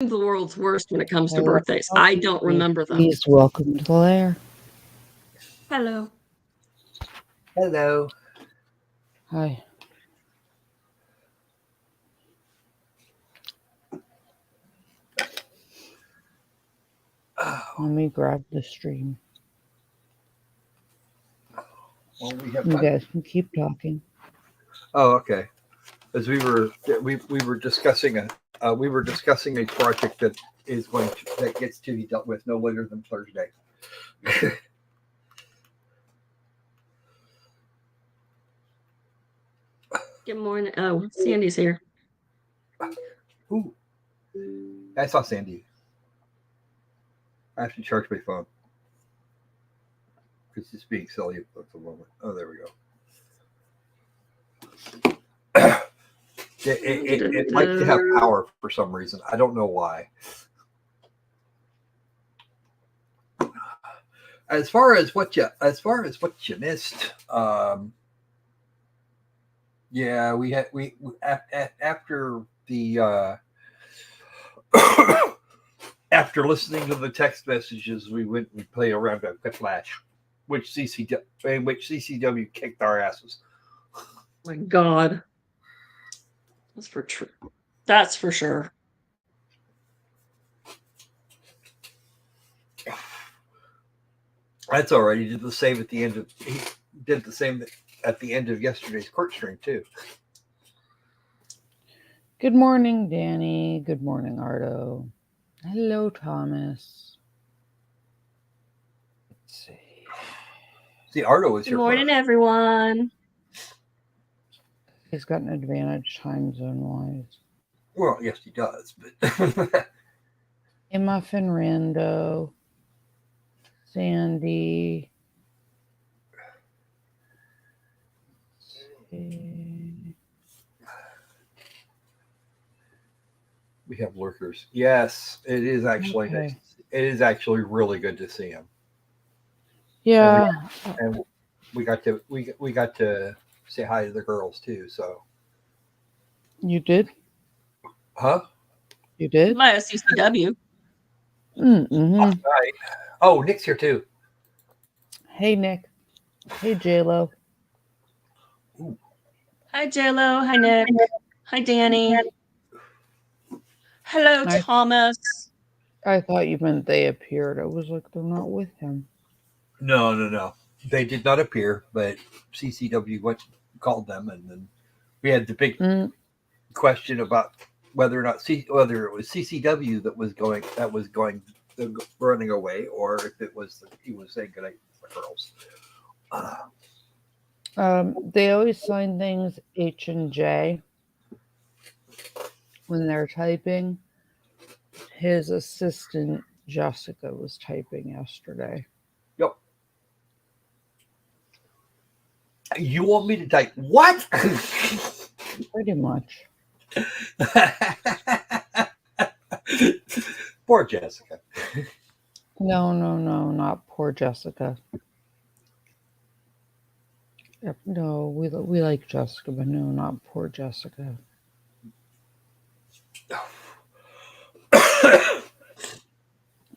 the world's worst when it comes to Hello. birthdays. I don't remember them. Please welcome to the lair. Hello. Hello. Hi. Let me grab the stream. Well, we have You guys can keep talking. Oh, okay. As we were discussing a project that that gets to be dealt with no later than Thursday. Good morning. Oh, Sandy's here. Ooh. I saw Sandy. I have to charge my phone because it's being silly at the moment. Oh, there we go. It likes to have power for some reason. I don't know why. As far as what you missed, yeah, we after the after listening to the text messages, we went and played a round of Flash, which CCW kicked our asses. My God, that's for sure. That's all right. He did the same at the end of yesterday's court stream too. Good morning, Danny. Good morning, Ardo. Hello, Thomas. Let's see. See, Ardo is Good here. Morning, everyone. He's got an advantage time zone wise. Well, yes, he does. But Hey, Muffin Rando. Sandy. We have lurkers. Yes, it is actually Okay. It is actually really good to see him. Yeah. And we got to say hi to the girls too. So You did? huh? You did? My CCW. Mm-hmm. Right. Oh, Nick's here too. Hey, Nick. Hey, J-Lo. Hi, JLo. Hi, Nick. Hi, Danny. Hello, Thomas. I thought you meant they appeared. I was like, they're not with him. No. They did not appear, but CCW called them, and then we had the big question about whether or not whether it was CCW that was running away, or if it was he was saying goodnight to the girls. They always sign things H and J when they're typing. His assistant Jessica was typing yesterday. Yep. You want me to type what? Pretty much. Poor Jessica. No, not poor Jessica. No, we like Jessica, but no, not poor Jessica.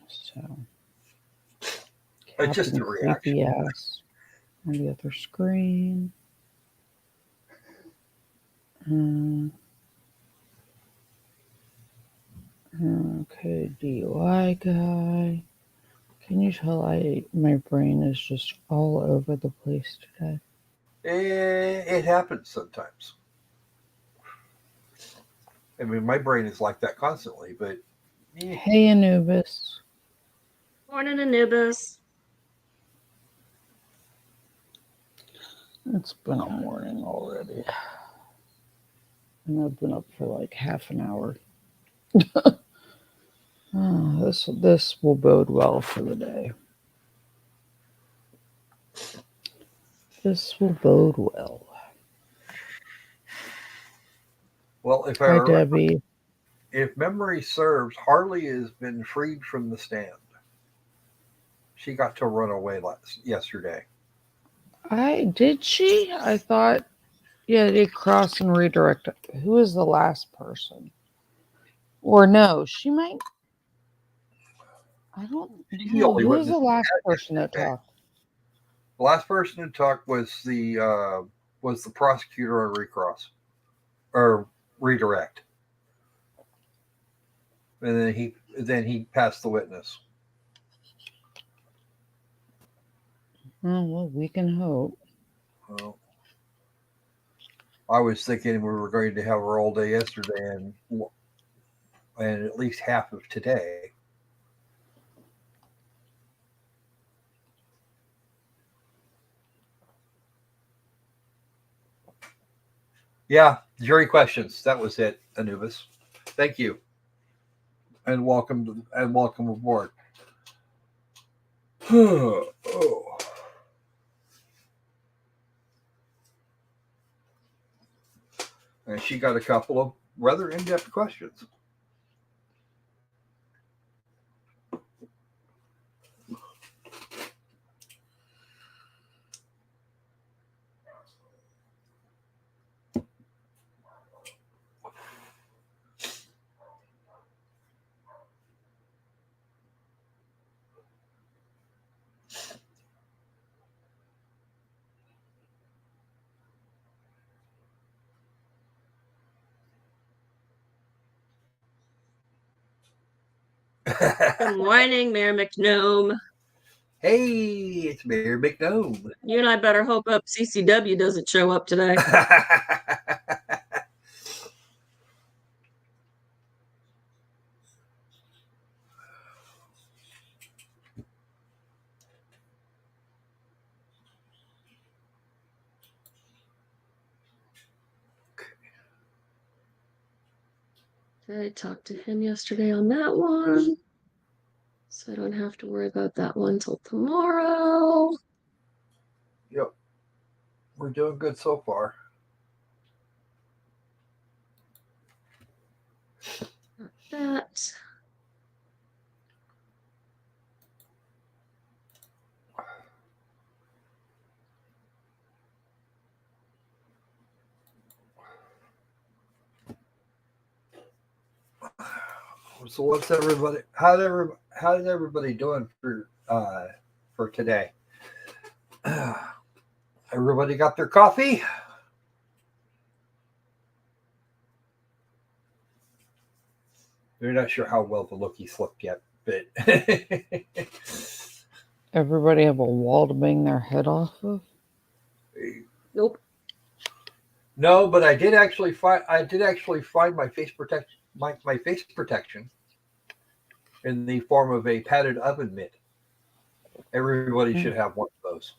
So, it's just a reaction. Yes. On the other screen. Okay, DUI guy. Can you tell my brain is just all over the place today? It happens sometimes. I mean, my brain is like that constantly, but... Hey, Anubis. Morning, Anubis. It's been a morning already. And I've been up for like half an hour. This will bode well for the day. This will bode well. Well, Debbie. If memory serves, Harley has been freed from the stand. She got to run away yesterday. Did she? I thought, yeah, they cross and redirect. Who is the last person? Or no, she might. I don't He know. only Who was the witnessed last person that yesterday. talked? The last person to talk was the prosecutor on recross or redirect, and then he passed the witness. Oh, well, we can hope. Well, I was thinking we were going to have her all day yesterday and at least half of today. Yeah, jury questions. That was it, Anubis. Thank you, and welcome aboard. Oh. And she got a couple of rather in-depth questions. Good morning, Mayor McNome. Hey, it's Mayor McNome. You and I better hope up CCW doesn't show up today. I talked to him yesterday on that one, so I don't have to worry about that one till tomorrow. Yep, we're doing good so far. Not that. So what's everybody? How's everybody doing for today? Everybody got their coffee? They're not sure how well the Loki slept yet, but Everybody have a wall to bang their head off of? Nope. no. But I did actually find my face protection my face protection in the form of a padded oven mitt. Everybody should have one of those.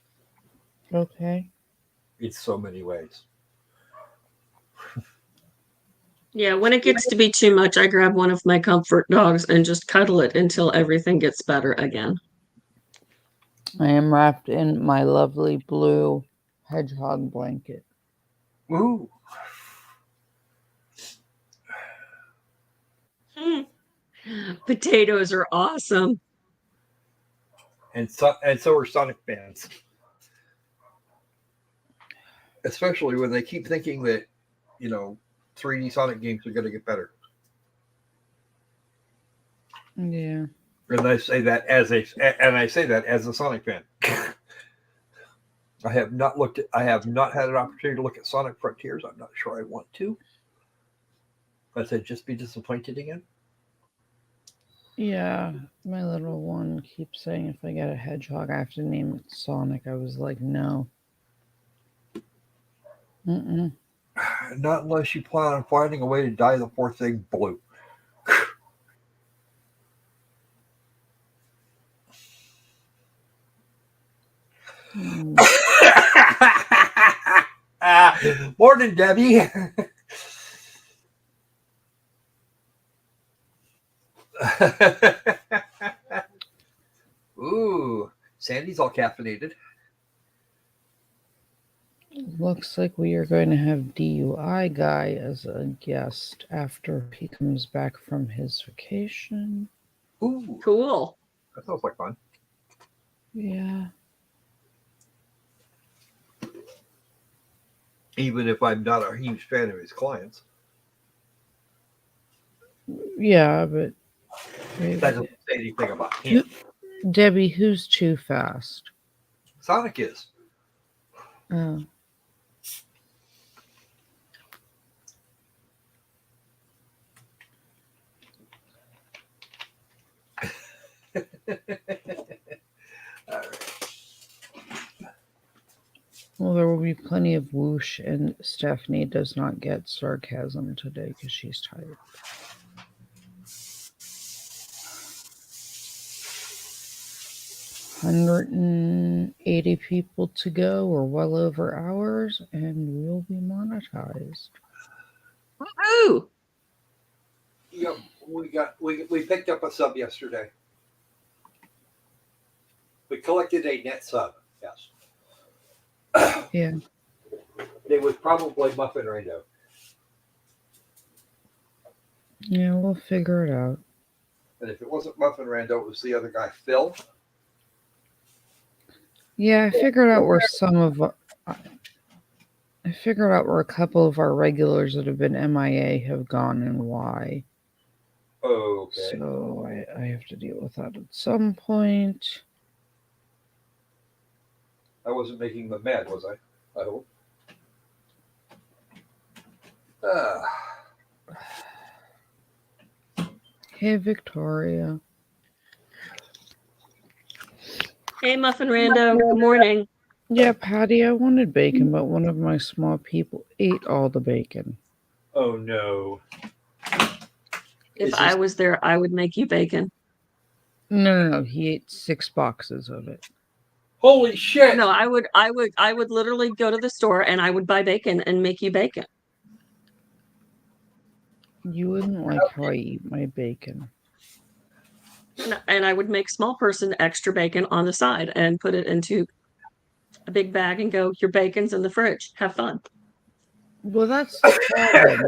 Okay. In so many ways. Yeah, when it gets to be too much, I grab one of my comfort dogs and just cuddle it until everything gets better again. I am wrapped in my lovely blue hedgehog blanket. Ooh. Potatoes are awesome. And so are Sonic fans. Especially when they keep thinking that, 3D Sonic games are going to get better. Yeah. And I say that as a Sonic fan. I have not had an opportunity to look at Sonic Frontiers. I'm not sure I want to. But I'd just be disappointed again. Yeah, my little one keeps saying if I get a hedgehog, I have to name it Sonic. I was like, no. Mm-mm. Not unless you plan on finding a way to dye the poor thing blue. Morning, Debbie. Ooh, Sandy's all caffeinated. Looks like we are going to have DUI guy as a guest after he comes back from his vacation. Ooh, Cool. that sounds like fun. Yeah. Even if I'm not a huge fan of his clients. Yeah, but That doesn't say anything about him. Debbie, who's too fast? Sonic is. Oh. All right. Well, there will be plenty of whoosh, and Stephanie does not get sarcasm today because she's tired. 180 people to go, or well over hours, and we'll be monetized. Woohoo! Yep, we picked up a sub yesterday. We collected a net sub. Yes. Yeah. It was probably Muffin Rando. Yeah, we'll figure it out. And if it wasn't Muffin Rando, it was the other guy, Phil. Yeah, I figured out where a couple of our regulars that have been MIA have gone and why. Oh, okay. So I have to deal with that at some point. I wasn't making them mad, was I? I hope. Ah. Hey, Victoria. Hey, Muffin Rando. Good morning. Yeah, Patty, I wanted bacon, but one of my small people ate all the bacon. Oh, no. If I was there, I would make you bacon. No. He ate 6 boxes of it. Holy shit! No, I would literally go to the store and I would buy bacon and make you bacon. You wouldn't like how I eat my bacon. And I would make small person extra bacon on the side and put it into a big bag and go, your bacon's in the fridge. Have fun. Well, that's the problem.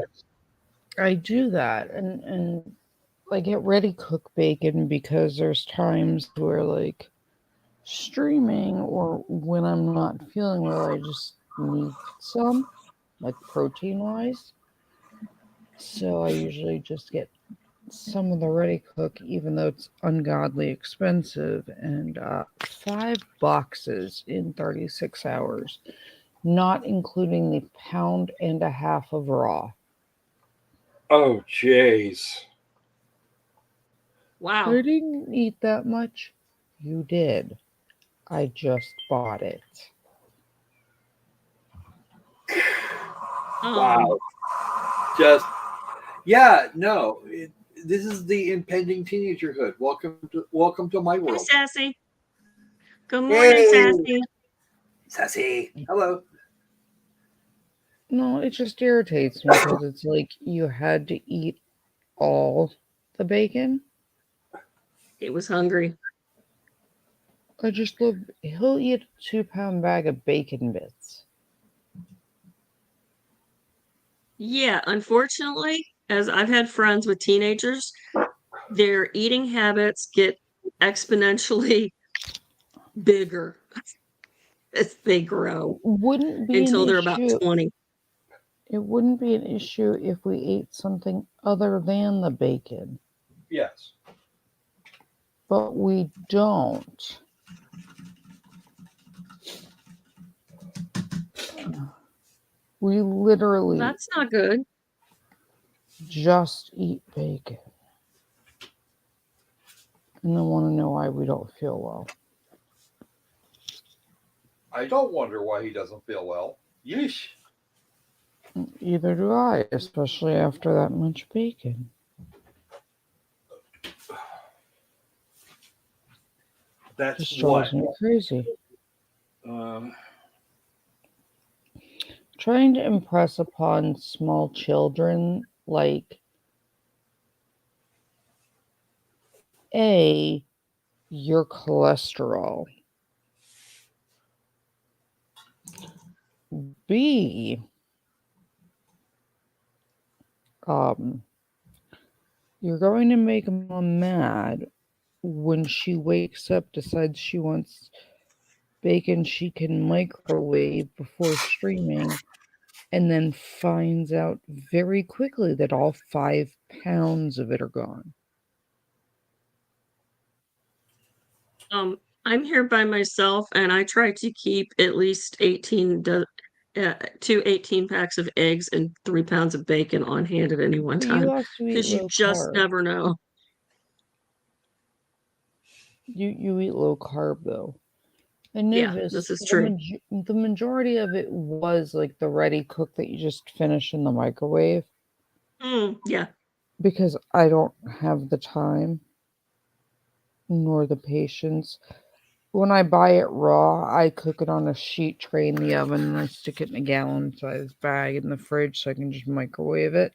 I do that and I get ready cook bacon because there's times where like streaming or when I'm not feeling well, I just need some, like protein wise. So I usually just get some of the ready cook, even though it's ungodly expensive, and 5 boxes in 36 hours, not including the 1.5 pounds of raw. Oh, jeez. Wow. I didn't eat that much. You did. I just bought it. Wow. Just, yeah, no. This is the impending teenagerhood. Welcome to my Hey, world. Sassy. Good morning, Sassy. Sassy. Hello. No, it just irritates me because it's like you had to eat all the bacon. He was hungry. I just love, he'll eat a 2-pound bag of bacon bits. Yeah, unfortunately, as I've had friends with teenagers, their eating habits get exponentially bigger as they grow Wouldn't be until an they're about issue. 20. It wouldn't be an issue if we ate something other than the bacon. Yes. But we don't. We literally That's not good. just eat bacon. And I want to know why we don't feel well. I don't wonder why he doesn't feel well. Yeesh. Either do I, especially after that much bacon. That's Just drives me crazy. Trying to impress upon small children, like, A, your cholesterol. B, you're going to make mom mad when she wakes up, decides she wants bacon she can microwave before streaming, and then finds out very quickly that all 5 pounds of it are gone. I'm here by myself, and I try to keep at least 18 packs of eggs and 3 pounds of bacon on hand at any one But you time, also eat because you low just carb. never know. You eat low carb though. Yeah, Anubis, this is true. the majority of it was like the ready cook that you just finish in the microwave Yeah. because I don't have the time nor the patience. When I buy it raw, I cook it on a sheet tray in the oven and I stick it in a gallon-sized bag in the fridge so I can just microwave it.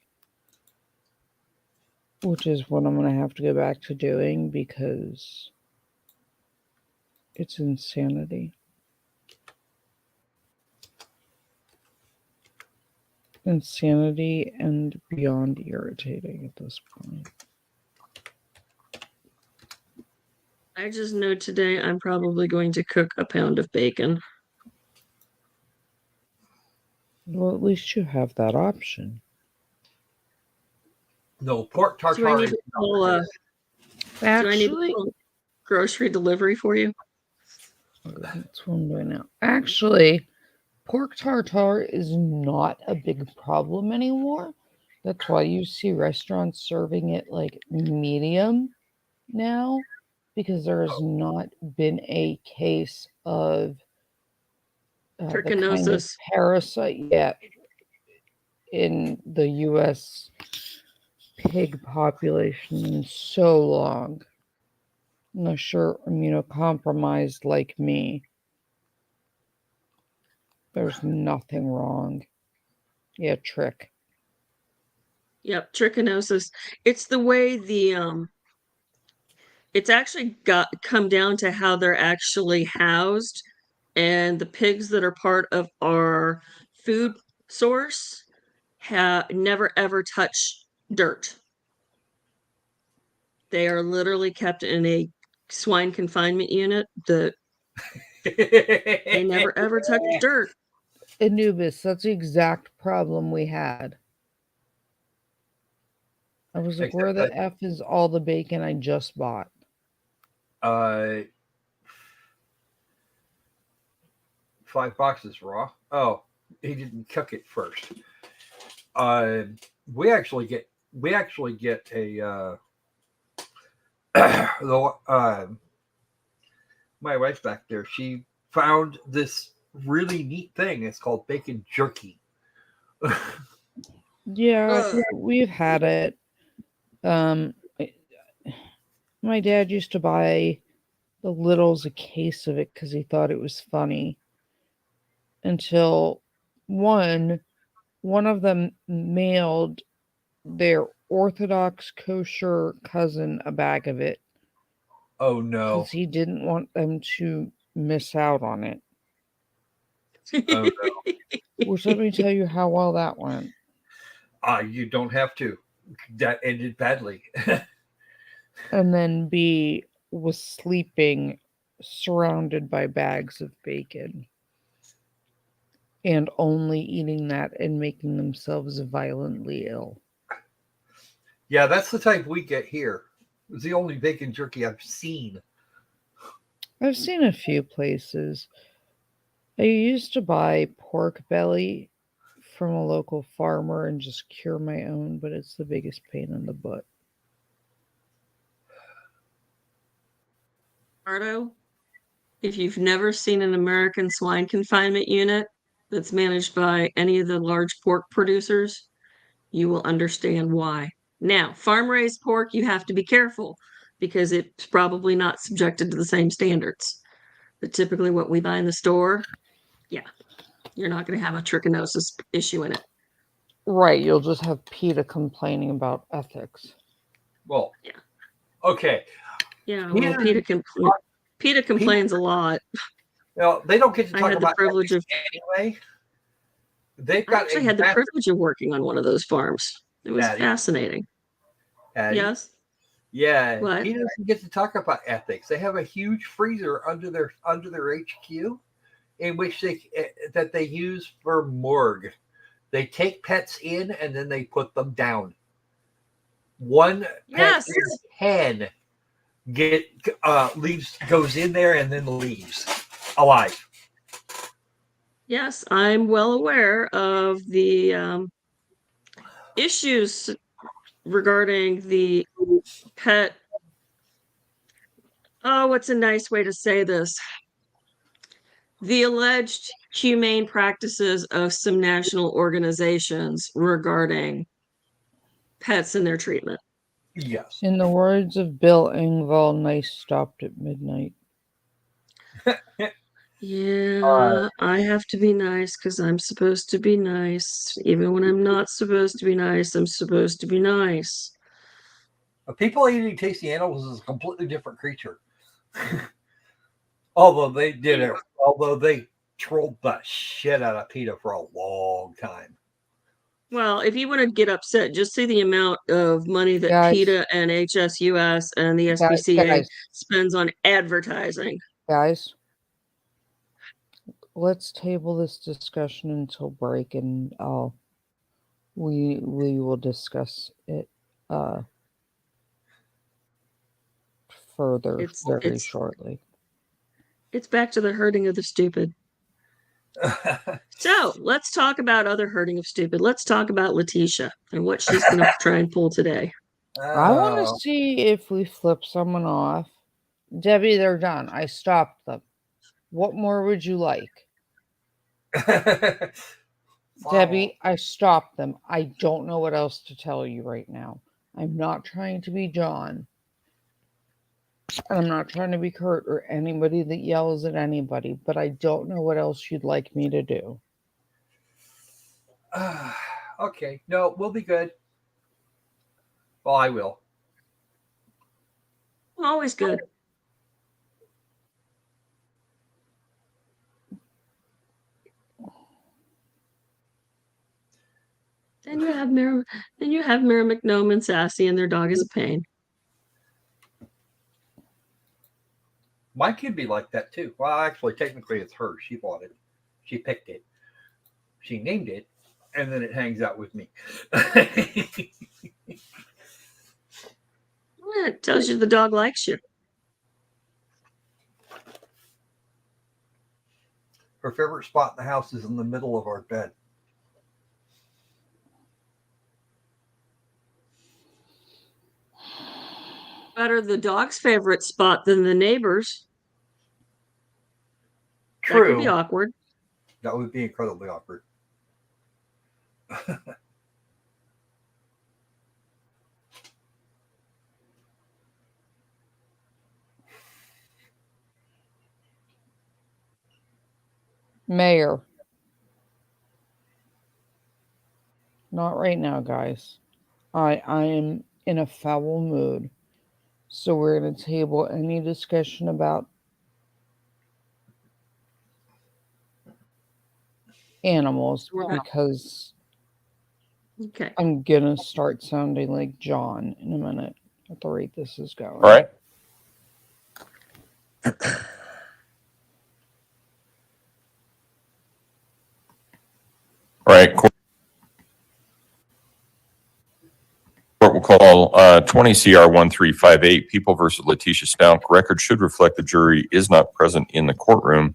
Which is what I'm going to have to go back to doing because it's insanity. Insanity and beyond irritating at this point. I just know today I'm probably going to cook a pound of bacon. Well, at least you have that option. No, pork Do I tartare need is to not pull good. Actually, grocery delivery for you? that's what I'm doing now. Actually, pork tartare is not a big problem anymore. That's why you see restaurants serving it like medium now, because there has not been a case of the kind of Trichinosis. parasite yet in the U.S. pig population in so long. Unless you're immunocompromised like me, there's nothing wrong. Yeah, trick. Yep, trichinosis. It's the way it's actually got come down to how they're actually housed, and the pigs that are part of our food source have never ever touch dirt. They are literally kept in a swine confinement unit that they never ever touch dirt. Anubis, that's the exact problem we had. I was like, where Except the that F is all the bacon I just bought? uh, 5 boxes raw. Oh, he didn't cook it first. Uh, we actually get a the my wife back there. She found this really neat thing. It's called bacon jerky. Yeah, Ugh. we've had it. Um, my dad used to buy the littles a case of it because he thought it was funny. Until one of them mailed their Orthodox kosher cousin a bag of it Oh no! because he didn't want them to miss out on it. Oh no! Which let me tell you how well that went. You don't have to. That ended badly. And then B was sleeping surrounded by bags of bacon and only eating that and making themselves violently ill. Yeah, that's the type we get here. It's the only bacon jerky I've seen. I've seen a few places. I used to buy pork belly from a local farmer and just cure my own, but it's the biggest pain in the butt. Ardo, if you've never seen an American swine confinement unit that's managed by any of the large pork producers, you will understand why. Now, farm raised pork, you have to be careful because it's probably not subjected to the same standards. But typically, what we buy in the store, yeah, you're not going to have a trichinosis issue in it. Right, you'll just have PETA complaining about ethics. Well, yeah. Okay. Yeah, well, PETA complains a lot. Well, they don't get to I talk had the about privilege of anyway. They've I got actually had the privilege of working on one of those farms. It was Patty. fascinating. Patty. Yes. Yeah, What? he doesn't get to talk about ethics. They have a huge freezer under their HQ, in which they use for morgue. They take pets in and then they put them down. One pet hen goes in there and then leaves alive. Yes, I'm well aware of the issues regarding the pet. Oh, what's a nice way to say this? The alleged humane practices of some national organizations regarding pets and their treatment. Yes. In the words of Bill Engvall, nice stopped at midnight. Yeah, I have to be nice because I'm supposed to be nice. Even when I'm not supposed to be nice, I'm supposed to be nice. People eating tasty animals is a completely different creature. Although they trolled the shit out of PETA for a long time. Well, if you want to get upset, just see the amount of money that PETA and HSUS and the SPCA spends on advertising. Guys, let's table this discussion until break, and we will discuss it further very shortly. It's back to the hurting of the stupid. So let's talk about other hurting of stupid. Let's talk about Leticia and what she's going to try and pull today. I want to see if we flip someone off. Debbie, they're done. I stopped them. What more would you like? Debbie, I stopped them. I don't know what else to tell you right now. I'm not trying to be John. And I'm not trying to be Kurt or anybody that yells at anybody, but I don't know what else you'd like me to do. Okay. No, we'll be good. Well, I will. Always good. Then you have Mary McNoman, Sassy, and their dog is a pain. Mine could be like that too. Well, actually, technically, it's hers. She bought it. She picked it. She named it, and then it hangs out with me. It tells you the dog likes you. Her favorite spot in the house is in the middle of our bed. Better the dog's favorite spot than the neighbor's. True. That could be awkward. That would be incredibly awkward. Mayor. Not right now, guys. I am in a foul mood. So we're going to table any discussion about animals because I'm going to start sounding like John in a minute at the rate this is going. All right. All right. Court will call 20 CR 1358, People versus Leticia Stauch. Record should reflect the jury is not present in the courtroom.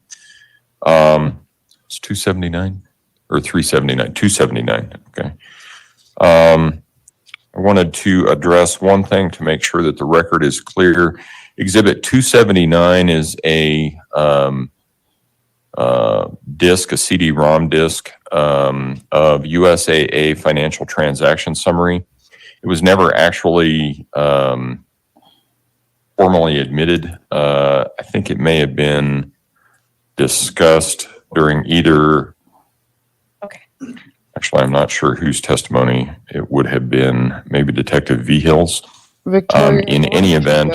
It's 279 or 379? 279. Okay. I wanted to address one thing to make sure that the record is clear. Exhibit 279 is a disc, a CD-ROM disc of USAA financial transaction summary. It was never actually formally admitted. I think it may have been discussed during either. Okay. Actually, I'm not sure whose testimony it would have been. Maybe Detective Vihill's. In any event,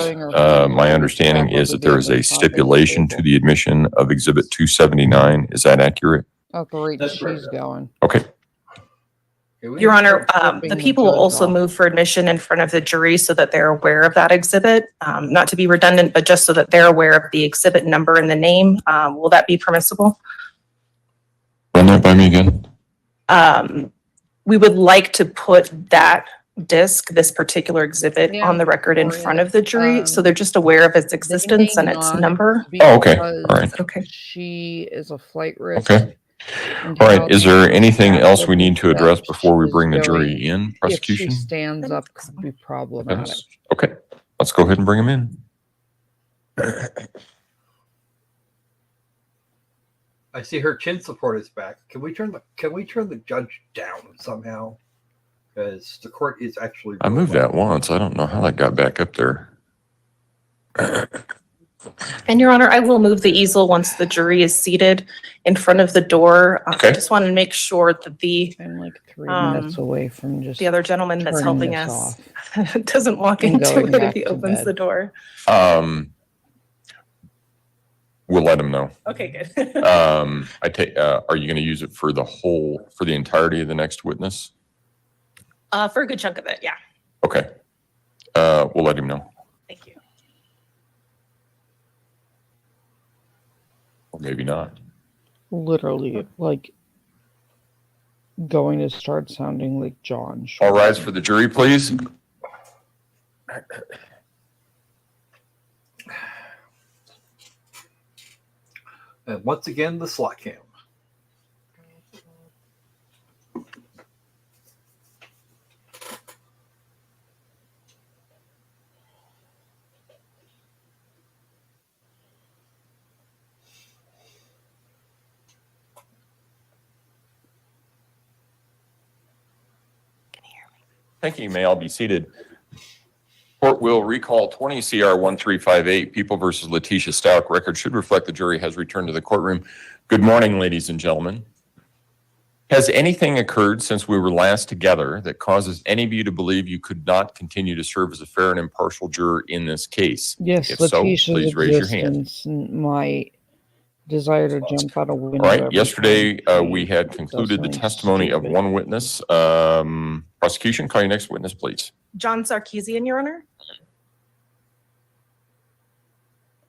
my understanding is that there is a stipulation to the admission of Exhibit 279. Is that accurate? At the rate she's going. Okay. Your Honor, the people will also move for admission in front of the jury so that they're aware of that exhibit. Not to be redundant, but just so that they're aware of the exhibit number and the name. Will that be permissible? Run that by me again. We would like to put that disc, this particular exhibit, Yeah, on the record in front of the jury, so um, they're just aware of its They existence may and its not number. Oh, okay. All right. because Okay. She is a flight risk. Okay. and All right. how Is there anything else we rapidly need to address steps before we is bring the jury going- in? If she Prosecution? stands up, could be problematic. Okay. Let's go ahead and bring him in. I see her chin support is back. Can we turn the judge down somehow? Because the court is actually. I moved that once. I don't know how that got back up there. And Your Honor, I will move the easel once the jury is seated in front of the door. Okay. I just want to make sure that I'm like 3 minutes away from just the other gentleman that's turning helping this us off. doesn't walk and into going it if back he to opens bed. the door. We'll let him know. Okay, good. Are you going to use it for the entirety of the next witness? For a good chunk of it, yeah. Okay. We'll let him know. Thank you. Or maybe not. Literally, like, going to start sounding like John. All rise for the jury, please. And once again, the slot cam. Thank you. You may all be seated. Court will recall 20 CR 1358, People versus Leticia Stauch. Record should reflect the jury has returned to the courtroom. Good morning, ladies and gentlemen. Has anything occurred since we were last together that causes any of you to believe you could not continue to serve as a fair and impartial juror in this case? Yes, If so, Leticia's please raise your hand. existence and my desire to jump out a window. All right. every Yesterday, time we she had does concluded the something testimony of stupid. one witness. Prosecution, call your next witness, please. John Sarkeesian, Your Honor.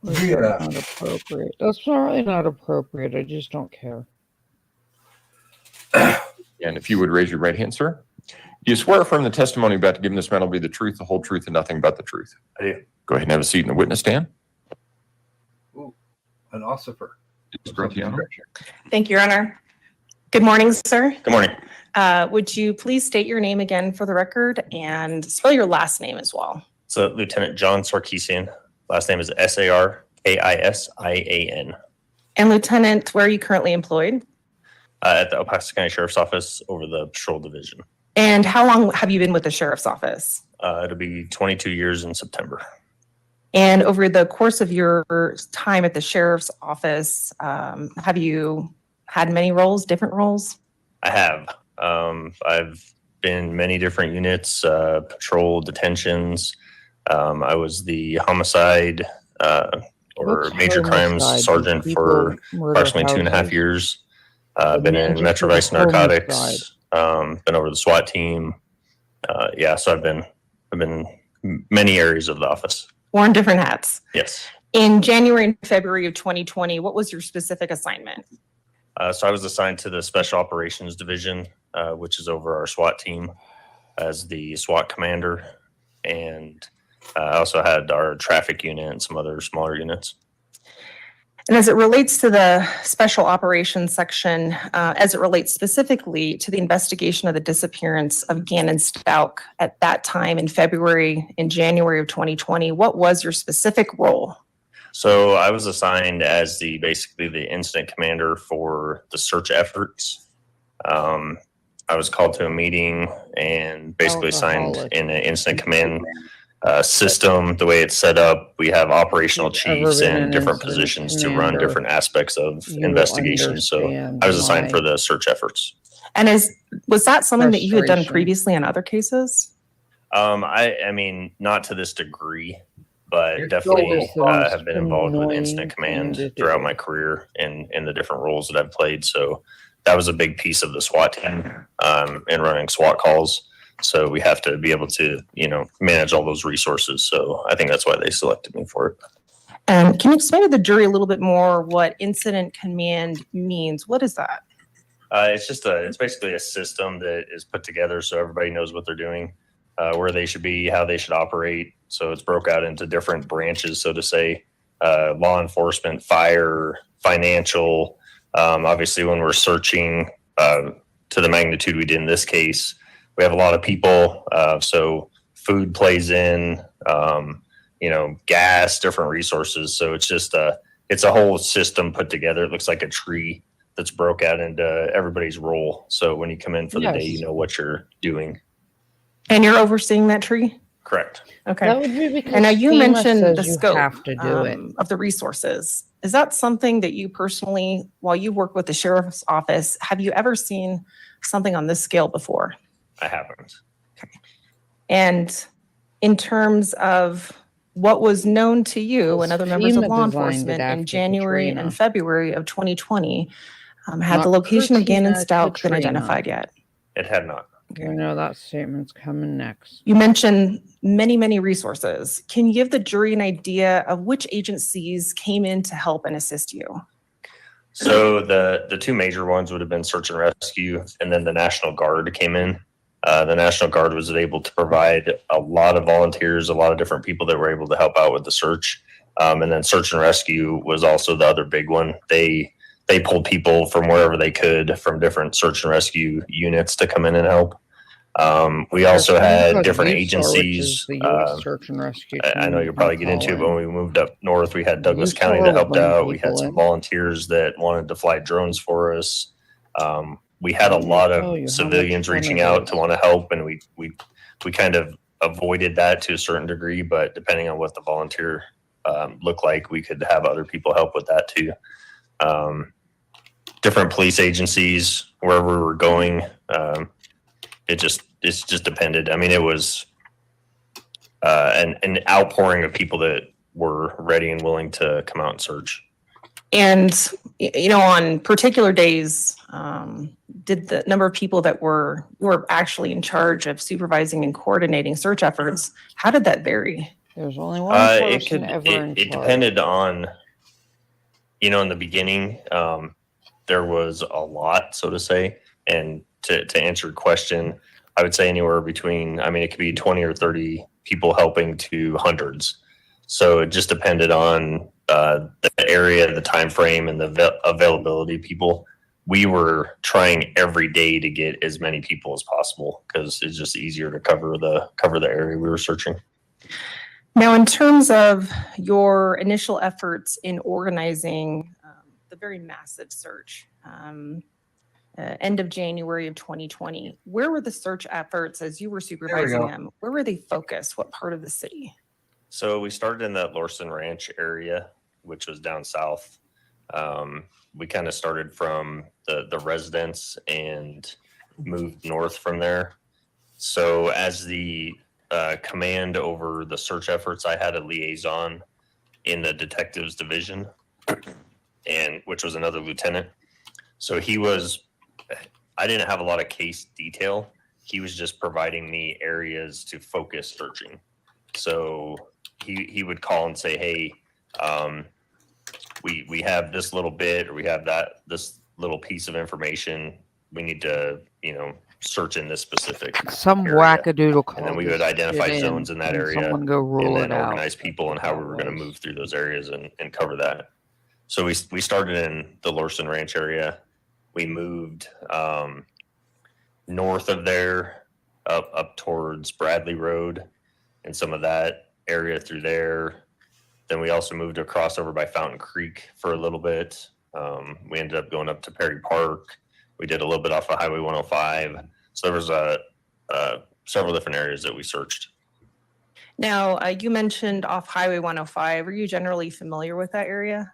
That's not appropriate. That's really not appropriate. I just don't care. And if you would raise your right hand, sir. Do you swear or affirm the testimony about to give in this matter will be the truth, the whole truth, and nothing but the truth? I do. Go ahead and have a seat in the witness stand. Ooh, an ossifer. Thank you, Your Honor. Good morning, sir. Good morning. Would you please state your name again for the record and spell your last name as well? So Lieutenant John Sarkeesian. Last name is Sarkiisian. And Lieutenant, where are you currently employed? At the El Paso County Sheriff's Office over the Patrol Division. And how long have you been with the Sheriff's Office? It'll be 22 years in September. And over the course of your time at the Sheriff's Office, have you had many roles, different roles? I have. I've been many different units, patrol, detentions. I was the homicide or What's major crimes homicide? sergeant People for murder approximately 2.5 houses? years. The Been in manager Metro for Vice the homicide. Narcotics. Been over the SWAT team. So I've been many areas of the office. Worn different hats. Yes. In January and February of 2020, what was your specific assignment? So I was assigned to the Special Operations Division, which is over our SWAT team as the SWAT commander. And I also had our traffic unit and some other smaller units. And as it relates to the Special Operations section, as it relates specifically to the investigation of the disappearance of Gannon Stauch at that time in January of 2020, what was your specific role? So I was assigned as basically the incident commander for the search efforts. I was called to a meeting and basically assigned in an incident command system. The way it's set up, we have operational chiefs in different positions to run different aspects of investigations. So I was assigned for the search efforts. And was that something that you had done Frustration. previously in other cases? I mean, not to this degree, but You're definitely still have been involved with annoying incident command thing to throughout do. my career in the different roles that I've played. So that was a big piece of the SWAT team in running SWAT calls. So we have to be able to, manage all those resources. So I think that's why they selected me for it. Can you explain to the jury a little bit more what incident command means? What is that? It's basically a system that is put together so everybody knows what they're doing, where they should be, how they should operate. So it's broke out into different branches, so to say, law enforcement, fire, financial. Obviously, when we're searching to the magnitude we did in this case, we have a lot of people. So food plays in, gas, different resources. So it's just it's a whole system put together. It looks like a tree that's broke out into everybody's role. So when you come in for the day, you know what you're doing. And you're overseeing that tree? Correct. Okay. That would be because And now you FEMA mentioned says the you scope have to do it. of the resources. Is that something that you personally, while you work with the sheriff's office, have you ever seen something on this scale before? I haven't. And in terms of what was known to you and other members of FEMA law designed it enforcement in after January Katrina. and February of 2020, had Not the location of Gannon Katrina, Stauch been Katrina. identified yet? It had not. I know that statement's coming next. You mentioned many, many resources. Can you give the jury an idea of which agencies came in to help and assist you? So the two major ones would have been search and rescue, and then the National Guard came in. The National Guard was able to provide a lot of volunteers, a lot of different people that were able to help out with the search. And then search and rescue was also the other big one. They pulled people from wherever they could from different search and rescue units to come in and help. We also had different agencies. The US Search and Rescue I know you'll probably get into it, but when we moved up north, we had Douglas You County saw that a helped bunch of out. We had people some in. volunteers that wanted to fly drones for us. We had a lot tell you how of much civilians fun reaching it out is. to want to help, and we kind of avoided that to a certain degree. But depending on what the volunteer looked like, we could have other people help with that too. Different police agencies, wherever we were going, it just depended. I mean, it was an outpouring of people that were ready and willing to come out and search. And, on particular days, did the number of people that were actually in charge of supervising and coordinating search efforts, how did that vary? There's only one person ever in It charge. depended on, in the beginning, there was a lot, so to say. And to answer your question, I would say anywhere between, it could be 20 or 30 people helping to hundreds. So it just depended on the area, the time frame, and the availability of people. We were trying every day to get as many people as possible because it's just easier to cover the area we were searching. Now, in terms of your initial efforts in organizing the very massive search, end of January of 2020, where were the search efforts as you were supervising them? Where were they focused? What part of the city? So we started in that Lorson Ranch area, which was down south. We kind of started from the residence and moved north from there. So as the command over the search efforts, I had a liaison in the detectives division, and which was another lieutenant. So I didn't have a lot of case detail. He was just providing me areas to focus searching. So he would call and say, hey, we have this little bit, or we have this little piece of information. We need to, search in this specific Some area. wackadoodle call. And then we would identify zones in that area, Someone go rule and then it out. organize people and how we were going to move through those areas and cover that. So we started in the Lorson Ranch area. We moved north of there, up towards Bradley Road, and some of that area through there. Then we also moved across over by Fountain Creek for a little bit. We ended up going up to Perry Park. We did a little bit off of Highway 105. So there was several different areas that we searched. Now, you mentioned off Highway 105. Are you generally familiar with that area?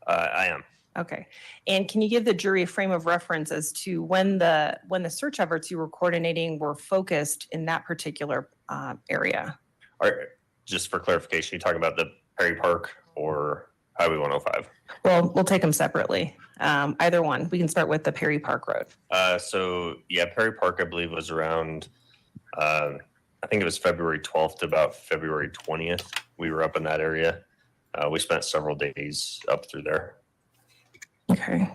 I am. Okay. And can you give the jury a frame of reference as to when the search efforts you were coordinating were focused in that particular area? All right. Just for clarification, you talking about the Perry Park or Highway 105? Well, we'll take them separately. Either one. We can start with the Perry Park Road. Perry Park, I believe, was around, I think it was February 12th to about February 20th. We were up in that area. We spent several days up through there. Okay.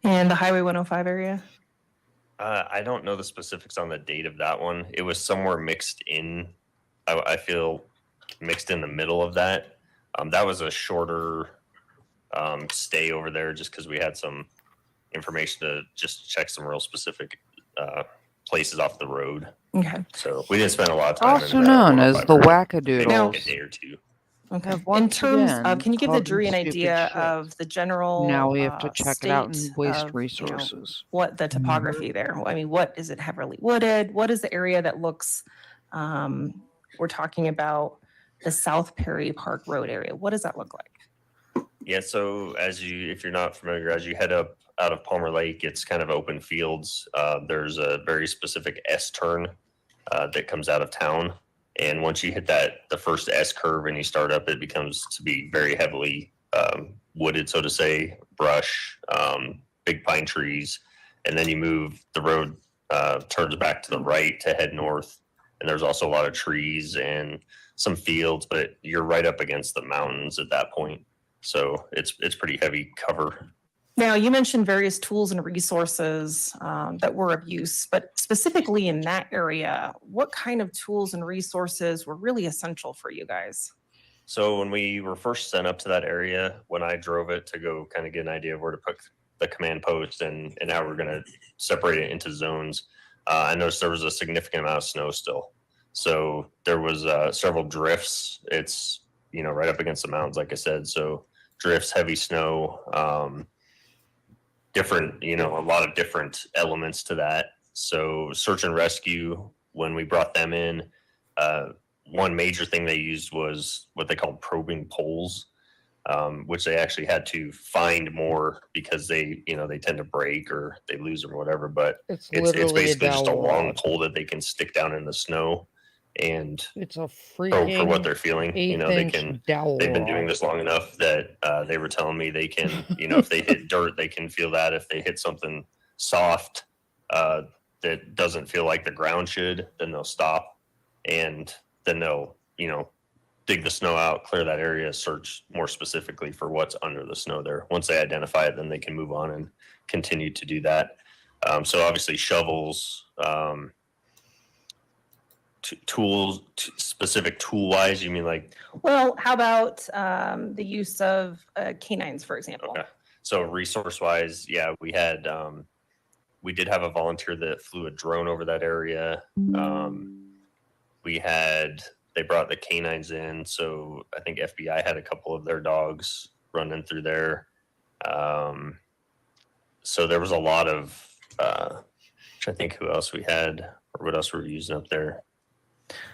And the Highway 105 area? I don't know the specifics on the date of that one. It was somewhere mixed in. I feel mixed in the middle of that. That was a shorter stay over there, just because we had some information to just check some real specific places off the road. Okay. So we didn't spend a lot of time. Also in that known as 105 the area. wackadoodles. Now- Maybe a day or two. Okay. Have In once terms again of, can you give the called jury an stupid idea shit. of the general Now we have to check it out in state waste of, resources. what the topography there? I mean, what is it heavily wooded? What is the area that looks? We're talking about the South Perry Park Road area. What does that look like? Yeah, so if you're not familiar, as you head up out of Palmer Lake, it's kind of open fields. There's a very specific S turn that comes out of town. And once you hit the first S curve and you start up, it becomes to be very heavily wooded, so to say, brush, big pine trees. And then you move, the road turns back to the right to head north. And there's also a lot of trees and some fields, but you're right up against the mountains at that point. So it's pretty heavy cover. Now, you mentioned various tools and resources that were of use, but specifically in that area, what kind of tools and resources were really essential for you guys? So when we were first sent up to that area, when I drove it to go kind of get an idea of where to put the command post and how we're going to separate it into zones, I noticed there was a significant amount of snow still. So there was several drifts. It's, right up against the mountains, like I said. So drifts, heavy snow, different, a lot of different elements to that. So search and rescue, when we brought them in, one major thing they used was what they called probing poles, which they actually had to find more because they tend to break or they lose them or whatever. But it's basically just a long pole that they can stick down in the snow and it's a freaking for what they're feeling. They've been doing rod. this long enough that they were telling me they can, if they hit dirt, they can feel that. If they hit something soft that doesn't feel like the ground should, then they'll stop and then they'll, dig the snow out, clear that area, search more specifically for what's under the snow there. Once they identify it, then they can move on and continue to do that. So obviously shovels, tools, specific tool wise, you mean like? Well, how about the use of canines, for example? Okay. So resource wise, yeah, we did have a volunteer that flew a drone over that area. They brought the canines in. So I think FBI had a couple of their dogs running through there. So there was a lot of, I think who else we had or what else we were using up there.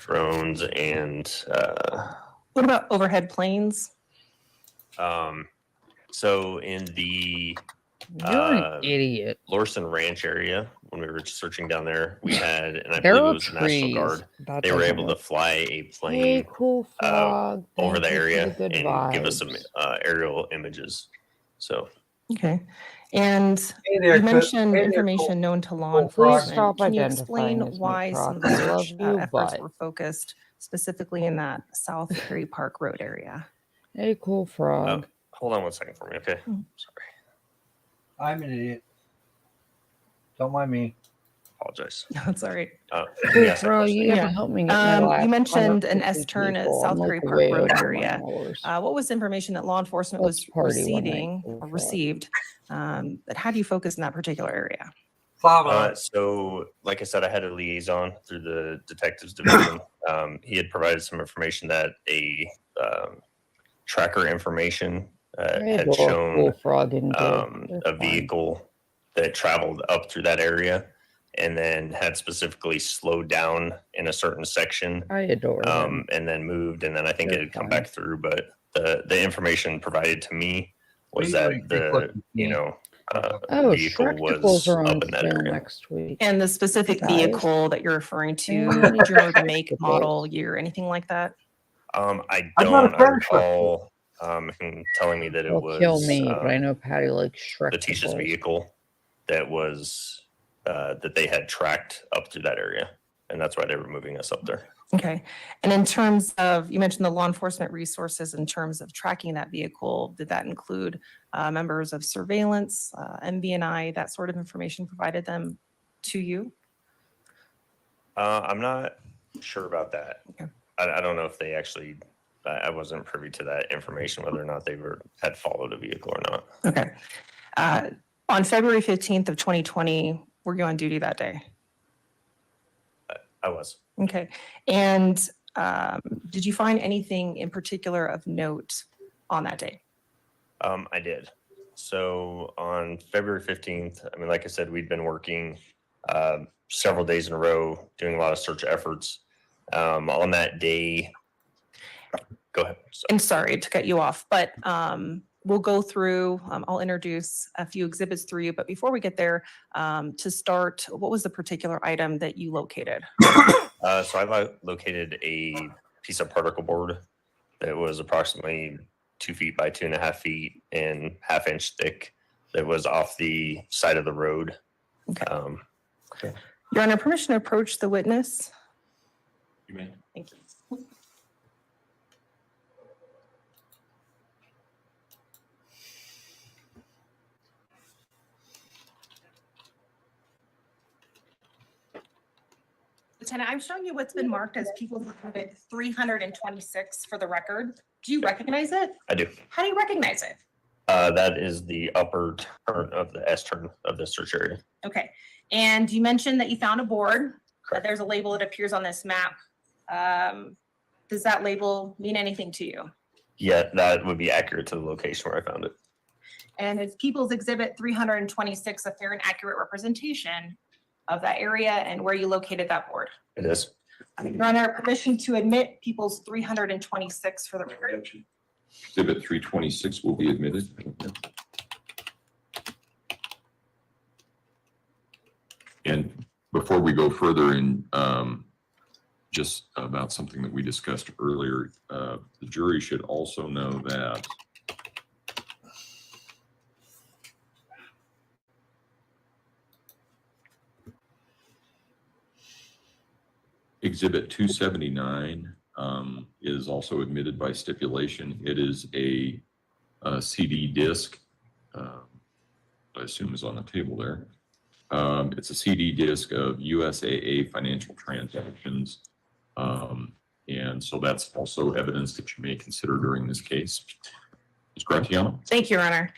Drones and What about overhead planes? So in the You're an idiot. Lorson Ranch area, when we were searching down there, we had, and I There believe it are was the National trees. Guard. That They were doesn't able to work. fly a Hey, plane cool frog. over Thank the you for area good and give us some vibes. aerial images. So Okay. And Hey there, you mentioned hey there, information known to law cool frog. enforcement. Stop Can you identifying explain as why me, some of Frog. the I love search you, efforts but- were focused specifically in that South Perry Park Road area? Hey, cool frog. hold on one second for me, okay? Mhm. Sorry, I'm an idiot. Don't mind me. apologize. That's all right. Cool Yes, frog, you gotta Yeah. help me get my lap You mentioned an up S with turn at people. South I'm like Perry Park way Road over my area. hours. What was the information that law enforcement Let's was party one night, receiving cool or frog. received that had you focus in that particular area? So, like I said, I had a liaison through the detectives division. He had provided some information that a tracker information I had adore shown cool frog and Dick. a vehicle that traveled up through that area and then had specifically slowed down in a certain section I adore him. and then moved. And then I think They're it had come fun. back through. But the information provided to me was Please that don't take Oh, vehicle Shrek was are on up in that sale area. next week. And the specific Guys. vehicle that you're referring to, Yeah. do you remember the make, Vehicles. model, year, anything like that? I I'm not a don't. I fan of recall him telling me that it They'll was kill me, but I know Patty likes Shrek. Leticia's vehicle that was that they had tracked up through that area, and that's why they were moving us up there. Okay. And in terms of, you mentioned the law enforcement resources in terms of tracking that vehicle, did that include members of surveillance, MB&I, that sort of information provided them to you? I'm not sure about that. Okay. I don't know if they actually, I wasn't privy to that information, whether or not they had followed a vehicle or not. Okay. On February 15th of 2020, were you on duty that day? I was. Okay. And did you find anything in particular of note on that day? I did. So on February 15th, I mean, like I said, we'd been working several days in a row, doing a lot of search efforts. On that day, go ahead. And sorry to cut you off, but we'll go through, I'll introduce a few exhibits through you, but before we get there, to start, what was the particular item that you located? So I located a piece of particle board that was approximately 2 feet by 2.5 feet and 1/2 inch thick that was off the side of the road. Okay. Your Honor, permission to approach the witness? You may. Thank you. Lieutenant, I'm showing you what's been marked as People's Exhibit 326 for the record. Do you recognize it? I do. How do you recognize it? That is the upper turn of the S turn of the search area. Okay. And you mentioned that you found a board. There's a label that appears on this map. Does that label mean anything to you? Yeah, that would be accurate to the location where I found it. And is People's Exhibit 326 a fair and accurate representation of that area and where you located that board? It is. Your Honor, permission to admit People's 326 for the record. Exhibit 326 will be admitted. And before we go further in, just about something that we discussed earlier, the jury should also know that Exhibit 279 is also admitted by stipulation. It is a CD disc, I assume is on the table there. It's a CD disc of USAA financial transactions. And so that's also evidence that you may consider during this case. Ms. Gratiano? Thank you, Your Honor.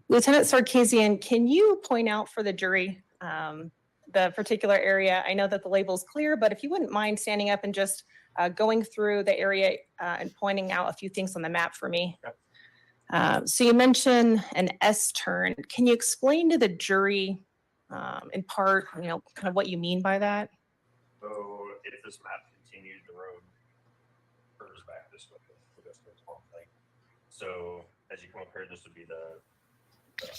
Lieutenant Sarkisian, can you point out for the jury the particular area? I know that the label is clear, but if you wouldn't mind standing up and just going through the area and pointing out a few things on the map for me. So you mentioned an S turn. Can you explain to the jury in part, kind of what you mean by that? So if this map continued, the road curves back this way. So as you come up here, this would be the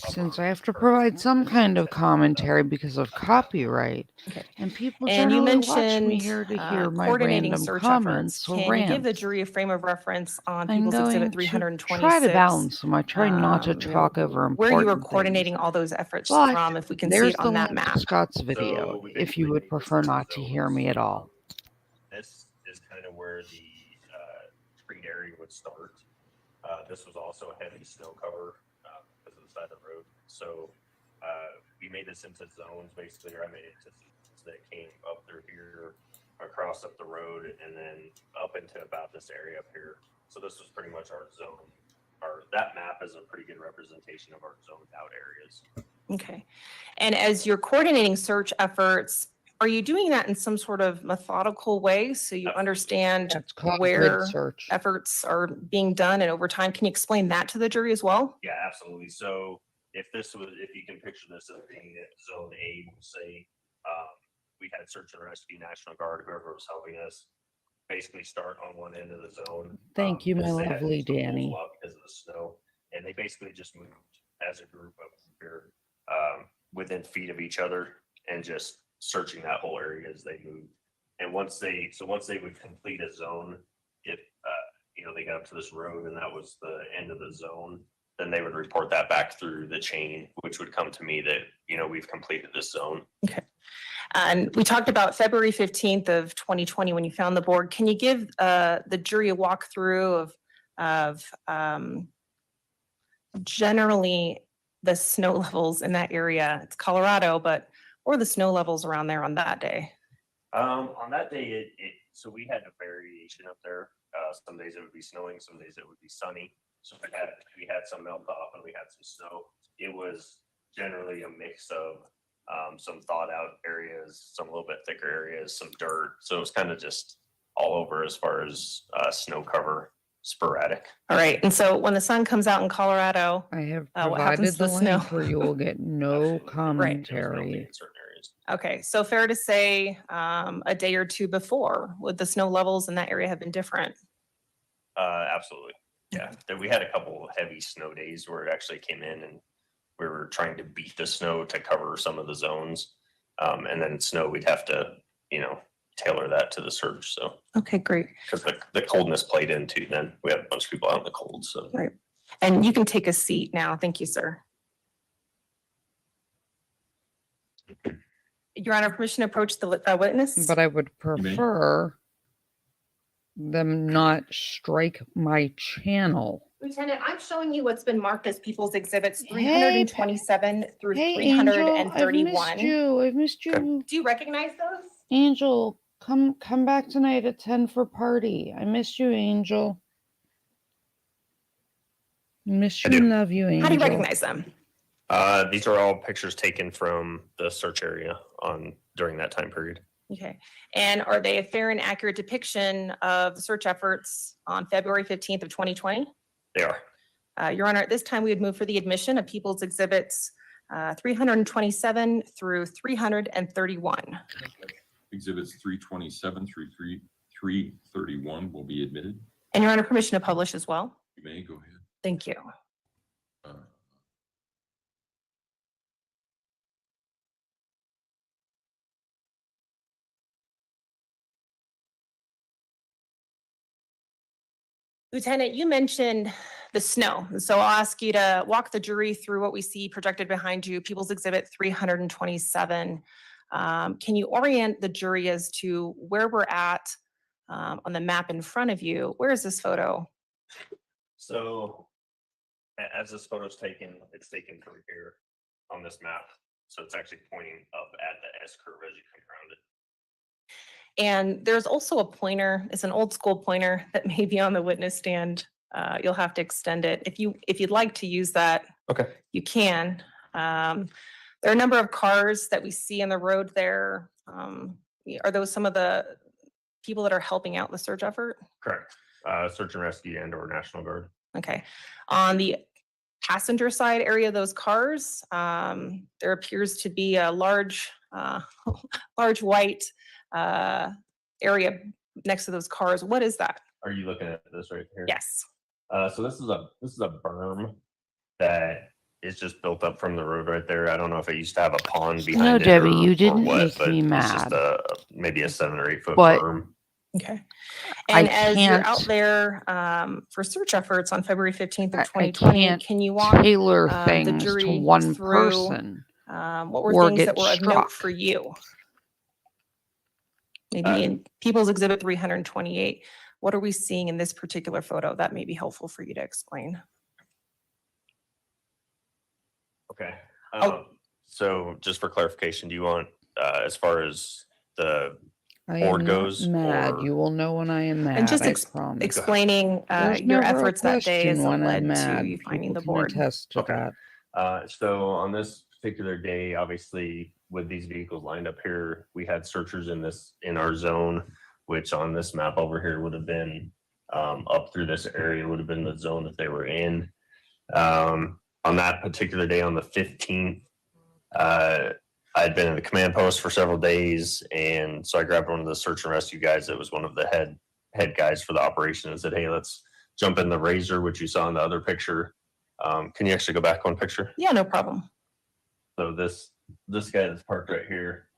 Since I have to provide some kind of commentary because of copyright, Okay. and people And you generally watch me mentioned here to hear my coordinating random search comments efforts. or Can you give the rants. jury a frame of reference on I'm People's going Exhibit to 326? try to balance them. I try not to talk over important where you were things. coordinating all those efforts But from, if we can see there's it the on that link to map. Scott's video, So we if you would basically made prefer this not to zones. hear me at all. This is kind of where the street area would start. This was also a heavy snow cover because of the side of the road. So we made this into zones, basically, or I made it into zones that came up through here, across up the road, and then up into about this area up here. So this was pretty much our zone. That map is a pretty good representation of our zoned out areas. Okay. And as you're coordinating search efforts, are you doing that in some sort of methodical way so you understand That's called where grid search. efforts are being done and over time? Can you explain that to the jury as well? Yeah, absolutely. So if you can picture this as being at zone A, we'll say we had search and rescue, National Guard, whoever was helping us, basically start on one end of the zone. Thank you, my because they had lovely some holes Danny. up because of the snow, and they basically just moved as a group up here within feet of each other and just searching that whole area as they moved. And once they would complete a zone, if they got up to this road and that was the end of the zone, then they would report that back through the chain, which would come to me that we've completed this zone. Okay. And we talked about February 15th of 2020 when you found the board. Can you give the jury a walkthrough of generally the snow levels in that area? It's Colorado, but or the snow levels around there on that day? On that day, so we had a variation up there. Some days it would be snowing, some days it would be sunny. So we had some melt off and we had some snow. It was generally a mix of some thawed out areas, some a little bit thicker areas, some dirt. So it was kind of just all over as far as snow cover, sporadic. All right. And so when the sun comes out in Colorado, I have what provided happens to the the snow? link where you will get no Absolutely. There was no commentary. rain in certain areas. okay, so fair to say a day or two before, would the snow levels in that area have been different? Absolutely. Yeah. We had a couple of heavy snow days where it actually came in and we were trying to beat the snow to cover some of the zones. And then snow, we'd have to, tailor that to the search. So, Okay, great. because the coldness played into, then we had a bunch of people out in the cold. So, Right. And you can take a seat now. Thank you, sir. Your Honor, permission to approach the witness? But I would may. prefer them not strike my channel. Lieutenant, I'm showing you what's been marked as People's Exhibits Hey, 327 through Hey, Angel, I've 331. missed you. I've missed you. Do you recognize those? Angel, come back tonight at 10 for party. I missed you, Angel. Miss I you do. and love you, Angel. How do you recognize them? these are all pictures taken from the search area during that time period. Okay. And are they a fair and accurate depiction of the search efforts on February 15th of 2020? They are. Your Honor, at this time, we would move for the admission of People's Exhibits 327 through 331. Exhibits 327 through 331 will be admitted. And Your Honor, permission to publish as well? You may go ahead. Thank you. Uh, Lieutenant, you mentioned the snow. So I'll ask you to walk the jury through what we see projected behind you, People's Exhibit 327. Can you orient the jury as to where we're at on the map in front of you? Where is this photo? So as this photo is taken, it's taken from here on this map. So it's actually pointing up at the S curve as you come around it. And there's also a pointer. It's an old school pointer that may be on the witness stand. You'll have to extend it. If you'd like to use that, Okay. you can. There are a number of cars that we see on the road there. Are those some of the people that are helping out the search effort? Correct. Search and rescue and or National Guard. Okay. On the passenger side area of those cars, there appears to be a large white area next to those cars. What is that? Are you looking at this right here? Yes. So this is a berm that is just built up from the road right there. I don't know if it used to have a pond behind No, it. Debbie, or- you or didn't what, make but me it's just mad. maybe a 7 or 8 foot But- berm. Okay. I And as you're out can't- there for search efforts on February 15th of I 2020, can't can you walk tailor the things to jury one through, person. what were or things get that were of note struck. for you? Maybe in People's Exhibit 328, what are we seeing in this particular photo that may be helpful for you to explain? Okay. Oh. So just for clarification, do you want, as far as the I board am goes, not mad. or- You will know when I am mad. And just I promise. Explaining There's your never a efforts that day as question it when I'm led to mad. you finding People the can board. attest to Okay. that. So on this particular day, obviously with these vehicles lined up here, we had searchers in our zone, which on this map over here would have been up through this area would have been the zone that they were in. On that particular day, on the 15th, I'd been in the command post for several days, and so I grabbed one of the search and rescue guys that was one of the head guys for the operation and said, "Hey, let's jump in the Razor," which you saw in the other picture. Can you actually go back one picture? Yeah, no problem. So this guy that's parked right here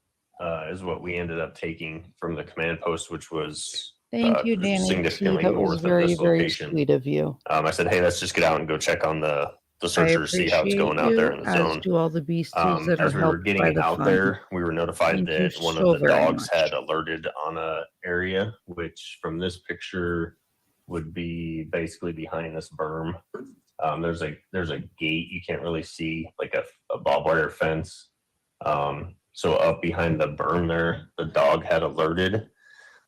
is what we ended up taking from the command post, which was Thank you, Danny. T. significantly That north was of very, this very location. sweet of you. I said, "Hey, let's just get out and go check on the I searchers see how it's appreciate going out there you, in the as zone. do all the beasties that are As we were helped by getting the out fund. there, we were notified Thank you that one so of the very dogs had much. alerted on a area, which from this picture would be basically behind this berm. There's a gate you can't really see, like a barbed wire fence. So up behind the berm there, the dog had alerted.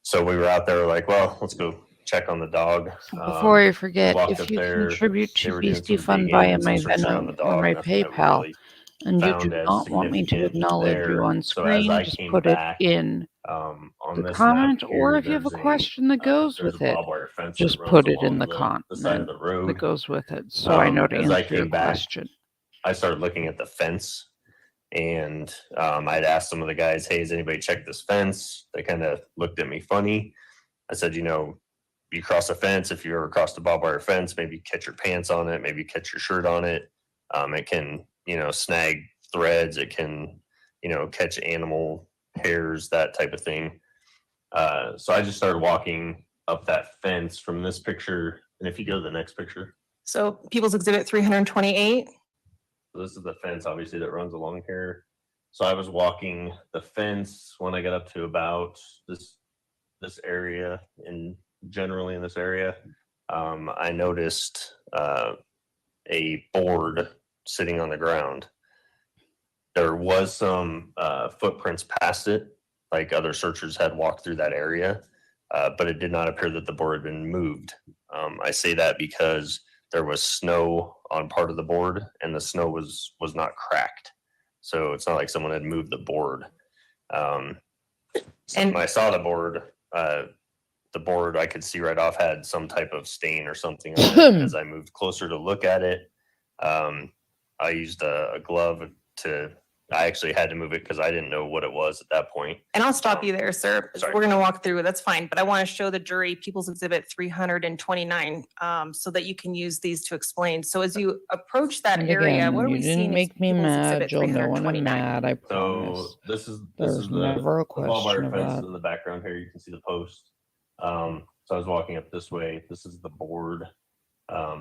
So we were out there like, well, let's go check on the dog. Before I forget, walked if up you there, contribute they to were doing Beastie some Fund digging via and my some searching on the Venmo or dog, my nothing that we PayPal, really and you found do as not want me to significant acknowledge you there. on So as screen, I just came put back, it in on the this comment, map or here, if you have a there's question that goes there's with a it, barbed wire fence just that runs put it in along the the side of comment the that road. goes with it, so I know to As I answer your came back, question. I started looking at the fence, and I'd asked some of the guys, hey, has anybody checked this fence? They kind of looked at me funny. I said, you cross a fence, if you ever crossed a barbed wire fence, maybe catch your pants on it, maybe catch your shirt on it. It can, snag threads. It can, catch animal hairs, that type of thing. So I just started walking up that fence from this picture. And if you go to the next picture. So People's Exhibit 328. So this is the fence, obviously, that runs along here. So I was walking the fence when I got up to about this area, and generally in this area, I noticed a board sitting on the ground. There was some footprints past it, like other searchers had walked through that area, but it did not appear that the board had been moved. I say that because there was snow on part of the board, and the snow was not cracked. So it's not like someone had moved the board. And when I saw the board I could see right off had some type of stain or something on it. As I moved closer to look at it, I used a glove I actually had to move it because I didn't know what it was at that point. And I'll stop you there, sir. Sorry. We're going to walk through. That's fine. But I want to show the jury People's Exhibit 329 so that you can use these to explain. So as you approach that And area, again, what are you we didn't seeing? make me mad. You'll know when I'm mad, I So promise. this is There's the never a the barbed question wire of fence that. in the background here. You can see the post. So I was walking up this way. This is the board.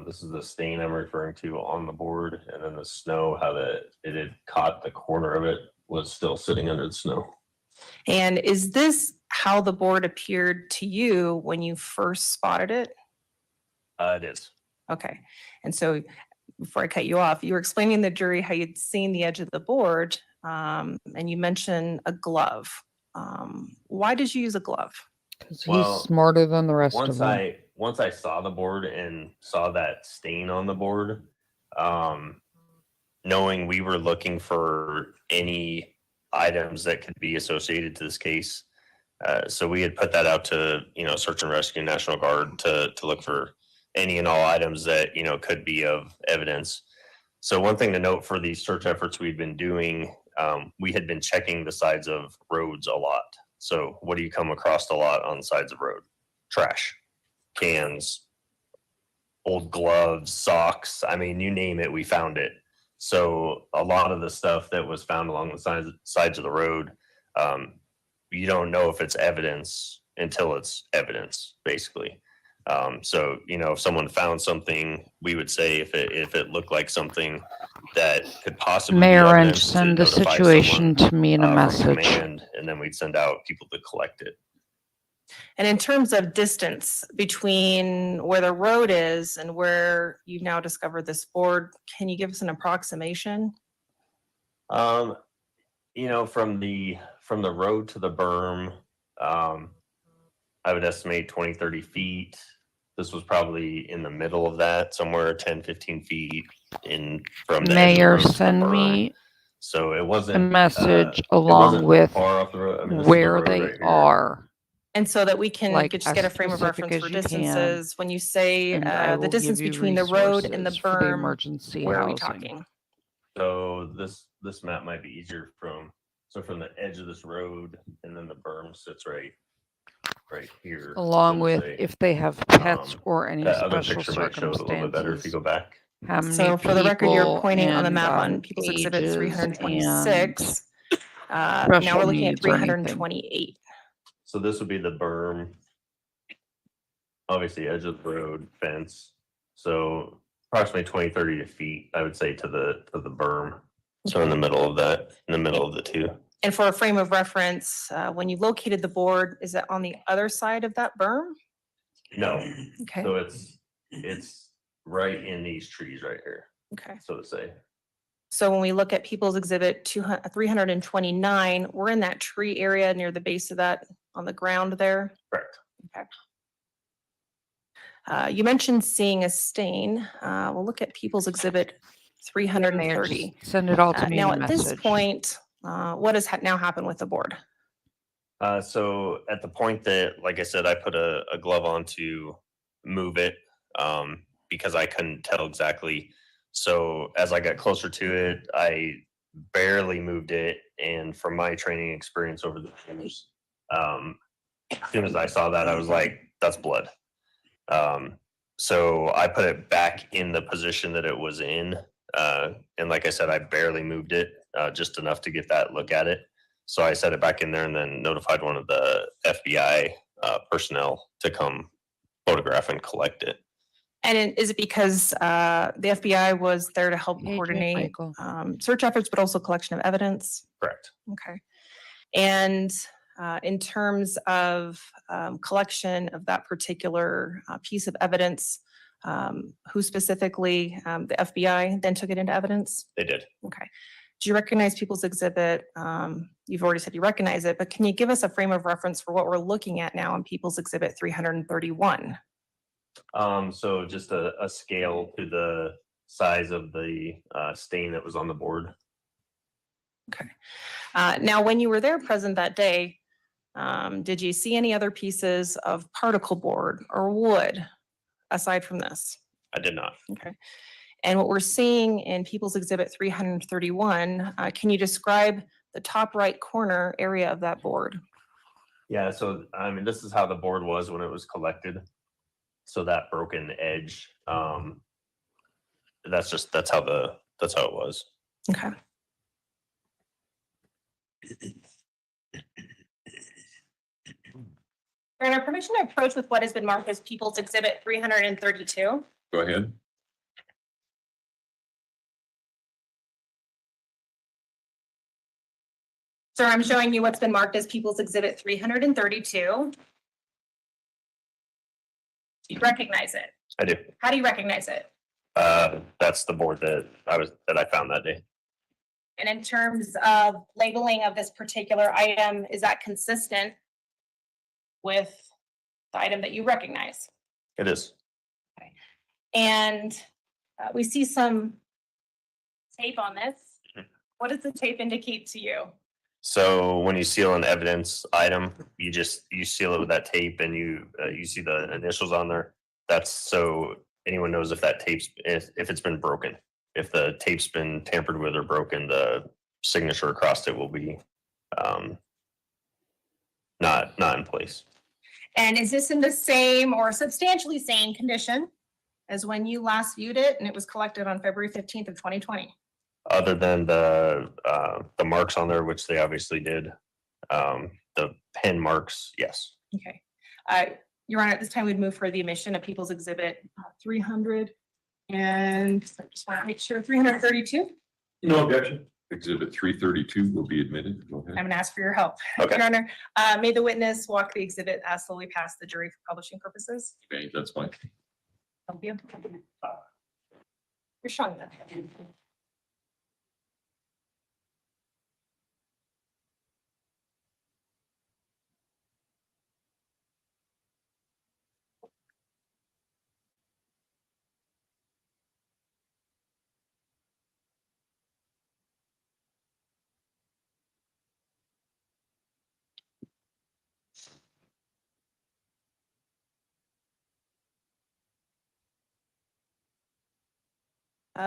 This is the stain I'm referring to on the board, and then the snow, how it had caught the corner of it was still sitting under the snow. And is this how the board appeared to you when you first spotted it? It is. Okay. And so before I cut you off, you were explaining to the jury how you'd seen the edge of the board, and you mentioned a glove. Why did you use a glove? Because he's Well, smarter than the rest of them. Once I saw the board and saw that stain on the board, knowing we were looking for any items that could be associated to this case, so we had put that out to Search and Rescue, National Guard to look for any and all items that could be of evidence. So one thing to note for these search efforts we've been doing, we had been checking the sides of roads a lot. So what do you come across a lot on the sides of road? Trash, cans, old gloves, socks. I mean, you name it, we found it. So a lot of the stuff that was found along the sides of the road, you don't know if it's evidence until it's evidence, basically. So, if someone found something, we would say if it looked like something that could possibly Mayor, be and evidence, send to the notify situation someone, to me in a from message. command, and then we'd send out people to collect it. And in terms of distance between where the road is and where you've now discovered this board, can you give us an approximation? From the road to the berm, I would estimate 20, 30 feet. This was probably in the middle of that, somewhere 10, 15 feet from the edge of the Mayor, road to the send berm. me So it wasn't a message it along wasn't with far off the road. I mean, this is the where road they right here. are. And so that we can Like, just get as a frame of specific reference as for you can, distances, when you say And I the will distance give you between the road and the resources for the berm, emergency where are we housing. talking? So this map might be easier from the edge of this road, and then the berm sits right here. Along so to with say. if they have pets Um, or any That other special picture might show it a little bit better if you circumstances. go back. How many So for the record, you're people pointing on the and, map on People's Exhibit ages 326. Now special we're looking at needs or anything. 328. So this would be the berm, obviously edge of the road, fence. So approximately 20, 30 feet, I would say, to the berm. So in the middle of that, in the middle of the two. And for a frame of reference, when you located the board, is it on the other side of that berm? No. Okay. So it's right in these trees right here, Okay. so to say. So when we look at People's Exhibit 329, we're in that tree area near the base of that on the ground there. Correct. Okay. You mentioned seeing a stain. We'll look at People's Exhibit 330. Send it all to me Now, in a at this message. point, what has now happened with the board? So at the point that, like I said, I put a glove on to move it because I couldn't tell exactly. So as I got closer to it, I barely moved it. And from my training experience over the years, as soon as I saw that, I was like, that's blood. So I put it back in the position that it was in. And like I said, I barely moved it, just enough to get that look at it. So I set it back in there and then notified one of the FBI personnel to come photograph and collect it. And is it because the FBI was there to help Hey, coordinate Michael. search efforts, but also collection of evidence? Correct. Okay. And in terms of collection of that particular piece of evidence, who specifically, the FBI then took it into evidence? They did. Okay. Do you recognize People's Exhibit? You've already said you recognize it, but can you give us a frame of reference for what we're looking at now in People's Exhibit 331? So just a scale to the size of the stain that was on the board. Okay. Now, when you were there present that day, did you see any other pieces of particle board or wood aside from this? I did not. Okay. And what we're seeing in People's Exhibit 331, can you describe the top right corner area of that board? Yeah, so I mean, this is how the board was when it was collected. So that broken edge, that's how it was. Okay. Earn permission to approach with what has been marked as People's Exhibit 332. Go ahead. So I'm showing you what's been marked as People's Exhibit 332. Do you recognize it? I do. How do you recognize it? That's the board that I found that day. And in terms of labeling of this particular item, is that consistent with the item that you recognize? It is. And we see some tape on this. What does the tape indicate to you? So when you seal an evidence item, you seal it with that tape, and you see the initials on there. That's so anyone knows if that tape's if it's been broken. If the tape's been tampered with or broken, the signature across it will be not in place. And is this in the same or substantially same condition as when you last viewed it and it was collected on February 15th of 2020? Other than the marks on there, which they obviously did, the pen marks, yes. Okay. Your Honor, at this time we'd move for the admission of People's Exhibit 300 and I just want to make sure 332. No objection. Exhibit 332 will be admitted. Go I'm ahead. going to ask for your help. Okay. Your Honor, may the witness walk the exhibit slowly past the jury for publishing purposes? Okay, that's fine. Thank you. You're showing that.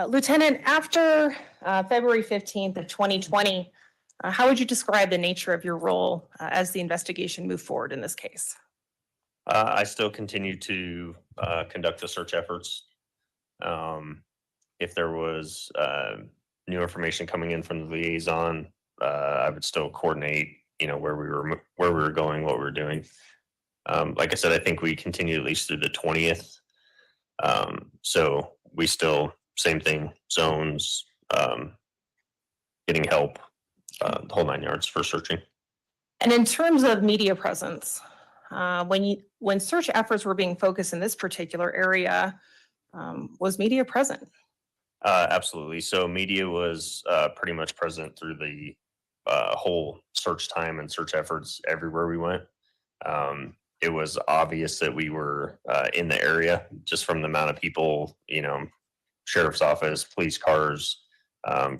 Lieutenant, after February 15th of 2020, how would you describe the nature of your role as the investigation moved forward in this case? I still continue to conduct the search efforts. If there was new information coming in from the liaison, I would still coordinate, where we were going, what we were doing. Like I said, I think we continue at least through the 20th. So we still, same thing, zones, getting help, the whole 9 yards for searching. And in terms of media presence, when search efforts were being focused in this particular area, was media present? Absolutely. So media was pretty much present through the whole search time and search efforts everywhere we went. It was obvious that we were in the area just from the amount of people, you know, sheriff's office, police cars,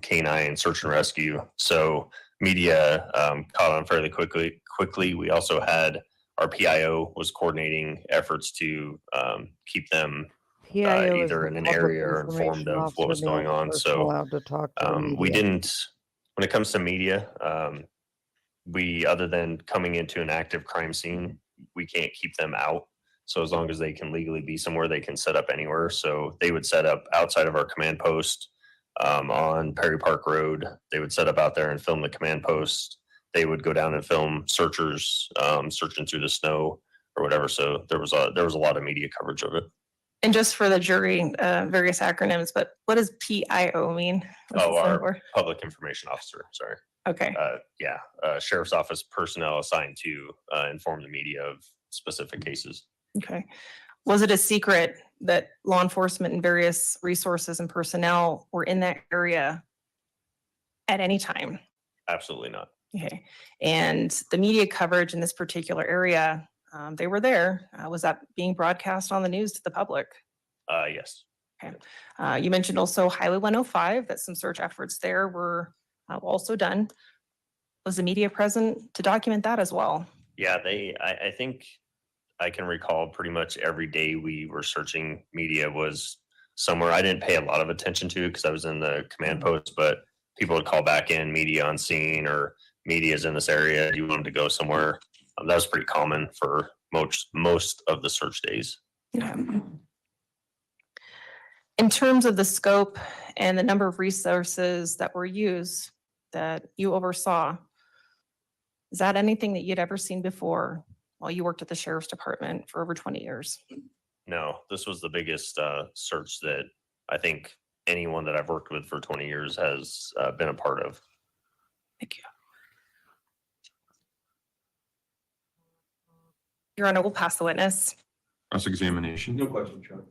canine, search and rescue. So media caught on fairly quickly. We also had our PIO was coordinating efforts to keep them PIO is either the in an public area or informed information of what was officer, the going only on. person So allowed to talk to the we media. didn't, when it comes to media, we, other than coming into an active crime scene, we can't keep them out. So as long as they can legally be somewhere, they can set up anywhere. So they would set up outside of our command post on Perry Park Road. They would set up out there and film the command post. They would go down and film searchers searching through the snow or whatever. So there was a lot of media coverage of it. And just for the jury, various acronyms, but what does PIO mean? What's it stand Our for? public information officer. Sorry. Okay. Sheriff's office personnel assigned to inform the media of specific cases. Okay. Was it a secret that law enforcement and various resources and personnel were in that area at any time? Absolutely not. Okay. And the media coverage in this particular area, they were there. Was that being broadcast on the news to the public? Yes. You mentioned also Highway 105, that some search efforts there were also done. Was the media present to document that as well? Yeah, I think I can recall pretty much every day we were searching, media was somewhere. I didn't pay a lot of attention to because I was in the command post, but people would call back in, media on scene, or media's in this area. Do you want them to go somewhere? That was pretty common for most of the search days. Yeah. In terms of the scope and the number of resources that were used that you oversaw, is that anything that you'd ever seen before while you worked at the sheriff's department for over 20 years? No, this was the biggest search that I think anyone that I've worked with for 20 years has been a part of. Thank you. Your Honor, we'll pass the witness. Cross-examination. No question, John.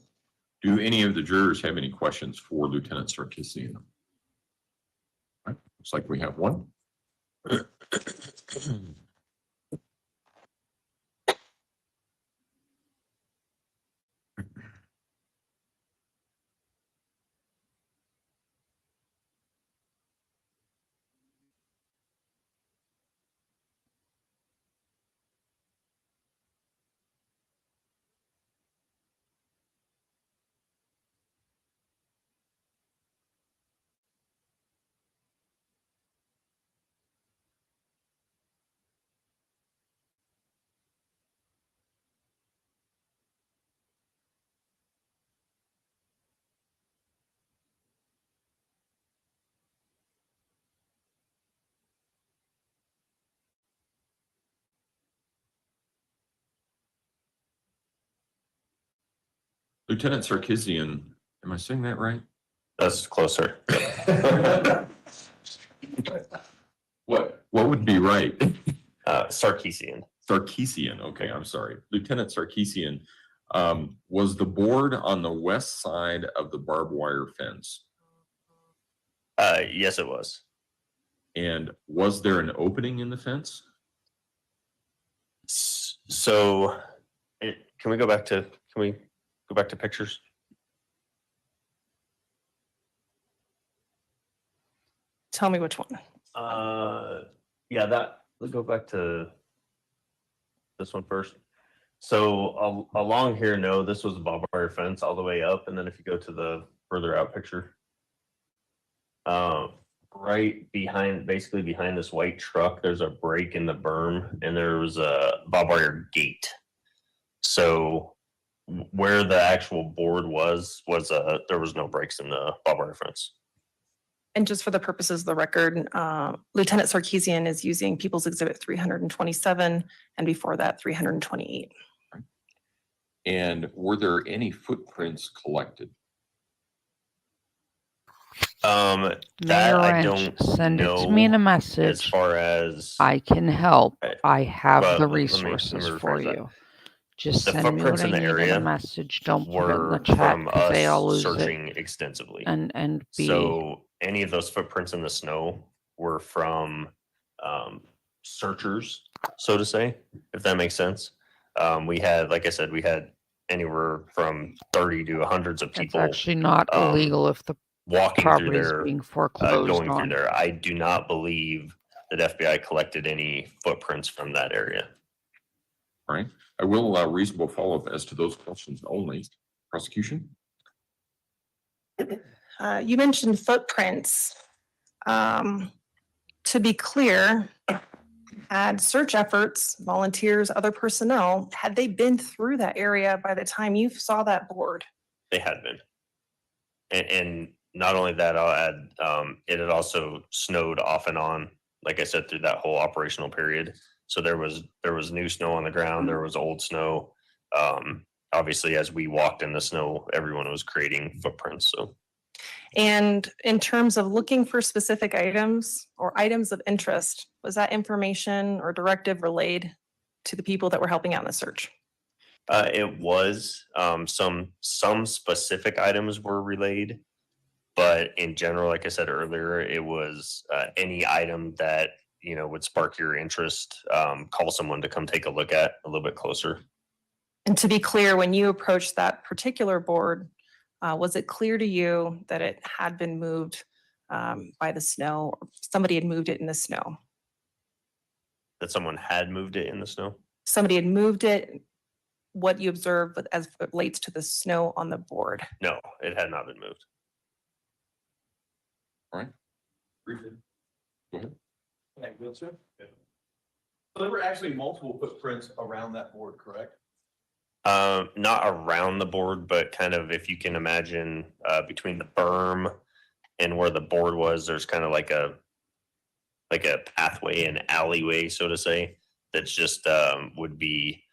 Do any of the jurors have any questions for Lieutenant Sarkisian? Right, looks like we have one. Lieutenant Sarkisian, am I saying that right? That's closer. What would be right? Sarkisian. Sarkisian, okay, I'm sorry. Lieutenant Sarkisian, was the board on the west side of the barbed wire fence? Yes, it was. And was there an opening in the fence? So, can we go back to pictures? Tell me which one. Let's go back to this one first. So along here, no, this was a barbed wire fence all the way up. And then if you go to the further out picture, right behind this white truck, there's a break in the berm and there was a barbed wire gate. So where the actual board was there was no breaks in the barbed wire fence. And just for the purposes of the record, Lieutenant Sarkisian is using People's Exhibit 327 and before that 328. And were there any footprints collected? That Mayor I Wrench, don't send it to me in a know as message. far as I can help. I have well, the let me resources for rephrase that. you. Just The send me what footprints I in the need in a area message. Don't put it in the were chat from because they all us lose it. searching extensively. And B, So any of those footprints in the snow were from searchers, so to say, if that makes sense. We had, like I said, we had anywhere from 30 to hundreds of it's people actually not illegal if the walking through property is there, being foreclosed going on. through there. I do not believe that FBI collected any footprints from that area. All right. I will allow reasonable follow-up as to those questions only. Prosecution? You mentioned footprints. To be clear, had search efforts, volunteers, other personnel, had they been through that area by the time you saw that board? They had been. And not only that, I'll add, it had also snowed off and on, like I said, through that whole operational period. So there was new snow on the ground, there was old snow. Obviously, as we walked in the snow, everyone was creating footprints. So, And in terms of looking for specific items or items of interest, was that information or directive relayed to the people that were helping out in the search? it was some specific items were relayed, but in general, like I said earlier, it was any item that would spark your interest. Call someone to come take a look at a little bit closer. And to be clear, when you approached that particular board, was it clear to you that it had been moved by the snow, or somebody had moved it in the snow? That someone had moved it in the snow? Somebody had moved it, what you observed as it relates to the snow on the board? No, it had not been moved. All right. Briefly. Go ahead. So there were actually multiple footprints around that board, correct? Not around the board, but kind of, if you can imagine, between the berm and where the board was, there's kind of like a pathway, an alleyway, so to say, that's just would be,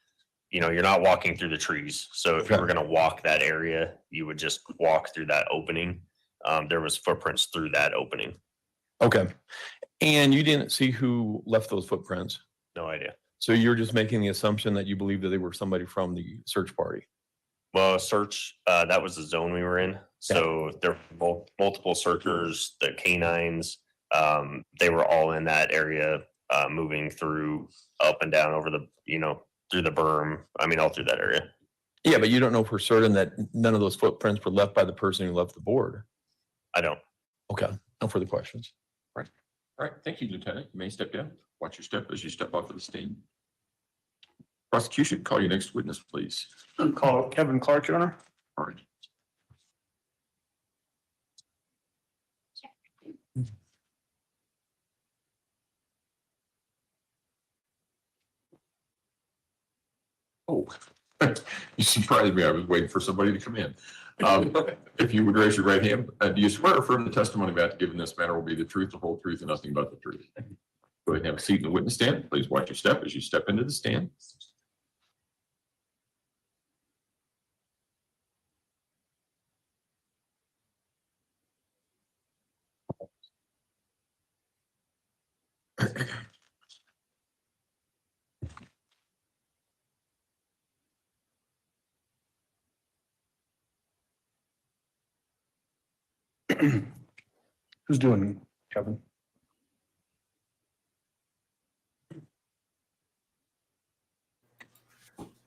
you're not walking through the trees. So if you were going to walk that area, you would just walk through that opening. There was footprints through that opening. Okay. And you didn't see who left those footprints? No idea. So you're just making the assumption that you believe that they were somebody from the search party? Well, search, that was the zone we were in. So there were multiple searchers, the canines, they were all in that area, moving through up and down over the, through the berm. I mean, all through that area. Yeah, but you don't know for certain that none of those footprints were left by the person who left the board? I don't. Okay. No further questions. All right. Thank you, Lieutenant. You may step down. Watch your step as you step off of the stand. Prosecution, call your next witness, please. Call Kevin Clark, Your Honor. All right. Oh, you surprised me. I was waiting for somebody to come in. If you would raise your right hand, do you swear or affirm the testimony about to give in this matter will be the truth, the whole truth, and nothing but the truth? Go ahead and have a seat in the witness stand. Please watch your step as you step into the stand. Who's doing it, Kevin?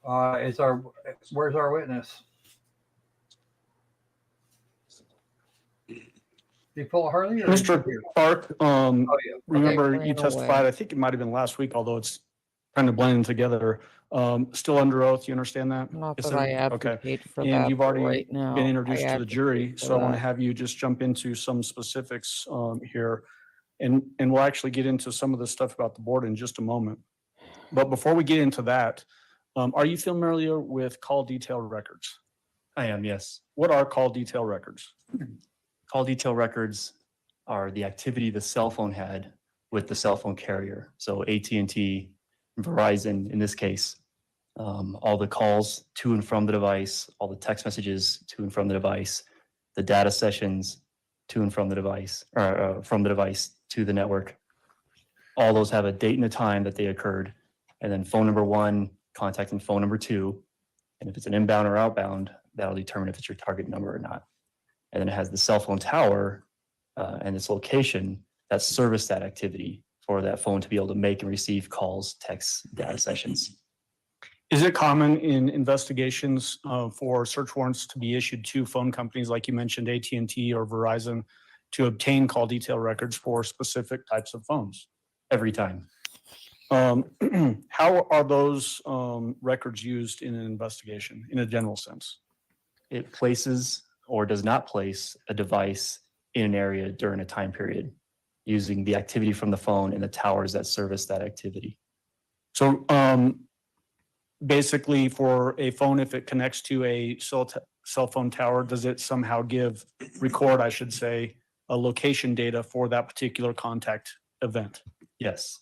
Where's our witness? Did you pull a Harley? Or Mr. Clark, remember Okay. you testified, I think it might have been last week, although it's kind of blending together. Still under oath, you understand that? not Yes, that I sir? Okay. advocate for And that, you've but already right now, been I introduced to the jury, advocate for so I want to that. have you just jump into some specifics here. And we'll actually get into some of the stuff about the board in just a moment. But before we get into that, are you familiar with call detail records? I am, yes. What are call detail records? Call detail records are the activity the cell phone had with the cell phone carrier. So AT&T, Verizon in this case, all the calls to and from the device, all the text messages to and from the device, the data sessions, to and from the device, or from the device to the network. All those have a date and a time that they occurred, and then phone number 1 contacting phone number 2. And if it's an inbound or outbound, that'll determine if it's your target number or not. And then it has the cell phone tower and its location that service that activity for that phone to be able to make and receive calls, texts, data sessions. Is it common in investigations for search warrants to be issued to phone companies, like you mentioned, AT&T or Verizon, to obtain call detail records for specific types of phones? Every time. How are those records used in an investigation in a general sense? It places or does not place a device in an area during a time period using the activity from the phone and the towers that service that activity. So basically for a phone, if it connects to a cell phone tower, does it somehow record, I should say, a location data for that particular contact event? Yes.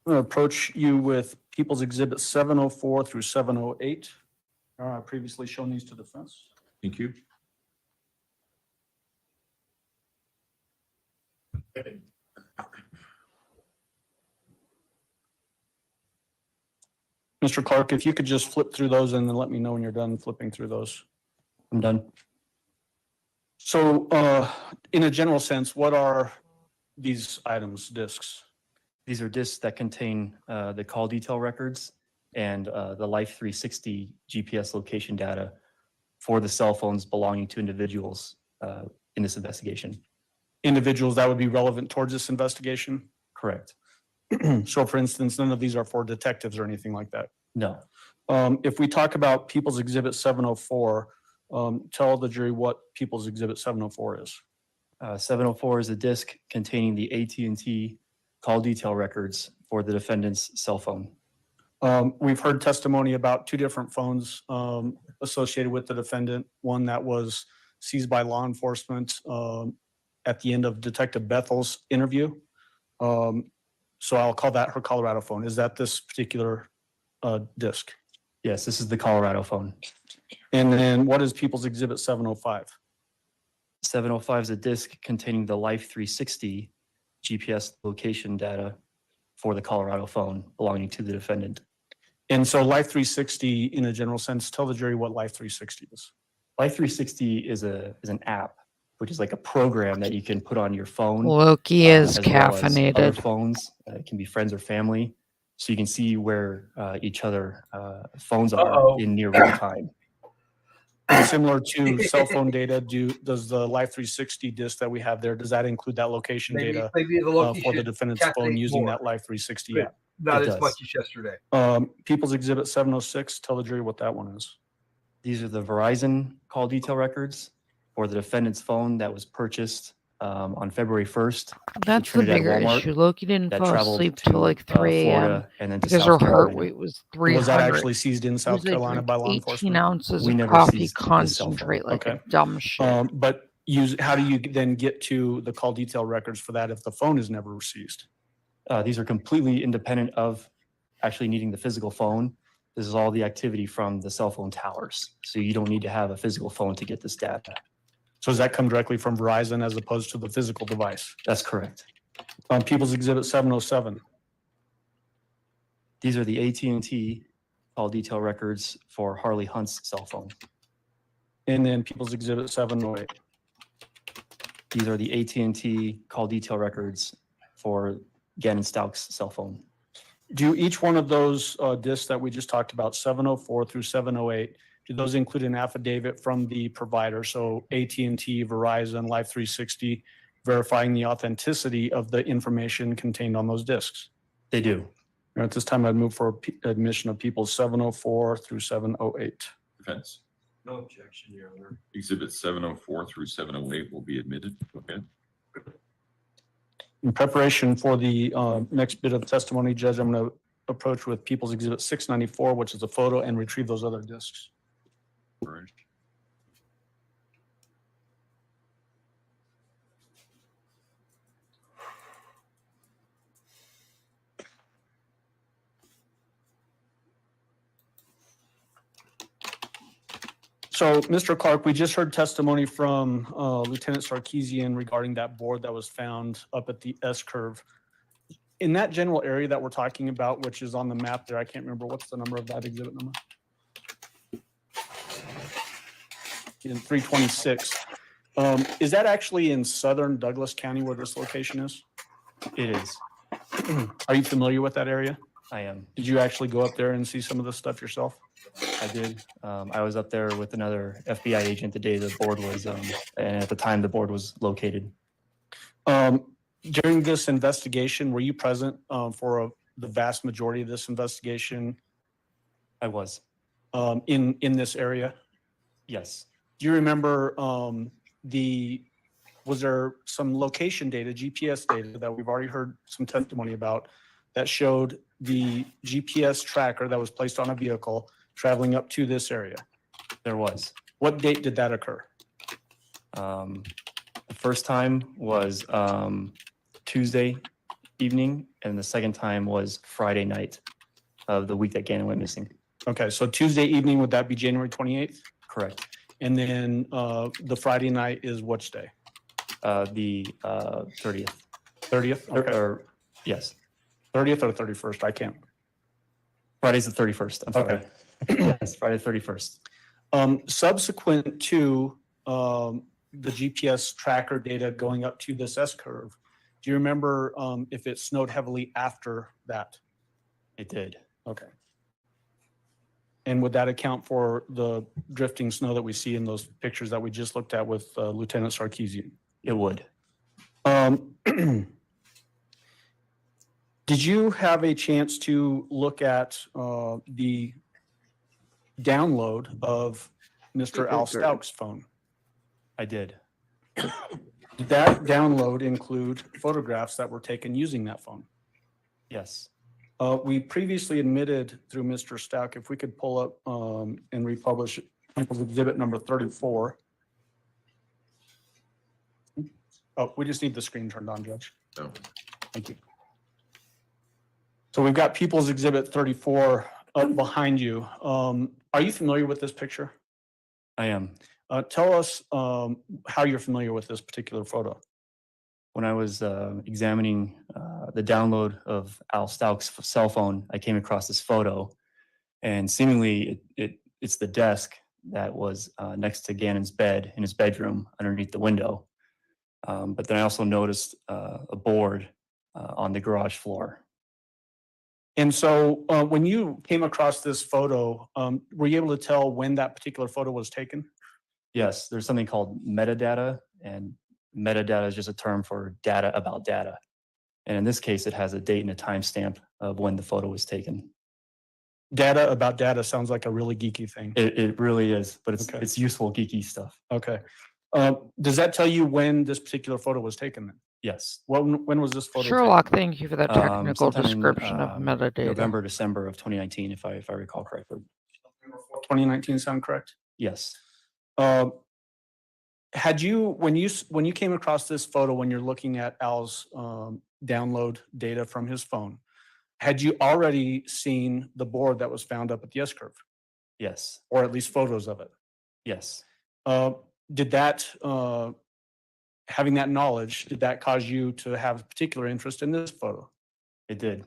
I'm going to approach you with People's Exhibit 704 through 708. I've previously shown these to defense. Thank you. Mr. Clark, if you could just flip through those and then let me know when you're done flipping through those. I'm done. So in a general sense, what are these items, discs? These are disks that contain the call detail records and the Life 360 GPS location data for the cell phones belonging to individuals in this investigation. Individuals that would be relevant towards this investigation? Correct. So for instance, none of these are for detectives or anything like that? No. If we talk about People's Exhibit 704, tell the jury what People's Exhibit 704 is. 704 is a disk containing the AT&T call detail records for the defendant's cell phone. We've heard testimony about 2 different phones associated with the defendant, one that was seized by law enforcement at the end of Detective Bethel's interview. So I'll call that her Colorado phone. Is that this particular disc? Yes, this is the Colorado phone. And then what is People's Exhibit 705? 705 is a disk containing the Life 360 GPS location data for the Colorado phone belonging to the defendant. And so Life 360, in a general sense, tell the jury what Life 360 is. Life 360 is an app, which is like a program that you can put on your phone. Loki is as well as other caffeinated. phones. It can be friends or family, so you can see where each other phones are in near real time. Similar to cell phone data, does the Life 360 disk that we have there, does that include that location data Maybe the Loki for the should defendant's phone caffeinate using more, that Life 360 but app? not It as does. much as yesterday. People's Exhibit 706, tell the jury what that one is. These are the Verizon call detail records for the defendant's phone that was purchased on February 1st. That's the Trinidad bigger Walmart issue. Loki didn't that fall traveled asleep to till like 3 a.m. Florida and then to because South her heart Carolina. rate was 300. Was that actually seized in It South was like Carolina by law 18 enforcement? ounces We of never coffee seized his cell phone. concentrate, like Okay. a dumb shit. But how do you then get to the call detail records for that if the phone is never seized? These are completely independent of actually needing the physical phone. This is all the activity from the cell phone towers. So you don't need to have a physical phone to get this data. So does that come directly from Verizon as opposed to the physical device? That's correct. People's Exhibit 707. These are the AT&T call detail records for Harley Hunt's cell phone. And then People's Exhibit 708. These are the AT&T call detail records for Gannon Stauch's cell phone. Do each one of those discs that we just talked about, 704 through 708, do those include an affidavit from the provider? So AT&T, Verizon, Life 360, verifying the authenticity of the information contained on those discs? They do. At this time, I'd move for admission of People's 704 through 708. Defense. No objection, Your Honor. Exhibit 704 through 708 will be admitted. Okay. In preparation for the next bit of testimony, Judge, I'm going to approach with People's Exhibit 694, which is a photo, and retrieve those other discs. All right. So, Mr. Clark, we just heard testimony from Lieutenant Sarkeesian regarding that board that was found up at the S-curve. In that general area that we're talking about, which is on the map there, I can't remember, what's the number of that exhibit number? In 326. Is that actually in southern Douglas County where this location is? It is. Are you familiar with that area? I am. Did you actually go up there and see some of this stuff yourself? I did. I was up there with another FBI agent the day the board was, and at the time the board was located. During this investigation, were you present for the vast majority of this investigation I was. in this area? Yes. Do you remember was there some location data, GPS data that we've already heard some testimony about that showed the GPS tracker that was placed on a vehicle traveling up to this area? There was. What date did that occur? The first time was Tuesday evening, and the second time was Friday night of the week that Gannon went missing. Okay, so Tuesday evening, would that be January 28th? Correct. And then the Friday night is which day? The 30th. 30th? Okay. Or yes. 30th or 31st? I can't. Friday's the 31st. I'm sorry. Yes, Friday the 31st. Subsequent to the GPS tracker data going up to this S-curve, do you remember if it snowed heavily after that? It did. Okay. And would that account for the drifting snow that we see in those pictures that we just looked at with Lieutenant Sarkeesian? It would. Did you have a chance to look at the download of Mr. Al Stauch's phone? I did. Did that download include photographs that were taken using that phone? Yes. We previously admitted through Mr. Stauch, if we could pull up and republish exhibit number 34. Oh, we just need the screen turned on, Judge. No. Thank you. So we've got People's Exhibit 34 up behind you. Are you familiar with this picture? I am. Tell us how you're familiar with this particular photo. When I was examining the download of Al Stauch's cell phone, I came across this photo, and seemingly it's the desk that was next to Gannon's bed in his bedroom underneath the window. But then I also noticed a board on the garage floor. And so when you came across this photo, were you able to tell when that particular photo was taken? Yes, there's something called metadata, and metadata is just a term for data about data. And in this case, it has a date and a timestamp of when the photo was taken. Data about data sounds like a really geeky thing. It really is, but Okay. it's useful, geeky stuff. Okay. Does that tell you when this particular photo was taken then? Yes. When was this photo Sherlock, thank you for that technical Sometime in, description of metadata. November, December of 2019, if I recall correctly. taken? 2019 sound correct? Yes. Had you, when you came across this photo, when you're looking at Al's download data from his phone, had you already seen the board that was found up at the S-curve, Yes. or at least photos of it? Yes. Did that, having that knowledge, did that cause you to have particular interest in this photo? It did.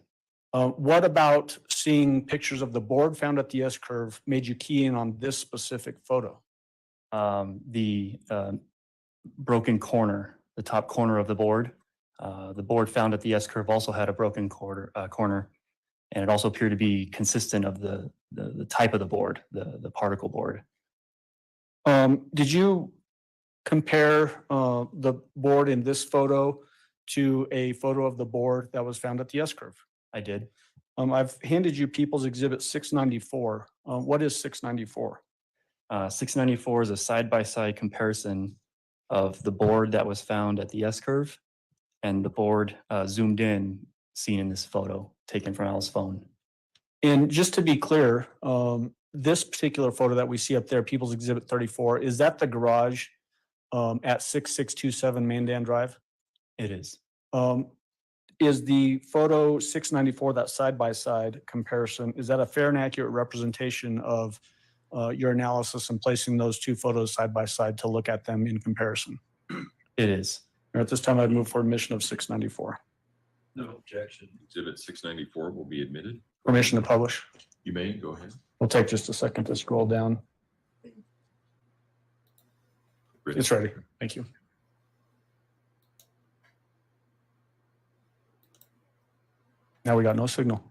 What about seeing pictures of the board found at the S-curve made you key in on this specific photo? The broken corner, the top corner of the board found at the S-curve also had a broken corner, and it also appeared to be consistent of the type of the board, the particle board. Did you compare the board in this photo to a photo of the board that was found at the S-curve? I did. I've handed you People's Exhibit 694. What is 694? 694 is a side-by-side comparison of the board that was found at the S-curve and the board zoomed in seen in this photo taken from Al's phone. And just to be clear, this particular photo that we see up there, People's Exhibit 34, is that the garage at 6627 Mandan Drive? It is. Is the photo 694, that side-by-side comparison, is that a fair and accurate representation of your analysis and placing those two photos side by side to look at them in comparison? It is. At this time, I'd move for admission of 694. No objection. Exhibit 694 will be admitted. Permission to publish. You may go ahead. We'll take just a second to scroll down. It's ready. Thank you. Now we got no signal.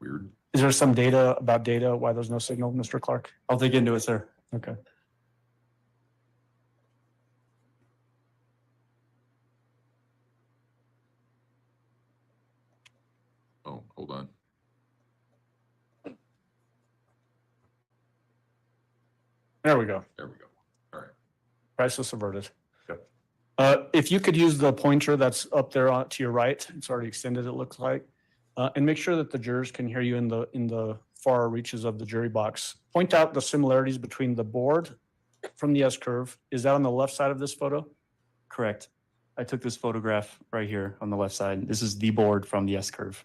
Weird. Is there some data about data why there's no signal, Mr. Clark? I'll dig into it, sir. Okay. Oh, hold on. There we go. There we go. All right. Crisis averted. Yep. If you could use the pointer that's up there to your right, it's already extended, it looks like, and make sure that the jurors can hear you in the far reaches of the jury box. Point out the similarities between the board from the S-curve. Is that on the left side of this photo? Correct. I took this photograph right here on the left side. This is the board from the S-curve.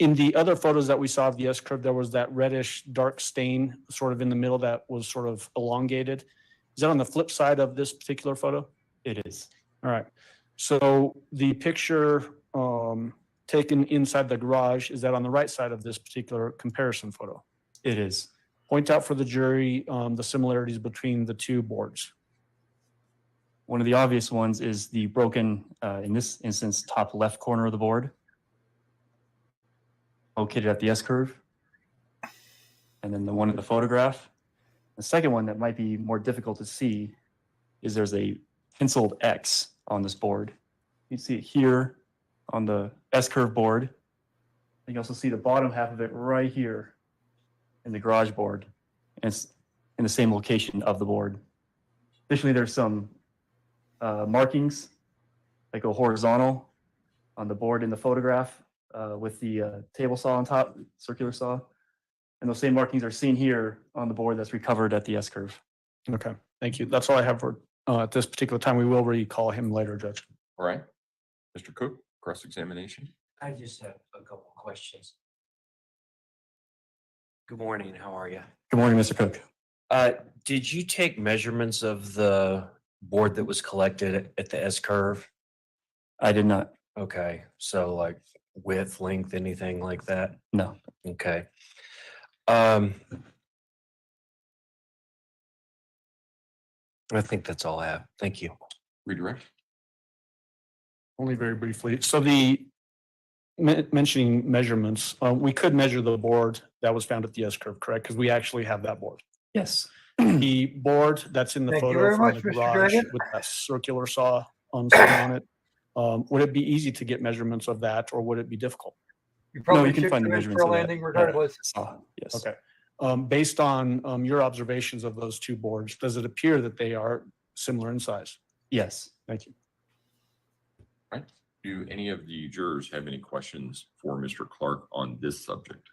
In the other photos that we saw of the S-curve, there was that reddish dark stain sort of in the middle that was sort of elongated. Is that on the flip side of this particular photo? It is. All right. So the picture taken inside the garage, is that on the right side of this particular comparison photo? It is. Point out for the jury the similarities between the two boards. One of the obvious ones is the broken, in this instance, top left corner of the board, located at the S-curve. And then the one in the photograph. The second one that might be more difficult to see is there's a penciled X on this board. You can see it here on the S-curve board. You can also see the bottom half of it right here in the garage board. And it's in the same location of the board. Additionally, there's some markings that go horizontal on the board in the photograph with the table saw on top, circular saw. And those same markings are seen here on the board that's recovered at the S-curve. Okay, thank you. That's all I have for at this particular time. We will recall him later, Judge. All right. Mr. Cook, cross-examination. I just have a couple questions. Good morning, how are you? Good morning, Mr. Cook. Did you take measurements of the board that was collected at the S-curve? I did not. Okay, so like width, length, anything like that? No. Okay. I think that's all I have. Thank you. Redirect. Only very briefly. So the mentioning measurements, we could measure the board that was found at the S-curve, correct? Because we actually have that board. Yes. The board that's in the Thank you photo very from much, the Mr. garage Dragon. with that circular saw sitting on it, would it be easy to get measurements of that, or would it be difficult? You No, probably you can should find the come in measurements for a of that. landing regardless. Yes. Okay. Based on your observations of those two boards, does it appear that they are similar in size? Yes. Thank you. All right. Do any of the jurors have any questions for Mr. Clark on this subject?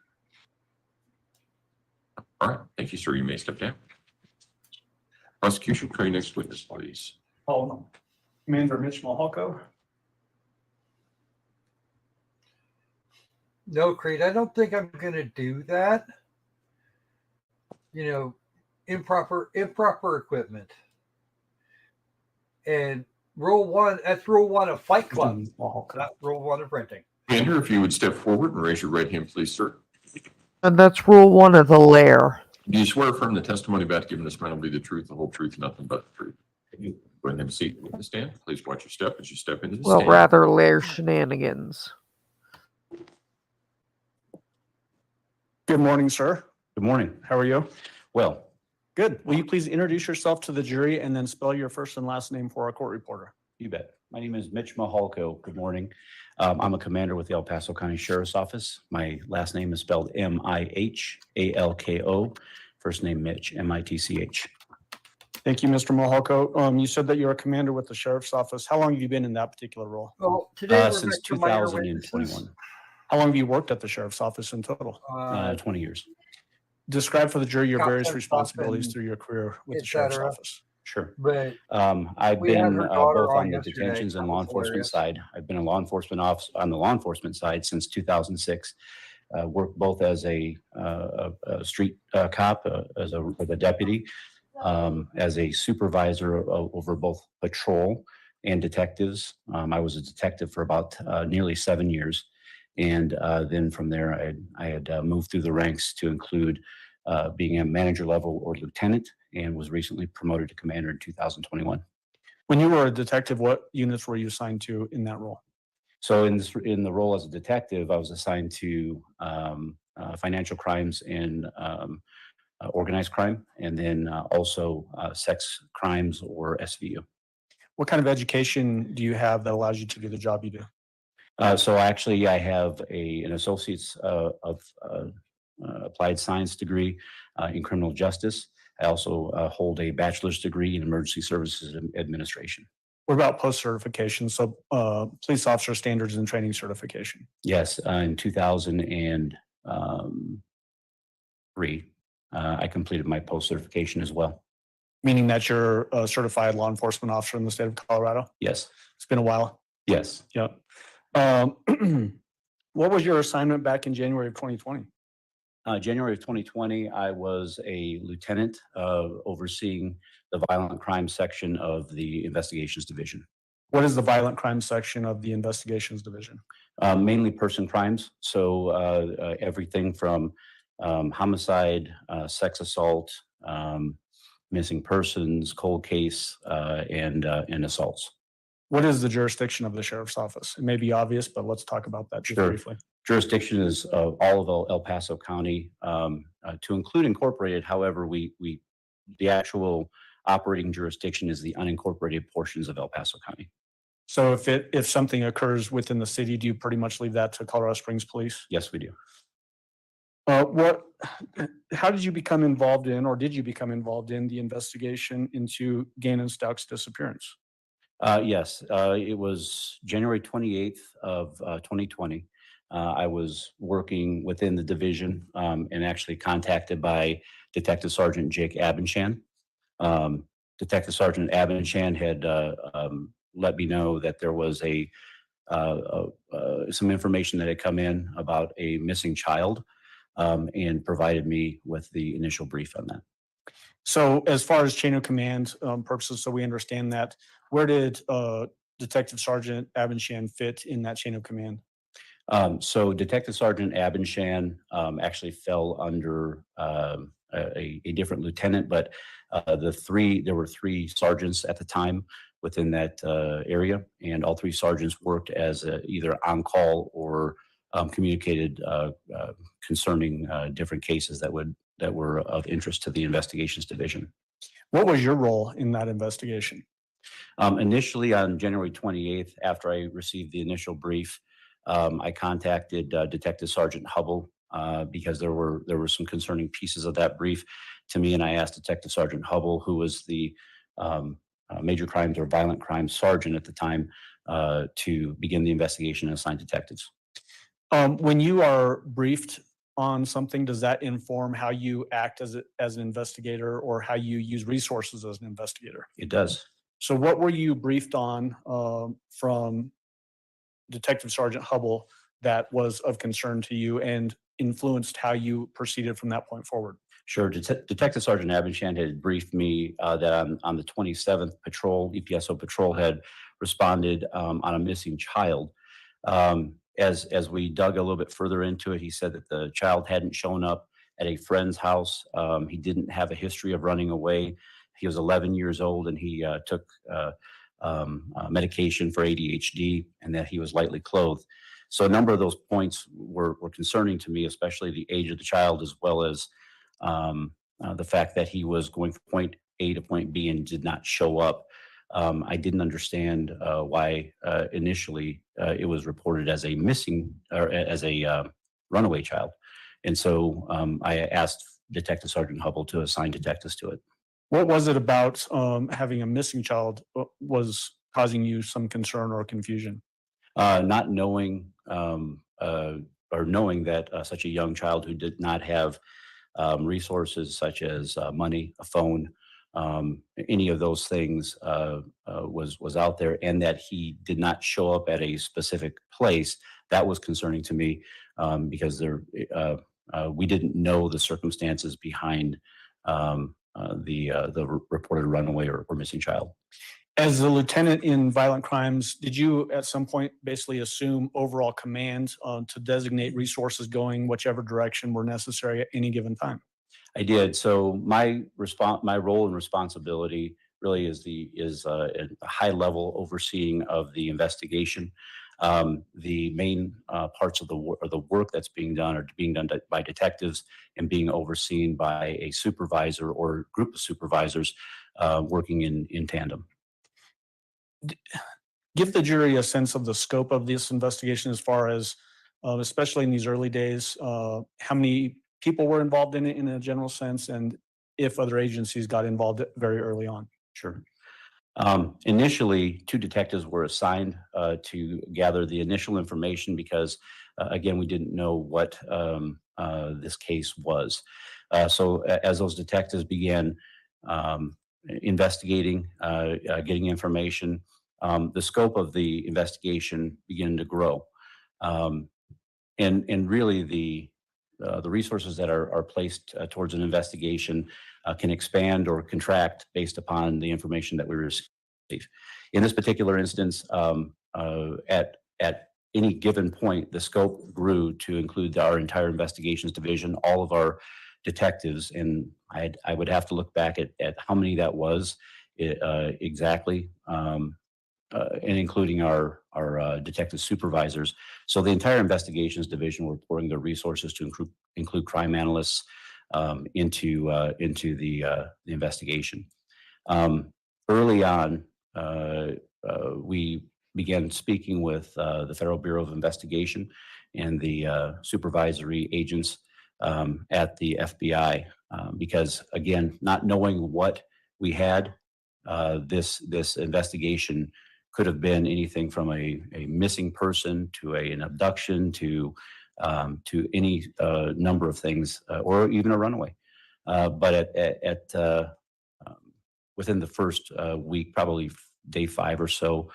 All right. Thank you, sir. You may step down. Prosecution, try next witness, please. Commander Mitch Malholko. No, Creed, I don't think I'm going to do that. You know, improper equipment. And rule one, that's rule one of Fight Club, not rule one of renting. Commander, if you would step forward and raise your right hand, please, sir. And that's rule one of the lair. Do you swear affirm the testimony about giving this man will be the truth, the whole truth, and nothing but the truth? Go ahead and have a seat in the stand. Please watch your step as you step into the Well, stand. rather lair shenanigans. Good morning, sir. Good morning. How are you? Well, Good. Will you please introduce yourself to the jury and then spell your first and last name for our court reporter? you bet. My name is Mitch Mahalko. Good morning. I'm a commander with the El Paso County Sheriff's Office. My last name is spelled M-I-H-A-L-K-O. First name Mitch, M-I-T-C-H. Thank you, Mr. Mahalko. You said that you're a commander with the Sheriff's Office. How long have you been in that particular role? Well, today we're Since back to minor 2021, witnesses. How long have you worked at the Sheriff's Office in total? 20 years. Describe for the jury your Cop various and responsibilities and through your career with the et Sheriff's cetera. Office. Sure. But I've We had been her daughter both on on the yesterday. detentions and That law was enforcement hilarious. side. I've been a law enforcement officer on the law enforcement side since 2006. worked both as a street cop, as a deputy, as a supervisor over both patrol and detectives. I was a detective for about nearly 7 years. And then from there, I had moved through the ranks to include being a manager level or lieutenant, and was recently promoted to commander in 2021. When you were a detective, what units were you assigned to in that role? So in the role as a detective, I was assigned to financial crimes and organized crime, and then also sex crimes or SVU. What kind of education do you have that allows you to do the job you do? So actually, I have an associate's of applied science degree in criminal justice. I also hold a bachelor's degree in emergency services administration. What about post-certification? So police officer standards and training certification. Yes, in 2003, I completed my post-certification as well. Meaning that you're a certified law enforcement officer in the state of Colorado? Yes. It's been a while. Yes. Yep. What was your assignment back in January of 2020? January of 2020, I was a lieutenant overseeing the violent crime section of the investigations division. What is the violent crime section of the investigations division? Mainly person crimes. So everything from homicide, sex assault, missing persons, cold case, and assaults. What is the jurisdiction of the sheriff's office? It may be obvious, but let's talk about that just briefly. Jurisdiction is all of El Paso County, to include incorporated. However, the actual operating jurisdiction is the unincorporated portions of El Paso County. So if something occurs within the city, do you pretty much leave that to Colorado Springs Police? Yes, we do. How did you become involved in, or did you become involved in the investigation into Gannon Stauch's disappearance? Yes, it was January 28th of 2020. I was working within the division and actually contacted by Detective Sergeant Jake Abinchan. Detective Sergeant Abinchan had let me know that there was some information that had come in about a missing child, and provided me with the initial brief on that. So as far as chain of command purposes, so we understand that, where did Detective Sergeant Abinchan fit in that chain of command? So Detective Sergeant Abinchan actually fell under a different lieutenant, but there were three sergeants at the time within that area, and all three sergeants worked as either on call or communicated concerning different cases that were of interest to the investigations division. What was your role in that investigation? Initially on January 28th, after I received the initial brief, I contacted Detective Sergeant Hubble because there were some concerning pieces of that brief to me, and I asked Detective Sergeant Hubble, who was the major crimes or violent crimes sergeant at the time, to begin the investigation and assign detectives. When you are briefed on something, does that inform how you act as an investigator, or how you use resources as an investigator? It does. So what were you briefed on from Detective Sergeant Hubble that was of concern to you and influenced how you proceeded from that point forward? Sure. Detective Sergeant Abinchan had briefed me that on the 27th patrol, EPSO patrol had responded on a missing child. As we dug a little bit further into it, he said that the child hadn't shown up at a friend's house. He didn't have a history of running away. He was 11 years old, and he took medication for ADHD, and that he was lightly clothed. So a number of those points were concerning to me, especially the age of the child, as well as the fact that he was going from point A to point B and did not show up. I didn't understand why initially it was reported as a missing or as a runaway child. And so I asked Detective Sergeant Hubble to assign detectives to it. What was it about having a missing child was causing you some concern or confusion? Not knowing or knowing that such a young child who did not have resources such as money, a phone, any of those things was out there, and that he did not show up at a specific place, that was concerning to me. because we didn't know the circumstances behind the reported runaway or missing child. As a lieutenant in violent crimes, did you at some point basically assume overall command to designate resources going whichever direction were necessary at any given time? I did. So my role and responsibility really is a high level overseeing of the investigation. The main parts of the work that's being done are being done by detectives and being overseen by a supervisor or group of supervisors working in tandem. Give the jury a sense of the scope of this investigation as far as, especially in these early days, how many people were involved in it in a general sense, and if other agencies got involved very early on. Sure. Initially, 2 detectives were assigned to gather the initial information because, again, we didn't know what this case was. So as those detectives began investigating, getting information, the scope of the investigation began to grow. And really the resources that are placed towards an investigation can expand or contract based upon the information that we receive. In this particular instance, at any given point, the scope grew to include our entire investigations division, all of our detectives, and I would have to look back at how many that was exactly, and including our detective supervisors. So the entire investigations division were pouring their resources to include crime analysts into the investigation. Early on, we began speaking with the Federal Bureau of Investigation and the supervisory agents at the FBI because, again, not knowing what we had, this investigation could have been anything from a missing person to an abduction to any number of things, or even a runaway. But within the first week, probably day 5 or so,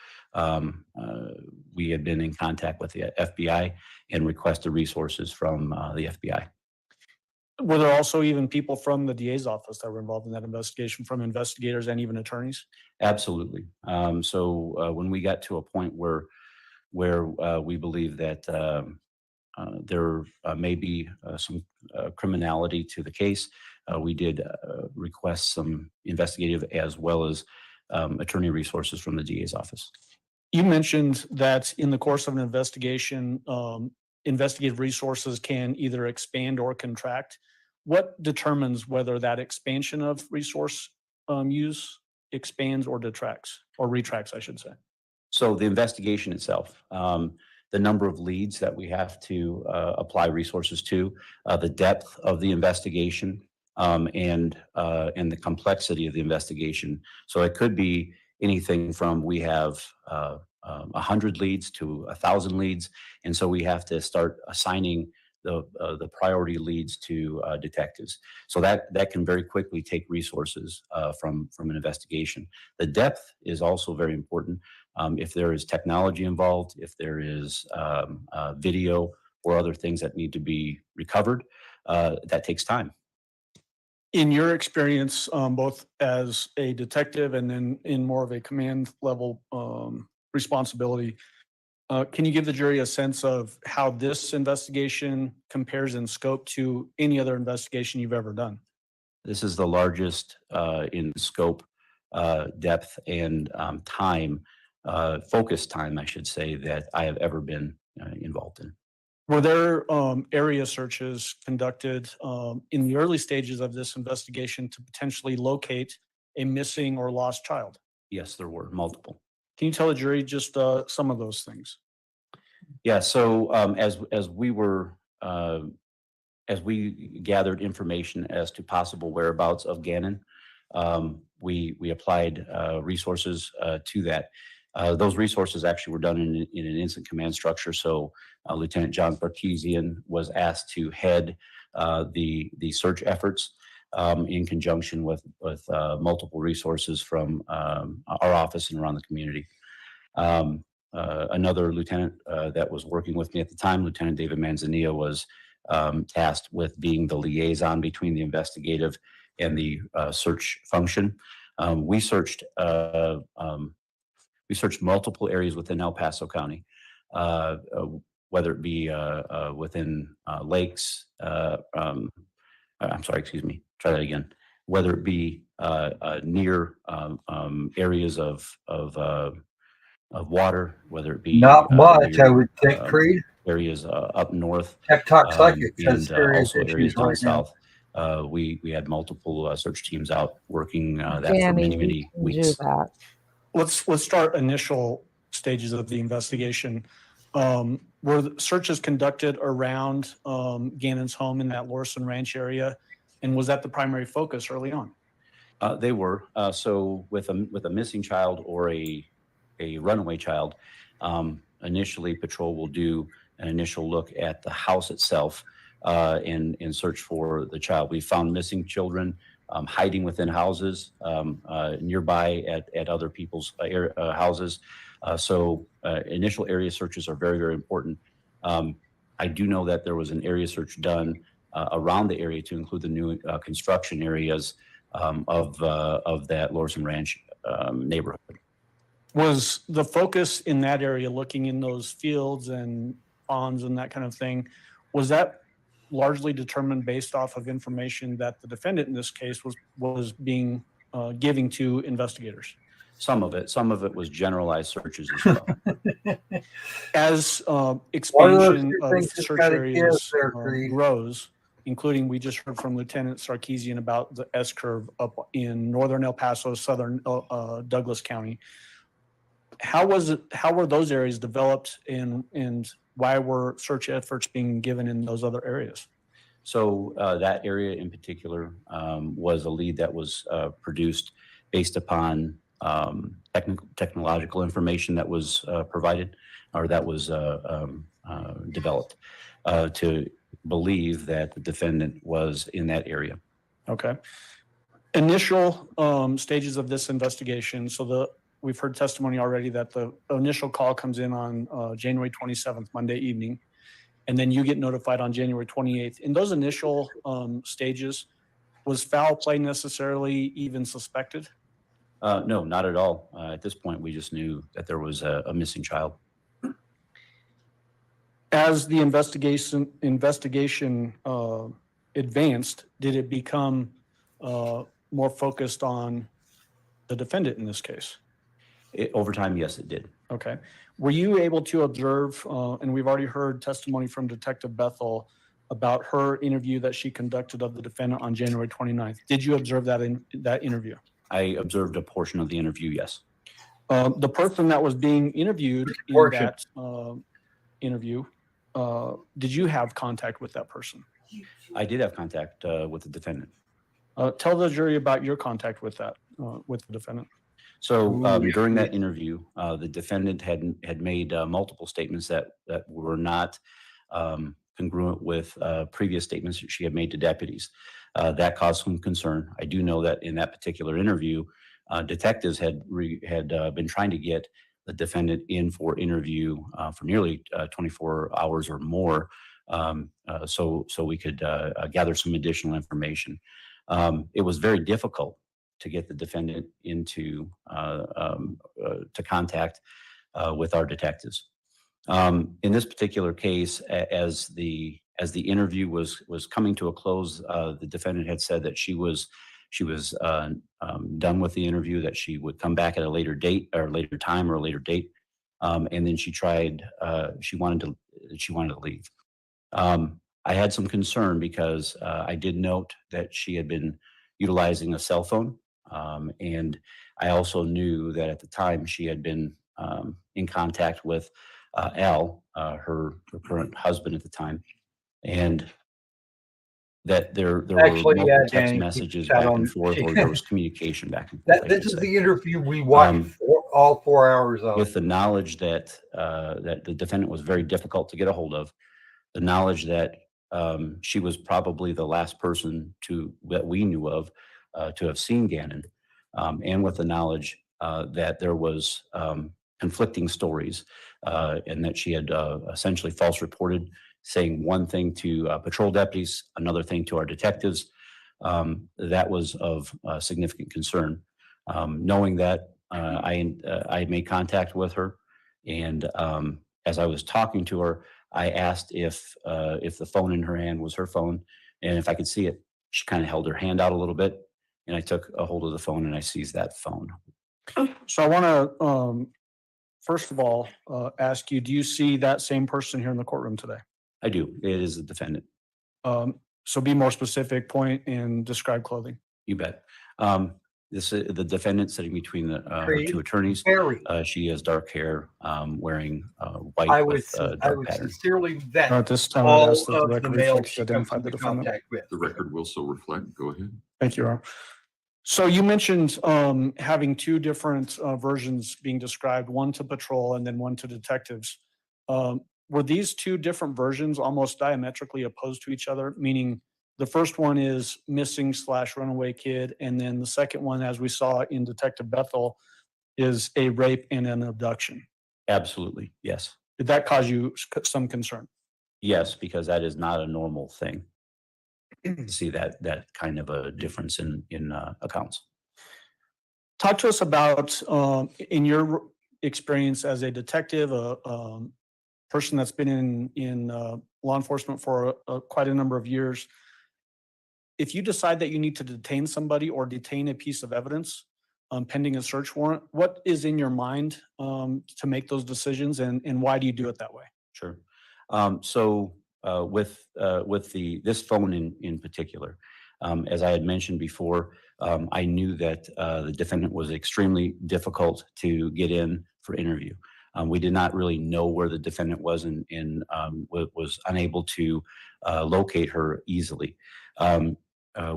we had been in contact with the FBI and requested resources from the FBI. Were there also even people from the DA's office that were involved in that investigation, from investigators and even attorneys? Absolutely. So when we got to a point where we believe that there may be some criminality to the case, we did request some investigative as well as attorney resources from the DA's office. You mentioned that in the course of an investigation, investigative resources can either expand or contract. What determines whether that expansion of resource use expands or detracts, or retracts, I should say? So the investigation itself, the number of leads that we have to apply resources to, the depth of the investigation, and the complexity of the investigation. So it could be anything from we have 100 leads to 1,000 leads, and so we have to start assigning the priority leads to detectives. So that can very quickly take resources from an investigation. The depth is also very important. If there is technology involved, if there is video or other things that need to be recovered, that takes time. In your experience, both as a detective and then in more of a command level responsibility, can you give the jury a sense of how this investigation compares in scope to any other investigation you've ever done? This is the largest in scope, depth, and time, focus time, I should say, that I have ever been involved in. Were there area searches conducted in the early stages of this investigation to potentially locate a missing or lost child? Yes, there were multiple. Can you tell the jury just some of those things? Yeah. So as we gathered information as to possible whereabouts of Gannon, we applied resources to that. Those resources actually were done in an instant command structure. So Lieutenant John Partesian was asked to head the search efforts in conjunction with multiple resources from our office and around the community. another lieutenant that was working with me at the time, Lieutenant David Manzanilla, was tasked with being the liaison between the investigative and the search function. We searched multiple areas within El Paso County, whether it be within lakes. I'm sorry, excuse me. Try that again. Whether it be near areas of water, whether it be Not much, I near, would think, Creed. areas up north, Tech Talk Psychic says and serious also areas issues down right now. south. We had multiple search teams out working that for Danny, many, you many can weeks. do that. Let's start initial stages of the investigation. Were the searches conducted around Gannon's home in that Lorson Ranch area? And was that the primary focus early on? They were. So with a missing child or a runaway child, initially patrol will do an initial look at the house itself and search for the child. We found missing children hiding within houses nearby at other people's houses. So initial area searches are very, very important. I do know that there was an area search done around the area to include the new construction areas of that Lorson Ranch neighborhood. Was the focus in that area, looking in those fields and ponds and that kind of thing, was that largely determined based off of information that the defendant in this case was being giving to investigators? Some of it was generalized searches as well. As expansion of things just search gotta areas give there, Creed? grows, including we just heard from Lieutenant Sarkeesian about the S-curve up in northern El Paso, southern Douglas County. How were those areas developed, and why were search efforts being given in those other areas? So that area in particular was a lead that was produced based upon technological information that was provided or that was developed to believe that the defendant was in that area. Okay. Initial stages of this investigation. So we've heard testimony already that the initial call comes in on January 27th, Monday evening, and then you get notified on January 28th. In those initial stages, was foul play necessarily even suspected? No, not at all. At this point, we just knew that there was a missing child. As the investigation advanced, did it become more focused on the defendant in this case? Over time, yes, it did. Okay. Were you able to observe, and we've already heard testimony from Detective Bethel about her interview that she conducted of the defendant on January 29th. Did you observe that in that interview? I observed a portion of the interview, yes. The person that was being interviewed in that interview, did you have contact with that person? I did have contact with the defendant. Tell the jury about your contact with with the defendant. So during that interview, the defendant had made multiple statements that were not congruent with previous statements that she had made to deputies. That caused some concern. I do know that in that particular interview, detectives had been trying to get the defendant in for interview for nearly 24 hours or more, so we could gather some additional information. It was very difficult to get the defendant into to contact with our detectives. In this particular case, as the interview was coming to a close, the defendant had said that she was done with the interview, that she would come back at a later date or later time or a later date, and then she wanted to leave. I had some concern because I did note that she had been utilizing a cell phone, and I also knew that at the time she had been in contact with Al, her current husband at the time, and that there were multiple text messages back and forth, or there was communication back and forth. This is the interview we watched all 4 hours of. With the knowledge that that the defendant was very difficult to get a hold of, the knowledge that she was probably the last person that we knew of to have seen Gannon, and with the knowledge that there was conflicting stories, and that she had essentially false reported, saying one thing to patrol deputies, another thing to our detectives. That was of significant concern. Knowing that, I made contact with her, and as I was talking to her, I asked if the phone in her hand was her phone, and if I could see it. She kind of held her hand out a little bit, and I took a hold of the phone and I seized that phone. So I want to, first of all, ask you, do you see that same person here in the courtroom today? I do. It is the defendant. So be more specific, point and describe clothing. You bet. This is the defendant sitting between her two attorneys. Very. She has dark hair, wearing white I with would dark pattern. sincerely vet At this time, I'd all ask that the of the record males reflect she comes identify the into defendant. contact with. The record will so reflect. Go ahead. Thank you, Ron. So you mentioned having two different versions being described, one to patrol and then one to detectives. Were these two different versions almost diametrically opposed to each other? Meaning the first one is missing / runaway kid, and then the second one, as we saw in Detective Bethel, is a rape and an abduction. Absolutely, yes. Did that cause you some concern? Yes, because that is not a normal thing to see that kind of a difference in accounts. Talk to us about, in your experience as a detective, a person that's been in law enforcement for quite a number of years. If you decide that you need to detain somebody or detain a piece of evidence pending a search warrant, what is in your mind to make those decisions, and why do you do it that way? Sure. So with this phone in particular, as I had mentioned before, I knew that the defendant was extremely difficult to get in for interview. We did not really know where the defendant was and was unable to locate her easily.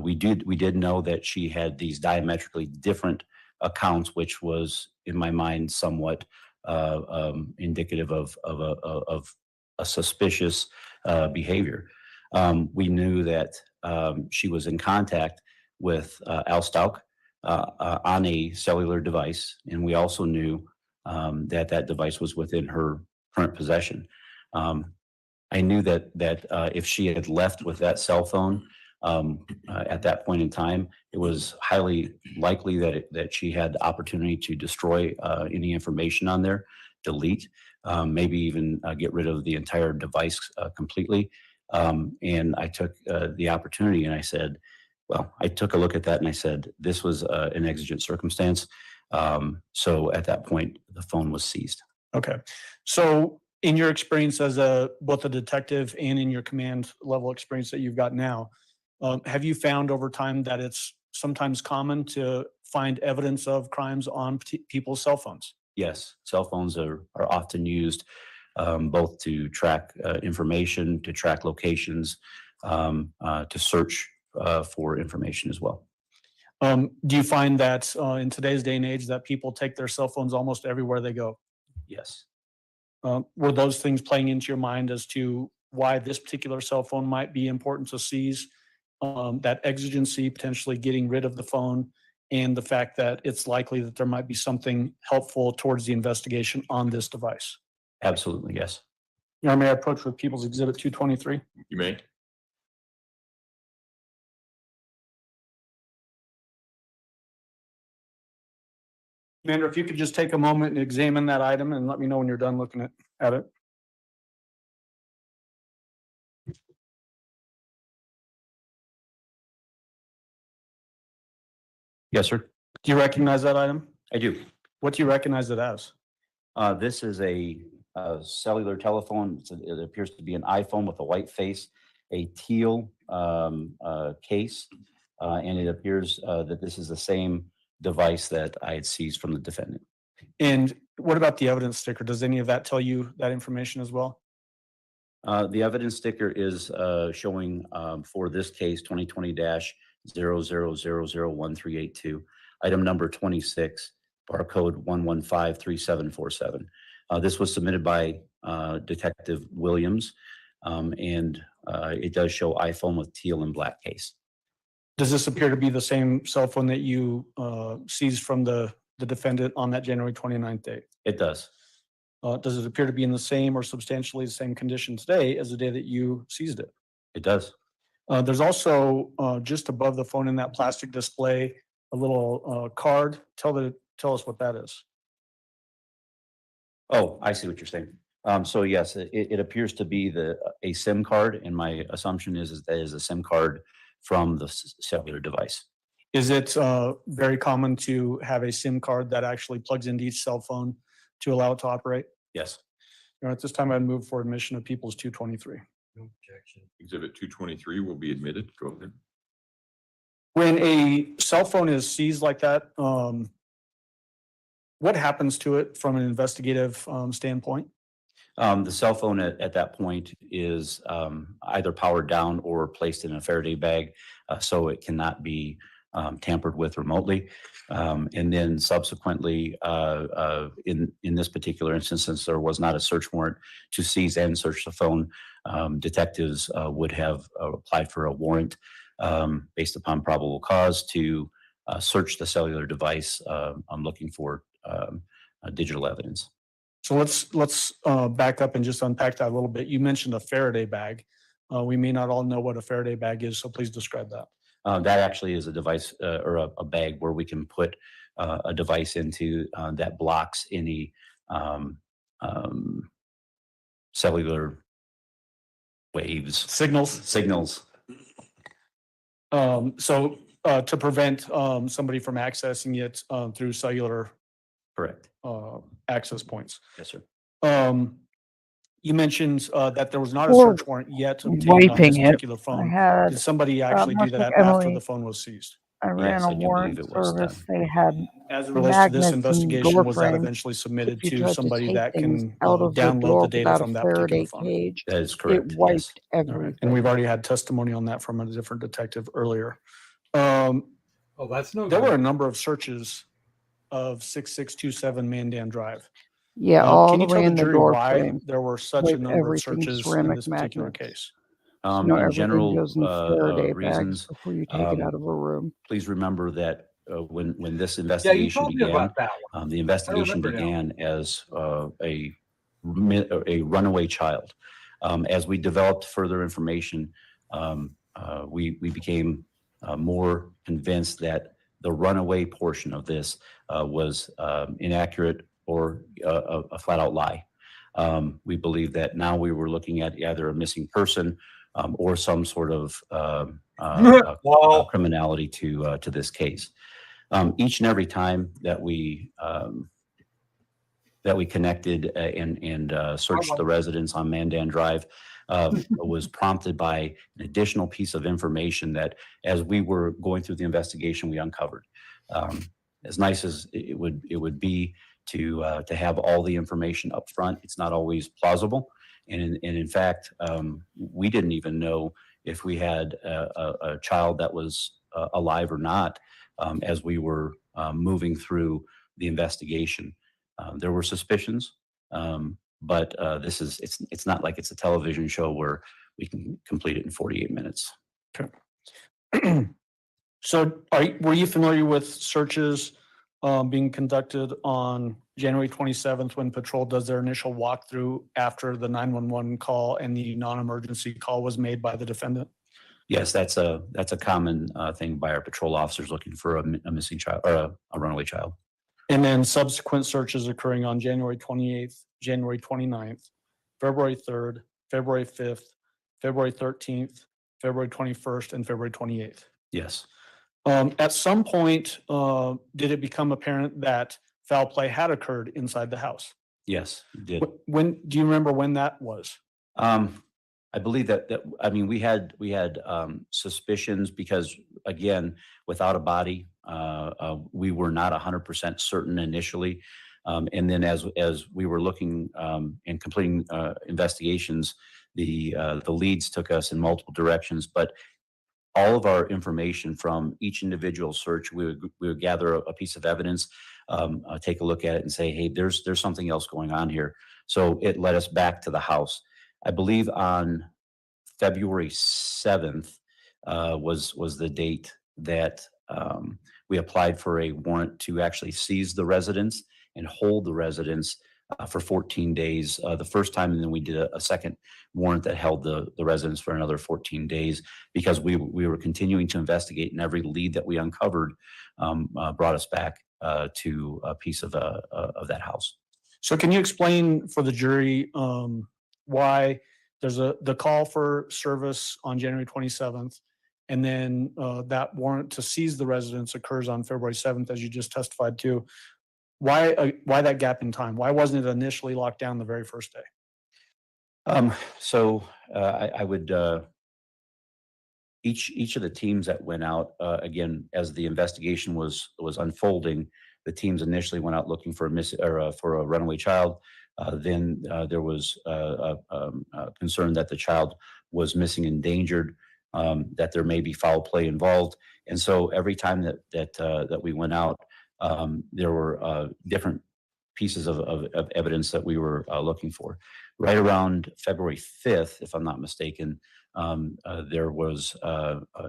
We did know that she had these diametrically different accounts, which was, in my mind, somewhat indicative of a suspicious behavior. We knew that she was in contact with Al Stauch on a cellular device, and we also knew that device was within her current possession. I knew that if she had left with that cell phone at that point in time, it was highly likely that she had the opportunity to destroy any information on there, delete, maybe even get rid of the entire device completely. And I took the opportunity and I said, well, I took a look at that and I said, this was an exigent circumstance. So at that point, the phone was seized. Okay. So in your experience as both a detective and in your command level experience that you've got now, have you found over time that it's sometimes common to find evidence of crimes on people's cell phones? Yes, cell phones are often used both to track information, to track locations, to search for information as well. Do you find that in today's day and age that people take their cell phones almost everywhere they go? Yes. Were those things playing into your mind as to why this particular cell phone might be important to seize? That exigency, potentially getting rid of the phone, and the fact that it's likely that there might be something helpful towards the investigation on this device? Absolutely, yes. Your Honor, may I approach with People's Exhibit 223? You may. Commander, if you could just take a moment and examine that item and let me know when you're done looking at it. Yes, sir. Do you recognize that item? I do. What do you recognize it as? This is a cellular telephone. It appears to be an iPhone with a white face, a teal case, and it appears that this is the same device that I had seized from the defendant. And what about the evidence sticker? Does any of that tell you that information as well? The evidence sticker is showing for this case 2020-00001382, item number 26, barcode 1153747. This was submitted by Detective Williams, and it does show iPhone with teal and black case. Does this appear to be the same cell phone that you seized from the the defendant on that January 29th date? It does. Does it appear to be in the same or substantially the same condition today as the day that you seized it? It does. There's also just above the phone in that plastic display, a little card. Tell us what that is. Oh, I see what you're saying. So yes, it appears to be a SIM card, and my assumption is that is a SIM card from the cellular device. Is it very common to have a SIM card that actually plugs into each cell phone to allow it to operate? Yes. At this time, I'd move for admission of People's 223. No objection. Exhibit 223 will be admitted. Go ahead. When a cell phone is seized like that, what happens to it from an investigative standpoint? The cell phone at that point is either powered down or placed in a Faraday bag, so it cannot be tampered with remotely. And then subsequently, in this particular instance, since there was not a search warrant to seize and search the phone, detectives would have applied for a warrant based upon probable cause to search the cellular device. I'm looking for digital evidence. So let's back up and just unpack that a little bit. You mentioned a Faraday bag. We may not all know what a Faraday bag is, so please describe that. That actually is a device or a bag where we can put a device into that blocks any cellular waves. Signals. So to prevent somebody from accessing it through cellular Correct. access points. Yes, sir. You mentioned that there was not a Or search warrant yet obtained on this wiping it. particular I phone. had, Did somebody actually do much that like after Emily, the phone was seized? I ran Yes, a I do warrant believe it was service. done. They had As it relates to this magnets and investigation, door was that frames. eventually submitted If you to tried to somebody take that things can out of the download door the data without from a that particular Faraday phone? That cage, is correct. it wiped All right. everything. And we've already had testimony on that from a different detective earlier. Oh, that's no There good. were a number of searches of 6627 Mandan Drive. Yeah, all Can the you way tell the in the jury door why frame. there were such a Wipe number of everything, searches in ceramic this particular magnets. case? So now In everything general goes in Faraday bags reasons, before you take it out of a room. please remember that when this Yeah, you investigation told me began, about that one. the investigation remember now. began as a runaway child. As we developed further information, we became more convinced that the runaway portion of this was inaccurate or a flat out lie. We believe that now we were looking at either a missing person or some sort of criminality to this case. Each and every time that we connected and searched the residence on Mandan Drive was prompted by an additional piece of information that, as we were going through the investigation, we uncovered. As nice as it would be to have all the information up front, it's not always plausible. And in fact, we didn't even know if we had a child that was alive or not as we were moving through the investigation. There were suspicions, but it's not like it's a television show where we can complete it in 48 minutes. Okay. So were you familiar with searches being conducted on January 27th when patrol does their initial walkthrough after the 911 call and the non-emergency call was made by the defendant? Yes, that's a common thing by our patrol officers looking for a missing child or a runaway child. And then subsequent searches occurring on January 28th, January 29th, February 3rd, February 5th, February 13th, February 21st, and February 28th. Yes. At some point, did it become apparent that foul play had occurred inside the house? Yes, it did. When do you remember when that was? I believe that I mean we had suspicions because, again, without a body, we were not 100% certain initially, and then as we were looking and completing investigations, the leads took us in multiple directions. But all of our information from each individual search, we would gather a piece of evidence, take a look at it, and say, hey, there's something else going on here. So it led us back to the house. I believe on February 7th was the date that We applied for a warrant to actually seize the residence and hold the residence for 14 days the first time, and then we did a second warrant that held the residence for another 14 days because we were continuing to investigate, and every lead that we uncovered brought us back to a piece of that house. So can you explain for the jury why there's the call for service on January 27th, and then that warrant to seize the residence occurs on February 7th, as you just testified to? Why that gap in time? Why wasn't it initially locked down the very first day? I would each of the teams that went out again as the investigation was unfolding. The teams initially went out looking for a runaway child. Then there was concern that the child was missing, endangered, that there may be foul play involved, and so every time that we went out, there were different pieces of evidence that we were looking for. Right around February 5th, if I'm not mistaken, there was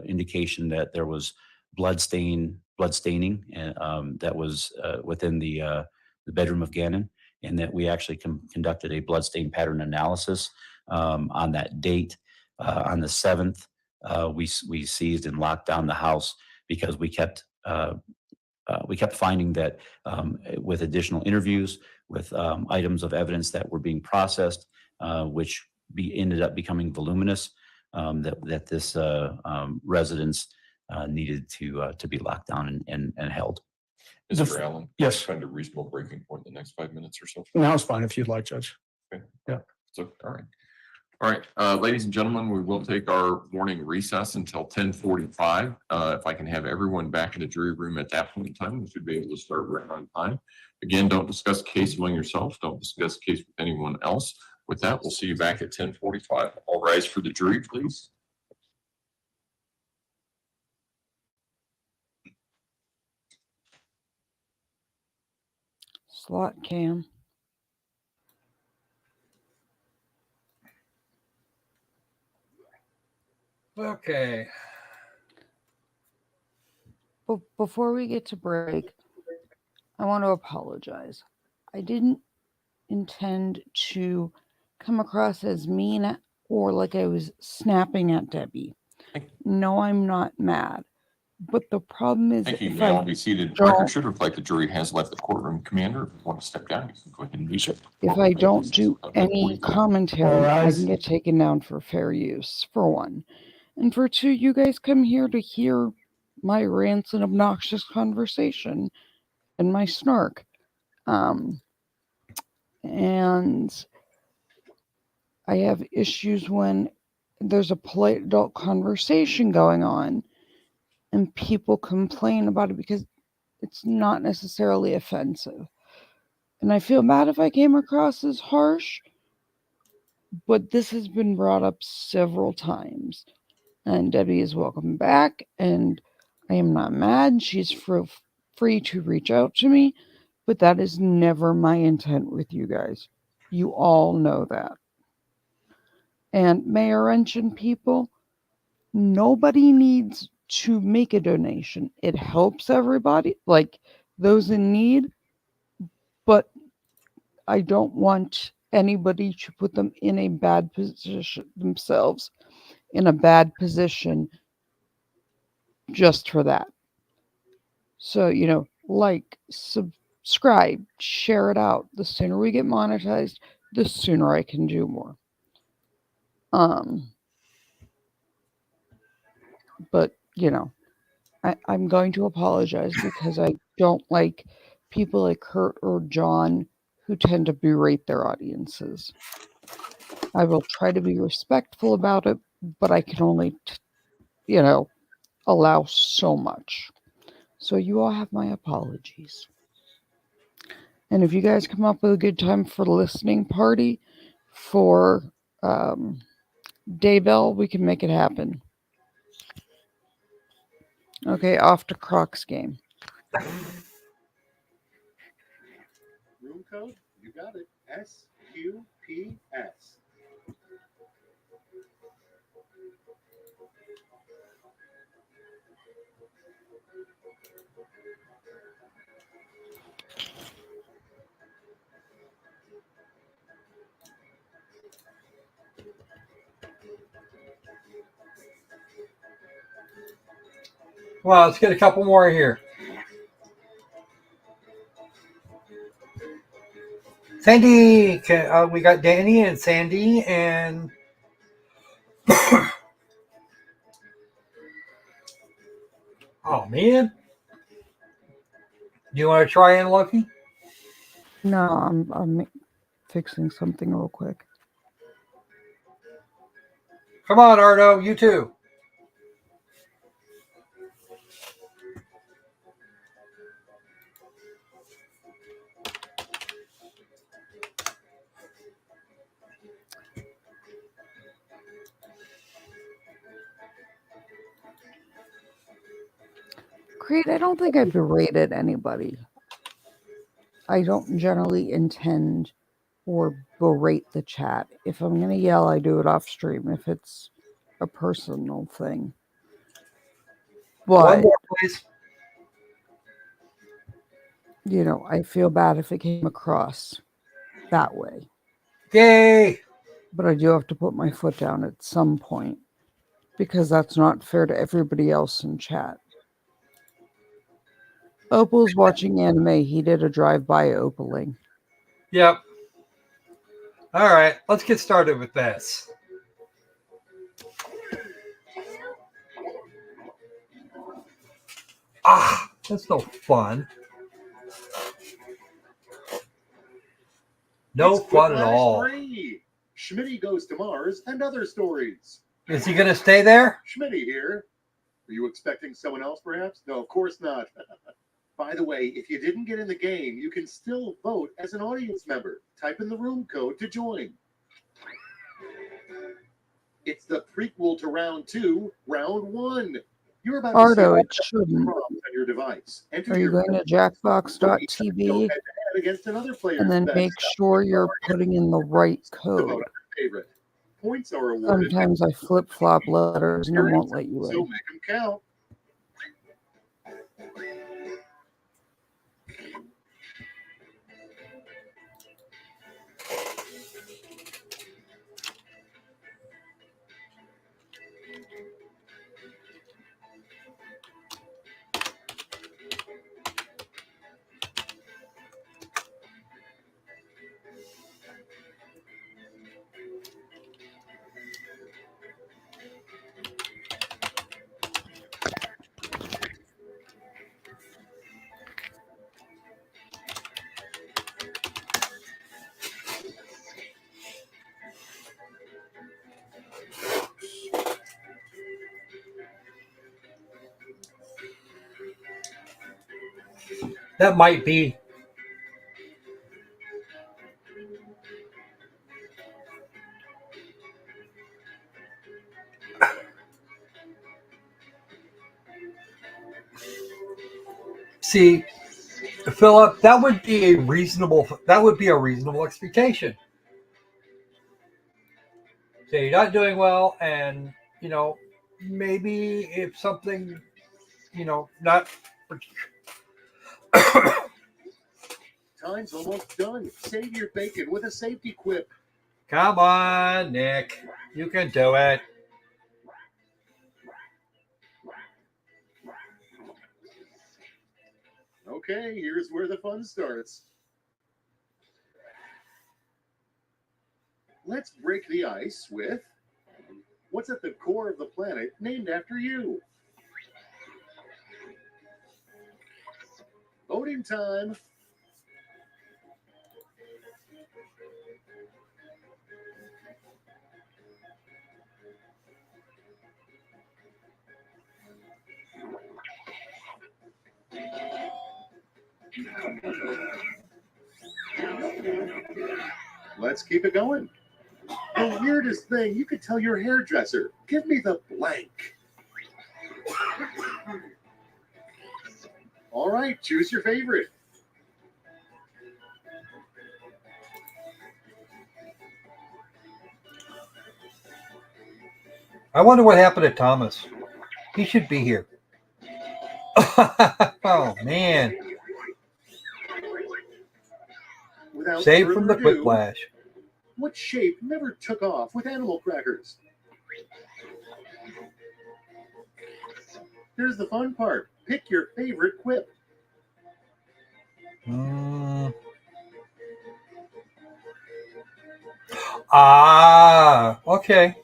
indication that there was bloodstaining that was within the bedroom of Gannon, and that we actually conducted a bloodstain pattern analysis on that date. On the 7th, we seized and locked down the house because we kept finding that with additional interviews, with items of evidence that were being processed, which ended up becoming voluminous, that this residence needed to be locked down and held. Mr. Allen? Yes. Find a reasonable breaking point in the next 5 minutes or so. Now it's fine if you'd like, Judge. Okay. Yeah. So, all right. All right, ladies and gentlemen, we will take our morning recess until 10:45. If I can have everyone back in the jury room at that point in time, we should be able to start right on time. Again, don't discuss case among yourselves. Don't discuss case with anyone else. With that, we'll see you back at 10:45. All rise for the jury, please. Slot cam. Okay. But before we get to break, I want to apologize. I didn't intend to come across as mean or like I was snapping at Debbie. No, I'm not mad. But the problem is, Thank you. You if may all I be seated. don't- Record should reflect the jury has left the courtroom. Commander, if you want to step down, you can go ahead and leave it. if I don't do Okay, any 45. commentary, I can get taken down for fair use, for one. And for two, you guys come here to hear my rants and obnoxious conversation and my snark. And I have issues when there's a polite adult conversation going on and people complain about it because it's not necessarily offensive. And I feel bad if I came across as harsh, but this has been brought up several times. And Debbie is welcome back, and I am not mad. She's free to reach out to me, but that is never my intent with you guys. You all know that. And Mayor Wrench and people, nobody needs to make a donation. It helps everybody, like those in need, but I don't want anybody to put them in a bad position themselves, in a bad position just for that. So, like, subscribe, share it out. The sooner we get monetized, the sooner I can do more. But, I'm going to apologize because I don't like people like Kurt or John who tend to berate their audiences. I will try to be respectful about it, but I can only, allow so much. So you all have my apologies. And if you guys come up with a good time for the listening party for Daybell, we can make it happen. Okay, off to Croc's game. Room code? You got it. SQPS. Well, let's get a couple more here. Sandy, we got Danny and Sandy and oh man, do you want to try in, Loki? No, I'm fixing something real quick. Come on, Ardo, you too. Creed, I don't think I berated anybody. I don't generally intend or berate the chat. If I'm going to yell, I do it off stream if it's a personal thing. One But, more, please. you know, I feel bad if it came across that way. Yay! But I do have to put my foot down at some point because that's not fair to everybody else in chat. Opal's watching anime. He did a drive-by opaling. Yep. All right, let's get started with this. Ah, that's no fun. No It's fun at Quiplash all. 3. Schmitty goes to Mars and other stories. Is he going to stay there? Schmitty here. Are you expecting someone else, perhaps? No, of course not. By the way, if you didn't get in the game, you can still vote as an audience member. Type in the room code to join. It's the prequel to round 2, round 1. You're about Ardo, to it see shouldn't. prompt on your device. Enter Are you your going to jackbox.tv go head-to-head against another player's and then best make sure you're putting in the right to vote on code? your favorite. Points are awarded. Sometimes I flip-flop letters and it won't let you So in. make them count. That might be. See, Philip, that would be a reasonable expectation. So you're not doing well, and you know, maybe if something, you know, not. Time's almost done. Save your bacon with a safety quip. Come on, Nick, you can do it. Okay, here's where the fun starts. Let's break the ice with what's at the core of the planet named after you. Voting time. Let's keep it going. The weirdest thing you could tell your hairdresser. Give me the blank. All right, choose your favorite. I wonder what happened to Thomas. He should be here. Oh man! Without Saved from the further ado, quiplash. what shape never took off with animal crackers? Here's the fun part. Pick your favorite quip. Okay.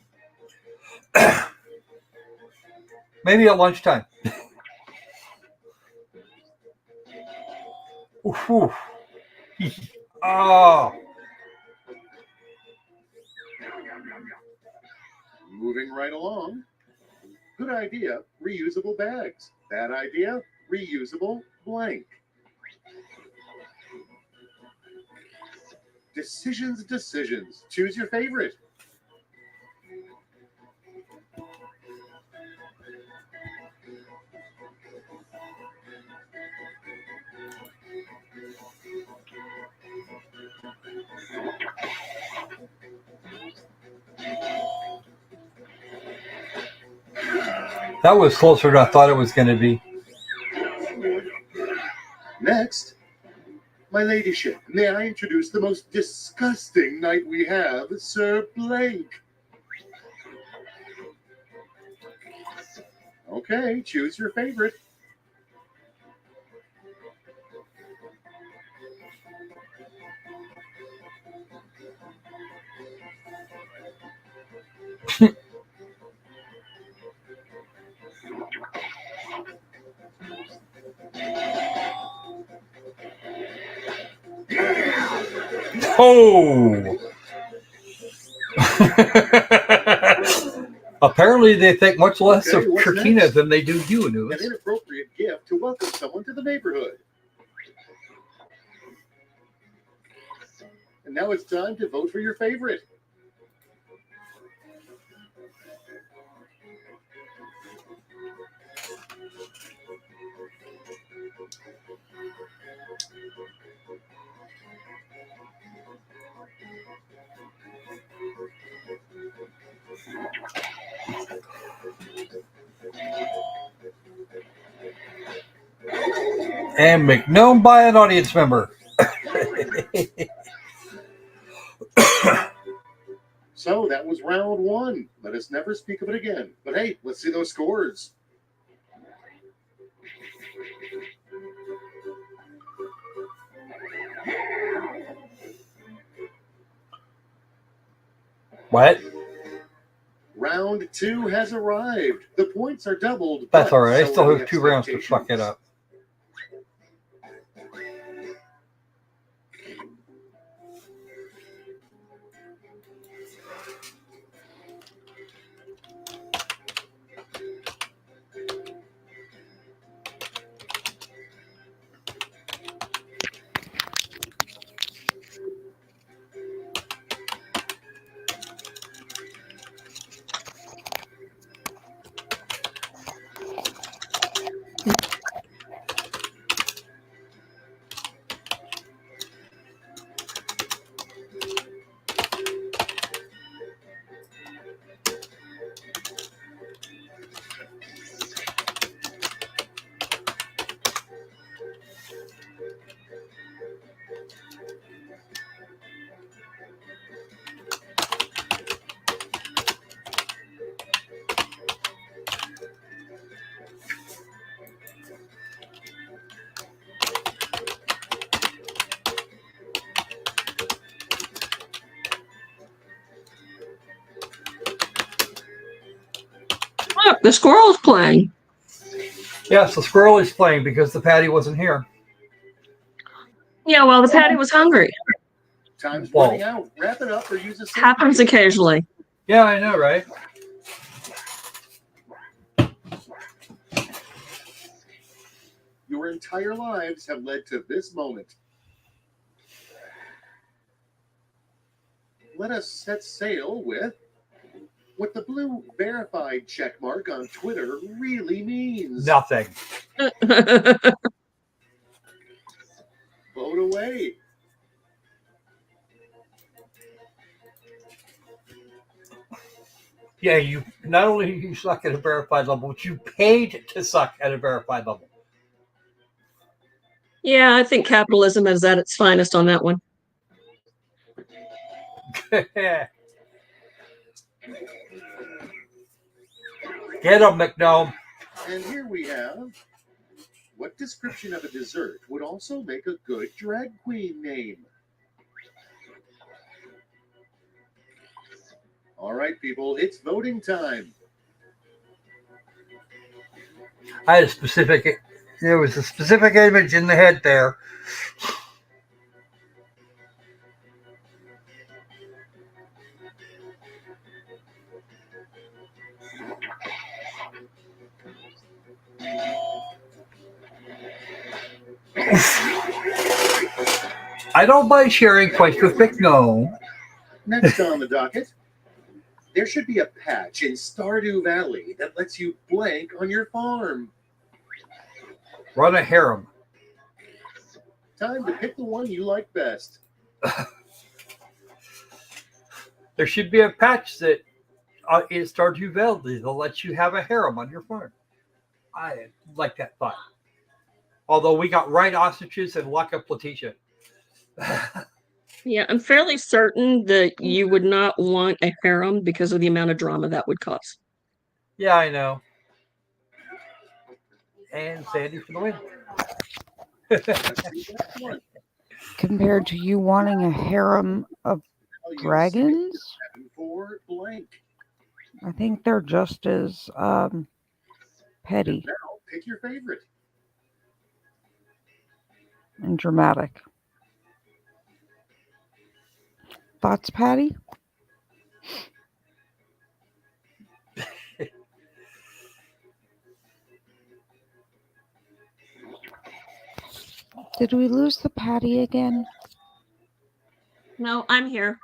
Maybe at lunchtime. Oof. Oh. Moving right along. Good idea, reusable bags. Bad idea, reusable blank. Decisions. Choose your favorite. That was closer than I thought it was going to be. Next, my ladyship, may I introduce the most disgusting knight we have, Sir Blank. Okay, choose your favorite. Oh! Apparently, they think much less of Kirkina next? than they do you, An Anubis. inappropriate gift to welcome someone to the neighborhood. And now it's time to vote for your favorite. And McKnown by an audience member. So that was round one. Let us never speak of it again. But hey, let's see those scores. What? Round two has arrived. The points are doubled. That's but all right. I so still are the have 2 rounds to fuck it expectations. up. Look, the squirrel's playing. Yes, the squirrel is playing because the patty wasn't here. Yeah, well, the patty was hungry. Time's Whoa. running out. Wrap it up or use a safety Happens pin. occasionally. Yeah, I know, right? Your entire lives have led to this moment. Let us set sail with what the blue verified checkmark on Twitter really means. Nothing. Vote away. Yeah, you not only you suck at a verified level, but you paid to suck at a verified level. Yeah, I think capitalism is at its finest on that one. Get him, McNome. And here we have, what description of a dessert would also make a good drag queen name? All right, people, it's voting time. I had there was a specific image in the head there. I don't mind sharing quite with Big No. Next on the docket, there should be a patch in Stardew Valley that lets you blank on your farm. Run a harem. Time to pick the one you like best. There should be a patch that in Stardew Valley that lets you have a harem on your farm. I like that thought. Although we got right ostriches and lock up Leticia. Yeah, I'm fairly certain that you would not want a harem because of the amount of drama that would cause. Yeah, I know. And Sandy for the win. Compared to you wanting a harem of dragons, For blank. I think they're just as petty Now pick your favorite. and dramatic. Thoughts, Patty? Did we lose the Patty again? No, I'm here.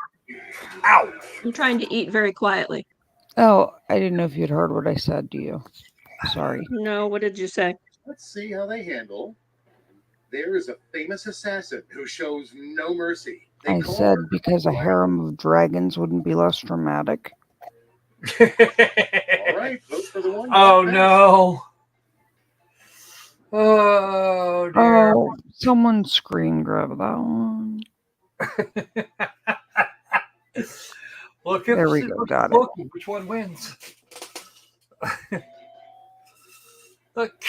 Ow! I'm trying to eat very quietly. Oh, I didn't know if you'd heard what I said to you. Sorry. No, what did you say? Let's see how they handle. There is a famous assassin who shows no mercy. They I call said her- because a harem of dragons wouldn't be less dramatic. All right, vote for the one. Oh no! Oh dear! Oh, someone screen grab that one. Look, There we go, got it. Loki, which one wins? Look,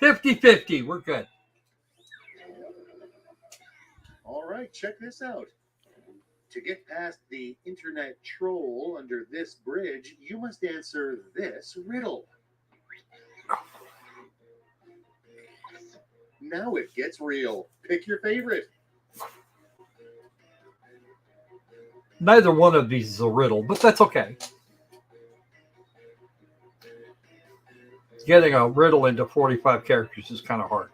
50-50. We're good. All right, check this out. To get past the internet troll under this bridge, you must answer this riddle. Now it gets real. Pick your favorite. Neither one of these is a riddle, but that's okay. Getting a riddle into 45 characters is kind of hard.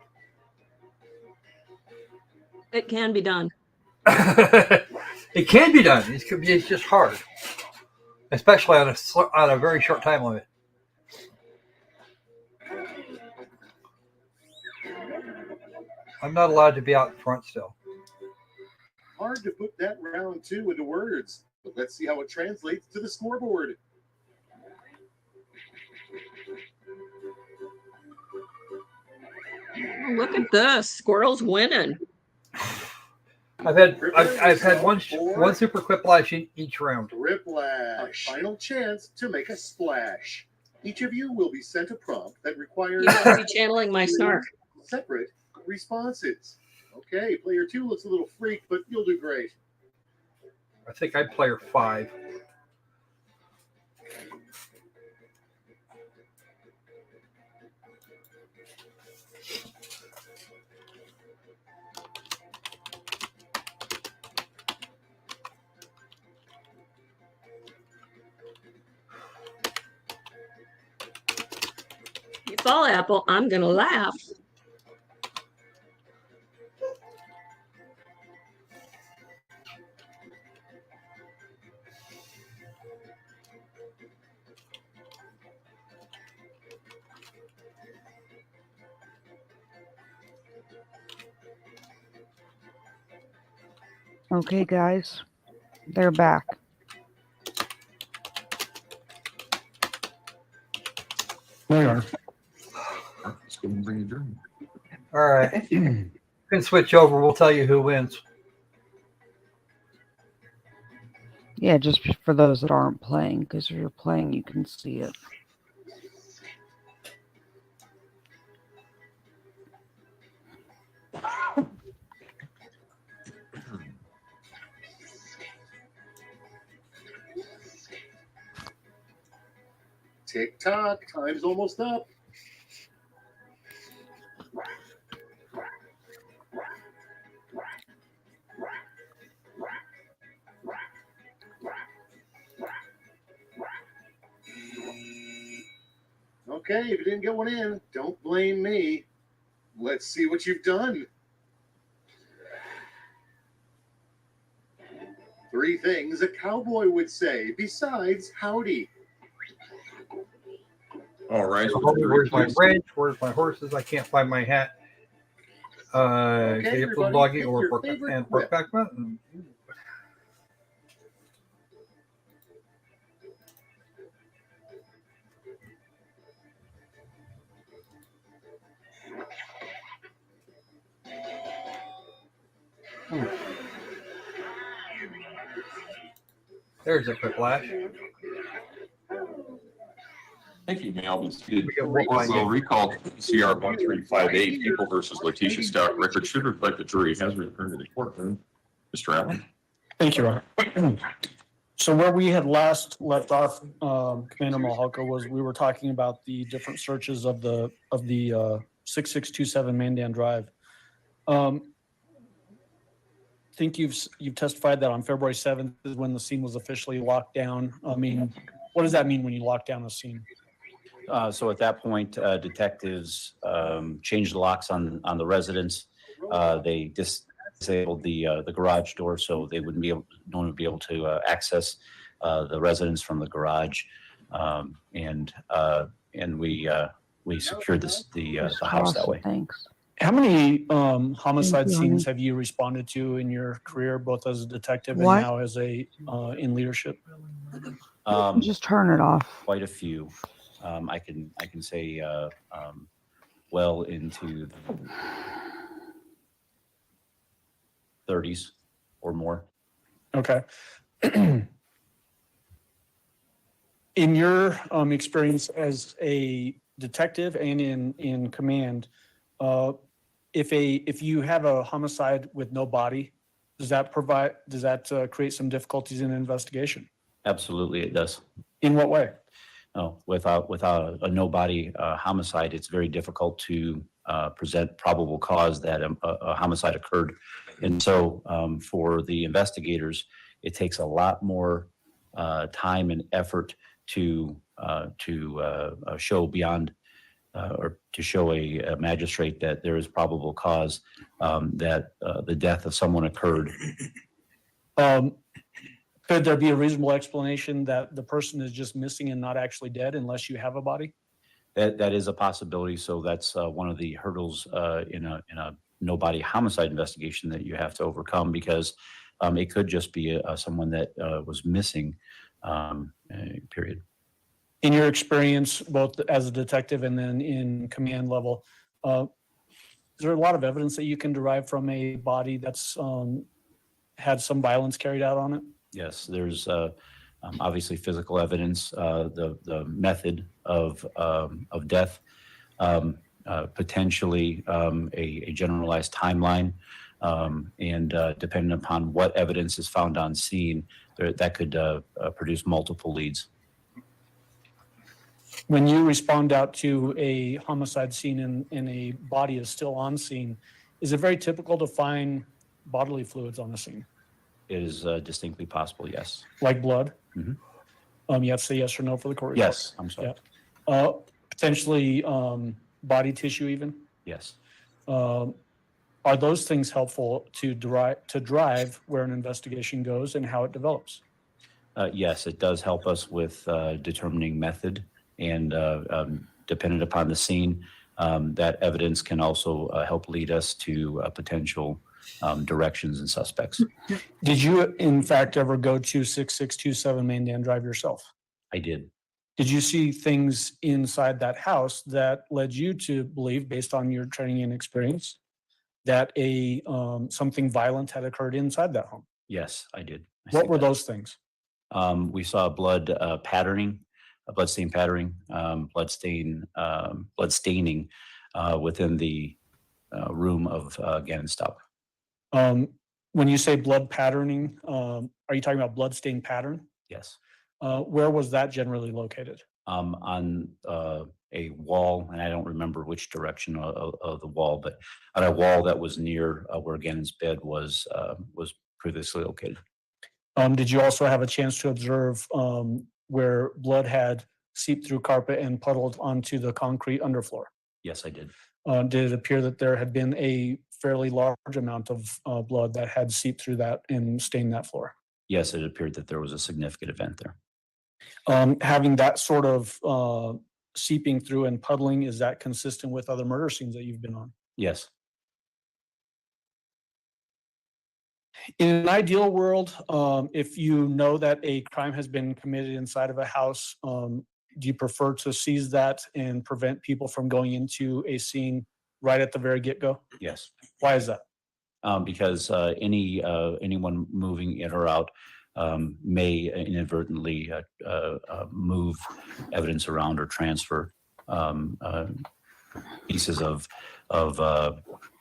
It can be done. It can be done. It's just hard, especially on a very short time limit. I'm not allowed to be out in front still. Hard to put that round two into words, but let's see how it translates to the scoreboard. Oh, look at this. Squirrel's winning. I've had one super quiplash each round. Riplash. A final chance to make a splash. Each of you will be sent a prompt that requires You must be channeling my snark. separate responses. Okay, player 2 looks a little freaked, but you'll do great. I think I'm player 5. You fall, Apple. I'm gonna laugh. Okay, guys. They're back. They are. All right. You can switch over. We'll tell you who wins. Yeah, just for those that aren't playing, because if you're playing, you can see it. Tick tock, time's almost up. Okay, if you didn't get one in, don't blame me. Let's see what you've done. 3 things a cowboy would say besides howdy. All right. Where's my wrench? Where's my horses? I can't find my hat. Okay, Get up everybody, doggy pick or your favorite and whip. Brokeback Mountain. There's a quick flash. Thank you, may all be seated. We'll find We'll it. recall CR 1358, People versus Leticia Stauch. Record should reflect the jury has returned to the courtroom. Mr. Allen. Thank you, Ron. So where we had last left off, Commander Mahalka, was we were talking about the different searches of the 6627 Mandan Drive. Think you've testified that on February 7th is when the scene was officially locked down. I mean, what does that mean when you lock down a scene? So at that point, detectives changed the locks on the residence. They disabled the garage door, so they wouldn't be able, no one would be able to access the residence from the garage, and we secured the house that way. Thanks. How many homicide Thank you, scenes honey. have you responded to in your career, both as a detective and What? now as a in leadership? Just turn it off. Quite a few. I can say well into the 30s or more. Okay. In your experience as a detective and in command, if you have a homicide with no body, does that create some difficulties in an investigation? Absolutely, it does. In what way? No, without a no body homicide, it's very difficult to present probable cause that a homicide occurred. And so for the investigators, it takes a lot more time and effort to show beyond or to show a magistrate that there is probable cause that the death of someone occurred. Could there be a reasonable explanation that the person is just missing and not actually dead unless you have a body? That is a possibility. So that's one of the hurdles in a no body homicide investigation that you have to overcome, because it could just be someone that was missing. Period. In your experience, both as a detective and then in command level, is there a lot of evidence that you can derive from a body that's had some violence carried out on it? Yes, there's obviously physical evidence, the method of death, potentially a generalized timeline, and depending upon what evidence is found on scene, that could produce multiple leads. When you respond out to a homicide scene and a body is still on scene, is it very typical to find bodily fluids on the scene? It is distinctly possible, yes. Like blood? Mhm. You have to say yes or no for the court. Yes, I'm sorry. Yeah. Potentially body tissue even? Yes. Are those things helpful to drive where an investigation goes and how it develops? Yes, it does help us with determining method, and dependent upon the scene, that evidence can also help lead us to potential directions and suspects. Did you, in fact, ever go to 6627 Mandan Drive yourself? I did. Did you see things inside that house that led you to believe, based on your training and experience, that something violent had occurred inside that home? Yes, I did. What were those things? We saw blood patterning, blood stain patterning, blood staining within the room of Gannon Stauch. When you say blood patterning, are you talking about blood stain pattern? Yes. Where was that generally located? on a wall, and I don't remember which direction of the wall, but on a wall that was near where Gannon's bed was previously located. Did you also have a chance to observe where blood had seeped through carpet and puddled onto the concrete underfloor? Yes, I did. Did it appear that there had been a fairly large amount of blood that had seeped through that and stained that floor? Yes, it appeared that there was a significant event there. Having that sort of seeping through and puddling, is that consistent with other murder scenes that you've been on? Yes. In an ideal world, if you know that a crime has been committed inside of a house, do you prefer to seize that and prevent people from going into a scene right at the very get-go? Yes. Why is that? Because anyone moving in or out may inadvertently move evidence around or transfer pieces of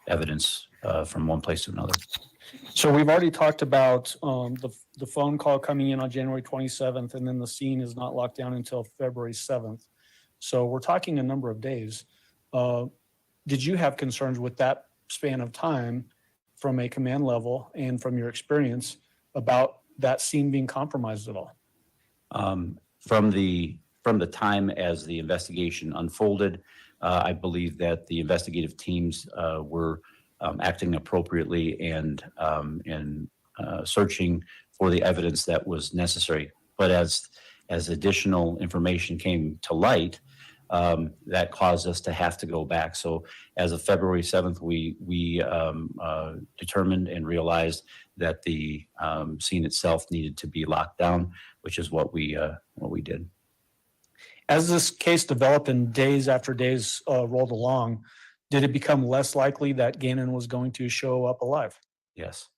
evidence from one place to another. So we've already talked about the phone call coming in on January 27th, and then the scene is not locked down until February 7th. So we're talking a number of days. Did you have concerns with that span of time from a command level and from your experience about that scene being compromised at all? From the time as the investigation unfolded, I believe that the investigative teams were acting appropriately and searching for the evidence that was necessary. But as additional information came to light, that caused us to have to go back. So as of February 7th, we determined and realized that the scene itself needed to be locked down, which is what we did. As this case developed and days after days rolled along, did it become less likely that Gannon was going to show up alive? Yes.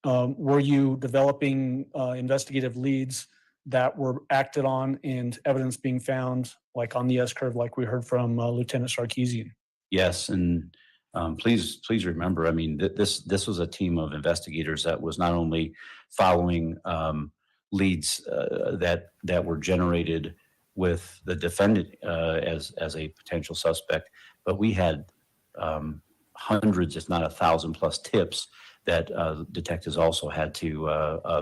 Were you developing investigative leads that were acted on and evidence being found, like on the S-curve, like we heard from Lieutenant Sarkeesian? Yes, and please remember, I mean, this was a team of investigators that was not only following leads that were generated with the defendant as a potential suspect, but we had hundreds, if not 1,000+ tips that detectives also had to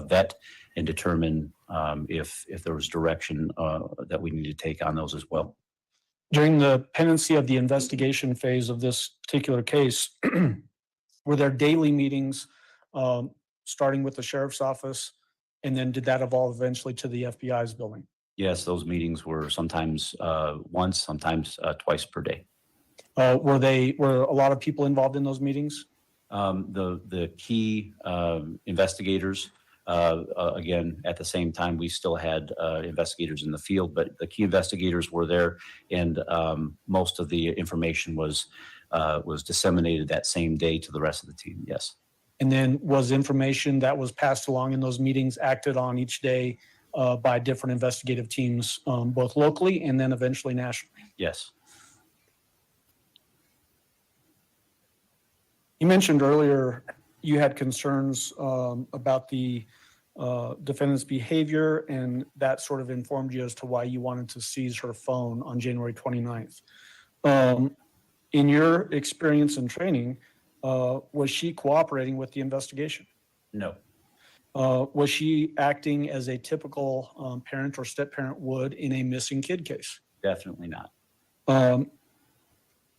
vet and determine if there was direction that we need to take on those as well. During the pendency of the investigation phase of this particular case, were there daily meetings starting with the sheriff's office, and then did that evolve eventually to the FBI's building? Yes, those meetings were sometimes once, sometimes twice per day. Were a lot of people involved in those meetings? The key investigators, again, at the same time, we still had investigators in the field, but the key investigators were there, and most of the information was disseminated that same day to the rest of the team. Yes. And then was information that was passed along in those meetings acted on each day by different investigative teams, both locally and then eventually nationally? Yes. You mentioned earlier you had concerns about the defendant's behavior, and that sort of informed you as to why you wanted to seize her phone on January 29th. In your experience and training, was she cooperating with the investigation? No. Was she acting as a typical parent or step-parent would in a missing kid case? Definitely not.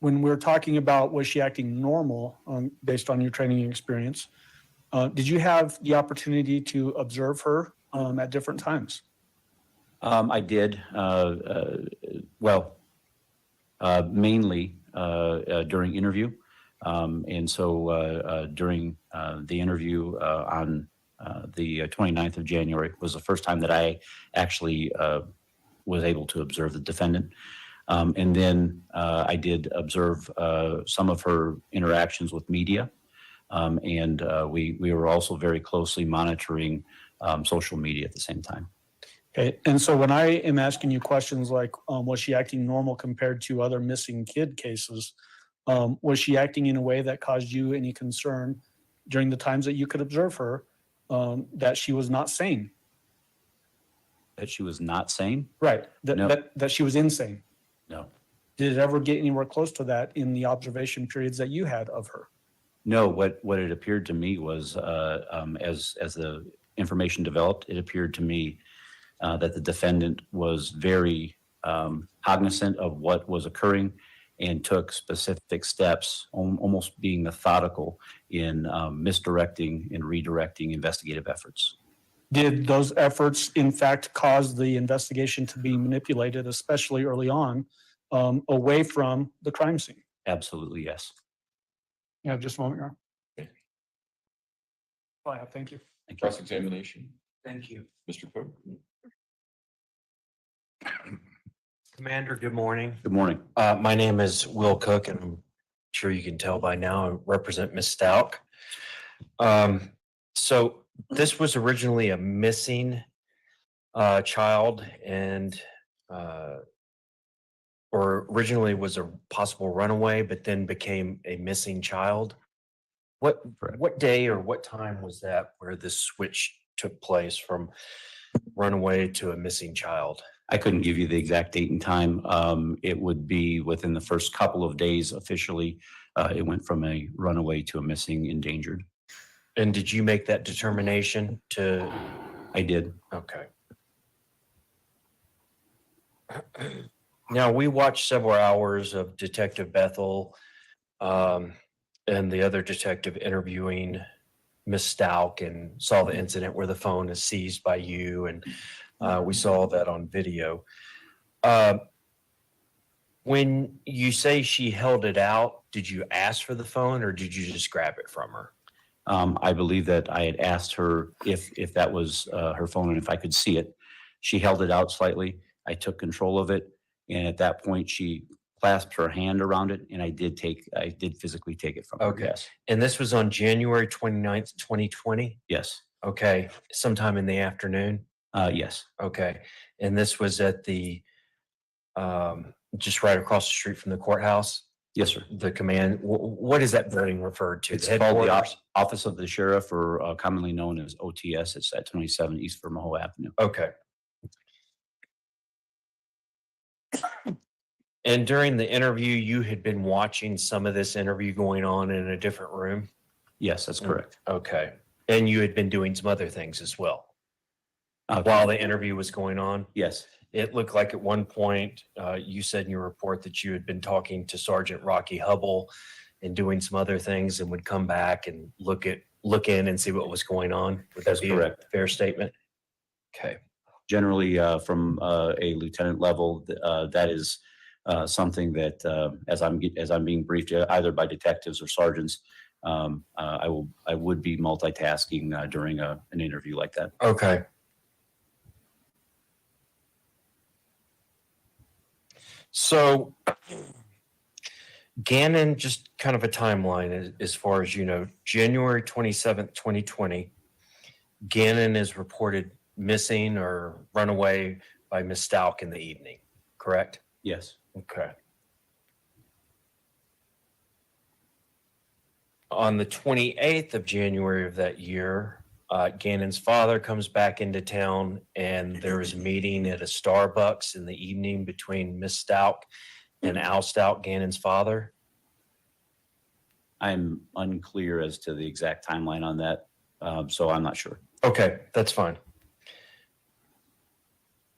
When we're talking about was she acting normal based on your training and experience, did you have the opportunity to observe her at different times? I did. Mainly during interview. And so during the interview on the 29th of January was the first time that I actually was able to observe the defendant. And then I did observe some of her interactions with media. And we were also very closely monitoring social media at the same time. Okay. And so when I am asking you questions like, was she acting normal compared to other missing kid cases? Was she acting in a way that caused you any concern during the times that you could observe her that she was not sane? That she was not sane? Right, No. that she was insane. No. Did it ever get anywhere close to that in the observation periods that you had of her? No, what it appeared to me was, as the information developed, it appeared to me that the defendant was very cognizant of what was occurring and took specific steps, almost being methodical in misdirecting and redirecting investigative efforts. Did those efforts in fact cause the investigation to be manipulated, especially early on, away from the crime scene? Absolutely, yes. Yeah, just a moment, Your Honor. Oh, yeah, thank you. Thank you. Cross-examination. Thank you. Mr. Cook? Commander, good morning. Good morning. My name is Will Cook, and I'm sure you can tell by now I represent Ms. Stauch. So this was originally a missing child, and or originally was a possible runaway, but then became a missing child. What day or what time was that where this switch took place from runaway to a missing child? I couldn't give you the exact date and time. It would be within the first couple of days officially. It went from a runaway to a missing, endangered. And did you make that determination to? I did. Okay. Now, we watched several hours of Detective Bethel and the other detective interviewing Miss Stauch and saw the incident where the phone is seized by you, and we saw that on video. When you say she held it out, did you ask for the phone or did you just grab it from her? I believe that I had asked her if that was her phone and if I could see it. She held it out slightly. I took control of it. And at that point, she clasped her hand around it, and I did physically take it from her. Okay. Yes. And this was on January 29th, 2020? Yes. Okay. Sometime in the afternoon? Yes. Okay. And this was at the, just right across the street from the courthouse? Yes, sir. The command, what is that building referred to? It's The called the headquarters? Office of the Sheriff, or commonly known as OTS. It's at 27 East Vermoho Avenue. Okay. And during the interview, you had been watching some of this interview going on in a different room? Yes, that's correct. Okay. And you had been doing some other things as well? While the interview was going on? Yes. It looked like at one point, you said in your report that you had been talking to Sergeant Rocky Hubble and doing some other things and would come back and look in and see what was going on. Would that be correct. a fair statement? Okay. Generally, from a lieutenant level, that is something that as I'm being briefed either by detectives or sergeants, I would be multitasking during an interview like that. Okay. So Gannon, just kind of a timeline as far as you know, January 27th, 2020, Gannon is reported missing or run away by Miss Stauch in the evening, correct? Yes. Okay. On the 28th of January of that year, Gannon's father comes back into town, and there is a meeting at a Starbucks in the evening between Miss Stauch and Al Stauch, Gannon's father. I'm unclear as to the exact timeline on that, so I'm not sure. Okay, that's fine.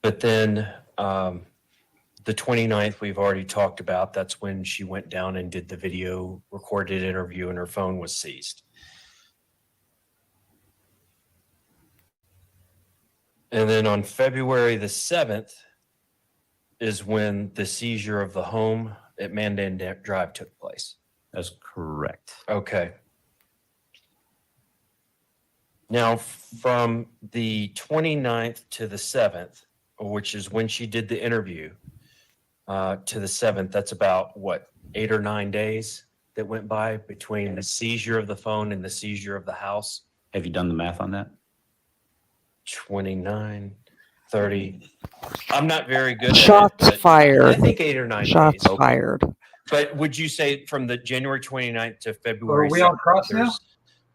But then the 29th, we've already talked about. That's when she went down and did the video recorded interview and her phone was seized. And then on February the 7th is when the seizure of the home at Mandan Drive took place. That's correct. Okay. Now, from the 29th to the 7th, which is when she did the interview, to the 7th, that's about, what, 8 or 9 days that went by between the seizure of the phone and the seizure of the house? Have you done the math on that? 29, 30. I'm not very good at Shots it, but fired. I think 8 or 9 Shots days. fired. But would you say from the January 29th to Are February we on 7th, cross now? there's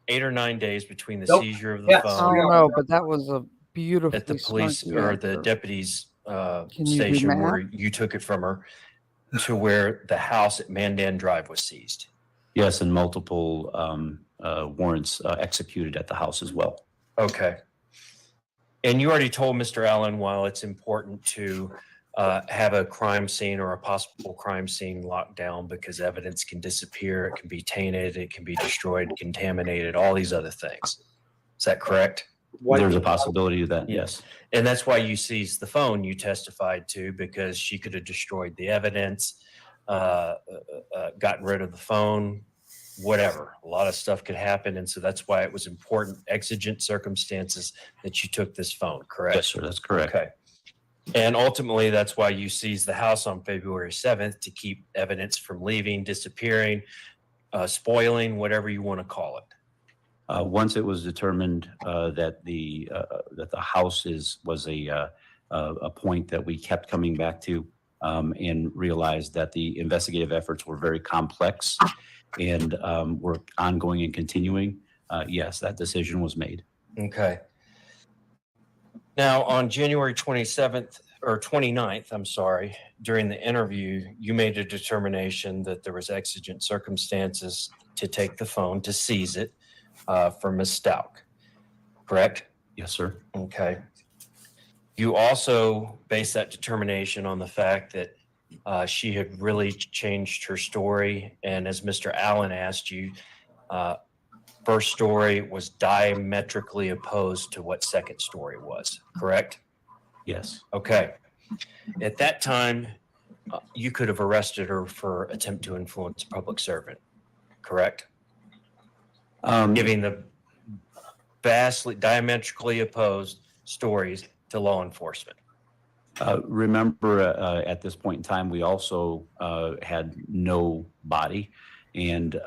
8 or 9 days between the Nope. seizure of the Yes. I phone? don't know, but that was a beautifully at the police snarky or the answer. deputy's Can you do station where math? you took it from her to where the house at Mandan Drive was seized? Yes, and multiple warrants executed at the house as well. Okay. And you already told Mr. Allen, while it's important to have a crime scene or a possible crime scene locked down because evidence can disappear, it can be tainted, it can be destroyed, contaminated, all these other things. Is that correct? There's a possibility of that, yes. And that's why you seized the phone you testified to, because she could have destroyed the evidence, gotten rid of the phone, whatever. A lot of stuff could happen. And so that's why it was important, exigent circumstances, that you took this phone, correct? Yes, sir, that's correct. Okay. And ultimately, that's why you seized the house on February 7th, to keep evidence from leaving, disappearing, spoiling, whatever you want to call it. Once it was determined that the house was a point that we kept coming back to, and realized that the investigative efforts were very complex and were ongoing and continuing, yes, that decision was made. Okay. Now, on January 27th or 29th, I'm sorry, during the interview, you made a determination that there was exigent circumstances to take the phone, to seize it from Ms. Stauch, correct? Yes, sir. Okay. You also based that determination on the fact that she had really changed her story. And as Mr. Allen asked you, first story was diametrically opposed to what second story was, correct? Yes. Okay. At that time, you could have arrested her for attempt to influence a public servant, correct? Giving the vastly diametrically opposed stories to law enforcement. Remember, at this point in time, we also had no body, and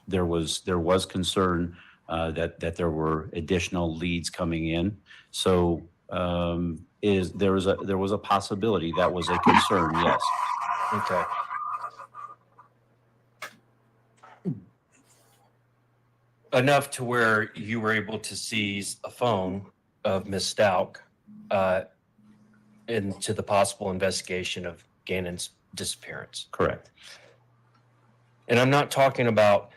there was concern that there were additional leads coming in. So there was a possibility, that was a concern, yes. Okay. Enough to where you were able to seize a phone of Ms. Stauch into the possible investigation of Gannon's disappearance. Correct. And I'm not talking about,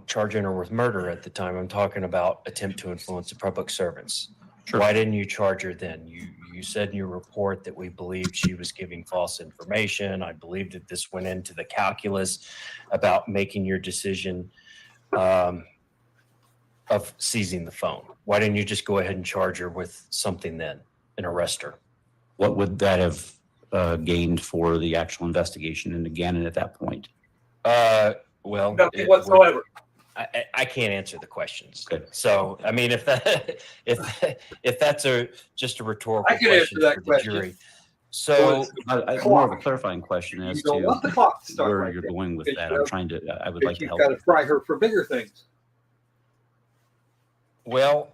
charging her with murder at the time. I'm talking about attempt to influence the public servants. Sure. Why didn't you charge her then? You said in your report that we believed she was giving false information. I believed that this went into the calculus about making your decision of seizing the phone. Why didn't you just go ahead and charge her with something then and arrest her? What would that have gained for the actual investigation into Gannon at that point? Well, Nothing whatsoever. I can't answer the questions. Good. So, I mean, if that's just a rhetorical I can question answer that for the question. jury. So, More of a clarifying question as You don't to want the clock to start where right you're there. going with Because that. I would like to you've help. got to fry her for bigger things. well,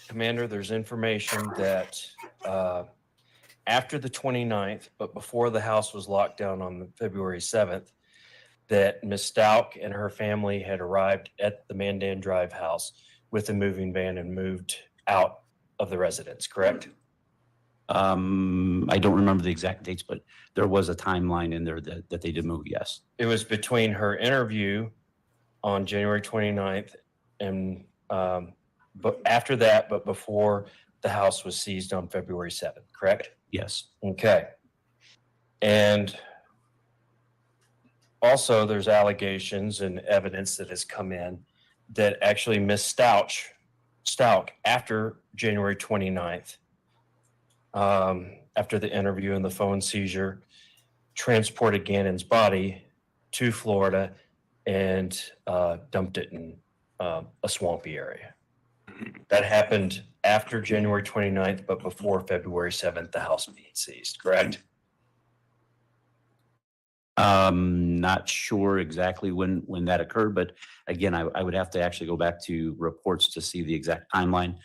Commander, there's information that after the 29th, but before the house was locked down on February 7th, that Ms. Stauch and her family had arrived at the Mandan Drive house with a moving van and moved out of the residence, correct? I don't remember the exact dates, but there was a timeline in there that they did move, yes. It was between her interview on January 29th and but after that, but before the house was seized on February 7th, correct? Yes. Okay. And also there's allegations and evidence that has come in that actually Miss Stauch, after January 29th, after the interview and the phone seizure, transported Gannon's body to Florida and dumped it in a swampy area. That happened after January 29th, but before February 7th, the house being seized, correct? Not sure exactly when that occurred, but again, I would have to actually go back to reports to see the exact timeline.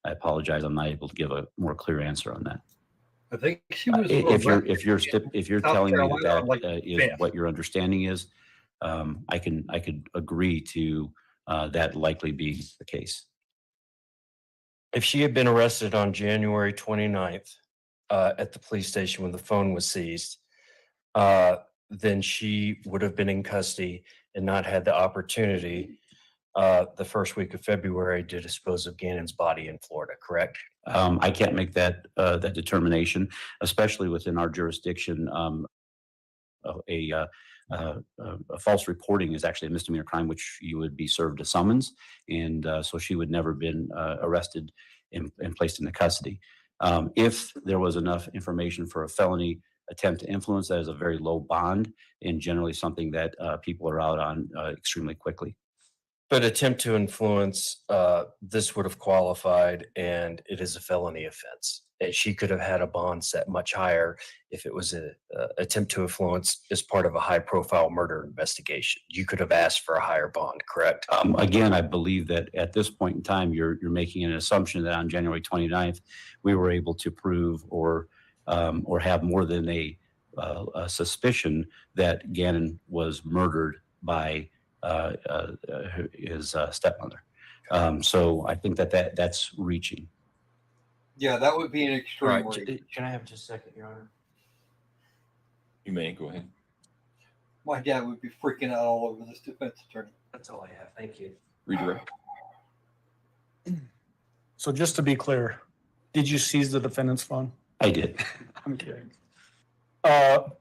I apologize, I'm not able to give a more clear answer on that. I think she was. If you're South telling me Carolina, that like is fifth. what your understanding is, I could agree to that likely be the case. If she had been arrested on January 29th at the police station when the phone was seized, then she would have been in custody and not had the opportunity the first week of February to dispose of Gannon's body in Florida, correct? I can't make that determination, especially within our jurisdiction. A false reporting is actually a misdemeanor crime, which you would be served a summons, and so she would never been arrested and placed into custody. If there was enough information for a felony attempt to influence, that is a very low bond and generally something that people are out on extremely quickly. But attempt to influence, this would have qualified, and it is a felony offense. And she could have had a bond set much higher if it was an attempt to influence as part of a high-profile murder investigation. You could have asked for a higher bond, correct? Again, I believe that at this point in time, you're making an assumption that on January 29th, we were able to prove or have more than a suspicion that Gannon was murdered by his stepmother. So I think that's reaching. Yeah, that would be an extreme. All right. Can I have just a second, Your Honor? You may go ahead. My dad would be freaking out all over this defense attorney. That's all I have. Thank you. Redirect. So just to be clear, did you seize the defendant's phone? I did. I'm kidding. To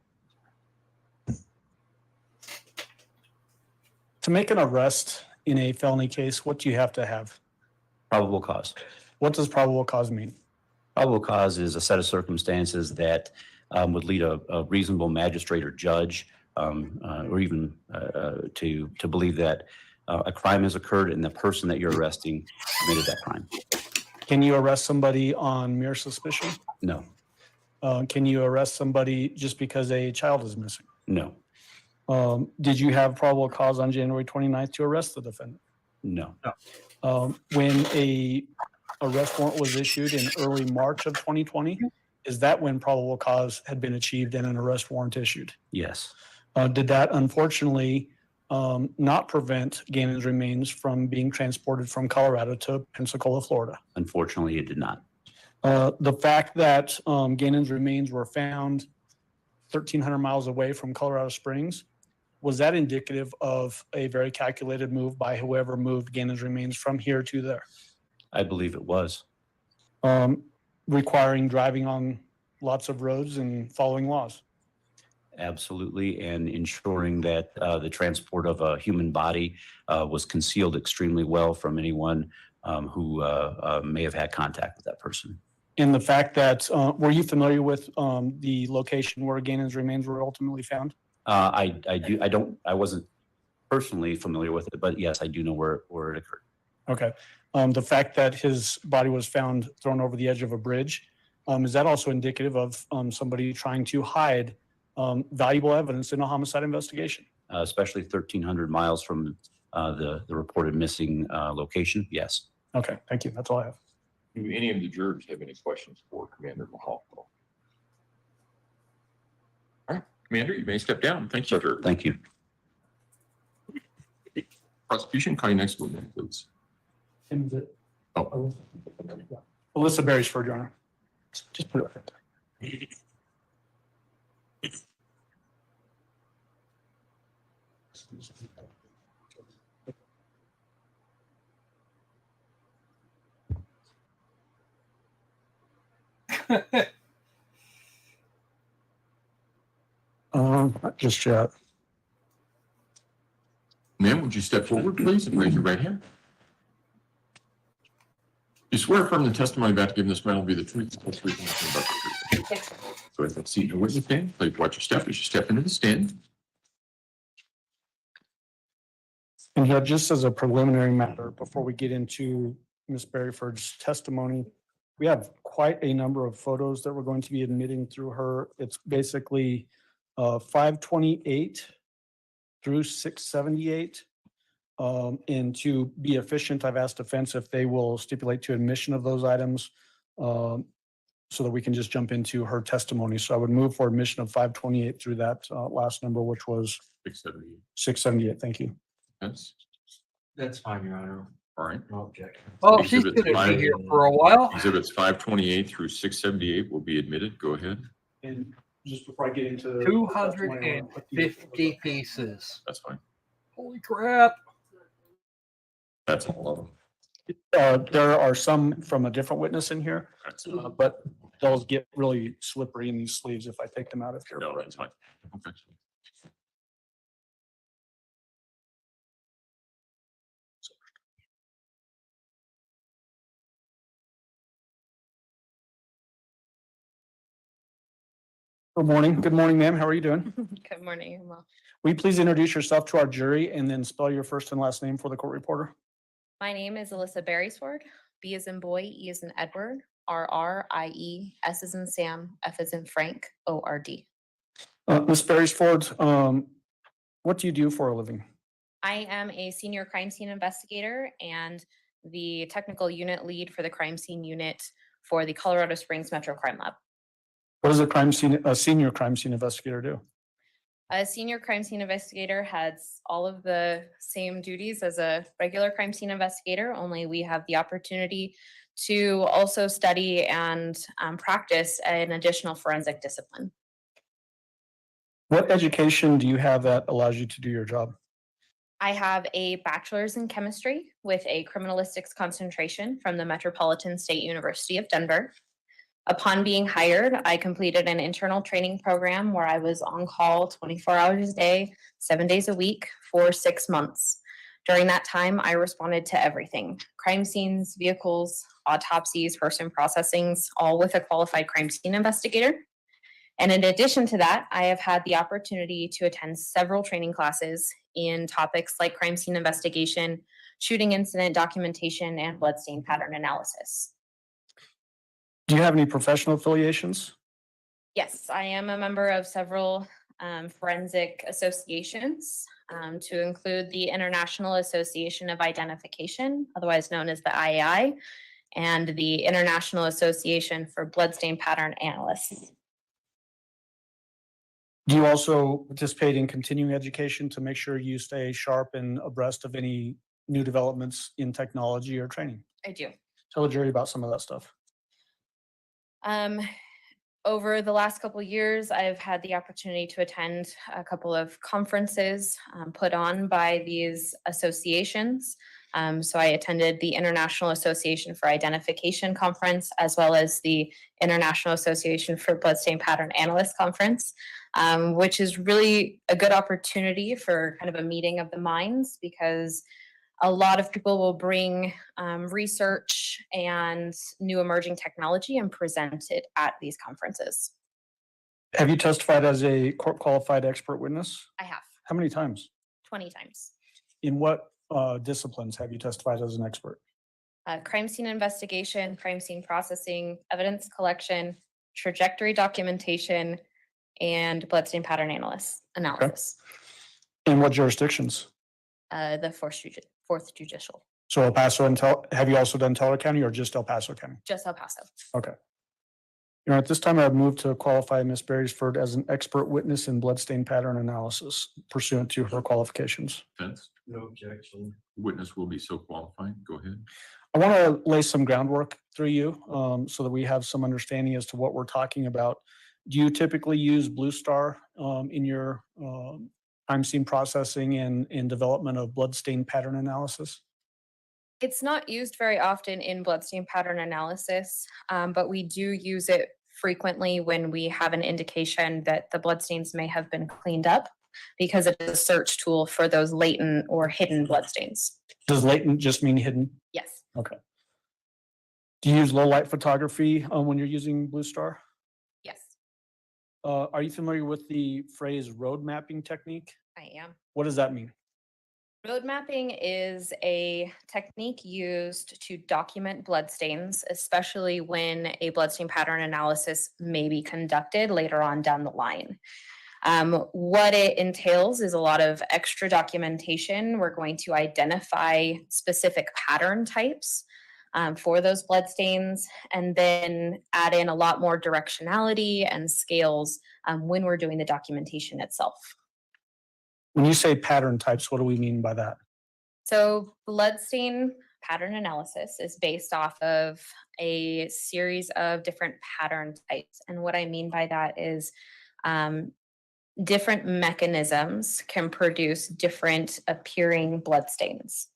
make an arrest in a felony case, what do you have to have? Probable cause. What does probable cause mean? Probable cause is a set of circumstances that would lead a reasonable magistrate or judge, or even to believe that a crime has occurred and the person that you're arresting committed that crime. Can you arrest somebody on mere suspicion? No. Can you arrest somebody just because a child is missing? No. Did you have probable cause on January 29th to arrest the defendant? No. When a arrest warrant was issued in early March of 2020, is that when probable cause had been achieved and an arrest warrant issued? Yes. Did that unfortunately not prevent Gannon's remains from being transported from Colorado to Pensacola, Florida? Unfortunately, it did not. The fact that Gannon's remains were found 1,300 miles away from Colorado Springs, was that indicative of a very calculated move by whoever moved Gannon's remains from here to there? I believe it was. Requiring driving on lots of roads and following laws? Absolutely, and ensuring that the transport of a human body was concealed extremely well from anyone who may have had contact with that person. And the fact that, were you familiar with the location where Gannon's remains were ultimately found? I wasn't personally familiar with it, but yes, I do know where it occurred. Okay. The fact that his body was found thrown over the edge of a bridge, is that also indicative of somebody trying to hide valuable evidence in a homicide investigation? Especially 1,300 miles from the reported missing location, yes. Okay, thank you. That's all I have. Do any of the jurors have any questions for Commander Mahal? All right, Commander, you may step down. Thank you, sir. Thank you. Prosecution, call your next witness, please. Oh. Alyssa Beresford, Your Honor. Just put it right there. Not just yet. Ma'am, would you step forward, please, and raise your right hand? You swear affirm the testimony about to give in this matter will be the truth, the whole truth, and nothing but the truth. So if that's seat in the witness stand, please watch your step as you step into the stand. And here, just as a preliminary matter, before we get into Ms. Beresford's testimony, we have quite a number of photos that we're going to be admitting through her. It's basically 528 through 678. And to be efficient, I've asked defense if they will stipulate to admission of those items so that we can just jump into her testimony. So I would move for admission of 528 through that last number, which was 678. Thank you. Yes. That's fine, Your Honor. All right. No objection. Oh, she's Exhibits going to five- be here for a while. Exhibits 528 through 678 will be admitted. Go ahead. And just before I get into 250 pieces. That's fine. Holy crap. That's all of them. There are some from a different witness in here, but those get really slippery in these sleeves if I take them out of here. No, that's fine. Okay. Good morning. Good morning, ma'am. How are you doing? Good morning. Well, Will you please introduce yourself to our jury and then spell your first and last name for the court reporter? my name is Alyssa Berrysford. B as in boy, E as in Edward, R-R-I-E, S as in Sam, F as in Frank, O-R-D. Ms. Berrysford, what do you do for a living? I am a senior crime scene investigator and the technical unit lead for the crime scene unit for the Colorado Springs Metro Crime Lab. What does a senior crime scene investigator do? A senior crime scene investigator has all of the same duties as a regular crime scene investigator, only we have the opportunity to also study and practice an additional forensic discipline. What education do you have that allows you to do your job? I have a bachelor's in chemistry with a criminalistics concentration from the Metropolitan State University of Denver. Upon being hired, I completed an internal training program where I was on call 24 hours a day, 7 days a week for 6 months. During that time, I responded to everything: crime scenes, vehicles, autopsies, person processings, all with a qualified crime scene investigator. And in addition to that, I have had the opportunity to attend several training classes in topics like crime scene investigation, shooting incident documentation, and bloodstain pattern analysis. Do you have any professional affiliations? Yes, I am a member of several forensic associations, to include the International Association of Identification, otherwise known as the IAI, and the International Association for Bloodstain Pattern Analysts. Do you also participate in continuing education to make sure you stay sharp and abreast of any new developments in technology or training? I do. Tell the jury about some of that stuff. Over the last couple of years, I've had the opportunity to attend a couple of conferences put on by these associations. So I attended the International Association for Identification Conference, as well as the International Association for Bloodstain Pattern Analyst Conference, which is really a good opportunity for kind of a meeting of the minds, because a lot of people will bring research and new emerging technology and present it at these conferences. Have you testified as a court qualified expert witness? I have. How many times? 20 times. In what disciplines have you testified as an expert? Crime scene investigation, crime scene processing, evidence collection, trajectory documentation, and bloodstain pattern analysis. In what jurisdictions? The fourth judicial, So El Paso and have you also done Teller County or just El Paso County? just El Paso. Okay. You know, at this time, I've moved to qualify Ms. Berrysford as an expert witness in bloodstain pattern analysis pursuant to her qualifications. Defense? No objection. Witness will be so qualified. Go ahead. I want to lay some groundwork through you so that we have some understanding as to what we're talking about. Do you typically use Blue Star in your crime scene processing and in development of bloodstain pattern analysis? It's not used very often in bloodstain pattern analysis, but we do use it frequently when we have an indication that the bloodstains may have been cleaned up, because it is a search tool for those latent or hidden bloodstains. Does latent just mean hidden? Yes, Okay. Do you use low light photography when you're using Blue Star? yes, Are you familiar with the phrase road mapping technique? I am. What does that mean? Road mapping is a technique used to document bloodstains, especially when a bloodstain pattern analysis may be conducted later on down the line. What it entails is a lot of extra documentation. We're going to identify specific pattern types for those bloodstains, and then add in a lot more directionality and scales when we're doing the documentation itself. When you say pattern types, what do we mean by that? So bloodstain pattern analysis is based off of a series of different pattern types. And what I mean by that is different mechanisms can produce different appearing bloodstains.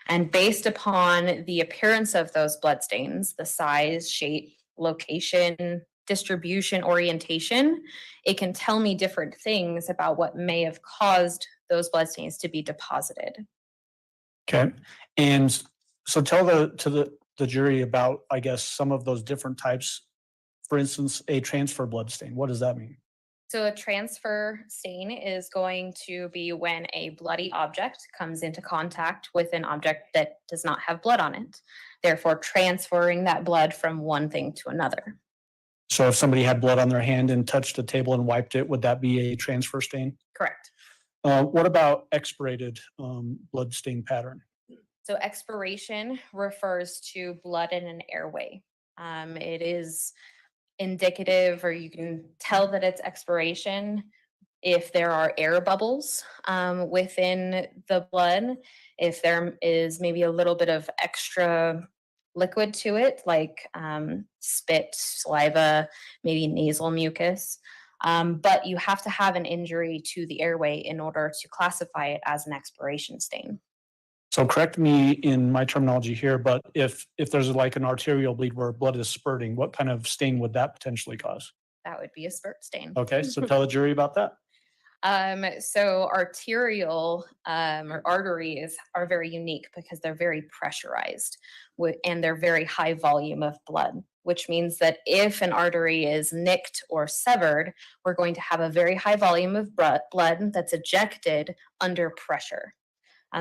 And based upon the appearance of those bloodstains, the size, shape, location, distribution, orientation, it can tell me different things about what may have caused those bloodstains to be deposited. Okay. And so tell the jury about, I guess, some of those different types. For instance, a transfer blood stain. What does that mean? So a transfer stain is going to be when a bloody object comes into contact with an object that does not have blood on it, therefore transferring that blood from one thing to another. So if somebody had blood on their hand and touched a table and wiped it, would that be a transfer stain? Correct. What about expirated blood stain pattern? So expiration refers to blood in an airway. It is indicative, or you can tell that it's expiration if there are air bubbles within the blood, if there is maybe a little bit of extra liquid to it, like spit, saliva, maybe nasal mucus. But you have to have an injury to the airway in order to classify it as an expiration stain. So correct me in my terminology here, but if there's like an arterial bleed where blood is spurting, what kind of stain would that potentially cause? That would be a spurt stain. Okay, so tell the jury about that. So arterial or arteries are very unique because they're very pressurized and they're very high volume of blood, which means that if an artery is nicked or severed, we're going to have a very high volume of blood that's ejected under pressure.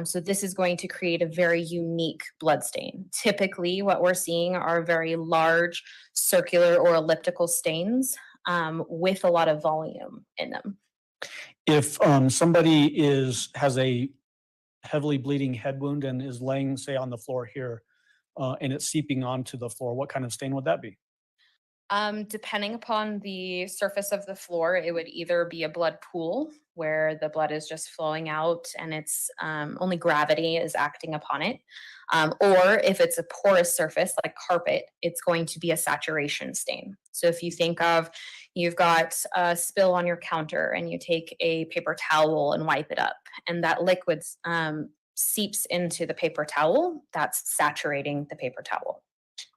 So this is going to create a very unique blood stain. Typically, what we're seeing are very large circular or elliptical stains with a lot of volume in them. If somebody has a heavily bleeding head wound and is laying, say, on the floor here, and it's seeping onto the floor, what kind of stain would that be? Depending upon the surface of the floor, it would either be a blood pool where the blood is just flowing out and it's only gravity is acting upon it. Or if it's a porous surface like carpet, it's going to be a saturation stain. So if you think of, you've got a spill on your counter and you take a paper towel and wipe it up, and that liquid seeps into the paper towel, that's saturating the paper towel.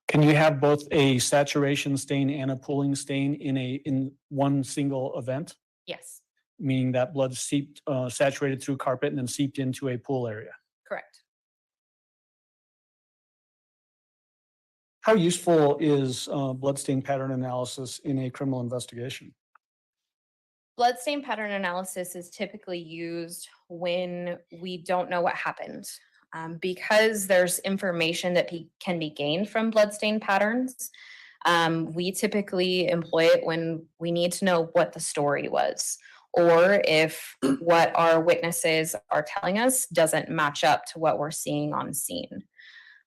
Can you have both a saturation stain and a pooling stain in one single event? Yes, Meaning that blood seeped, saturated through carpet and then seeped into a pool area. correct. How useful is bloodstain pattern analysis in a criminal investigation? Bloodstain pattern analysis is typically used when we don't know what happened. Because there's information that can be gained from bloodstain patterns, we typically employ it when we need to know what the story was, or if what our witnesses are telling us doesn't match up to what we're seeing on scene.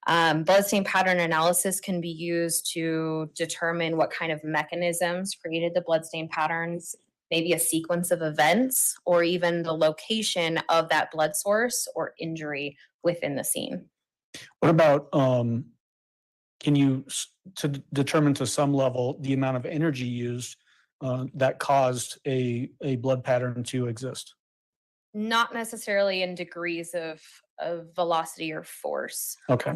Bloodstain pattern analysis can be used to determine what kind of mechanisms created the bloodstain patterns, maybe a sequence of events, or even the location of that blood source or injury within the scene. What about, can you determine to some level the amount of energy used that caused a blood pattern to exist? Not necessarily in degrees of velocity or force. Okay.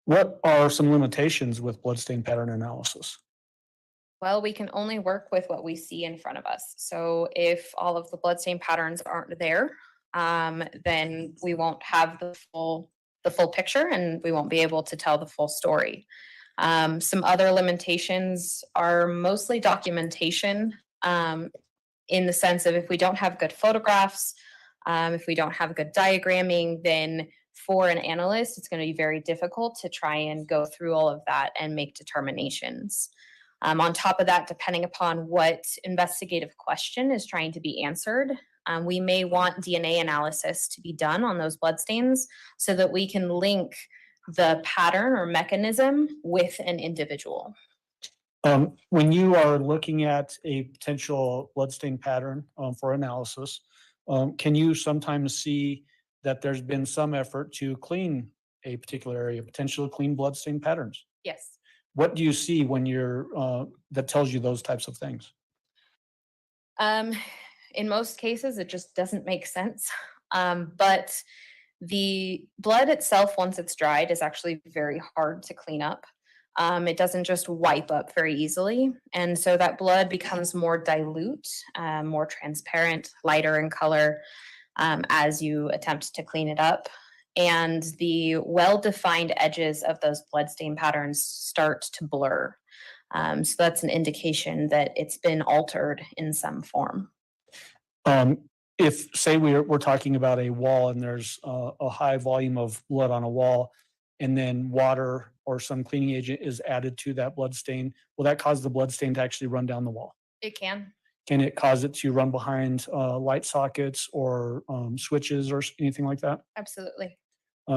What are some limitations with bloodstain pattern analysis? Well, we can only work with what we see in front of us. So if all of the bloodstain patterns aren't there, then we won't have the full picture and we won't be able to tell the full story. Some other limitations are mostly documentation, in the sense of if we don't have good photographs, if we don't have good diagramming, then for an analyst, it's going to be very difficult to try and go through all of that and make determinations. On top of that, depending upon what investigative question is trying to be answered, we may want DNA analysis to be done on those bloodstains so that we can link the pattern or mechanism with an individual. When you are looking at a potential bloodstain pattern for analysis, can you sometimes see that there's been some effort to clean a particular area, potentially clean bloodstain patterns. Yes. What do you see when that tells you those types of things? In most cases, it just doesn't make sense. But the blood itself, once it's dried, is actually very hard to clean up. It doesn't just wipe up very easily. And so that blood becomes more dilute, more transparent, lighter in color as you attempt to clean it up. And the well-defined edges of those bloodstain patterns start to blur. So that's an indication that it's been altered in some form. If, say, we're talking about a wall and there's a high volume of blood on a wall, and then water or some cleaning agent is added to that blood stain, will that cause the blood stain to actually run down the wall? It can. Can it cause it to run behind light sockets or switches or anything like that? Absolutely.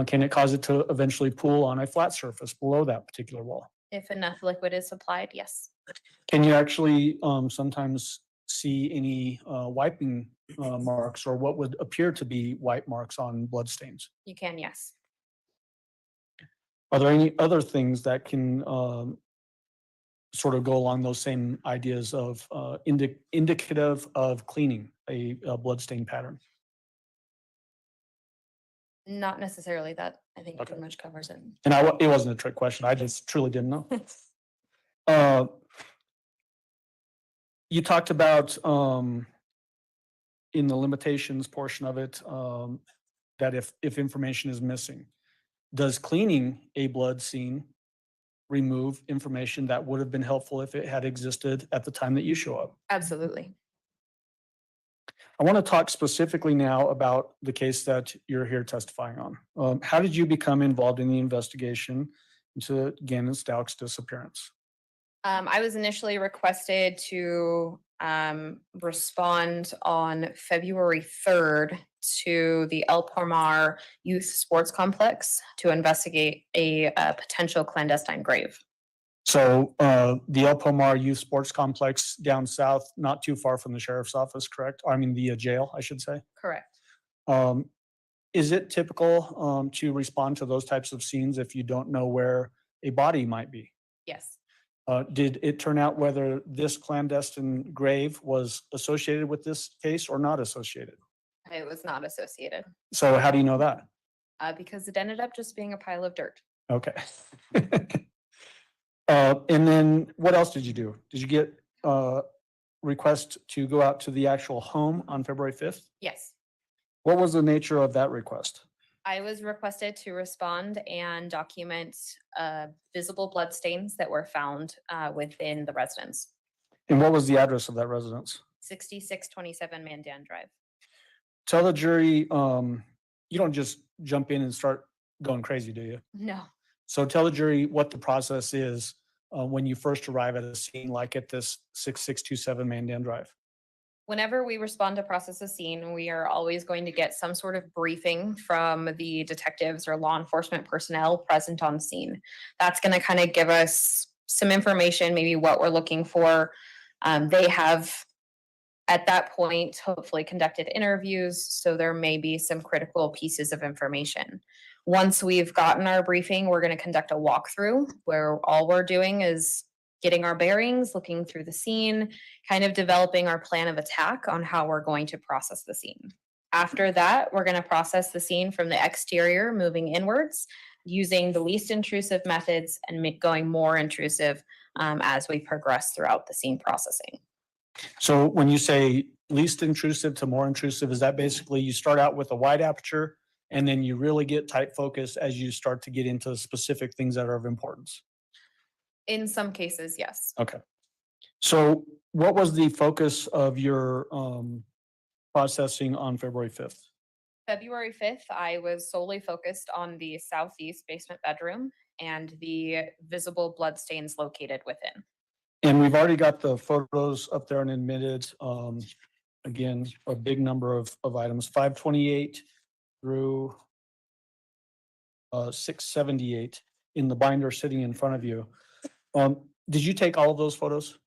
Can it cause it to eventually pool on a flat surface below that particular wall? If enough liquid is applied, yes. Can you actually sometimes see any wiping marks or what would appear to be wipe marks on blood stains? You can, yes. Are there any other things that can sort of go along those same ideas of indicative of cleaning a bloodstain pattern? Not necessarily. That I think Okay. pretty much covers it. And it wasn't a trick question. I just truly didn't know. You talked about in the limitations portion of it that if information is missing, does cleaning a blood scene remove information that would have been helpful if it had existed at the time that you show up? Absolutely. I want to talk specifically now about the case that you're here testifying on. How did you become involved in the investigation into Gannon Stauch's disappearance? I was initially requested to respond on February 3rd to the El Palmar Youth Sports Complex to investigate a potential clandestine grave. So the El Palmar Youth Sports Complex down south, not too far from the sheriff's office, correct? I mean, the jail, I should say. Correct. Is it typical to respond to those types of scenes if you don't know where a body might be? Yes. Did it turn out whether this clandestine grave was associated with this case or not associated? It was not associated So how do you know that? because it ended up just being a pile of dirt. Okay. And then what else did you do? Did you get request to go out to the actual home on February 5th? Yes. What was the nature of that request? I was requested to respond and document visible blood stains that were found within the residence. And what was the address of that residence? 6627 Mandan Drive. Tell the jury, you don't just jump in and start going crazy, do you? No. So tell the jury what the process is when you first arrive at a scene like at this 6627 Mandan Drive. Whenever we respond to process a scene, we are always going to get some sort of briefing from the detectives or law enforcement personnel present on scene. That's going to kind of give us some information, maybe what we're looking for. They have, at that point, hopefully conducted interviews, so there may be some critical pieces of information. Once we've gotten our briefing, we're going to conduct a walkthrough where all we're doing is getting our bearings, looking through the scene, kind of developing our plan of attack on how we're going to process the scene. After that, we're going to process the scene from the exterior, moving inwards, using the least intrusive methods and going more intrusive as we progress throughout the scene processing. So when you say least intrusive to more intrusive, is that basically you start out with a wide aperture and then you really get tight focus as you start to get into specific things that are of importance? In some cases, yes. Okay. So what was the focus of your processing on February 5th? February 5th, I was solely focused on the southeast basement bedroom and the visible bloodstains located within. And we've already got the photos up there and admitted, again, a big number of items, 528 through 678 in the binder sitting in front of you. Did you take all of those photos?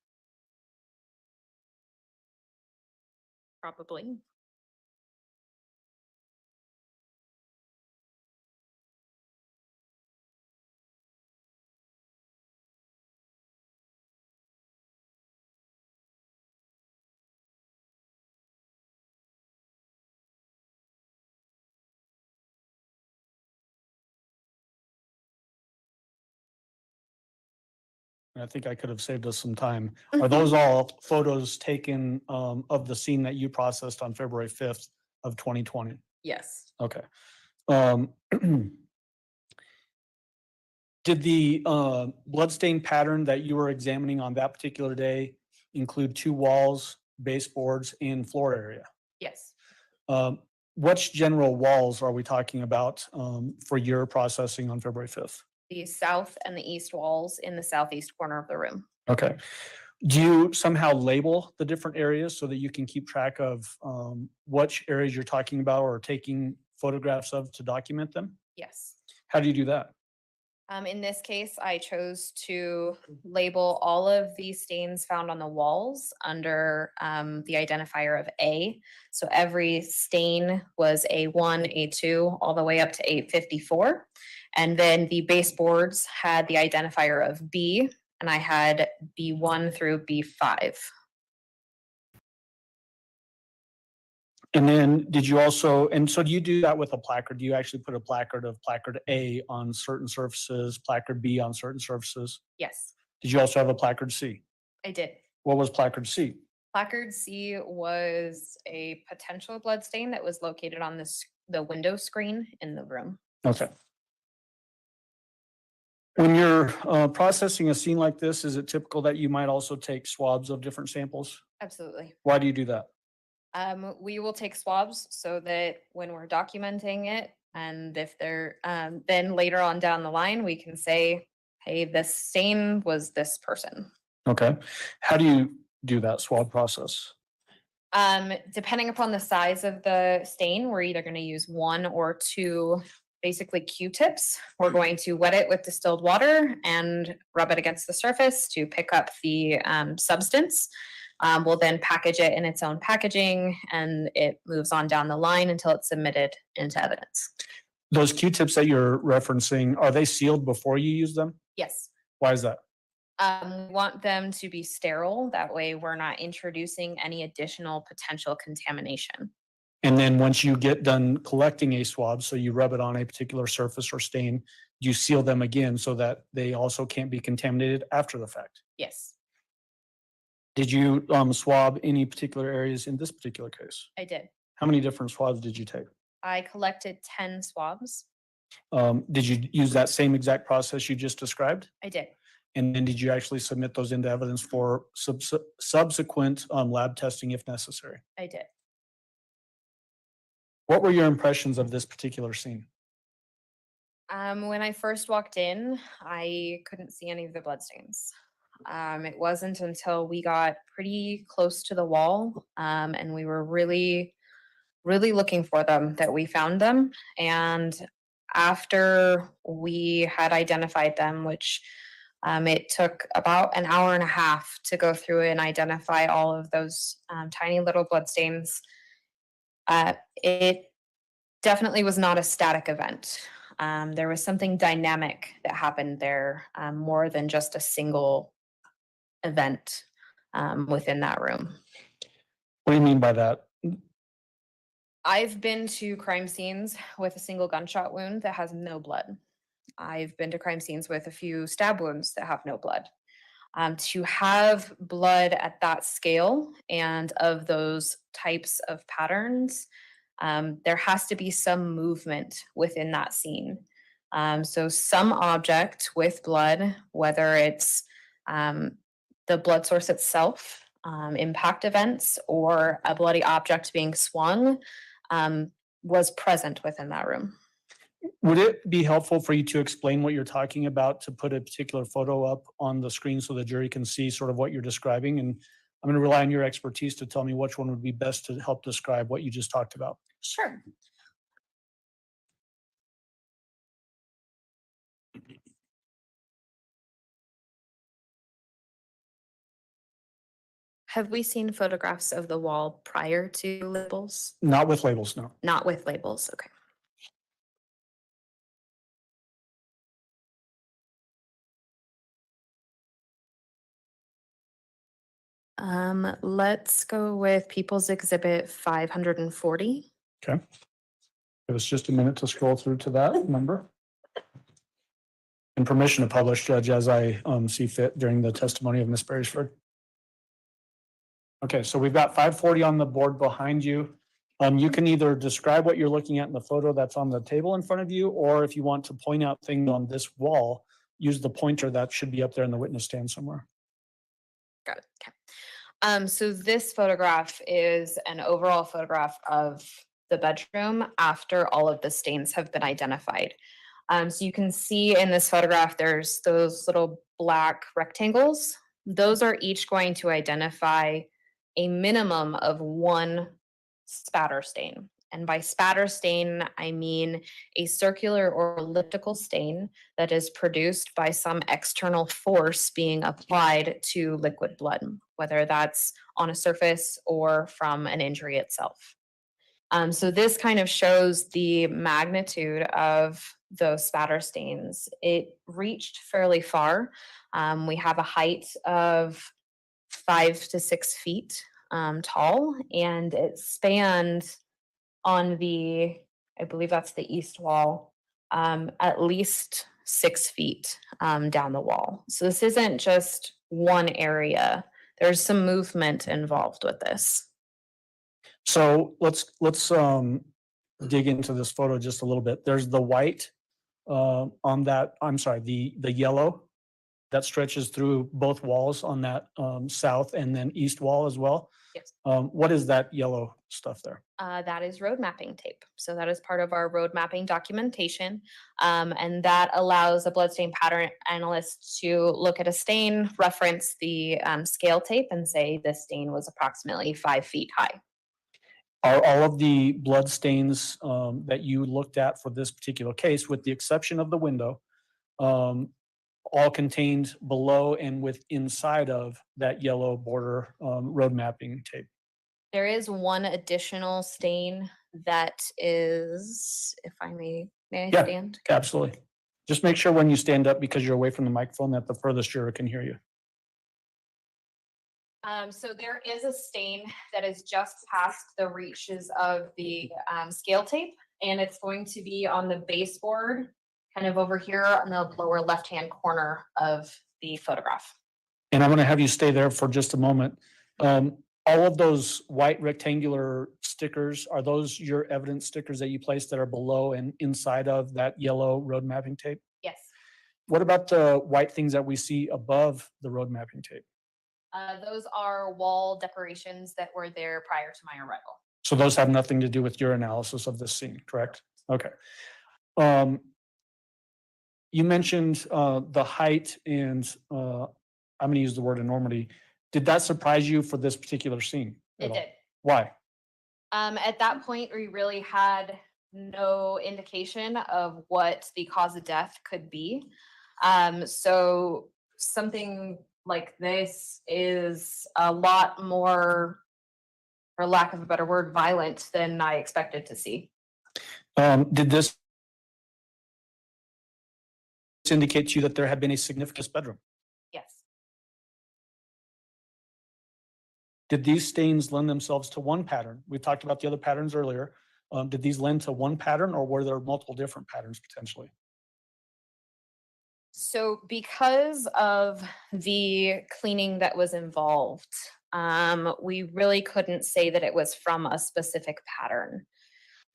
Probably. and I think I could have saved us some time. Are those all photos taken of the scene that you processed on February 5th of 2020? Yes. Okay. Did the bloodstain pattern that you were examining on that particular day include 2 walls, baseboards, and floor area? Yes. Which general walls are we talking about for your processing on February 5th? The south and the east walls in the southeast corner of the room. Okay. Do you somehow label the different areas so that you can keep track of which areas you're talking about or taking photographs of to document them? Yes. How do you do that? In this case, I chose to label all of the stains found on the walls under the identifier of A. So every stain was A1, A2, all the way up to 854. And then the baseboards had the identifier of B, and I had B1 through B5. And then did you also, and so do you do that with a placard? Do you actually put a placard of placard A on certain surfaces, placard B on certain surfaces? Yes, Did you also have a placard C? I did. What was placard C? Placard C was a potential blood stain that was located on the window screen in the room. Okay. When you're processing a scene like this, is it typical that you might also take swabs of different samples? Absolutely. Why do you do that? We will take swabs so that when we're documenting it, and if they're then later on down the line, we can say, hey, this stain was this person. Okay. How do you do that swab process? Depending upon the size of the stain, we're either going to use 1 or 2 basically Q-tips. We're going to wet it with distilled water and rub it against the surface to pick up the substance. We'll then package it in its own packaging, and it moves on down the line until it's submitted into evidence. Those Q-tips that you're referencing, are they sealed before you use them? Yes. Why is that? We want them to be sterile. That way we're not introducing any additional potential contamination. And then once you get done collecting a swab, so you rub it on a particular surface or stain, you seal them again so that they also can't be contaminated after the fact. Yes, Did you swab any particular areas in this particular case? I did. How many different swabs did you take? I collected 10 swabs. Did you use that same exact process you just described? I did. And then did you actually submit those into evidence for subsequent lab testing if necessary? I did. What were your impressions of this particular scene? When I first walked in, I couldn't see any of the bloodstains. It wasn't until we got pretty close to the wall and we were really looking for them that we found them. And after we had identified them, which it took about an hour and a half to go through and identify all of those tiny little bloodstains, it definitely was not a static event. There was something dynamic that happened there, more than just a single event within that room. What do you mean by that? I've been to crime scenes with a single gunshot wound that has no blood. I've been to crime scenes with a few stab wounds that have no blood. To have blood at that scale and of those types of patterns, there has to be some movement within that scene. So some object with blood, whether it's the blood source itself, impact events, or a bloody object being swung, was present within that room. Would it be helpful for you to explain what you're talking about, to put a particular photo up on the screen so the jury can see sort of what you're describing? And I'm going to rely on your expertise to tell me which one would be best to help describe what you just talked about. Sure. Have we seen photographs of the wall prior to labels? Not with labels, no. Not with labels, okay. Let's go with People's Exhibit 540. Okay. Give us just a minute to scroll through to that number. And permission to publish, Judge, as I see fit during the testimony of Ms. Beresford. Okay, so we've got 540 on the board behind you. You can either describe what you're looking at in the photo that's on the table in front of you, or if you want to point out things on this wall, use the pointer that should be up there in the witness stand somewhere. Got it. Okay. So this photograph is an overall photograph of the bedroom after all of the stains have been identified. So you can see in this photograph, there's those little black rectangles. Those are each going to identify a minimum of one spatter stain. And by spatter stain, I mean a circular or elliptical stain that is produced by some external force being applied to liquid blood, whether that's on a surface or from an injury itself. So this kind of shows the magnitude of those spatter stains. It reached fairly far. We have a height of 5 to 6 feet tall, and it spanned on the, I believe that's the east wall, at least 6 feet down the wall. So this isn't just one area. There's some movement involved with this. So let's dig into this photo just a little bit. There's the white on that, I'm sorry, the yellow that stretches through both walls on that south and then east wall as well. Yes. What is that yellow stuff there? That is road mapping tape. So that is part of our road mapping documentation. And that allows a bloodstain pattern analyst to look at a stain, reference the scale tape and say this stain was approximately 5 feet high. Are all of the blood stains that you looked at for this particular case, with the exception of the window, all contained below and with inside of that yellow border road mapping tape? There is one additional stain that is, if I may I Yeah. stand? Absolutely. Just make sure when you stand up, because you're away from the microphone, that the furthest juror can hear you. So there is a stain that is just past the reaches of the scale tape, and it's going to be on the baseboard, kind of over here on the lower left-hand corner of the photograph. And I'm going to have you stay there for just a moment. All of those white rectangular stickers, are those your evidence stickers that you placed that are below and inside of that yellow road mapping tape? Yes. What about the white things that we see above the road mapping tape? Those are wall decorations that were there prior to my arrival. So those have nothing to do with your analysis of this scene, correct? Okay. You mentioned the height and I'm going to use the word enormity. Did that surprise you for this particular scene? It did. Why? At that point, we really had no indication of what the cause of death could be. So something like this is a lot more, for lack of a better word, violent than I expected to see. Did this indicate to you that there had been a significant bedroom? Yes. Did these stains lend themselves to one pattern? We talked about the other patterns earlier. Did these lend to one pattern, or were there multiple different patterns potentially? So because of the cleaning that was involved, we really couldn't say that it was from a specific pattern.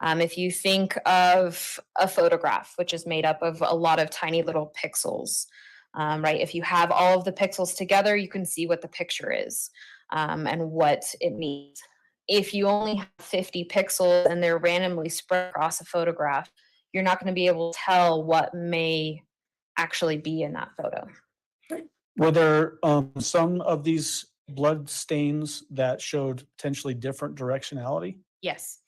If you think of a photograph, which is made up of a lot of tiny little pixels, right? If you have all of the pixels together, you can see what the picture is and what it means. If you only have 50 pixels and they're randomly spread across a photograph, you're not going to be able to tell what may actually be in that photo. Were there some of these blood stains that showed potentially different directionality? Yes.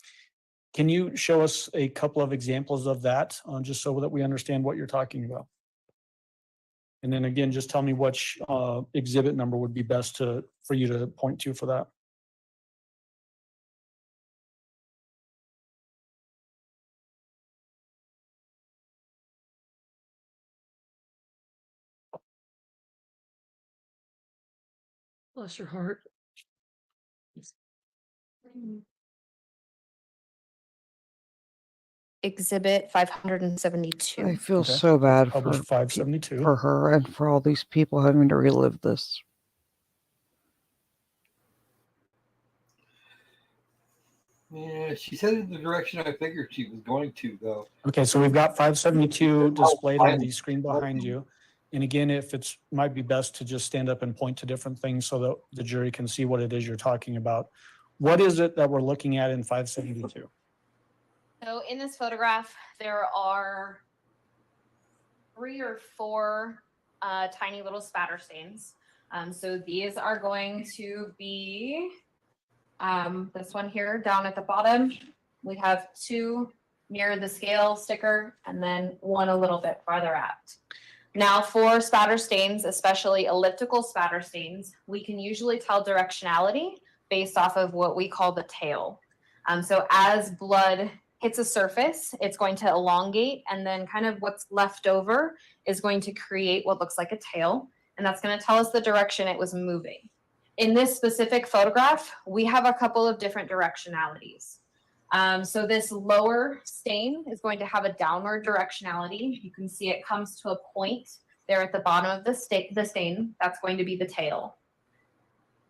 Can you show us a couple of examples of that, just so that we understand what you're talking about? And then again, just tell me which exhibit number would be best for you to point to for that. Bless your heart. Exhibit 572. I feel Okay. so bad for, Published 572. for her and for all these people having to relive this. Yeah, she's headed in the direction I figured she was going to, though. Okay, so we've got 572 displayed on the screen behind you. And again, if it's might be best to just stand up and point to different things so that the jury can see what it is you're talking about. What is it that we're looking at in 572? So in this photograph, there are 3 or 4 tiny little spatter stains. So these are going to be this one here down at the bottom. We have 2 near the scale sticker and then 1 a little bit farther out. Now for spatter stains, especially elliptical spatter stains, we can usually tell directionality based off of what we call the tail. So as blood hits a surface, it's going to elongate, and then kind of what's left over is going to create what looks like a tail, and that's going to tell us the direction it was moving. In this specific photograph, we have a couple of different directionalities. So this lower stain is going to have a downward directionality. You can see it comes to a point there at the bottom of the stain. That's going to be the tail.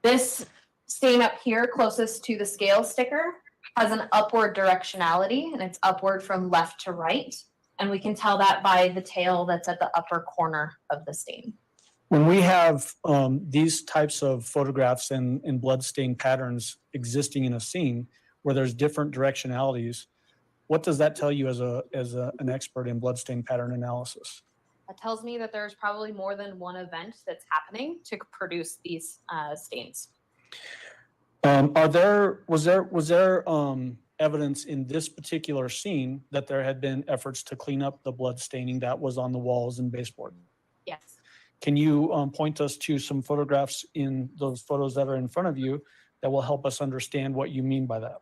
This stain up here closest to the scale sticker has an upward directionality, and it's upward from left to right. And we can tell that by the tail that's at the upper corner of the stain. When we have these types of photographs and blood stain patterns existing in a scene where there's different directionalities, what does that tell you as an expert in blood stain pattern analysis? That tells me that there's probably more than one event that's happening to produce these stains. Was there evidence in this particular scene that there had been efforts to clean up the blood staining that was on the walls and baseboard? Yes. Can you point us to some photographs in those photos that are in front of you that will help us understand what you mean by that?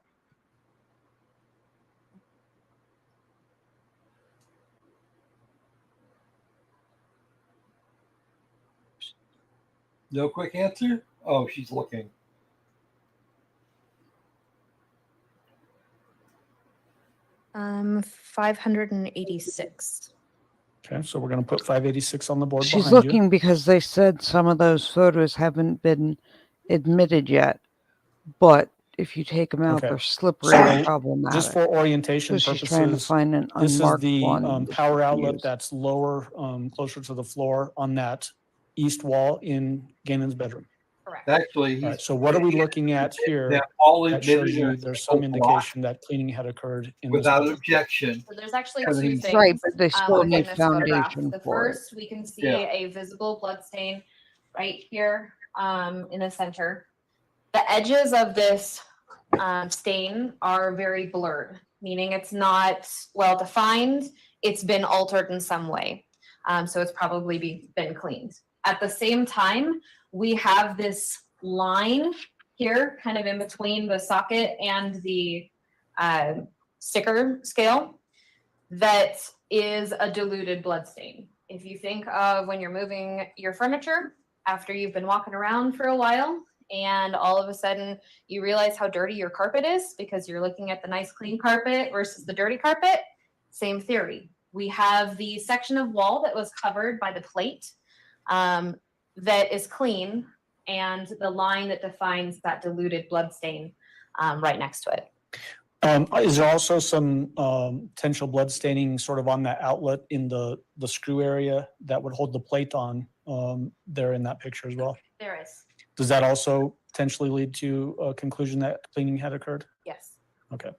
No quick answer? Oh, she's looking. Um, 586. Okay, so we're going to put 586 on the board She's behind looking you. because they said some of those photos haven't been admitted yet, but if you take them out, Okay. they're slippery and So problematic. just for orientation So she's purposes, trying to find an this is unmarked the one power outlet use. that's lower, closer to the floor on that east wall in Gannon's bedroom. Correct. Actually, All right, so what are we looking at here that all that shows admitted you as there's some a block indication that cleaning had occurred in this without bedroom? objection. So there's actually Because 2 he's- things Right, but they still within need this photograph. foundation The for it. first, we can see Yeah. a visible blood stain right here in the center. The edges of this stain are very blurred, meaning it's not well defined. It's been altered in some way. So it's probably been cleaned. At the same time, we have this line here, kind of in between the socket and the sticker scale, that is a diluted blood stain. If you think of when you're moving your furniture after you've been walking around for a while, and all of a sudden you realize how dirty your carpet is because you're looking at the nice clean carpet versus the dirty carpet, same theory. We have the section of wall that was covered by the plate that is clean, and the line that defines that diluted blood stain right next to it. Is there also some potential blood staining sort of on that outlet in the screw area that would hold the plate on there in that picture as well? There is. Does that also potentially lead to a conclusion that cleaning had occurred? Yes. Okay.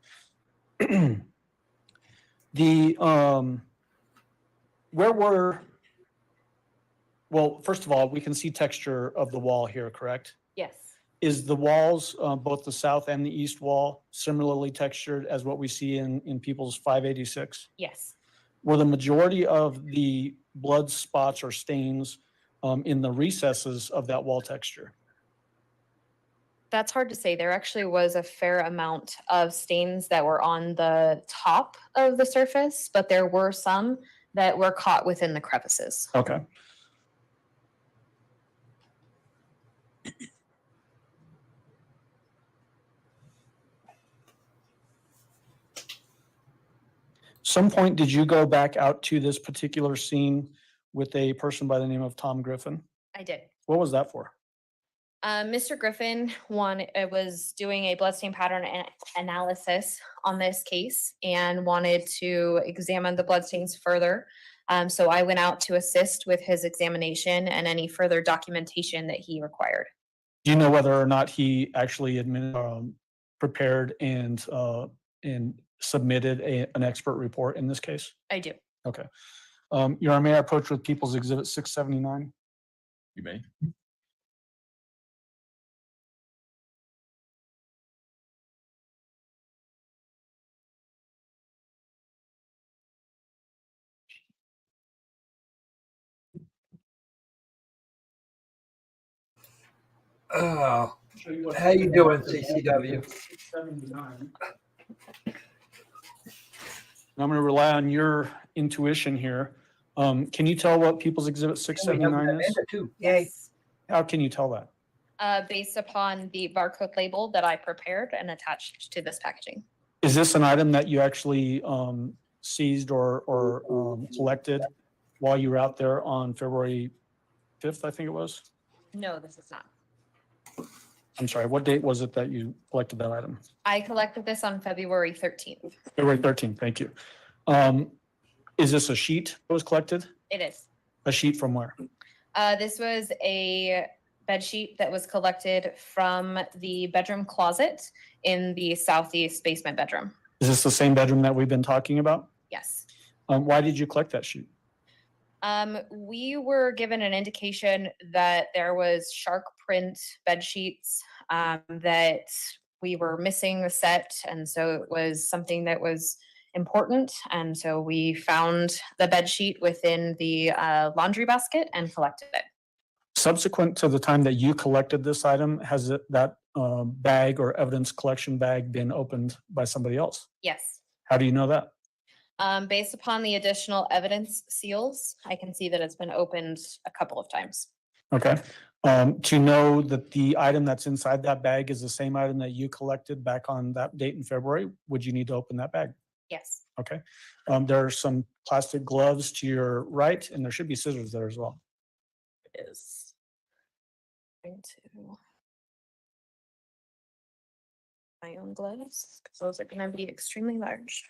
Well, first of all, we can see texture of the wall here, correct? Yes. Is the walls, both the south and the east wall, similarly textured as what we see in people's 586? Yes. Were the majority of the blood spots or stains in the recesses of that wall texture? That's hard to say. There actually was a fair amount of stains that were on the top of the surface, but there were some that were caught within the crevices. Okay. Some point, did you go back out to this particular scene with a person by the name of Tom Griffin? I did. What was that for? Mr. Griffin was doing a bloodstain pattern analysis on this case and wanted to examine the bloodstains further. So I went out to assist with his examination and any further documentation that he required. Do you know whether or not he actually prepared and submitted an expert report in this case? I do. Okay. Your Honor, may I approach with People's Exhibit 679? You may. Oh, how you doing, CCW? I'm going to rely on your intuition here. Can you tell what People's Exhibit 679 is? Yes. How can you tell that? Based upon the barcode label that I prepared and attached to this packaging. Is this an item that you actually seized or collected while you were out there on February 5th, I think it was? No, this is not. I'm sorry, what date was it that you collected that item? I collected this on February 13th. February 13th, thank you. Is this a sheet that was collected? It is. A sheet from where? This was a bed sheet that was collected from the bedroom closet in the southeast basement bedroom. Is this the same bedroom that we've been talking about? Yes. Why did you collect that sheet? We were given an indication that there was shark print bed sheets, that we were missing the set. And so it was something that was important. And so we found the bed sheet within the laundry basket and collected it. Subsequent to the time that you collected this item, has that bag or evidence collection bag been opened by somebody else? Yes. How do you know that? Based upon the additional evidence seals, I can see that it's been opened a couple of times. Okay. To know that the item that's inside that bag is the same item that you collected back on that date in February, would you need to open that bag? Yes. Okay. There are some plastic gloves to your right, and there should be scissors there as well. It is. Going to my own gloves, because those are going to be extremely large.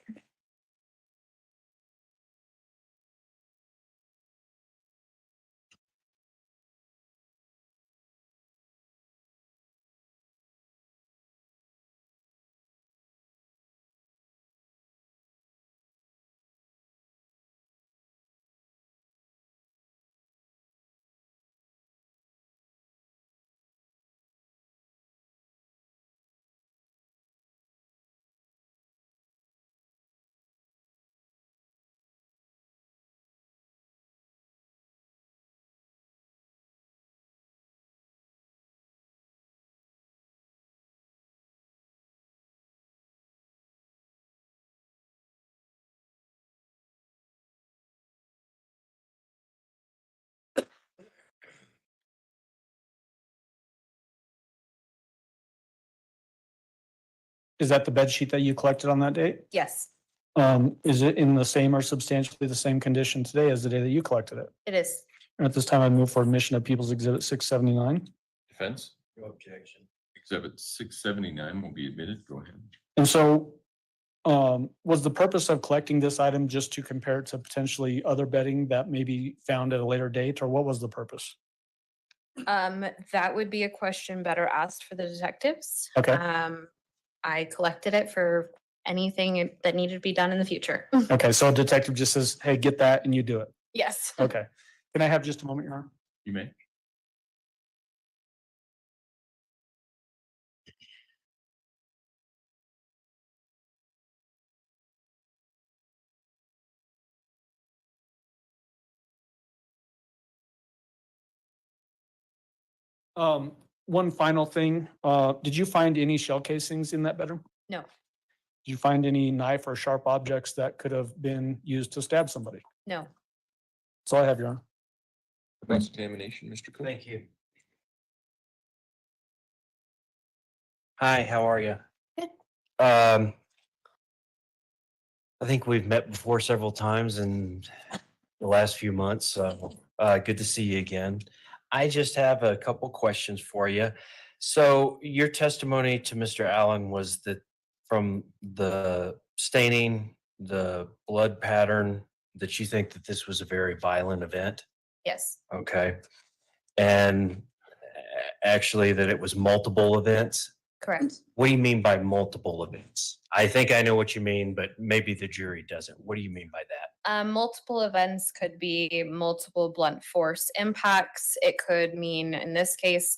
Is that the bed sheet that you collected on that date? Yes, Is it in the same or substantially the same condition today as the day that you collected it? it is. And at this time, I move for admission of People's Exhibit 679. Defense? No objection. Exhibit 679 will be admitted. Go ahead. And so, was the purpose of collecting this item just to compare it to potentially other bedding that may be found at a later date, or what was the purpose? That would be a question better asked for the detectives. Okay. I collected it for anything that needed to be done in the future. Okay, so a detective just says, hey, get that, and you do it. Yes. Okay. Can I have just a moment, Your Honor? You may. One final thing, did you find any shell casings in that bedroom? No. Did you find any knife or sharp objects that could have been used to stab somebody? No. That's all I have, Your Honor. Cross-examination, Mr. Cook. Thank you. Hi, how are you? Good. I think we've met before several times in the last few months. So good to see you again. I just have a couple questions for you. So your testimony to Mr. Allen was that from the staining, the blood pattern, that you think that this was a very violent event. Yes, Okay. And actually that it was multiple events. correct. What do you mean by multiple events? I think I know what you mean, but maybe the jury doesn't. What do you mean by that? Multiple events could be multiple blunt force impacts. It could mean, in this case,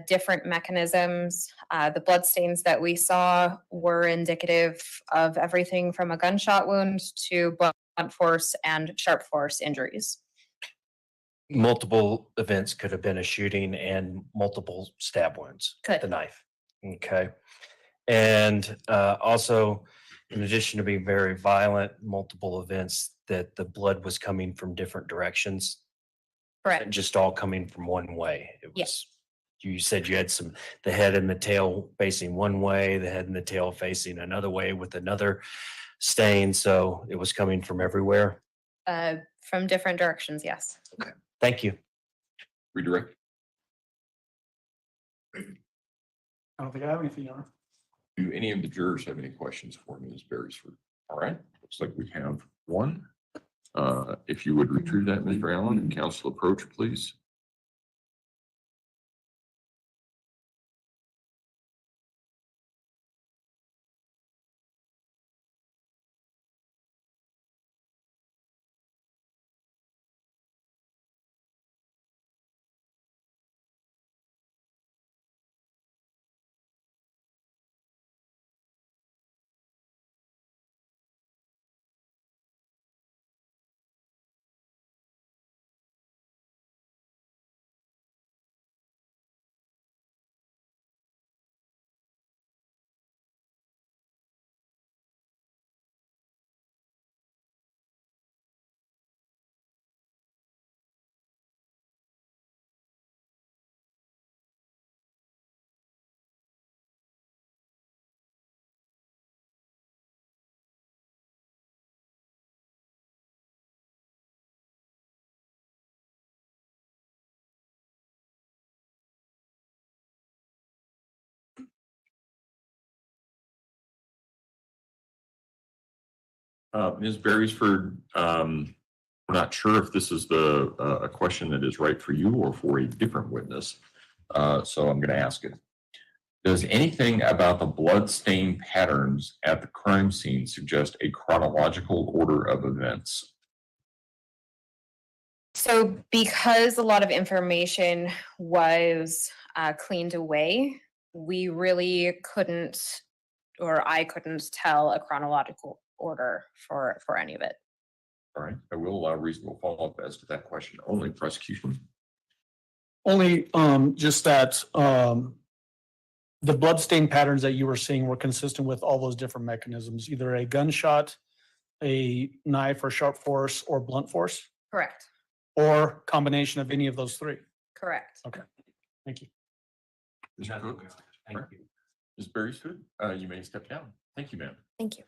different mechanisms. The bloodstains that we saw were indicative of everything from a gunshot wound to blunt force and sharp force injuries. Multiple events could have been a shooting and multiple stab wounds with Could. the knife. Okay. And also, in addition to being very violent, multiple events that the blood was coming from different directions, Correct. just all coming from one way. It was, Yes. You said you had the head and the tail facing one way, the head and the tail facing another way with another stain. So it was coming from everywhere. From different directions, yes. Okay. Thank you. Redirect. I don't think I have anything, Your Honor. Do any of the jurors have any questions for Ms. Beresford? All right, looks like we have one. If you would retrieve that, Mr. Allen, and counsel approach, please. Ms. Beresford, we're not sure if this is a question that is right for you or for a different witness. So I'm going to ask it. Does anything about the blood stain patterns at the crime scene suggest a chronological order of events? So because a lot of information was cleaned away, we really couldn't, or I couldn't tell a chronological order for any of it. All right, I will allow reasonable follow-up as to that question. Only prosecution. Only just that the bloodstain patterns that you were seeing were consistent with all those different mechanisms, either a gunshot, a knife or sharp force, or blunt force, Correct. or combination of any of those three. Correct. Okay, thank you. Mr. Cook. Thank Right. you. Ms. Beresford, you may step down. Thank you, ma'am. Thank you.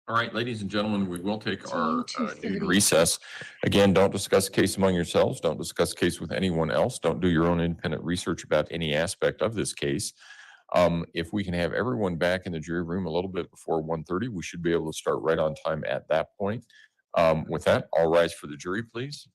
All right, ladies and gentlemen, we will take our noon recess. Again, don't discuss the case among yourselves. Don't discuss the case with anyone else. Don't do your own independent research about any aspect of this case. If we can have everyone back in the jury room a little bit before 1:30, we should be able to start right on time at that point. With that, all rise for the jury, please.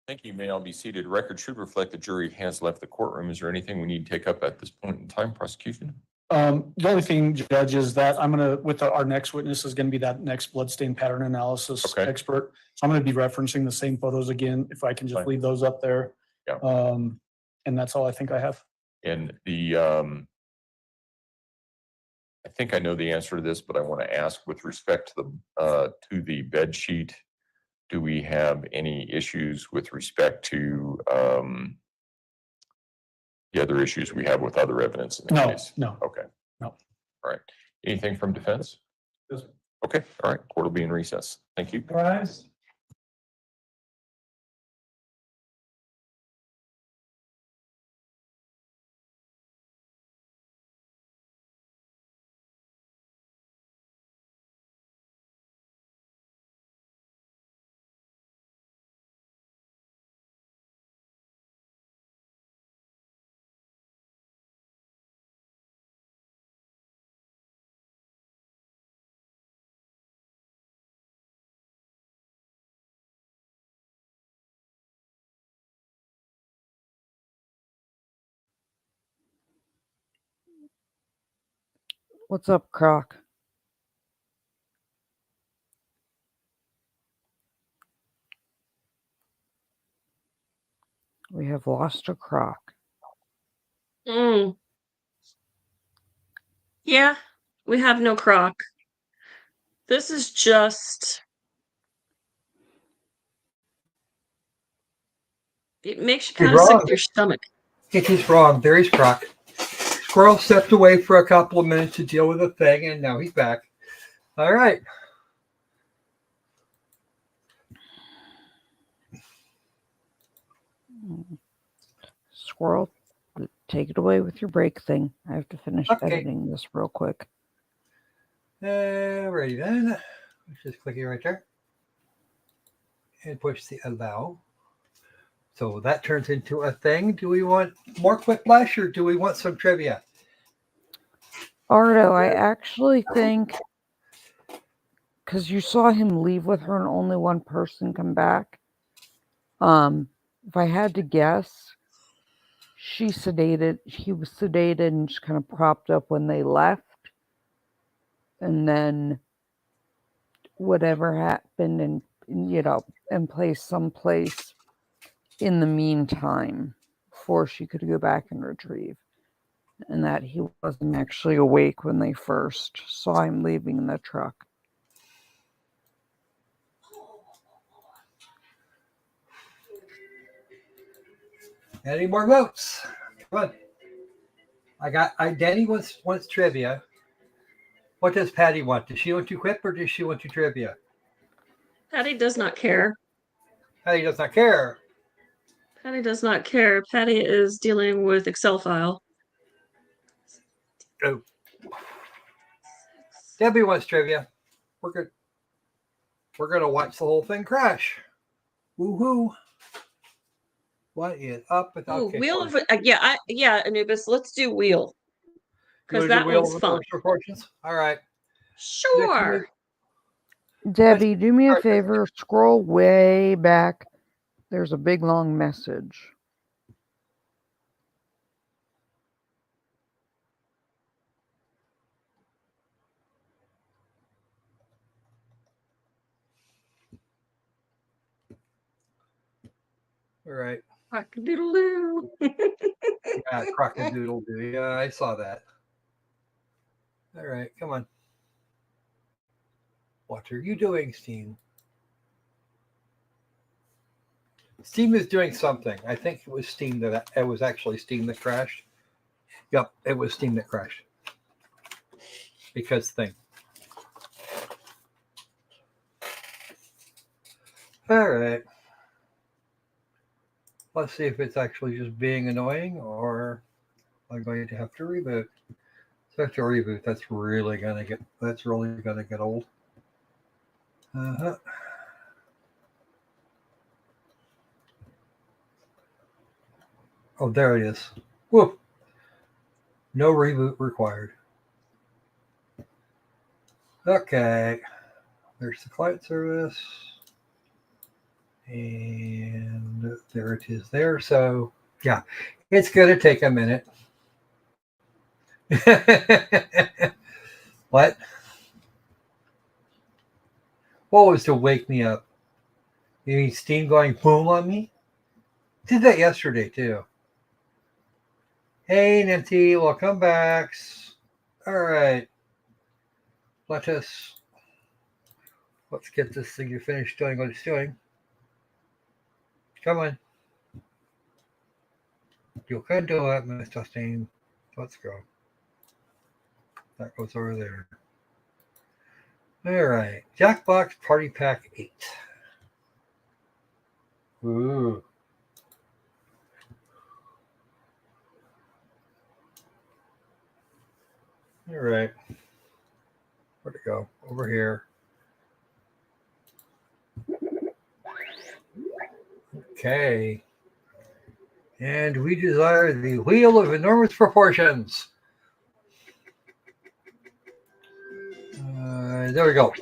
Thank you. You may all be seated. Record should reflect the jury has left the courtroom. Is there anything we need to take up at this point in time, prosecution? The only thing, Judge, is that I'm gonna, with our next witness is gonna be that next bloodstain pattern analysis Okay. expert. So I'm gonna be referencing the same photos again, if I can just Fine. leave those up there. Yeah. And that's all I think I have. And the, I think I know the answer to this, but I want to ask with respect to the bed sheet, do we have any issues with respect to, the other issues we have with other evidence in the No, case? no. Okay. No. All right. Anything from defense? Okay. All right. Court will be in recess. Thank you. Rise. What's up, Croc? We have lost a Croc. Yeah, we have no Croc. This is just. It makes you kind of sick to your stomach. It is wrong. There is Croc. Squirrel stepped away for a couple of minutes to deal with a thing, and now he's back. All right. Squirrel, take it away with your break thing. I have to finish editing this real quick. Alrighty then. Let's just click it right there. And push the allow. So that turns into a thing. Do we want more Quiplash or do we want some trivia? Ardo, I actually think, because you saw him leave with her and only one person come back, if I had to guess, he was sedated and just kind of propped up when they left. And then whatever happened and placed someplace in the meantime before she could go back and retrieve. And that he wasn't actually awake when they first saw him leaving in the truck. Any more votes? Come on. Danny wants trivia. What does Patty want? Does she want to quip or does she want to trivia? Patty does not care. Patty does not care. Patty does not care. Patty is dealing with Excel file. Oh. Debbie wants trivia. We're good. We're going to watch the whole thing crash. Woohoo. What is up with Ooh, Wheel of Anubis, let's do Wheel. Because that one's fun. Proportions? All right. Sure. Debbie, do me a favor. Scroll way back. There's a big long message. All right. Crock-a-doodle-doo. Yeah, crock-a-doodle-doo. Yeah, I saw that. All right, come on. What are you doing, Steam? Steam is doing something. I think it was Steam that it was actually Steam that crashed. Yep, it was Steam that crashed. Because thing. All right. Let's see if it's actually just being annoying or I'm going to have to reboot. So I have to reboot. That's really gonna get old. Uh-huh. Oh, there it is. Whoop. No reboot required. Okay. There's the client service. And there it is there. So, yeah, it's going to take a minute. What? What was to wake me up? You mean Steam going boom on me? Did that yesterday, too. Hey, Nancy, welcome back. All right. Let's get this thing to finish doing what it's doing. Come on. You can do it, Miss Justine. Let's go. That goes over there. All right. Jackbox Party Pack 8. Ooh. All right. Where'd it go? Over here. Okay. And we desire the Wheel of Enormous Proportions. There we go.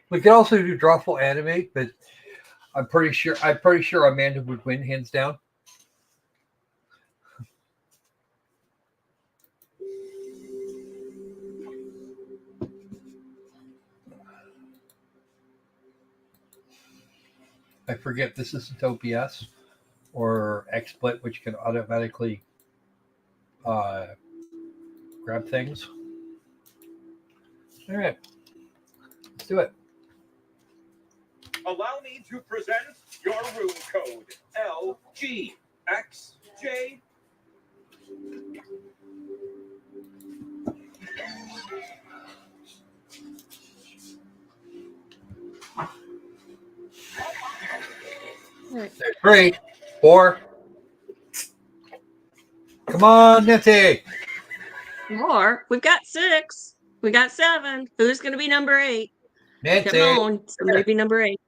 We could also do Drawful Animate, but I'm pretty sure Amanda would win, hands down. I forget this isn't OBS or XSplit, which can automatically grab things. All right, let's do it. Allow me to present your room code, LGXJ. There's 3, 4. Come on, Nancy. More. We've got 6. We got 7. Who's going to be number 8? Nancy. Come on. Somebody be number 8.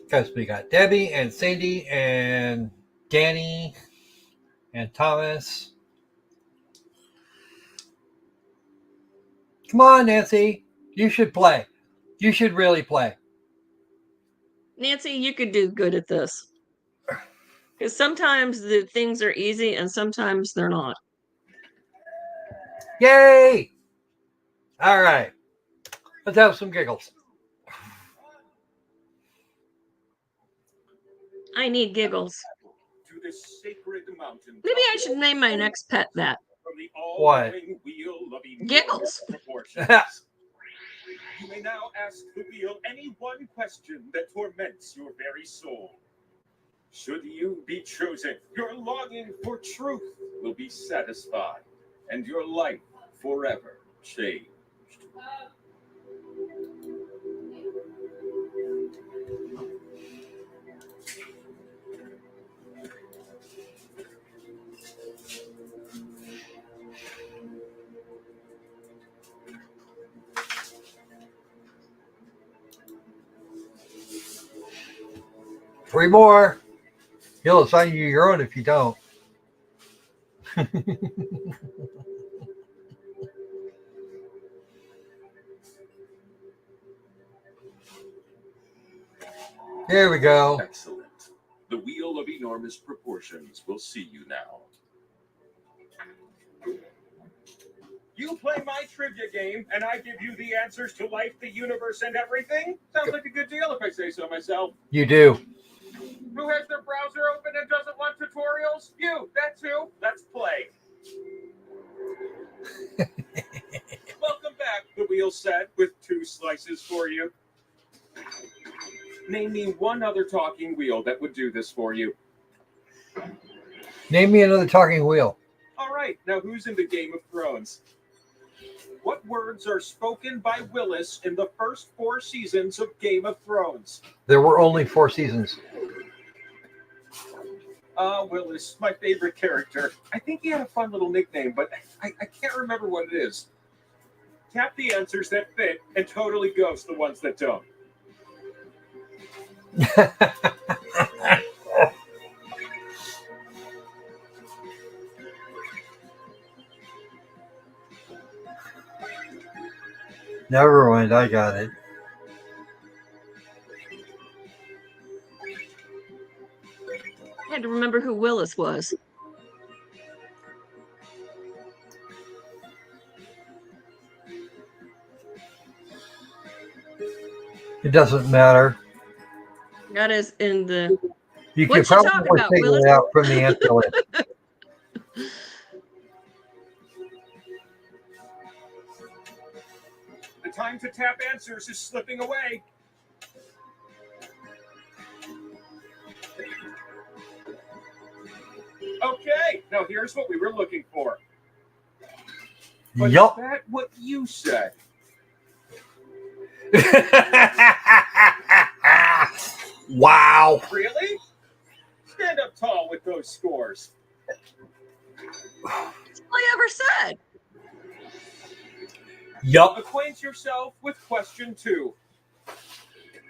Because we got Debbie and Cindy and Danny and Thomas. Come on, Nancy. You should play. You should really play. Nancy, you could do good at this. Because sometimes the things are easy and sometimes they're not. Yay! All right. Let's have some giggles. I need giggles. To this sacred mountain. Maybe I should name my next pet that. From the What? all-knowing wheel of enormous Giggles. proportions. You may now ask the wheel any one question that torments your very soul. Should you be chosen, your longing for truth will be satisfied, and your life forever changed. 3 more. He'll assign you your own if you don't. There we go. Excellent. The wheel of enormous proportions will see you now. You play my trivia game, and I give you the answers to life, the universe, and everything? Sounds like a good deal if I say so myself. You do. Who has their browser open and doesn't want tutorials? You, that's who. Let's play. Welcome back, the wheel said, with 2 slices for you. Name me one other talking wheel that would do this for you. Name me another talking wheel. All right, now who's into Game of Thrones? What words are spoken by Willis in the first 4 seasons of Game of Thrones? There were only 4 seasons. Willis, my favorite character. I think he had a fun little nickname, but I can't remember what it is. Tap the answers that fit and totally ghost the ones that don't. Never mind, I got it. I had to remember who Willis was. It doesn't matter. That is in the. You What could you probably talking about, figure Willis? it out from the answer list. The time to tap answers is slipping away. Okay, now here's what we were looking for. But Yup. is that what you said? Wow. Really? Stand up tall with those scores. That's all I ever said. Yup. Acquaint yourself with question 2.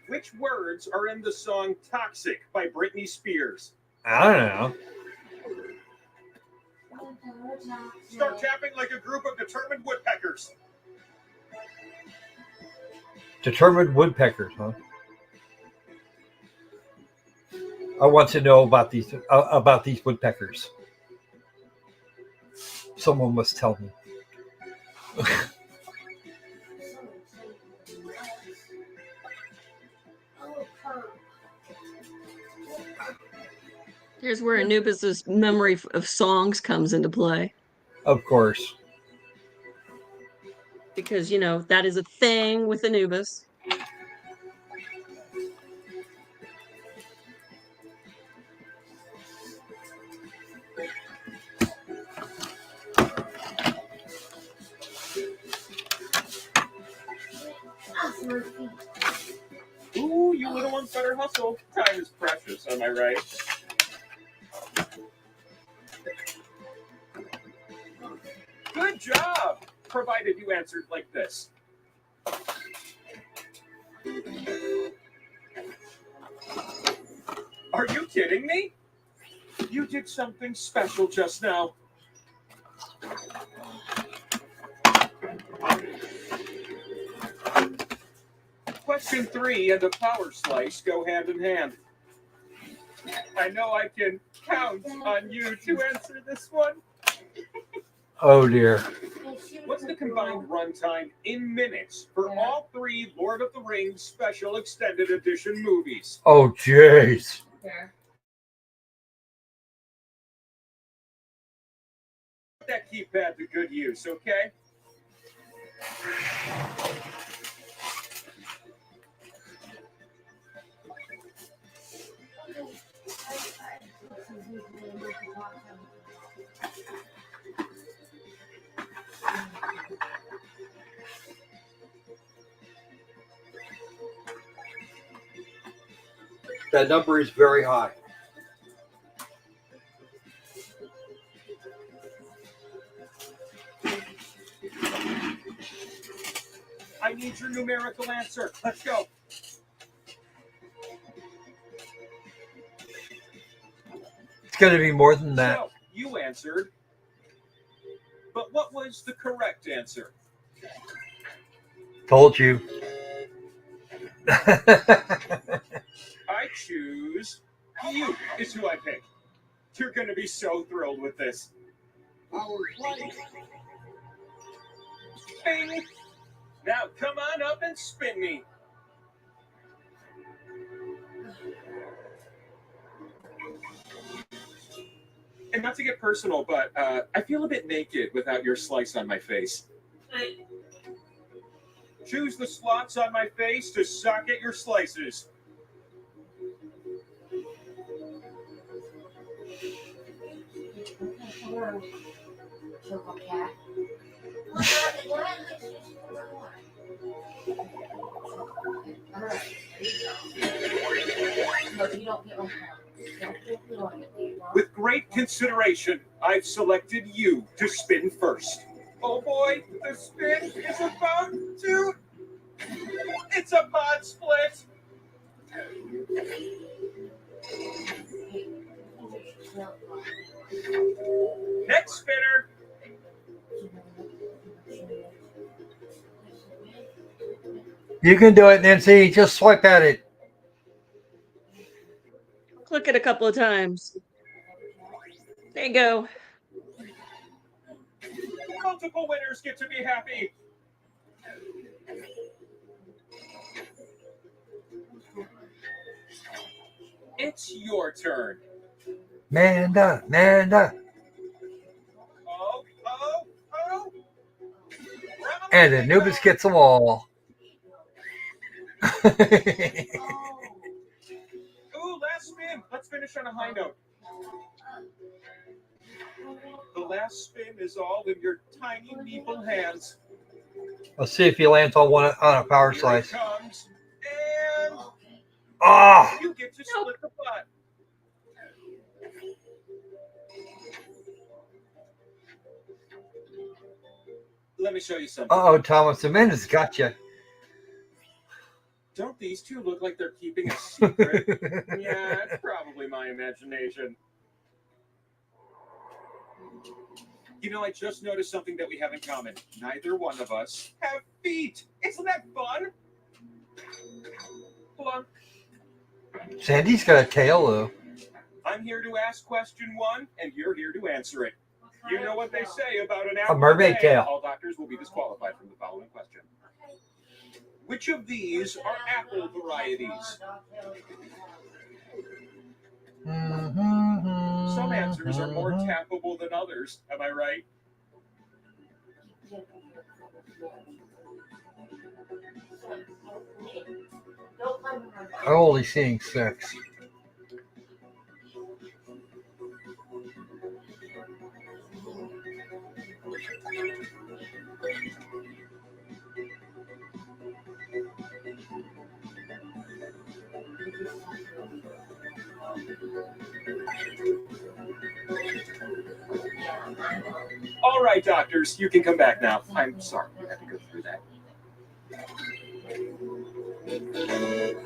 Which words are in the song Toxic by Britney Spears? I don't know. Start tapping like a group of determined woodpeckers. Determined woodpeckers, huh? I want to know about these woodpeckers. Someone must tell me. Here's where Anubis's memory of songs comes into play. Of course. Because, you know, that is a thing with Anubis. Ooh, you little ones better hustle. Time is precious, am I right? Good job! Provided you answered like this. Are you kidding me? You did something special just now. Question 3 and a power slice go hand in hand. I know I can count on you to answer this one. Oh dear. What's the combined runtime in minutes for all 3 Lord of the Rings Special Extended Edition movies? Oh jeez. Put that keypad to good use, okay? That number is very high. I need your numerical answer. Let's go. It's going to be more than that. So, you answered. But what was the correct answer? Told you. I choose you is who I pick. You're going to be so thrilled with this. Bing. Now come on up and spin me. And not to get personal, but I feel a bit naked without your slice on my face. Choose the slots on my face to socket your slices. With great consideration, I've selected you to spin first. Oh boy, the spin is about to... It's a mod split! Next spinner! You can do it, Nancy. Just swipe at it. Click it a couple of times. There you go. Multiple winners get to be happy. It's your turn. Manda. Oh. And Anubis gets them all. Ooh, last spin. Let's finish on a high note. The last spin is all in your tiny meeple hands. Let's see if he lands on a power Here slice. it comes, and Ah! you get to split the pot. Let me show you something. Uh-oh, Thomas. Amanda's got you. Don't these two look like they're keeping a secret? Yeah, it's probably my imagination. You know, I just noticed something that we have in common. Neither one of us have feet. Isn't that fun? Plunk. Sandy's got a tail, though. I'm here to ask question 1, and you're here to answer it. You know what they say about an A apple mermaid tail. All doctors will be disqualified from the following question. Which of these are apple varieties? Some answers are more tappable than others. Am I right? I'm only seeing 6. All right, doctors, you can come back now. I'm sorry you had to go through that.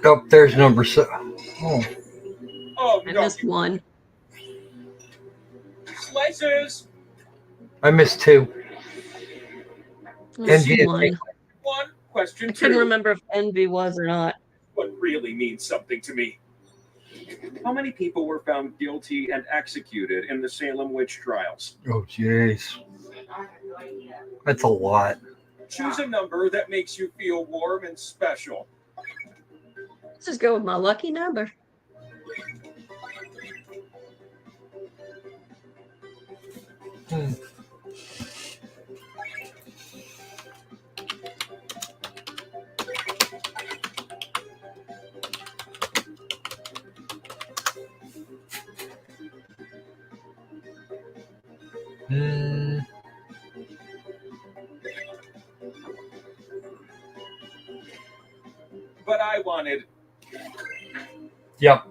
Oh, there's number 7. Oh. Oh, I no. missed one. Slices. I missed 2. Missed Envy. one. 1, question I 2. couldn't remember if envy was or not. What really means something to me. How many people were found guilty and executed in the Salem witch trials? Oh, jeez. That's a lot. Choose a number that makes you feel warm and special. Let's just go with my lucky number. But I wanted. Yep.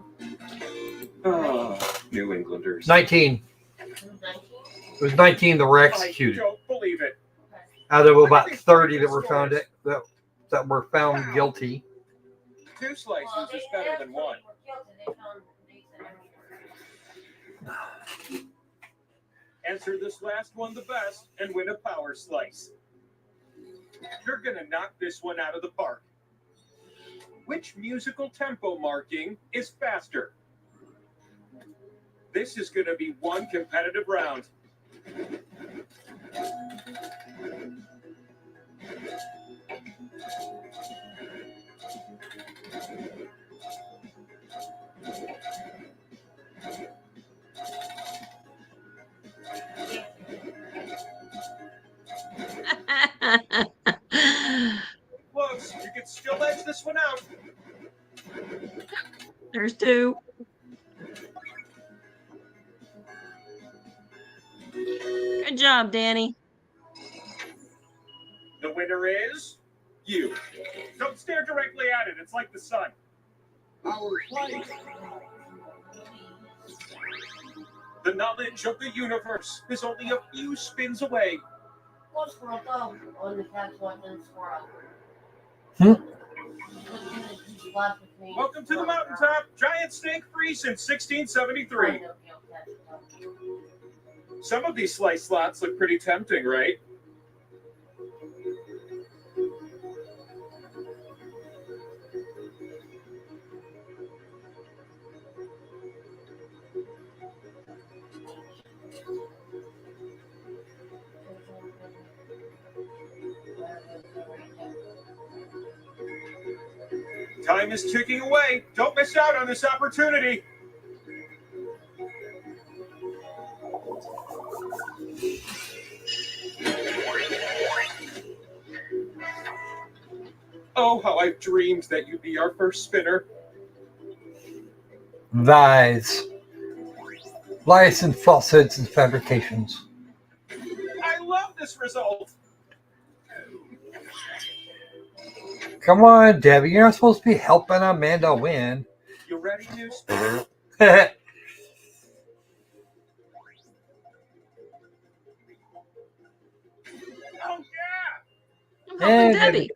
New Englanders. 19. It was 19 that were executed. I don't believe it. Out of about 30 that were found that were found guilty. 2 slices is better than 1. Answer this last one the best and win a power slice. You're gonna knock this one out of the park. Which musical tempo marking is faster? This is gonna be one competitive round. Close. You can still edge this one out. There's 2. Good job, Danny. The winner is you. Don't stare directly at it. It's like the sun. The knowledge of the universe is only a few spins away. Welcome to the mountaintop. Giant snake freeze in 1673. Some of these slice slots look pretty tempting, right? Time is ticking away. Don't miss out on this opportunity. Oh, how I've dreamed that you'd be our first spinner. Lies. Lies and falsehoods and fabrications. I love this result. Come on, Debbie. You're not supposed to be helping Amanda win. You ready, new spinner? Oh, Oh, yeah! I'm helping Debbie.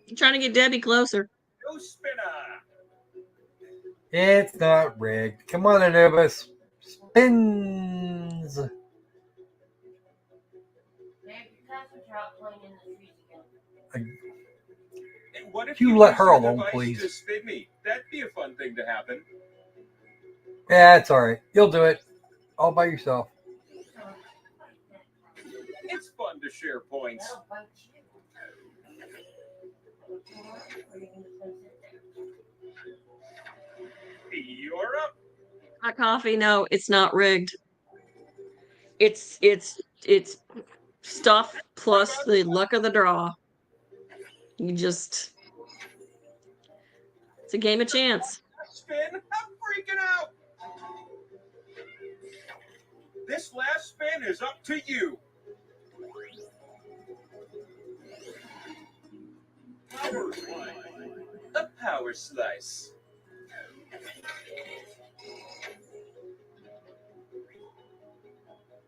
I'm trying to get Debbie closer. New spinner. it's not rigged. Come on, Anubis. Spins. And what if You you let use her your alone, device please. to spin me? That'd be a fun thing to happen. Yeah, it's all right. You'll do it all by yourself. It's fun to share points. You're up. Hot coffee? No, it's not rigged. It's stuff plus the luck of the draw. It's a game of chance. Spin. I'm freaking out. This last spin is up to you. Power slice. A power slice.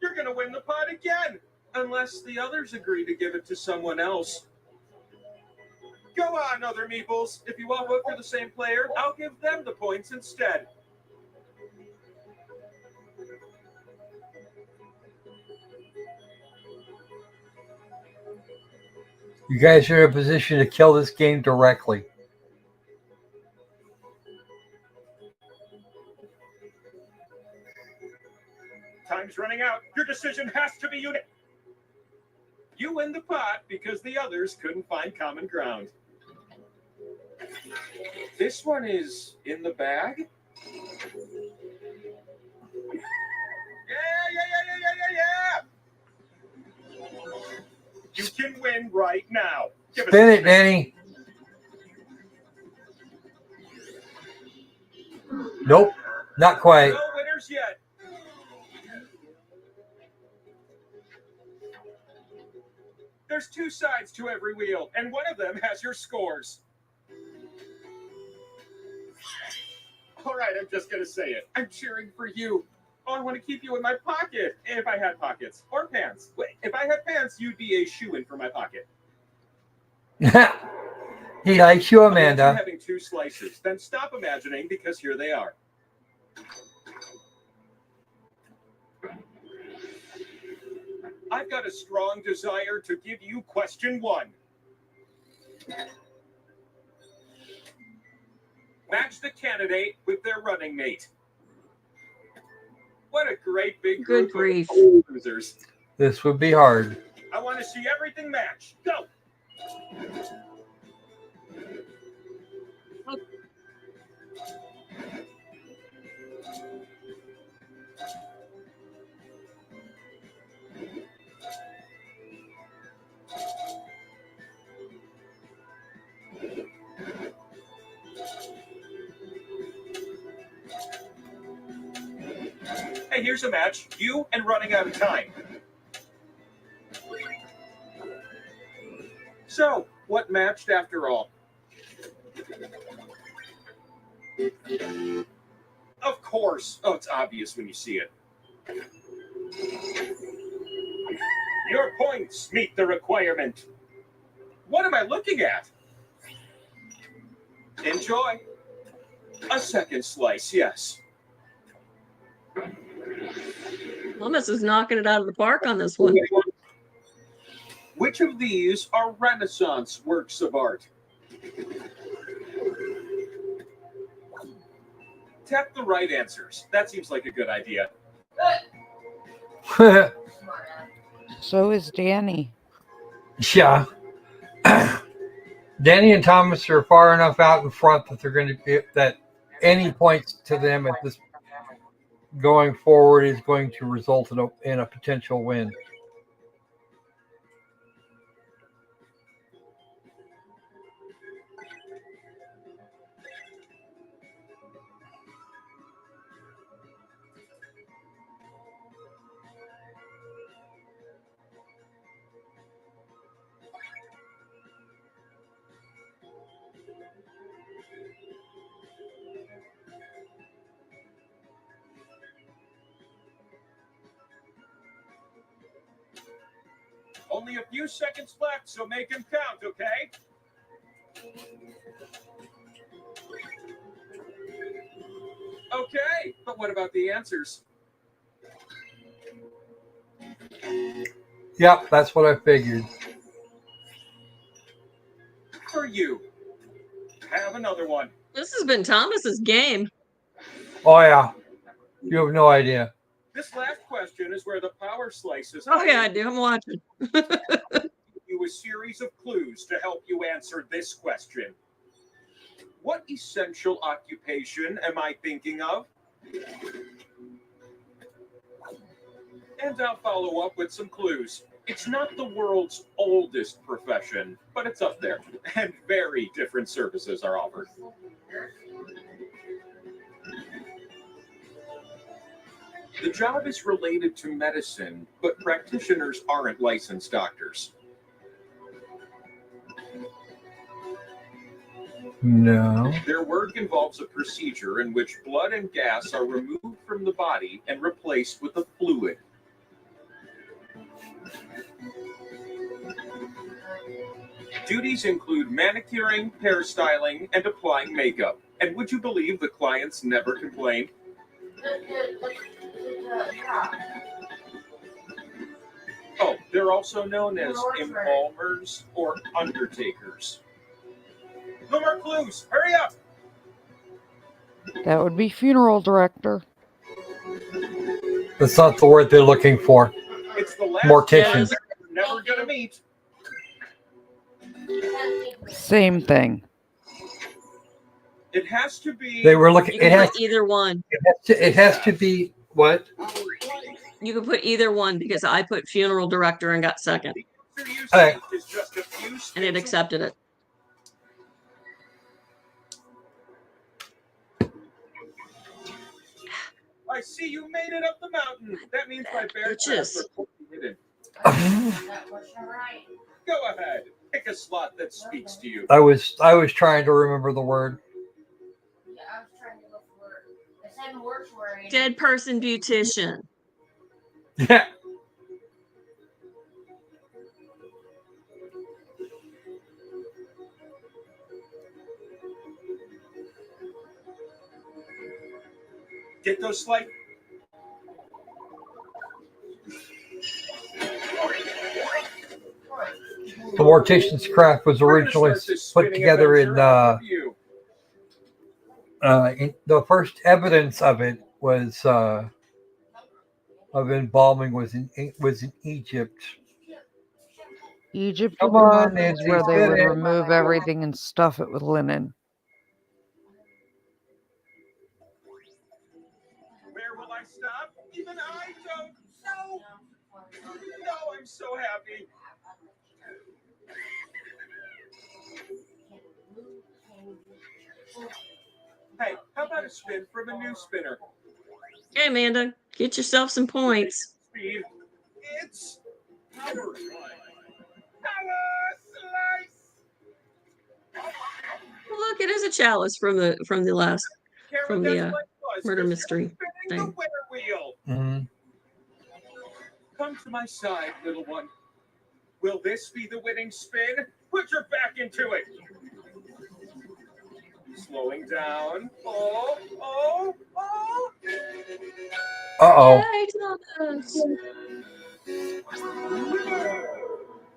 You're gonna win the pot again, unless the others agree to give it to someone else. Go on, other meeples. If you all vote for the same player, I'll give them the points instead. You guys are in a position to kill this game directly. Time's running out. Your decision has to be unanimous. You win the pot because the others couldn't find common ground. This one is in the bag. Yeah. You can win right now. Give us Spin a it, Danny. Nope, not quite. No winners yet. There's two sides to every wheel, and one of them has your scores. All right, I'm just going to say it. I'm cheering for you. Oh, I want to keep you in my pocket. If I had pockets. Or pants. Wait, if I had pants, you'd be a shoe-in for my pocket. He likes you, Imagine Amanda. having two slices. Then stop imagining, because here they are. I've got a strong desire to give you question one. Match the candidate with their running mate. What a great big Good group grief. of losers. This would be hard. I want to see everything match. Go! Hey, here's a match. You and running out of time. So, what matched after all? Of course. Oh, it's obvious when you see it. Your points meet the requirement. What am I looking at? Enjoy. A second slice, yes. Thomas is knocking it out of the park on this one. Which of these are Renaissance works of art? Tap the right answers. That seems like a good idea. So is Danny. Yeah. Danny and Thomas are far enough out in front that they're going to be, that any points to them at this going forward is going to result in a potential win. Only a few seconds left, so make him count, okay? Okay, but what about the answers? Yep, that's what I figured. For you. Have another one. This has been Thomas's game. Oh yeah, you have no idea. This last question is where the power slices. Oh yeah, I do. I'm watching. You a series of clues to help you answer this question. What essential occupation am I thinking of? And I'll follow up with some clues. It's not the world's oldest profession, but it's up there, and very different services are offered. The job is related to medicine, but practitioners aren't licensed doctors. No. Their work involves a procedure in which blood and gas are removed from the body and replaced with a fluid. Duties include manicuring, hairstyling, and applying makeup. And would you believe the clients never complain? Oh, they're also known as embalmers or undertakers. No more clues. Hurry up. That would be funeral director. That's not the word they're looking for. It's the last Mortician. you're never gonna meet. Same thing. It has to be. They were looking. You It can has. put either one. It has to be what? You can put either one because I put funeral director and got second. Okay. Is just a few And it accepted it. I see you made it up the mountain. That means my bear Itches. traps are hidden. Go ahead. Pick a slot that speaks to you. I was trying to remember the word. Dead person beautician. Yeah. Get those slight. The mortician's craft was originally put together in the first evidence of it was of embalming was in Egypt. Egypt Come was the on, mummies Nancy, where they get would it. remove everything and stuff it with linen. Where will I stop? Even I don't know. No, I'm so happy. Hey, how about a spin from a new spinner? Hey, Amanda, get yourself some points. Speed. It's power slice. Power slice. Look, it is a chalice from the last Karen, that's what it was. murder You're mystery spinning thing. the winner wheel. Mm-hmm. Come to my side, little one. Will this be the winning spin? Put your back into it. Slowing down. Oh, oh, oh. Uh-oh. Yay, Thomas.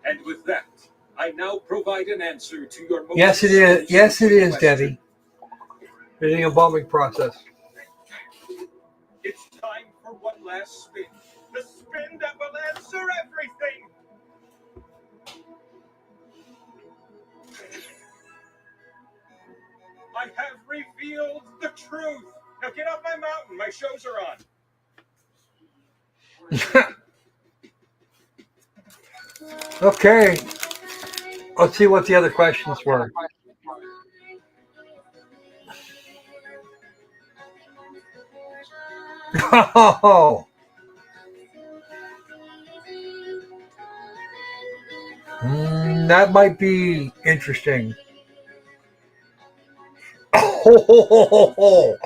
And with that, I now provide an answer to your most Yes, it is. Yes, it is, question. Debbie. It's an embalming process. It's time for one last spin. The spin that will answer everything. I have revealed the truth. Now get off my mountain. My shows are on. Okay. Let's see what the other questions were. Oh. That might be interesting. ho, ho, ho, ho, ho.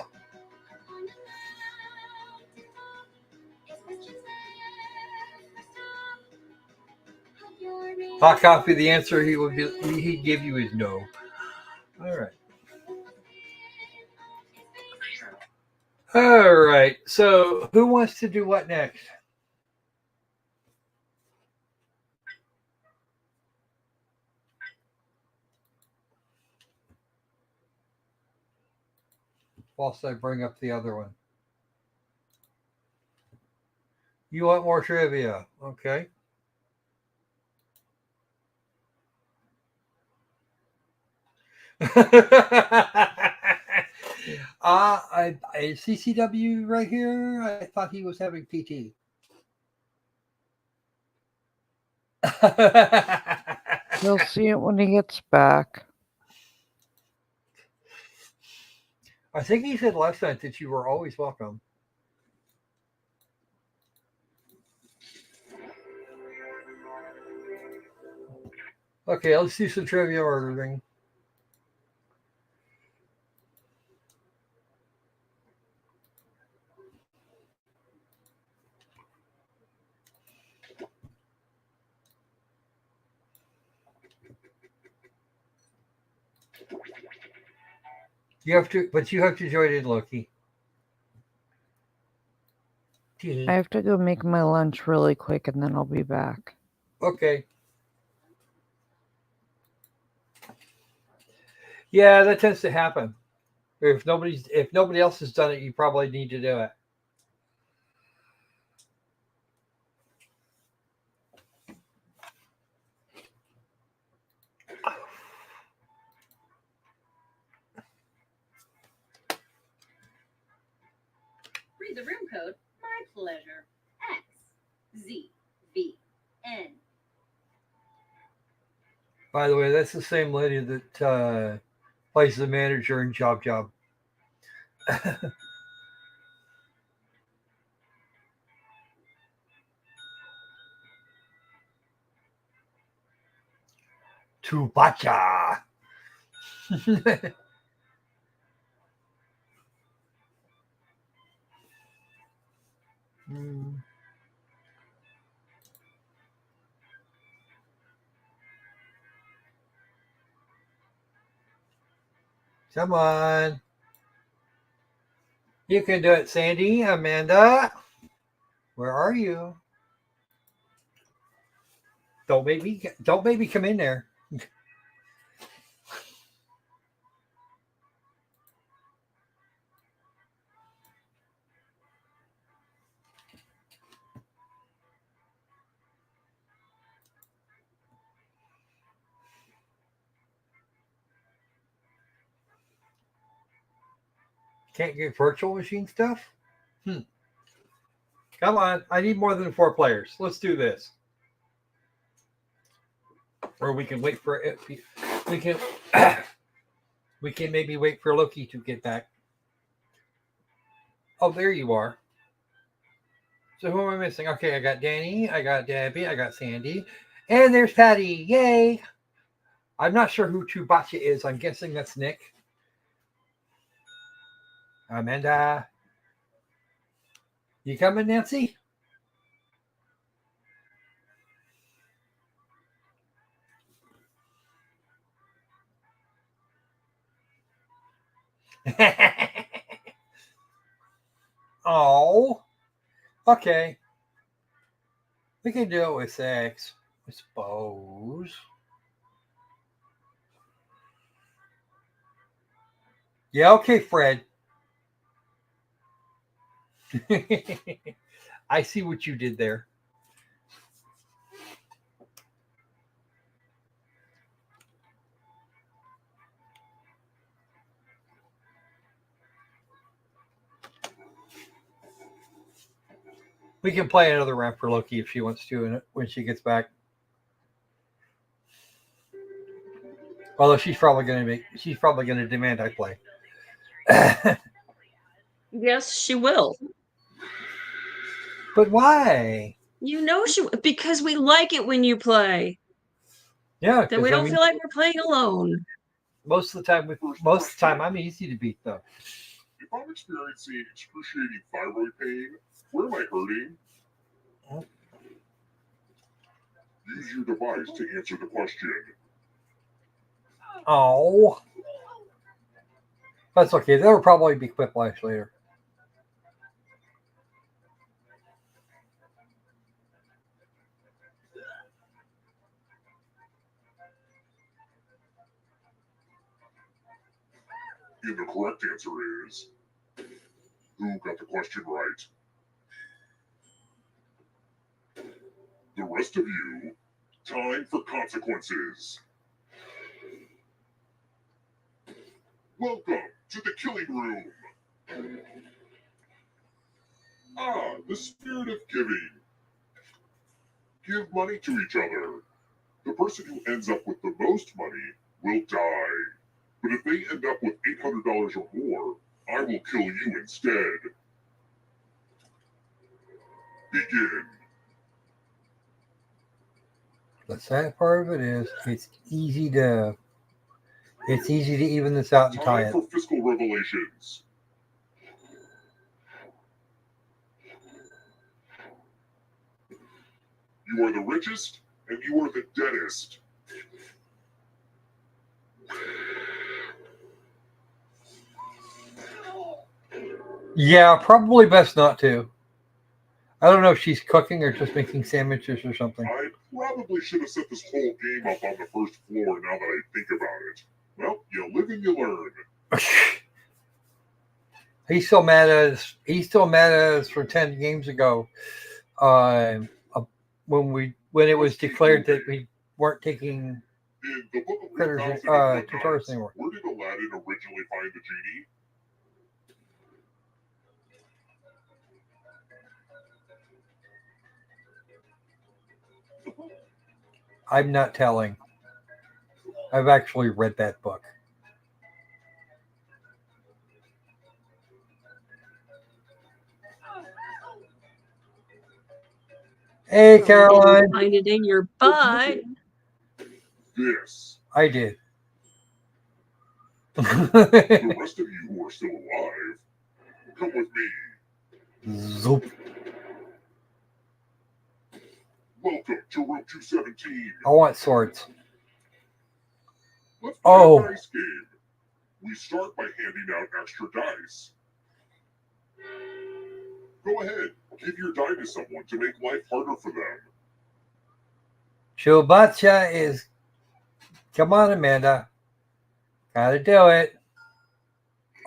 Hot coffee, the answer he'd give you is no. All right. All right. So who wants to do what next? Whilst I bring up the other one. You want more trivia? Okay. CCW right here. I thought he was having PT. He'll see it when he gets back. I think he said last night that you were always welcome. Okay, let's do some trivia ordering. You have to join in, Loki. I have to go make my lunch really quick and then I'll be back. Okay. Yeah, that tends to happen. If nobody else has done it, you probably need to do it. Read the room code. My pleasure. XZVN. By the way, that's the same lady that plays the manager in Job Job. Tubacha. Come on. You can do it, Sandy, Amanda. Where are you? Don't make me come in there. Can't get virtual machine stuff? Come on. I need more than 4 players. Let's do this. Or we can wait for it. We can maybe wait for Loki to get back. Oh, there you are. So who am I missing? Okay, I got Danny, I got Debbie, I got Sandy, and there's Patty. Yay! I'm not sure who Chubacha is. I'm guessing that's Nick. Amanda. You coming, Nancy? Oh. Okay. We can do it with 6, I suppose. Yeah, okay, Fred. I see what you did there. We can play another round for Loki if she wants to when she gets back. Although she's probably going to demand I play. Yes, she will. But why? You know because we like it when you play. Yeah, then we don't feel like we're playing alone. Most of the time, I'm easy to beat though. If I'm experiencing excruciating thyroid pain, where am I hurting? Use your device to answer the question. Oh, that's okay. There will probably be quiplash later. And the correct answer is, who got the question right? The rest of you, time for consequences. Welcome to the killing room. Ah, the spirit of giving. Give money to each other. The person who ends up with the most money will die. But if they end up with $800 or more, I will kill you instead. Begin. The sad part of it is, it's easy to even this out and tie Time it. for fiscal revelations. You are the richest, and you are the deadest. Yeah, probably best not to. I don't know if she's cooking or just making sandwiches or something. I probably should have set this whole game up on the first floor now that I think about it. Well, you live and you learn. He's still mad at us. He's still mad at us for 10 games ago, when it was declared that we weren't taking In the Book of critters, 1001 tutorials Nights, anymore. where did Aladdin originally find the genie? I'm not telling. I've actually read that book. Hey, Caroline. Find it in your butt. This. I did. The rest of you who are still alive, come with me. Zoop. Welcome to room 217. I want swords. Let's play Oh. a dice game. We start by handing out extra dice. Go ahead, give your die to someone to make life harder for them. Chewbacca is. Come on, Amanda. Gotta do it.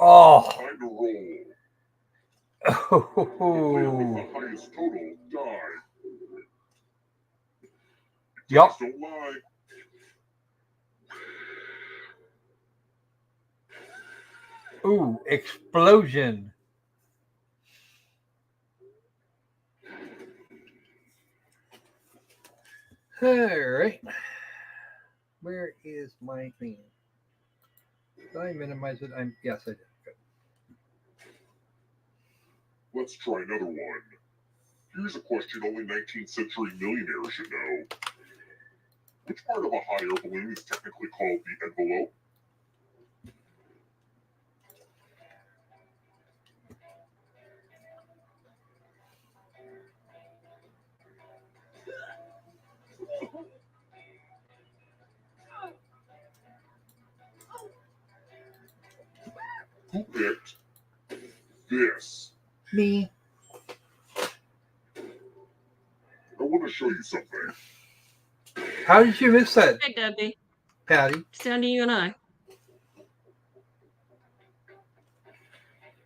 Oh. Time to roll. Oh. The highest total die. Yup. Don't lie. Ooh, explosion. All right. Where is my thing? Did I minimize it? Yes, I did. Good. Let's try another one. Here's a question only 19th century millionaires should know. Which part of a hot air balloon is technically called the envelope? Who picked this? Me. I want to show you something. How did you miss that, Hey, Debbie. Patty? It's down to you and I.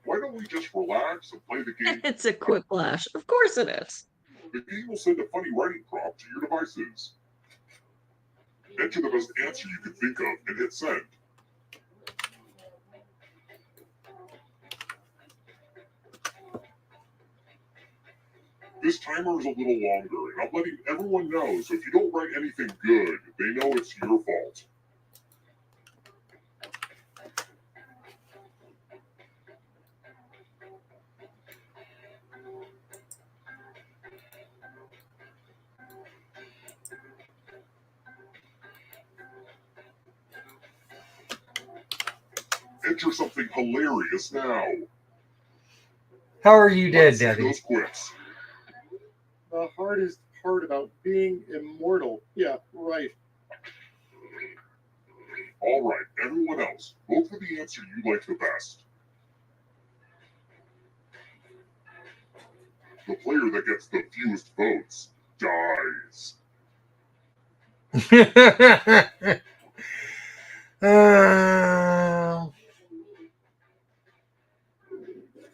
Why don't we just relax and play the game? It's a quiplash. Of course it is. The game will send a funny writing prompt to your devices. Enter the best answer you can think of and hit send. This timer is a little longer, and I'm letting everyone know, so if you don't write anything good, they know it's your fault. Enter something hilarious now. How are you dead, Let's see Daddy? those quips. The hardest part about being immortal. Yeah, right. All right, everyone else, vote for the answer you like the best. The player that gets the fewest votes dies.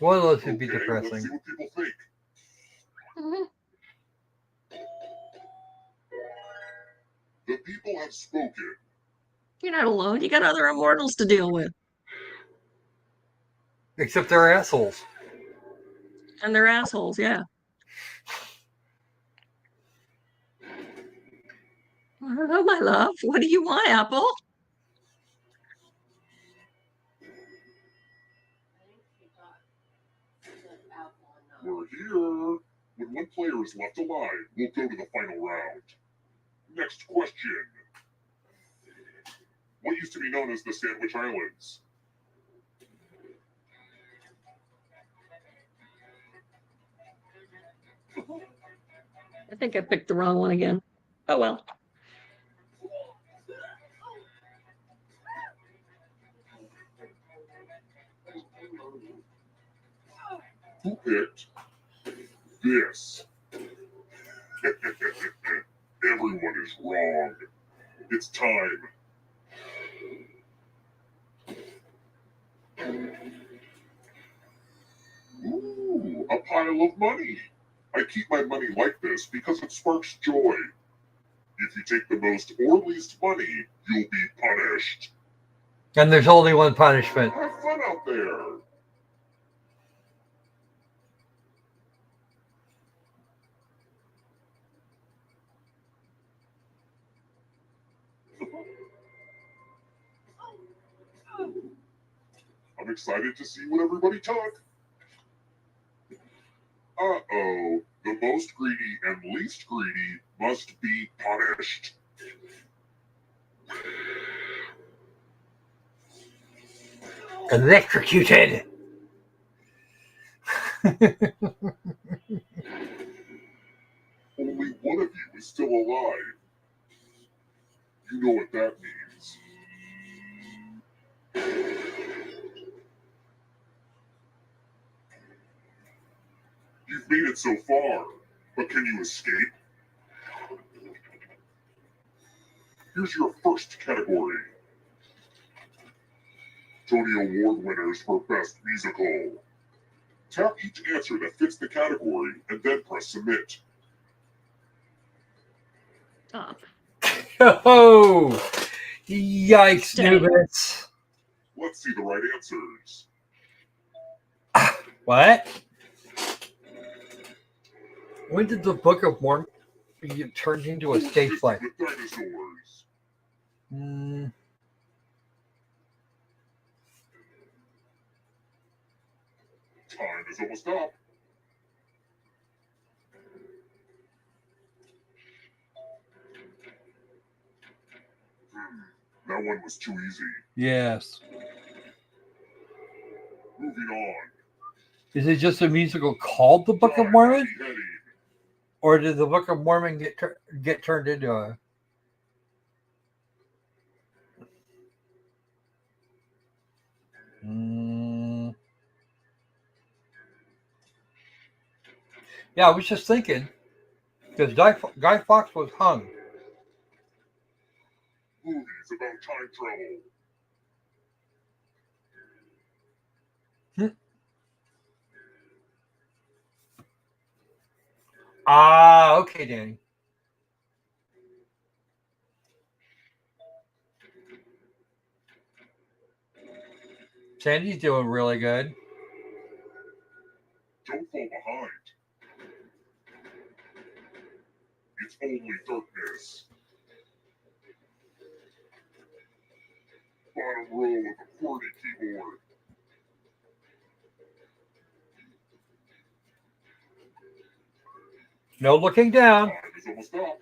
One of those would be Okay, let's depressing. see what people think. The people have spoken. You're not alone. You got other immortals to deal with. Except they're assholes. And they're assholes, yeah. Oh, my love. What do you want, Apple? We're here. When one player is left alive, we'll go to the final round. Next question. What used to be known as the Sandwich Islands? I think I picked the wrong one again. Oh, well. Who picked this? Everyone is wrong. It's time. Ooh, a pile of money. I keep my money like this because it sparks joy. If you take the most or least money, you'll be punished. And there's only one punishment. Have fun out there. I'm excited to see what everybody took. Uh-oh. The most greedy and least greedy must be punished. Electrocuted. Only one of you is still alive. You know what that means. You've made it so far, but can you escape? Here's your first category. Tony Award winners for Best Musical. Tap each answer that fits the category and then press submit. Stop. Oh, yikes, Dang. Nubits. Let's see the right answers. What? When did the Book of Mormon get turned into a stage play? The dinosaurs. Time is almost up. That one was too easy. Yes. Moving on. Is it just a musical called The Book of Mormon? Or did the Book of Mormon get turned into a... Yeah, I was just thinking, because Guy Fawkes was hung. Movies about time travel. Ah, okay, Danny. Sandy's doing really good. Don't fall behind. It's only darkness. Bottom row of the QWERTY keyboard. No looking down. Time is almost up.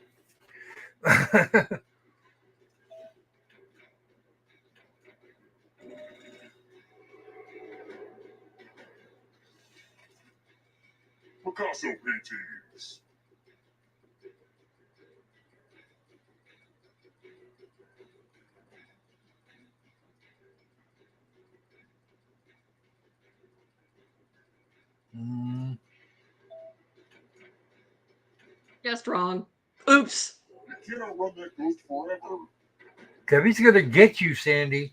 Picasso paintings. Just wrong. Oops. You cannot run that ghost forever. Debbie's going to get you, Sandy.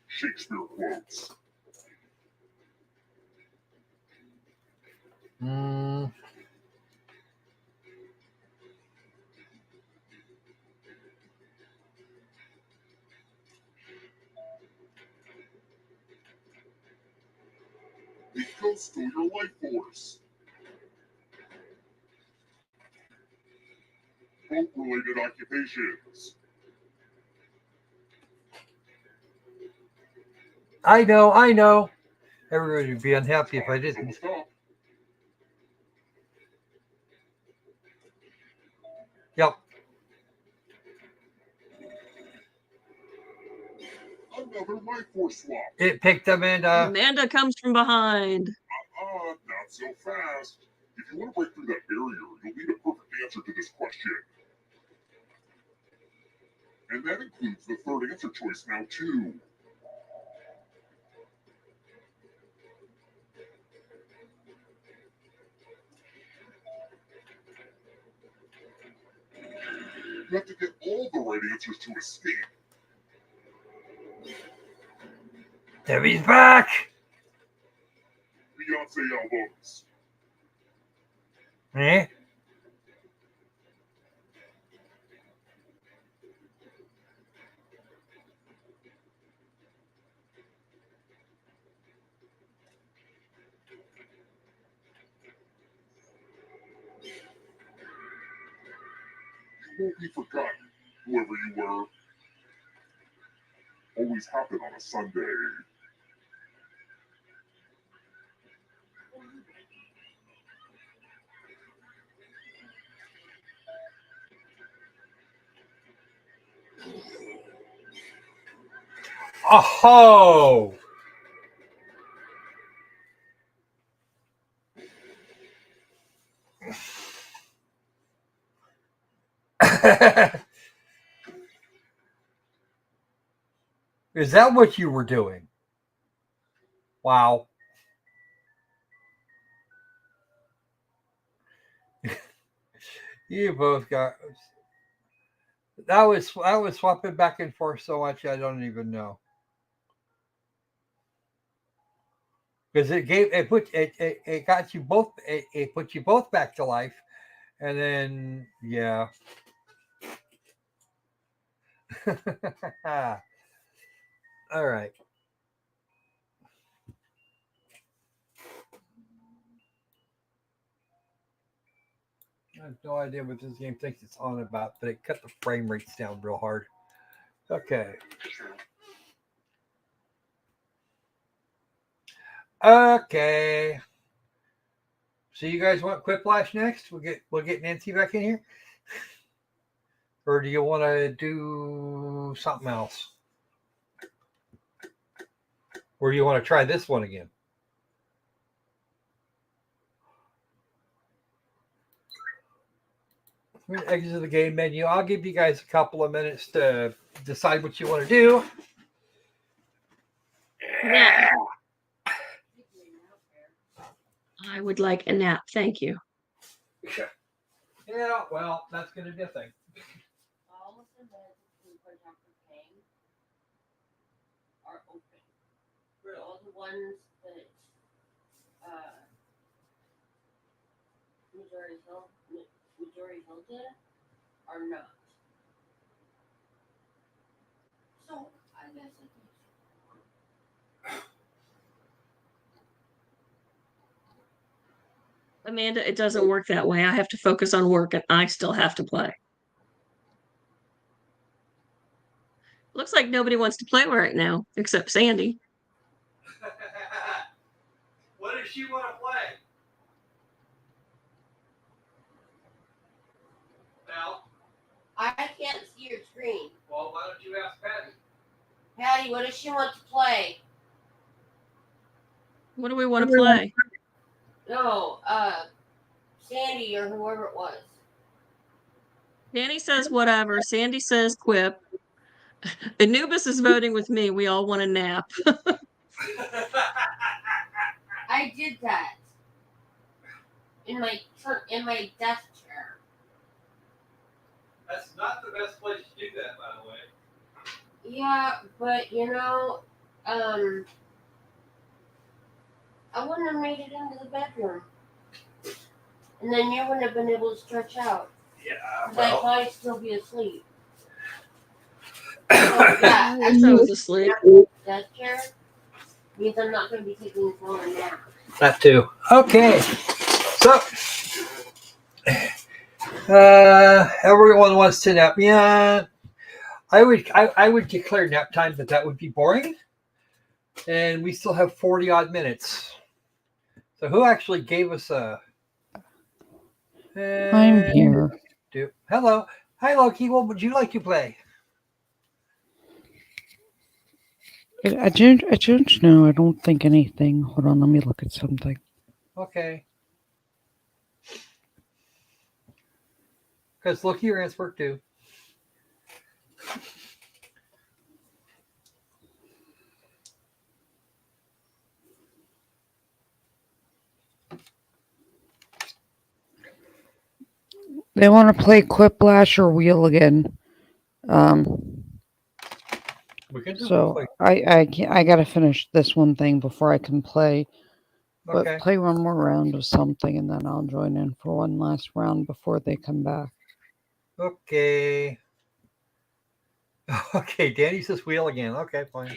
Shakespeare quotes. The ghost stole your life force. Boat-related occupations. I know. Everybody would be unhappy if I didn't. Stop. Yep. Another life force swap. It picked Amanda. Amanda comes from behind. Not so fast. If you want to break through that barrier, you'll need a perfect answer to this question. And that includes the third answer choice now, too. You have to get all the right answers to escape. Debbie's back. Beyonce albums. Eh? You won't be forgotten, whoever you were. Always happen on a Sunday. Oh! Is that what you were doing? Wow. You both got that was swapping back and forth so much I don't even know. Because it got you both it put you both back to life, and then yeah. All right. I have no idea what this game thinks it's on about, but it cut the frame rates down real hard. Okay. Okay. So you guys want Quiplash next? We'll get Nancy back in here, or do you want to do something else, or do you want to try this one again? We're going to exit the game menu. I'll give you guys a couple of minutes to decide what you want to do. Yeah. I would like a nap. Thank you. Yeah, well, that's going to be a thing. All of the beds in Port paying are open. For all the ones that Missouri Hill did are not. So I guess Amanda, it doesn't work that way. I have to focus on work and I still have to play. Looks like nobody wants to play right now, except Sandy. What does she want to play? Well, I can't see your screen. Well, why don't you ask Patty? Patty, what does she want to play? What do we want to play? No, Sandy or whoever it was. Danny says whatever. Sandy says quip. Anubis is voting with me. We all want a nap. I did that in my desk chair. That's not the best place to do that, by the way. Yeah, but I wouldn't have made it into the bedroom, and then you wouldn't have been able to stretch out. Yeah, I'd well. probably still be asleep. I was asleep. Desk chair means I'm not going to be taking this long nap. That too. Okay. So, everyone wants to nap. Yeah, I would declare nap time that would be boring, and we still have 40 odd minutes. So, who actually gave us a? I'm here. Hello, hi Loki. What would you like to play? I don't know. I don't think anything. Hold on, let me look at something. Okay. Because Loki, your answer work too. They want to play Quiplash or Wheel again. We can do So I got to finish this one thing before I can play. But Okay. play one more round of something, and then I'll join in for one last round before they come back. Okay. Okay, Danny says wheel again. Okay, fine.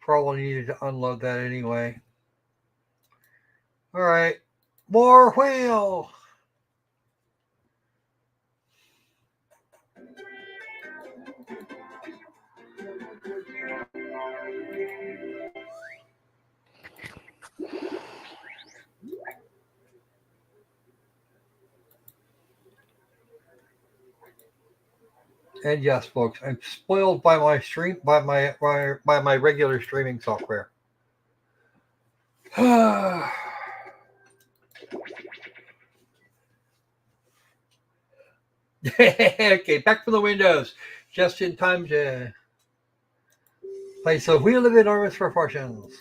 Probably needed to unload that anyway. All right. More wheel. And yes, folks, I'm spoiled by my stream by my regular streaming software. Okay, back from the windows. Just in time to play So Wheel of Enormous Proportions.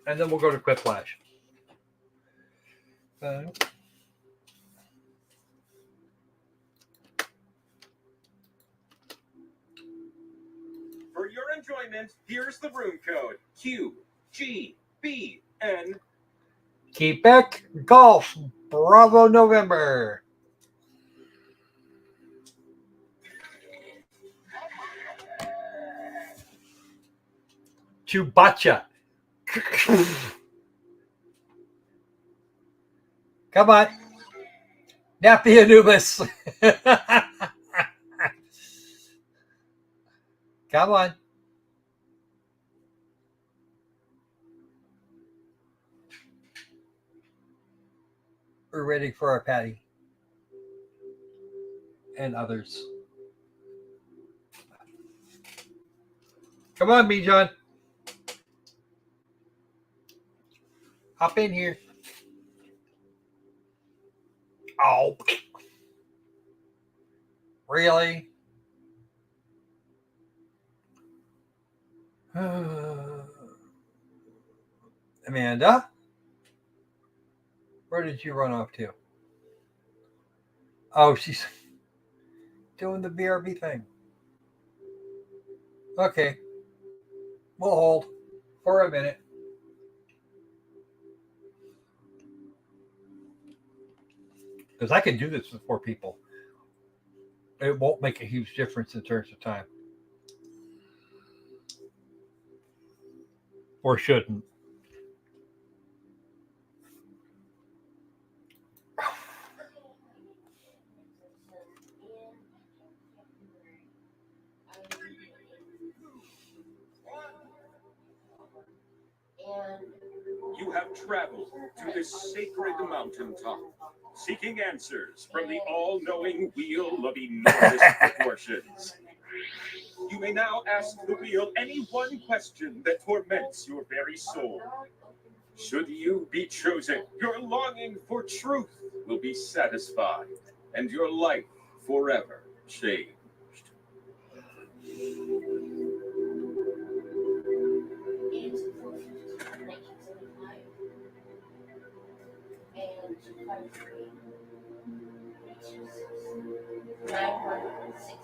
And then we'll go to Quiplash. For your enjoyment, here's the room code QGBN. Quebec Golf, Bravo November. Chubacha. Come on. Nappy Anubis. Come on. We're ready for our Patty. And others. Come on, Bijan. Hop in here. Oh. Really? Amanda? Where did you run off to? Oh, she's doing the BRB thing. Okay. We'll hold for a minute. Because I can do this with 4 people. It won't make a huge difference in terms of time. Or shouldn't. You You have traveled to this sacred mountaintop, seeking answers from the all-knowing wheel of enormous proportions. You may now ask the wheel any one question that torments your very soul. Should you be chosen, your longing for truth will be satisfied, and your life forever changed.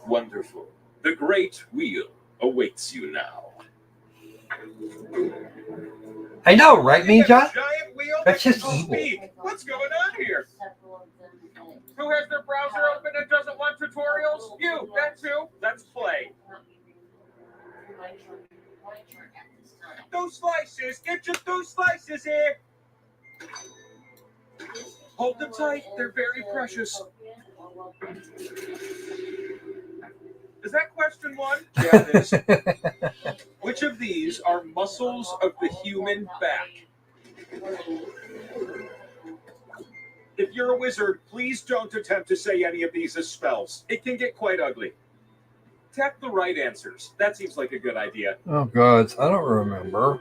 Wonderful. The great wheel awaits you now. I know, right, me, John? Giant wheel That's that just can evil. speak. What's going on here? Who has their browser open and doesn't want tutorials? You, that too. Let's play. Two slices. Get your two slices here. Hold them tight. They're very precious. Is that question one? Yeah, it is. Which of these are muscles of the human back? If you're a wizard, please don't attempt to say any of these as spells. It can get quite ugly. Tap the right answers. That seems like a good idea. Oh, God. I don't remember.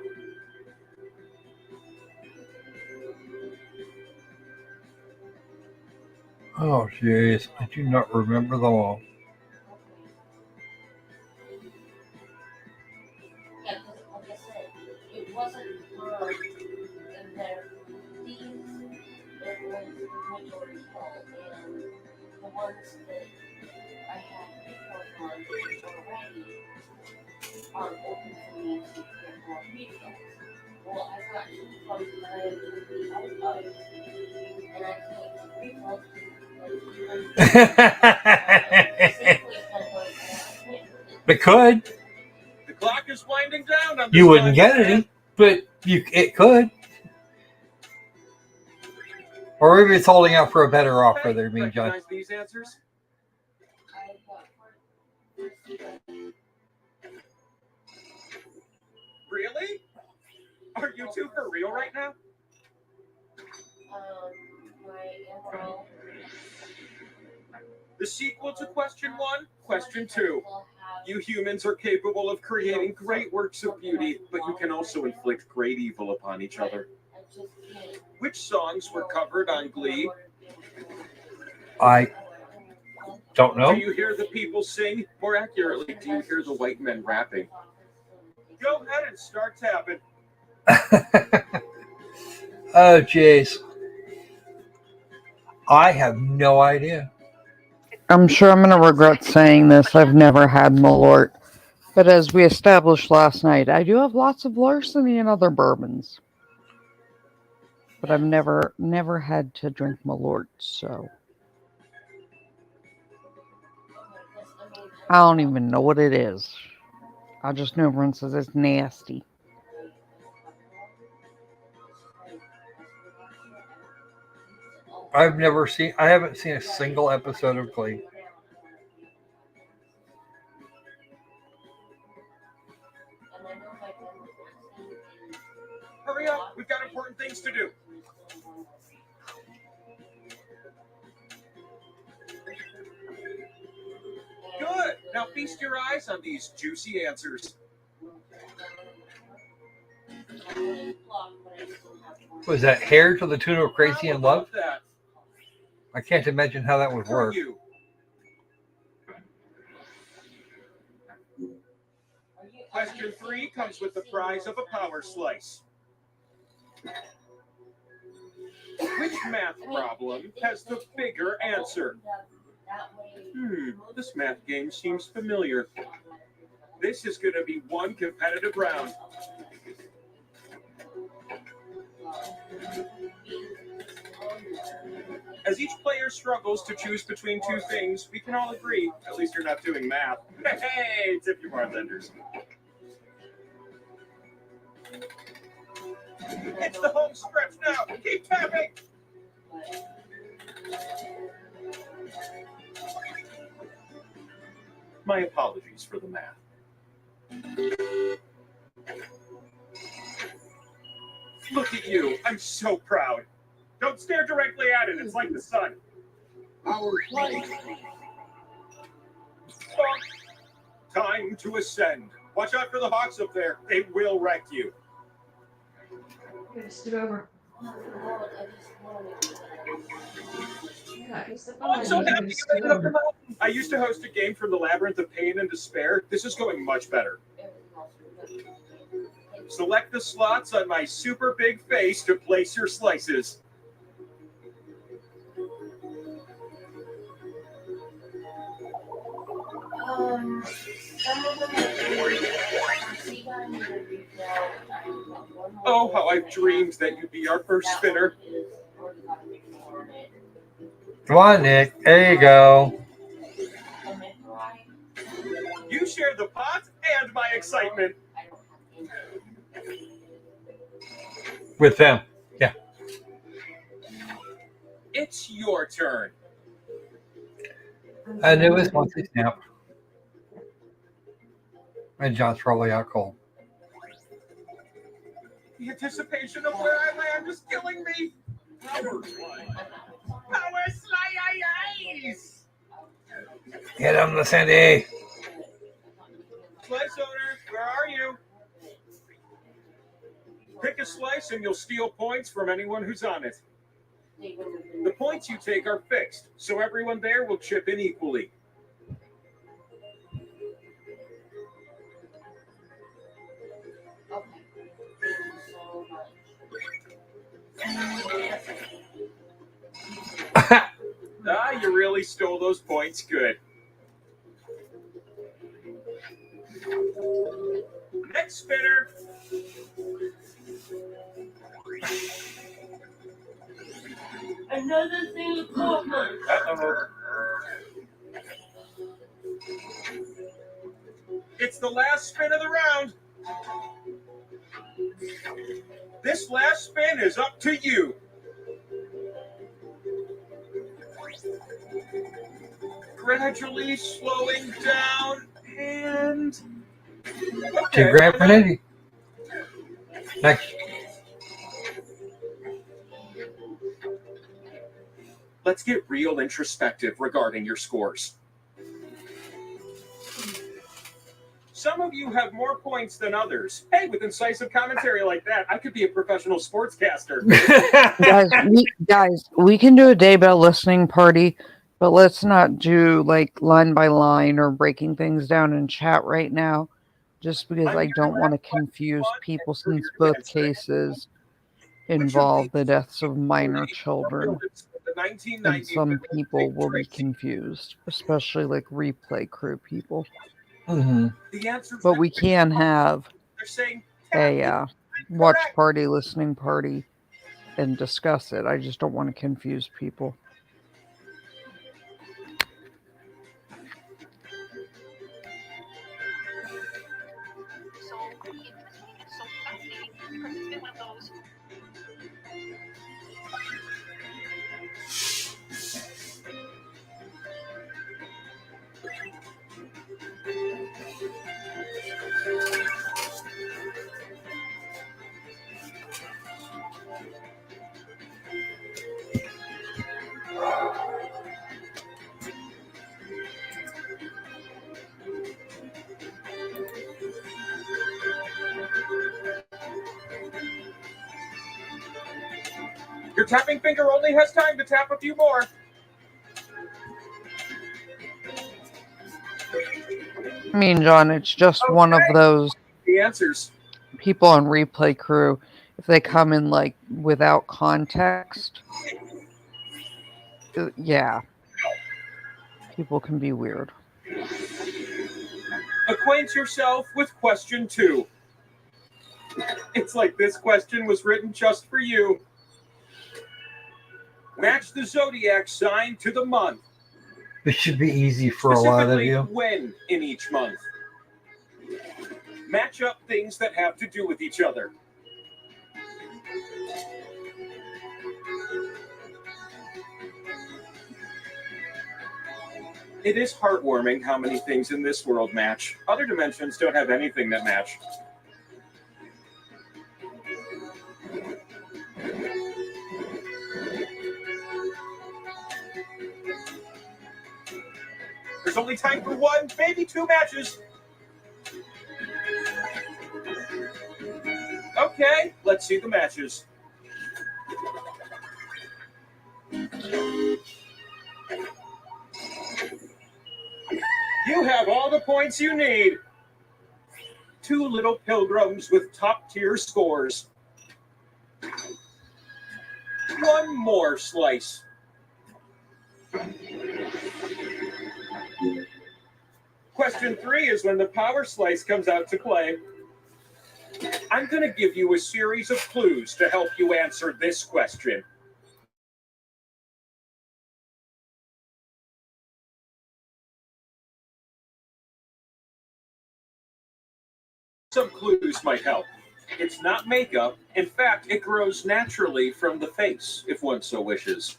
Oh, jeez. I do not remember them all. Yeah, because like I said, it wasn't her and their these, it was the majority poll, and the ones that I had reports on already are open for me to get more feedback. Well, I've got two from that I am going to be out of, and I can't refund It could. The clock is winding down. On this You wouldn't time. get any, but it could. Or maybe it's holding out for a better offer there, me, John. Recognize these answers? Really? Are you two for real right now? my emerald. The sequel to question one, question two. You humans are capable of creating great works of beauty, but you can also inflict great evil upon each other. Which songs were covered on Glee? I don't know. Do you hear the people sing? More accurately, do you hear the white men rapping? Go ahead and start tapping. Oh, jeez. I have no idea. I'm sure I'm going to regret saying this. I've never had Malort. But as we established last night, I do have lots of larceny and other bourbons. But I've never had to drink Malort, so I don't even know what it is. I just know everyone says it's nasty. I haven't seen a single episode of Glee. Hurry up, we've got important things to do. Good. Now feast your eyes on these juicy answers. Was that Hair to the Tune of Crazy in Love? I can't imagine how that would work. Question 3 comes with the prize of a power slice. Which math problem has the bigger answer? This math game seems familiar. This is going to be one competitive round. As each player struggles to choose between two things, we can all agree, at least you're not doing math. Hey, tip your bartenders. It's the home stretch now. Keep tapping. My apologies for the math. Look at you. I'm so proud. Don't stare directly at it. It's like the sun. Our flight. Time to ascend. Watch out for the hawks up there. They will wreck you. Scoot over. I'm so happy you made it up the mountain. I used to host a game from the Labyrinth of Pain and Despair. This is going much better. Select the slots on my super big face to place your slices. Oh, how I've dreamed that you'd be our first spinner. Come on, Nick. There you go. You share the pot and my excitement. With them. Yeah. It's your turn. I knew it was once he snapped. And John's probably out cold. The anticipation of where I land is killing me. Power slide. Power slide ice. Get him, Cindy. Slice owner, where are you? Pick a slice and you'll steal points from anyone who's on it. The points you take are fixed, so everyone there will chip in equally. You really stole those points. Good. Next spinner. Another thing of coffee. Uh-oh. It's the last spin of the round. This last spin is up to you. Gradually slowing down and... Okay. To grab for Nicky. Next. Let's get real introspective regarding your scores. Some of you have more points than others. Hey, with incisive commentary like that, I could be a professional sportscaster. guys, we can do a daybell listening party, but let's not do like line by line or breaking things down in chat right now, just because I don't want to confuse people since both cases involve the deaths of minor children. And some people will be confused, especially like replay crew people. Mm-hmm. But we can have a watch party, listening party, and discuss it. I just don't want to confuse people. Your tapping finger only has time to tap a few more. I mean, John, it's just one of those The answers. people on replay crew. If they come in like without context, yeah, people can be weird. Acquaint yourself with question 2. It's like this question was written just for you. Match the zodiac sign to the month. This should be easy for a lot of you. When in each month. Match up things that have to do with each other. It is heartwarming how many things in this world match. Other dimensions don't have anything that match. There's only time for one, maybe two matches. Okay, let's see the matches. You have all the points you need. Two little pilgrims with top-tier scores. One more slice. Question 3 is when the power slice comes out to play. I'm going to give you a series of clues to help you answer this question. Some clues might help. It's not makeup. In fact, it grows naturally from the face, if one so wishes.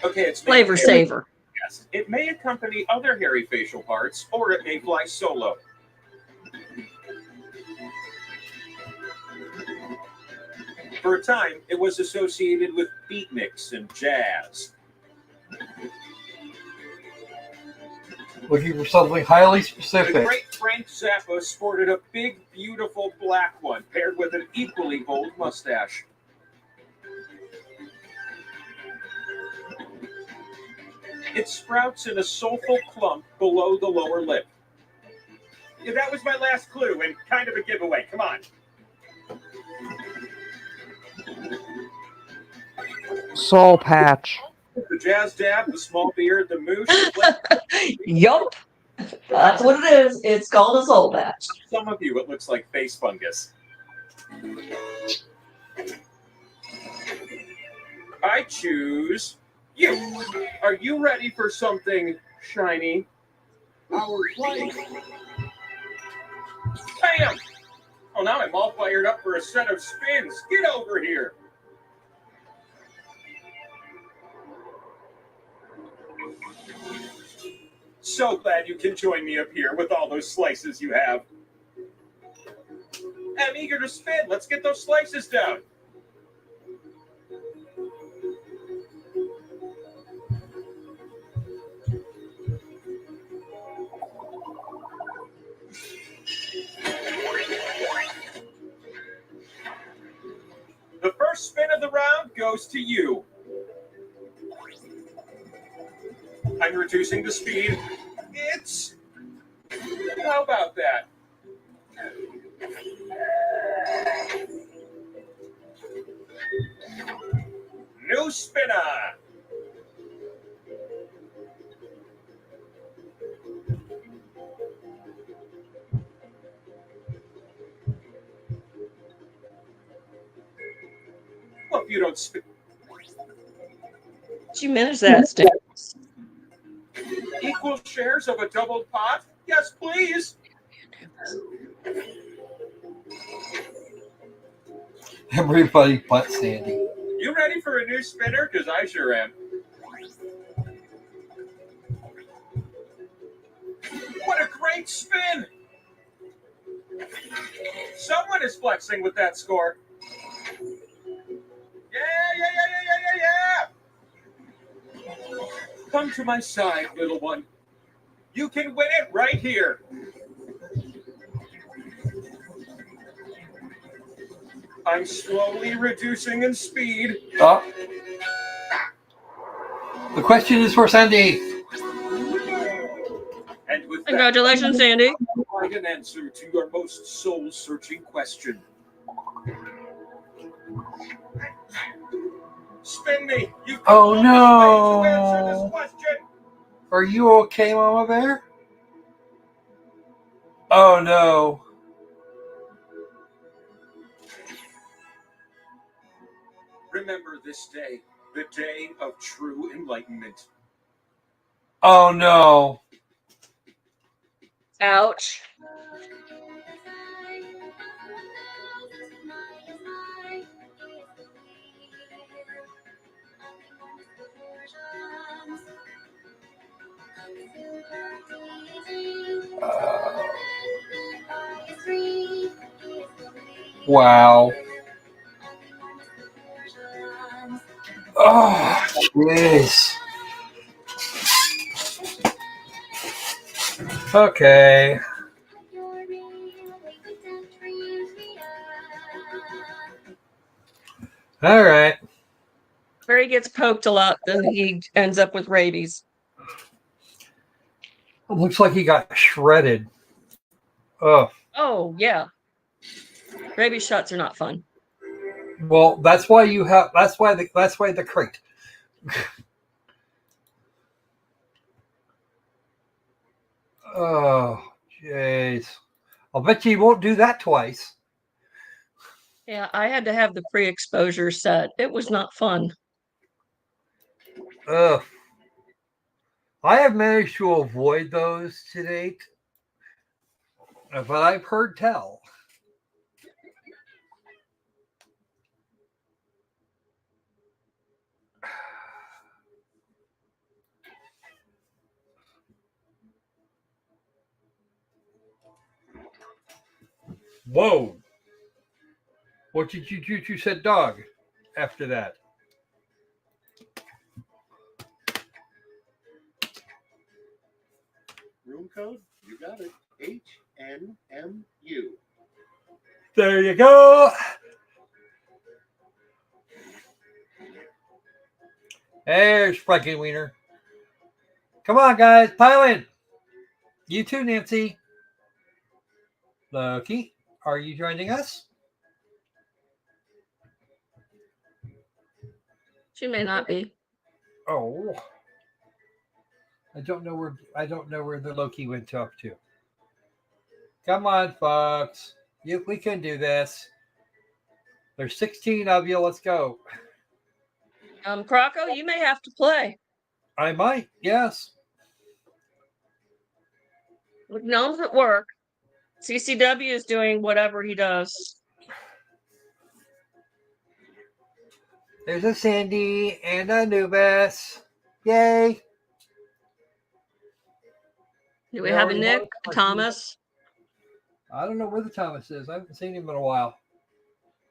Okay, it's Flavor saver. Yes, it may accompany other hairy facial parts, or it may fly solo. For a time, it was associated with beatniks and jazz. Looking for something highly The specific. great Frank Zappa sported a big, beautiful black one paired with an equally bold mustache. It sprouts in a soulful clump below the lower lip. Yeah, that was my last clue and kind of a giveaway. Come on. Soul patch. The jazz dab, the small beard, the moosh. Yup. That's what it is. It's called a soul patch. Some of you, it looks like face fungus. I choose you. Are you ready for something shiny? Our play. Bam! Oh, now I'm all fired up for a set of spins. Get over here. So glad you can join me up here with all those slices you have. I'm eager to spin. Let's get those slices down. The first spin of the round goes to you. I'm reducing the speed. It's... How about that? New spinner. Well, if you don't spin... Did you manage that, Stauch? Equal shares of a doubled pot? Yes, please. Everybody but Sandy. You ready for a new spinner? Because I sure am. What a great spin! Someone is flexing with that score. Yeah. Come to my side, little one. You can win it right here. I'm slowly reducing in speed. Oh. The question is for Sandy. And with Congratulations, Sandy. Find an answer to your most soul-searching question. Spin me. You Oh no. to answer this question. Are you okay, Mama Bear? Oh no. Remember this day, the day of true enlightenment. Oh no. Ouch. Wow. Oh. Yes. Okay. All right. Where he gets poked a lot, then he ends up with rabies. It looks like he got shredded. Oh. Oh, yeah. Rabies shots are not fun. Well, that's why the crate. Oh, jeez. I'll bet you won't do that twice. Yeah, I had to have the pre-exposure set. It was not fun. Ugh. I have managed to avoid those to date, but I've heard tell. Whoa. What did you said dog after that? Room code, you got it. HNMU. There you go. There's Frankie Wiener. Come on, guys, pile in. You too, Nancy. Loki, are you joining us? She may not be. Oh, I don't know where the Loki went up to. Come on, folks. We can do this. There's 16 of you. Let's go. Croco, you may have to play. I might, yes. Look, Gnome's at work. CCW is doing whatever he does. There's a Sandy and a Anubis. Yay. Do we have a Nick, a Thomas? I don't know where the Thomas is. I haven't seen him in a while.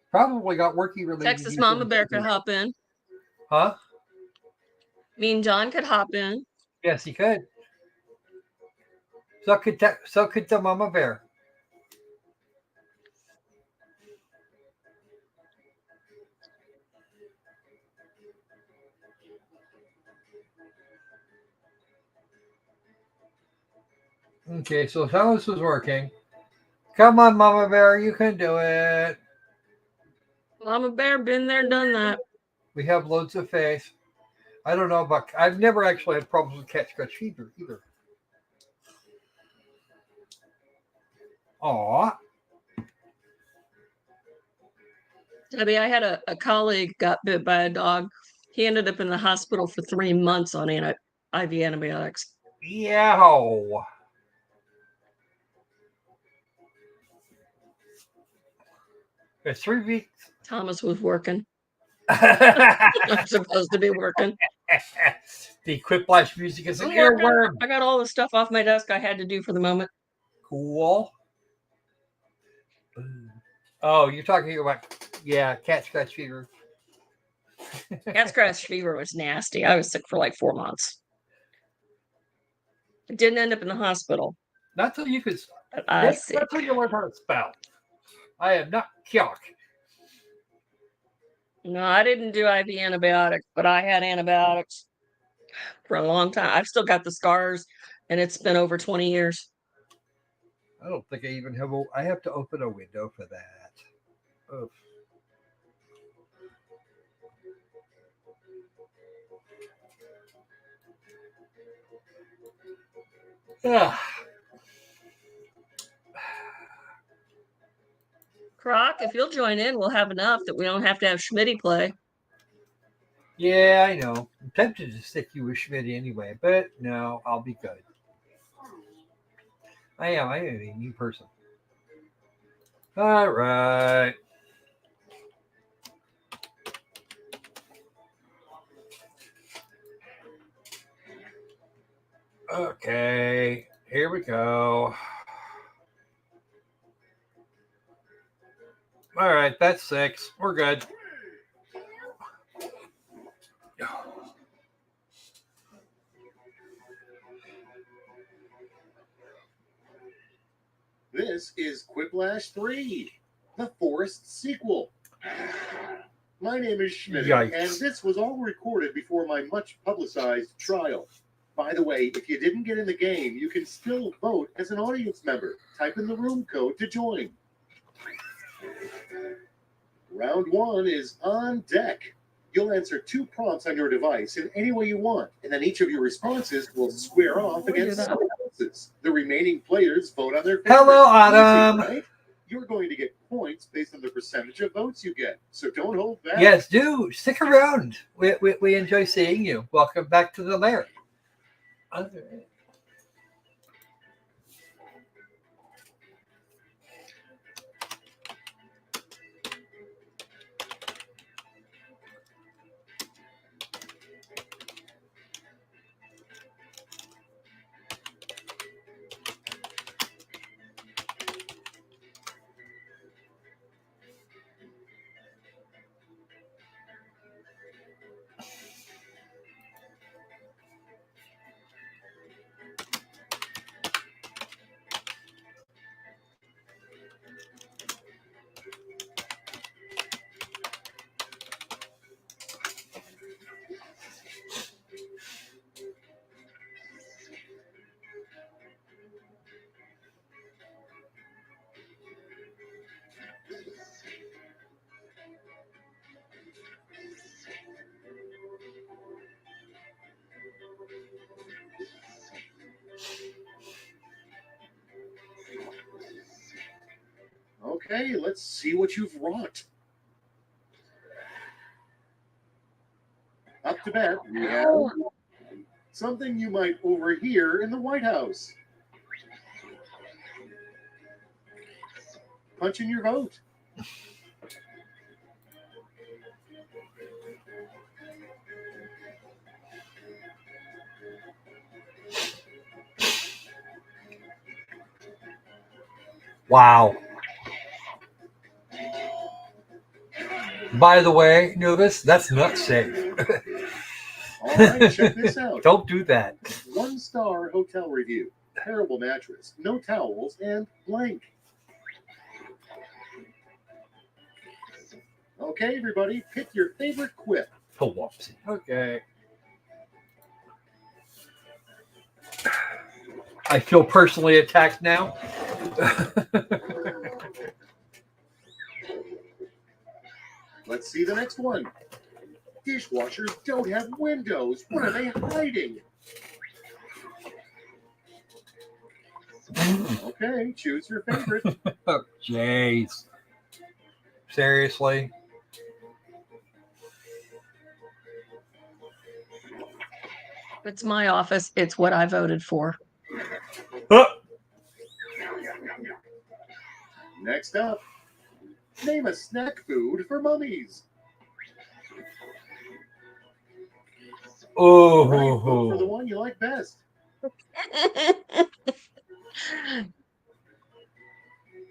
Probably got worky related. Texas Mama Bear could hop in. Huh? Mean John could hop in. Yes, he could. So could the Mama Bear. Okay, so Thomas was working. Come on, Mama Bear, you can do it. Mama Bear, been there, done that. We have loads of faith. I don't know about. I've never actually had problems with cat scratch fever either. Aw. Debbie, I had a colleague got bit by a dog. He ended up in the hospital for 3 months on IV antibiotics. Yow. It's 3 weeks. Thomas was working. I'm supposed to be working. The quiplash music is an I'm working. earworm. I got all the stuff off my desk I had to do for the moment. Cool. Oh, you're talking about, cat scratch fever. Cat scratch fever was nasty. I was sick for like 4 months. I didn't end up in the hospital. Not till you could. That's Not till you learn how to spell. I am not Kyock. No, I didn't do IV antibiotics, but I had antibiotics for a long time. I've still got the scars, and it's been over 20 years. I don't think I even have. I have to open a window for that. Oof. Yeah. Croc, if you'll join in, we'll have enough that we don't have to have Schmitty play. Yeah, I know. I'm tempted to stick you with Schmidt anyway, but no, I'll be good. I am a new person. All right. Okay, here we go. All right, that's 6. We're good. This is Quiplash 3, the Forest sequel. My name is Schmidt, Yikes. and this was all recorded before my much publicized trial. By the way, if you didn't get in the game, you can still vote as an audience member. Type in the room code to join. Round 1 is on deck. You'll answer 2 prompts on your device in any way you want, and then each of your responses will square off against someone else's. The remaining players vote on their favorite. Hello, Adam. Easy, right? You're going to get points based on the percentage of votes you get, so don't hold back. Yes, do. Stick around. We enjoy seeing you. Welcome back to the lair. Okay, let's see what you've wrought. Up to bat, we have something you might overhear in the White House. Punch in your vote. Wow. By the way, Nubis, that's not safe. All right, check this out. Don't do that. 1-star hotel review. Terrible mattress, no towels, and blank. Okay, everybody, pick your favorite quip. Oh, whoopsie. Okay. I feel personally attacked now. Let's see the next one. Dishwashers don't have windows. What are they hiding? Okay, choose your favorite. Oh, jeez. Seriously? If it's my office, it's what I voted for. Next up, name a snack food for mummies. Oh, Right, vote for the one you like best.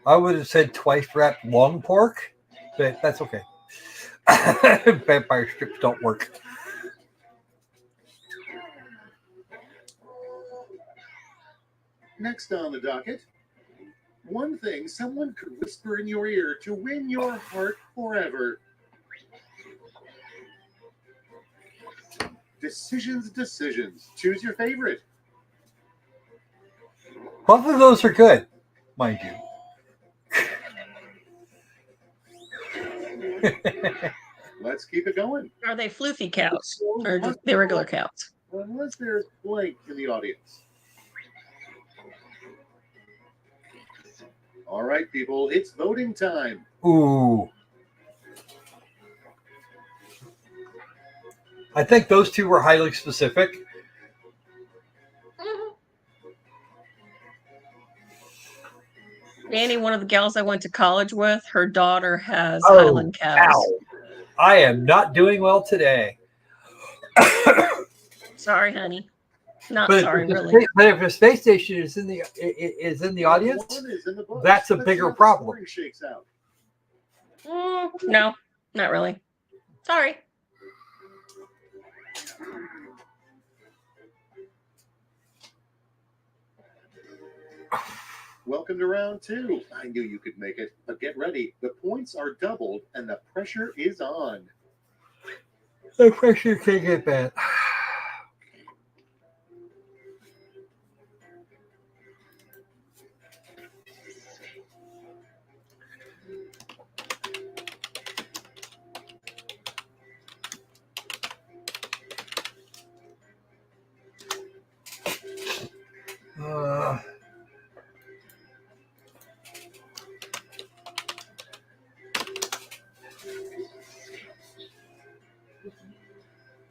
I would have said twice wrapped long pork, but that's okay. Vampire strips don't work. Next on the docket, one thing someone could whisper in your ear to win your heart forever. Decisions. Choose your favorite. Both of those are good, mind you. Let's keep it going. Are they floofy cows or just the regular cows? Unless there's blank in the audience. All right, people, it's voting time. Ooh. I think those two were highly specific. Danny, one of the gals I went to college with, her daughter has Highland cows. Ow. I am not doing well today. Sorry, honey. Not But sorry, if the really. but if the space station is in the audience, One is in the book. that's a Let's see bigger how the problem. scoring shakes out. No, not really. Sorry. Welcome to round 2. I knew you could make it, but get ready. The points are doubled and the pressure is on. The pressure can't get bad.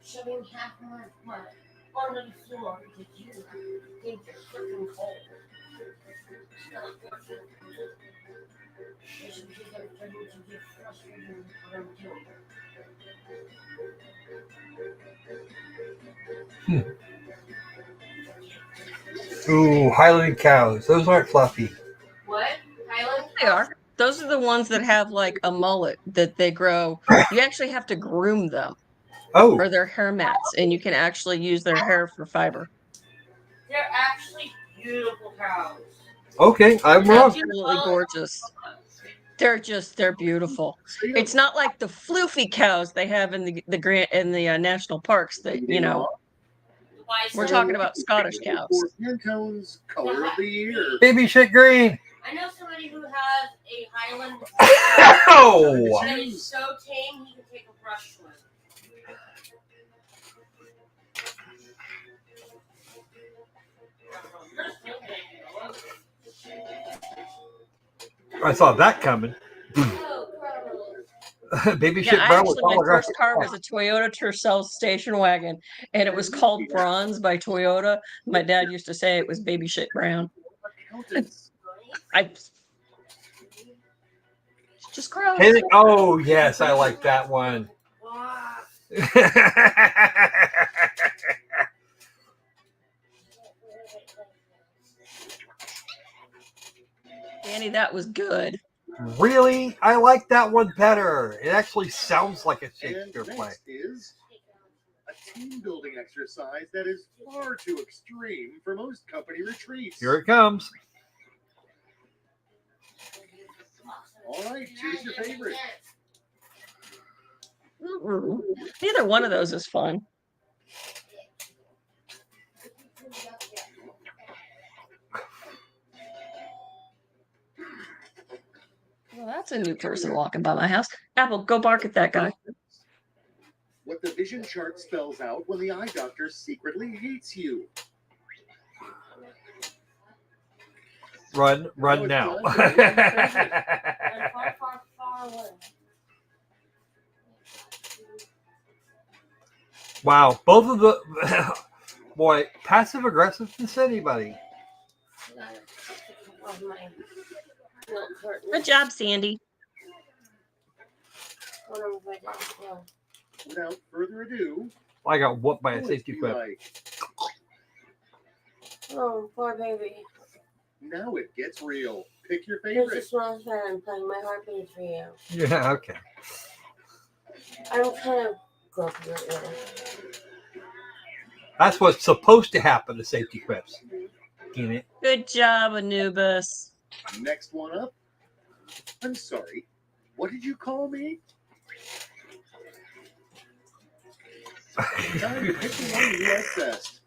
Shoving half my butt onto the floor because you think you're freaking cold. Just because I'm starting to get frustrated with what I'm doing. Ooh, Highland cows. Those aren't fluffy. What? Highland? They are. Those are the ones that have like a mullet that they grow. You actually have to groom them. Oh. Or they're hair mats, and you can actually use their hair for fiber. They're actually beautiful cows. Okay, I'm wrong. Absolutely gorgeous. They're beautiful. It's not like the floofy cows they have in the national parks that, you know. We're talking about Scottish cows. Pantone's color of the year. Baby shit green. I know somebody who has a Highland Ow! that is so tame he can take a brush swing. I saw that coming. Baby shit brown with My first holographic car was a Toyota Tercel station wagon, and it was called Bronze by Toyota. My dad used to say it was baby shit brown. Just gross. Oh yes, I like that one. Danny, that was good. Really? I like that one better. It actually sounds like a Shakespeare play. Next is a team building exercise that is far too extreme for most company retreats. Here it comes. All right, choose your favorite. Neither one of those is fun. Well, that's a new person walking by my house. Apple, go bark at that guy. What the vision chart spells out when the eye doctor secretly hates you. Run now. Wow, both of the boy, passive aggressive to anybody. Good job, Sandy. Without further ado, I got whooped by a safety whip. Oh, poor baby. Now it gets real. Pick your There's a favorite. small fan playing my heartbeat for you. Yeah, okay. I'm kind of grumpy right now. That's what's supposed to happen to safety whips. Damn it. Good job, Anubis. Next one up. I'm sorry. What did you call me? Time to pick the one you like best.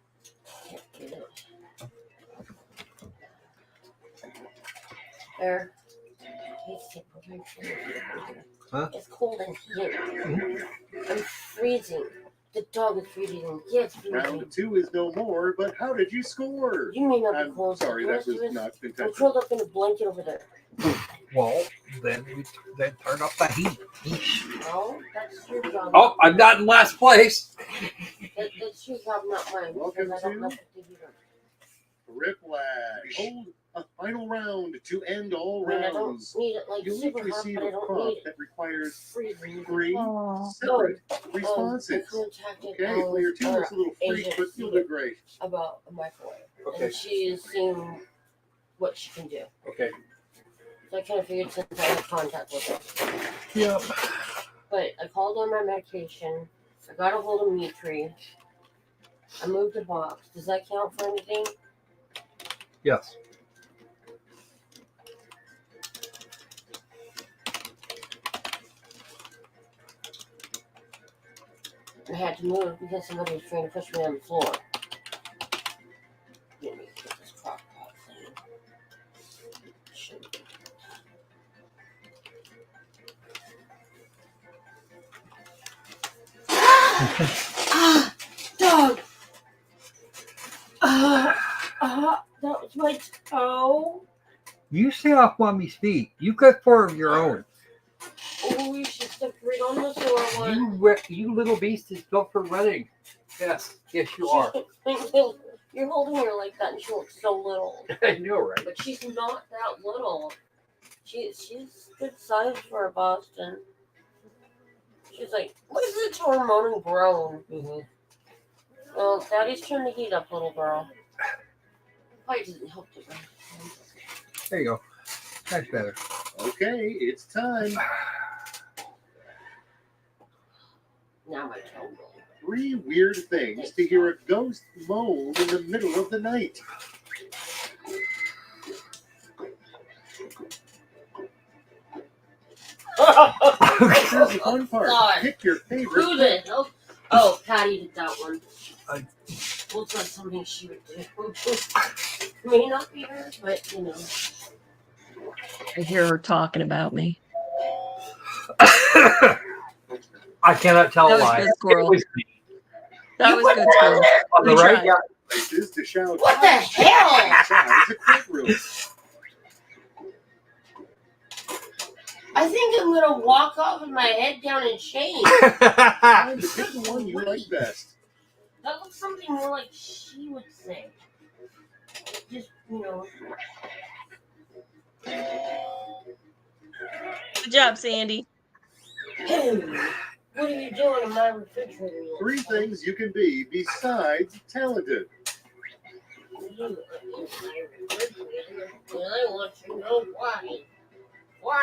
There. Huh? It's cold in here. I'm freezing. The dog is freezing. Yes, freezing. Round 2 is no more, but how did you score? You may not be I'm cold. sorry, that was not I'm intentional. curled up in a blanket over there. Well, then turn up the heat. No, that's your job. Oh, I'm not in last place. That's your job, not mine. Welcome because I don't to know what to do. Riplash. Hold a final round to end all I mean, I don't rounds. need it like You'll super each hot, receive but I a don't prompt need it that requires freezing. 3 Aw. separate I responses. contacted Okay, player 2 our is a little freak, but you'll do great. about a microwave. Okay. And she is seeing what she can do. Okay. So I kind of figured since I had contact with her. Yep. But I called on my medication. I got a hold of Mitri. I moved the box. Does that count for anything? Yes. I had to move because somebody was trying to push me on the floor. Let me get this crock pot thing. Dog! That was my toe. You stay off mommy's feet. You've got 4 of your own. Oh, you should step right on the sore one. You little beast is built for running. Yes, you are. You're holding her like that and she looks so little. I know, right? But she's not that little. She's good size for a Boston. She's like, listen to her moan and groan. Well, Daddy's turned the heat up, little girl. Probably doesn't help the ground. There you go. That's better. Okay, it's time. Now my toe. 3 weird things to hear a ghost moan in the middle of the night. Here's the fun part. God. Pick your favorite. Who did? Oh, Patty did that one. Looks like something she would do. May not be her, but you know. I hear her talking about me. I cannot tell That was why. good, Squirrel. It was me. That was good, Squirrel. On the We right, tried. yeah. Places to shout. What the hell? Outside the courtroom. I think I'm gonna walk off with my head down in shame. Time to pick the one you like best. That looks something more like she would say. Just, you know. Good job, Sandy. Hey, what are you doing in my refrigerator? 3 things you can be besides talented. And I want to know why. Why?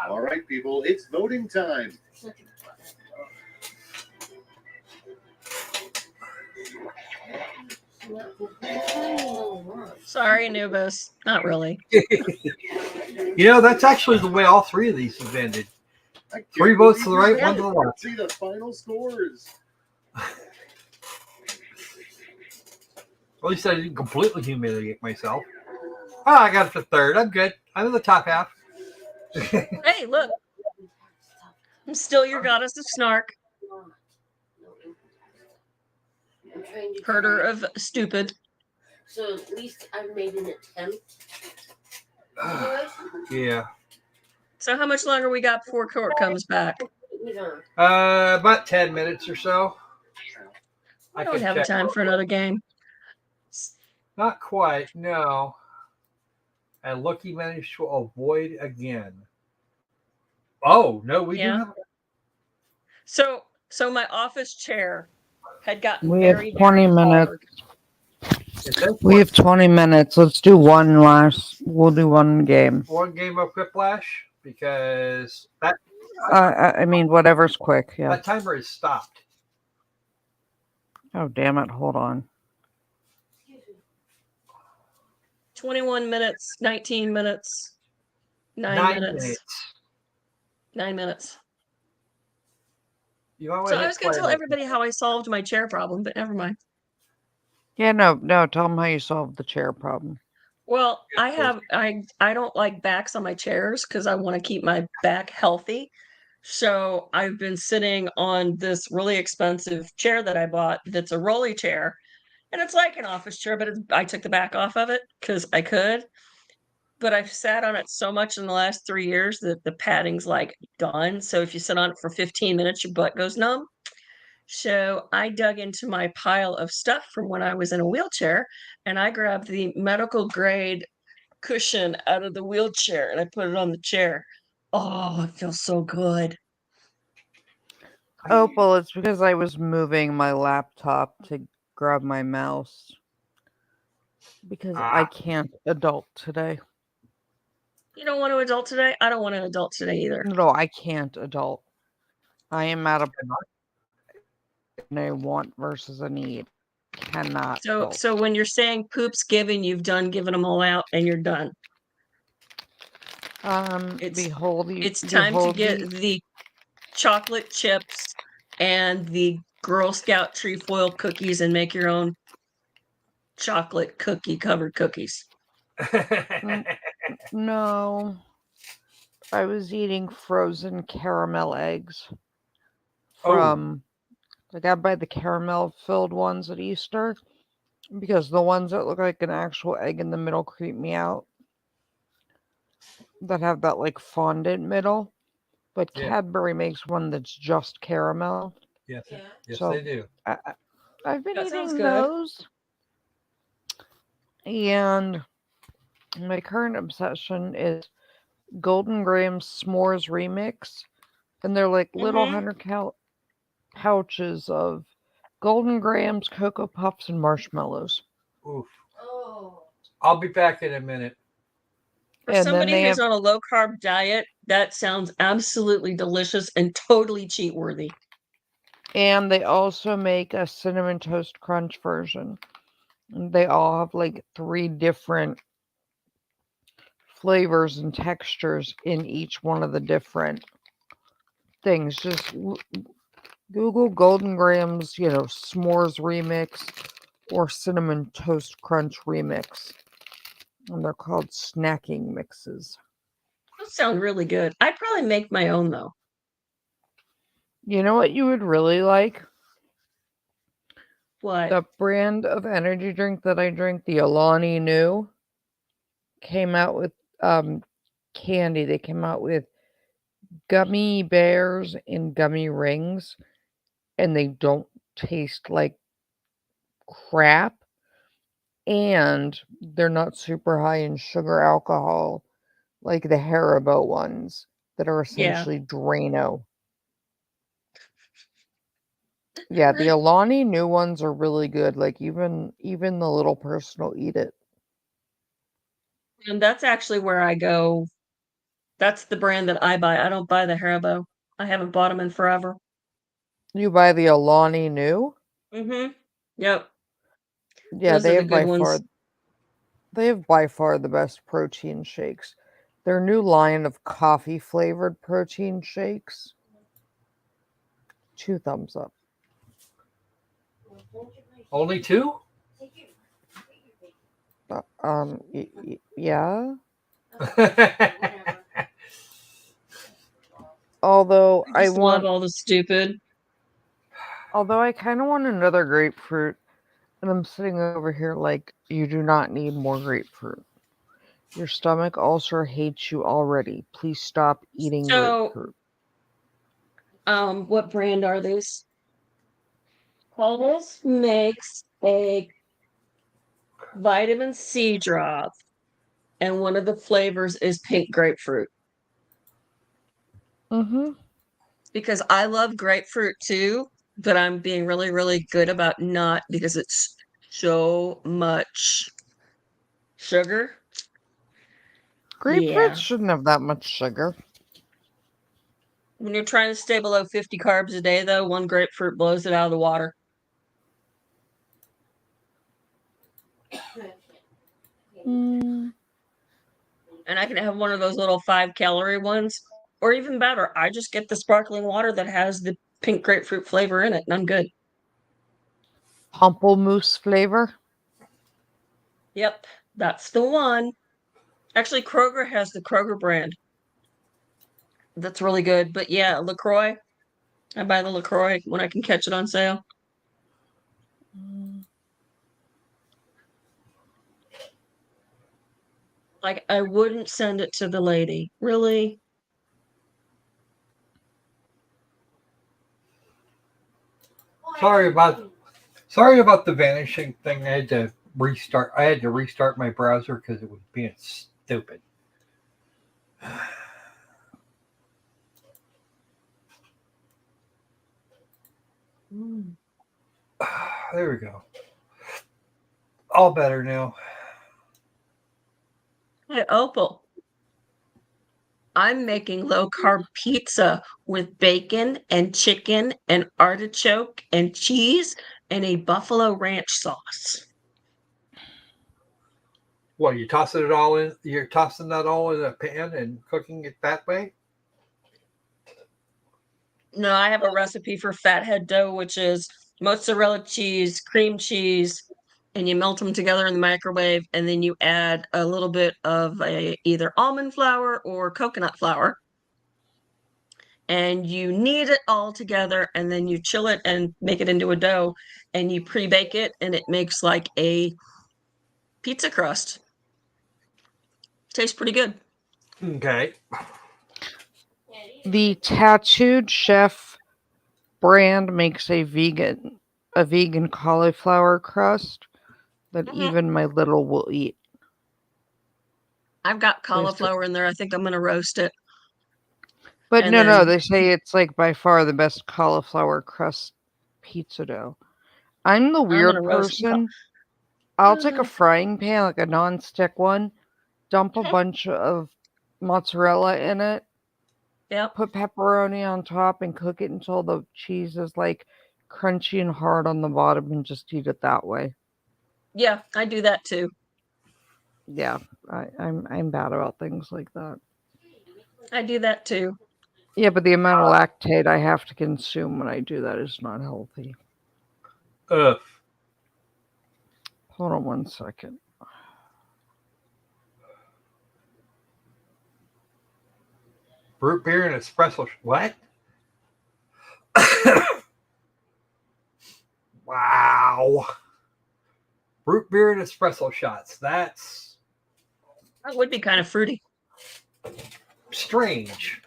All right, people, it's voting time. Sorry, Anubis. Not really. You know, that's actually the way all 3 of these have ended. 3 votes to the right, 1 to the left. See the final scores. At least I didn't completely humiliate myself. Oh, I got it to 3rd. I'm good. I'm in the top half. Hey, look. I'm still your goddess of snark. Herder of stupid. So at least I've made an attempt. Yeah. So how much longer we got before court comes back? About 10 minutes or so. I don't have time for another game. Not quite, no. And Loki managed to avoid again. Oh, no, we do have. So my office chair had gotten We have very 20 minutes. We have 20 minutes. Let's do one last. We'll do one game. 1 game of Whiplash because that. I mean, whatever's quick. Yeah. That timer is stopped. Oh, damn it. Hold on. 21 minutes, 19 minutes, 9 minutes. 9 minutes. You might So wanna I was going to play tell it. everybody how I solved my chair problem, but never mind. Yeah, no. Tell them how you solved the chair problem. Well, I don't like backs on my chairs because I want to keep my back healthy. So I've been sitting on this really expensive chair that I bought that's a rolly chair. And it's like an office chair, but I took the back off of it because I could. But I've sat on it so much in the last 3 years that the padding's like done. So if you sit on it for 15 minutes, your butt goes numb. So I dug into my pile of stuff from when I was in a wheelchair and I grabbed the medical grade cushion out of the wheelchair and I put it on the chair. Oh, it feels so good. Oh, well, it's because I was moving my laptop to grab my mouse. Because I can't adult today. You don't want to adult today? I don't want to adult today either. No, I can't adult. I am at a want versus a need. Cannot. So when you're saying poop's given, you've done giving them all out and you're done. It's time to get the chocolate chips and the Girl Scout trefoil cookies and make your own chocolate cookie covered cookies. No. I was eating frozen caramel eggs from, like, I buy the caramel filled ones at Easter because the ones that look like an actual egg in the middle creep me out. That have that like fondant middle. But Yeah. Cadbury makes one that's just caramel. Yes, yes, So they do. I've been That sounds eating good. those. And my current obsession is Golden Grahams S'mores Remix. And they're like little 100 pouches of Golden Grahams, Cocoa Puffs, and marshmallows. Oof. I'll be back in a minute. For And then somebody they who's have, on a low carb diet, that sounds absolutely delicious and totally cheat worthy. and they also make a Cinnamon Toast Crunch version. And they all have like 3 different flavors and textures in each one of the different things. Just Google Golden Grahams, S'mores Remix or Cinnamon Toast Crunch Remix. And they're called snacking mixes. Those sound really good. I'd probably make my own though. You know what you would really like? What? The brand of energy drink that I drink, the Alani Nu, came out with candy. They came out with gummy bears and gummy rings, and they don't taste like crap. And they're not super high in sugar alcohol like the Haribo ones that are essentially Drano. Yeah, the Alani Nu ones are really good. Like even the little person will eat it. And that's actually where I go. That's the brand that I buy. I don't buy the Haribo. I haven't bought them in forever. You buy the Alani Nu? Mm-hmm. Yep. Yeah, Those are the good ones. They have by far the best protein shakes. Their new line of coffee flavored protein shakes. 2 thumbs up. Only 2? Yeah. Although I just love all the stupid. Although I kind of want another grapefruit, and I'm sitting over here like, you do not need more grapefruit. Your stomach ulcer hates you already. Please stop eating grapefruit. What brand are these? Paul's makes a vitamin C drop, and one of the flavors is pink grapefruit. Mm-hmm. Because I love grapefruit too, but I'm being really, really good about not because it's so much sugar. Grapefruit shouldn't have that much sugar. When you're trying to stay below 50 carbs a day, though, one grapefruit blows it out of the water. And I can have one of those little 5-calorie ones, or even better, I just get the sparkling water that has the pink grapefruit flavor in it, and I'm good. Pamplemousse flavor? Yep, that's the one. Actually, Kroger has the Kroger brand. That's really good. But yeah, LaCroix. I buy the LaCroix when I can catch it on sale. Like, I wouldn't send it to the lady. Really? Sorry about the vanishing thing. I had to restart my browser because it was being stupid. There we go. All better now. Hey, Opal. I'm making low carb pizza with bacon and chicken and artichoke and cheese and a buffalo ranch sauce. What, you tossing it all in? You're tossing that all in a pan and cooking it that way? No, I have a recipe for fathead dough, which is mozzarella cheese, cream cheese, and you melt them together in the microwave, and then you add a little bit of either almond flour or coconut flour, and you knead it all together, and then you chill it and make it into a dough, and you pre-bake it, and it makes like a pizza crust. Tastes pretty good. Okay. The Tattooed Chef brand makes a vegan cauliflower crust that even my little will eat. I've got cauliflower in there. I think I'm going to roast it. But And no, then- they say it's like by far the best cauliflower crust pizza dough. I'm the weird gonna roast it. person. I'll take a frying pan, like a non-stick one, dump a bunch of mozzarella in it, put pepperoni on top, and cook it until the cheese is like crunchy and hard on the bottom, and just eat it that way. Yeah, I do that too. Yeah, I'm bad about things like that. I do that too. Yeah, but the amount of lactate I have to consume when I do that is not healthy. Hold on one second. Root beer and espresso. What? Wow. Root beer and espresso shots. That's That would be kind of fruity. strange.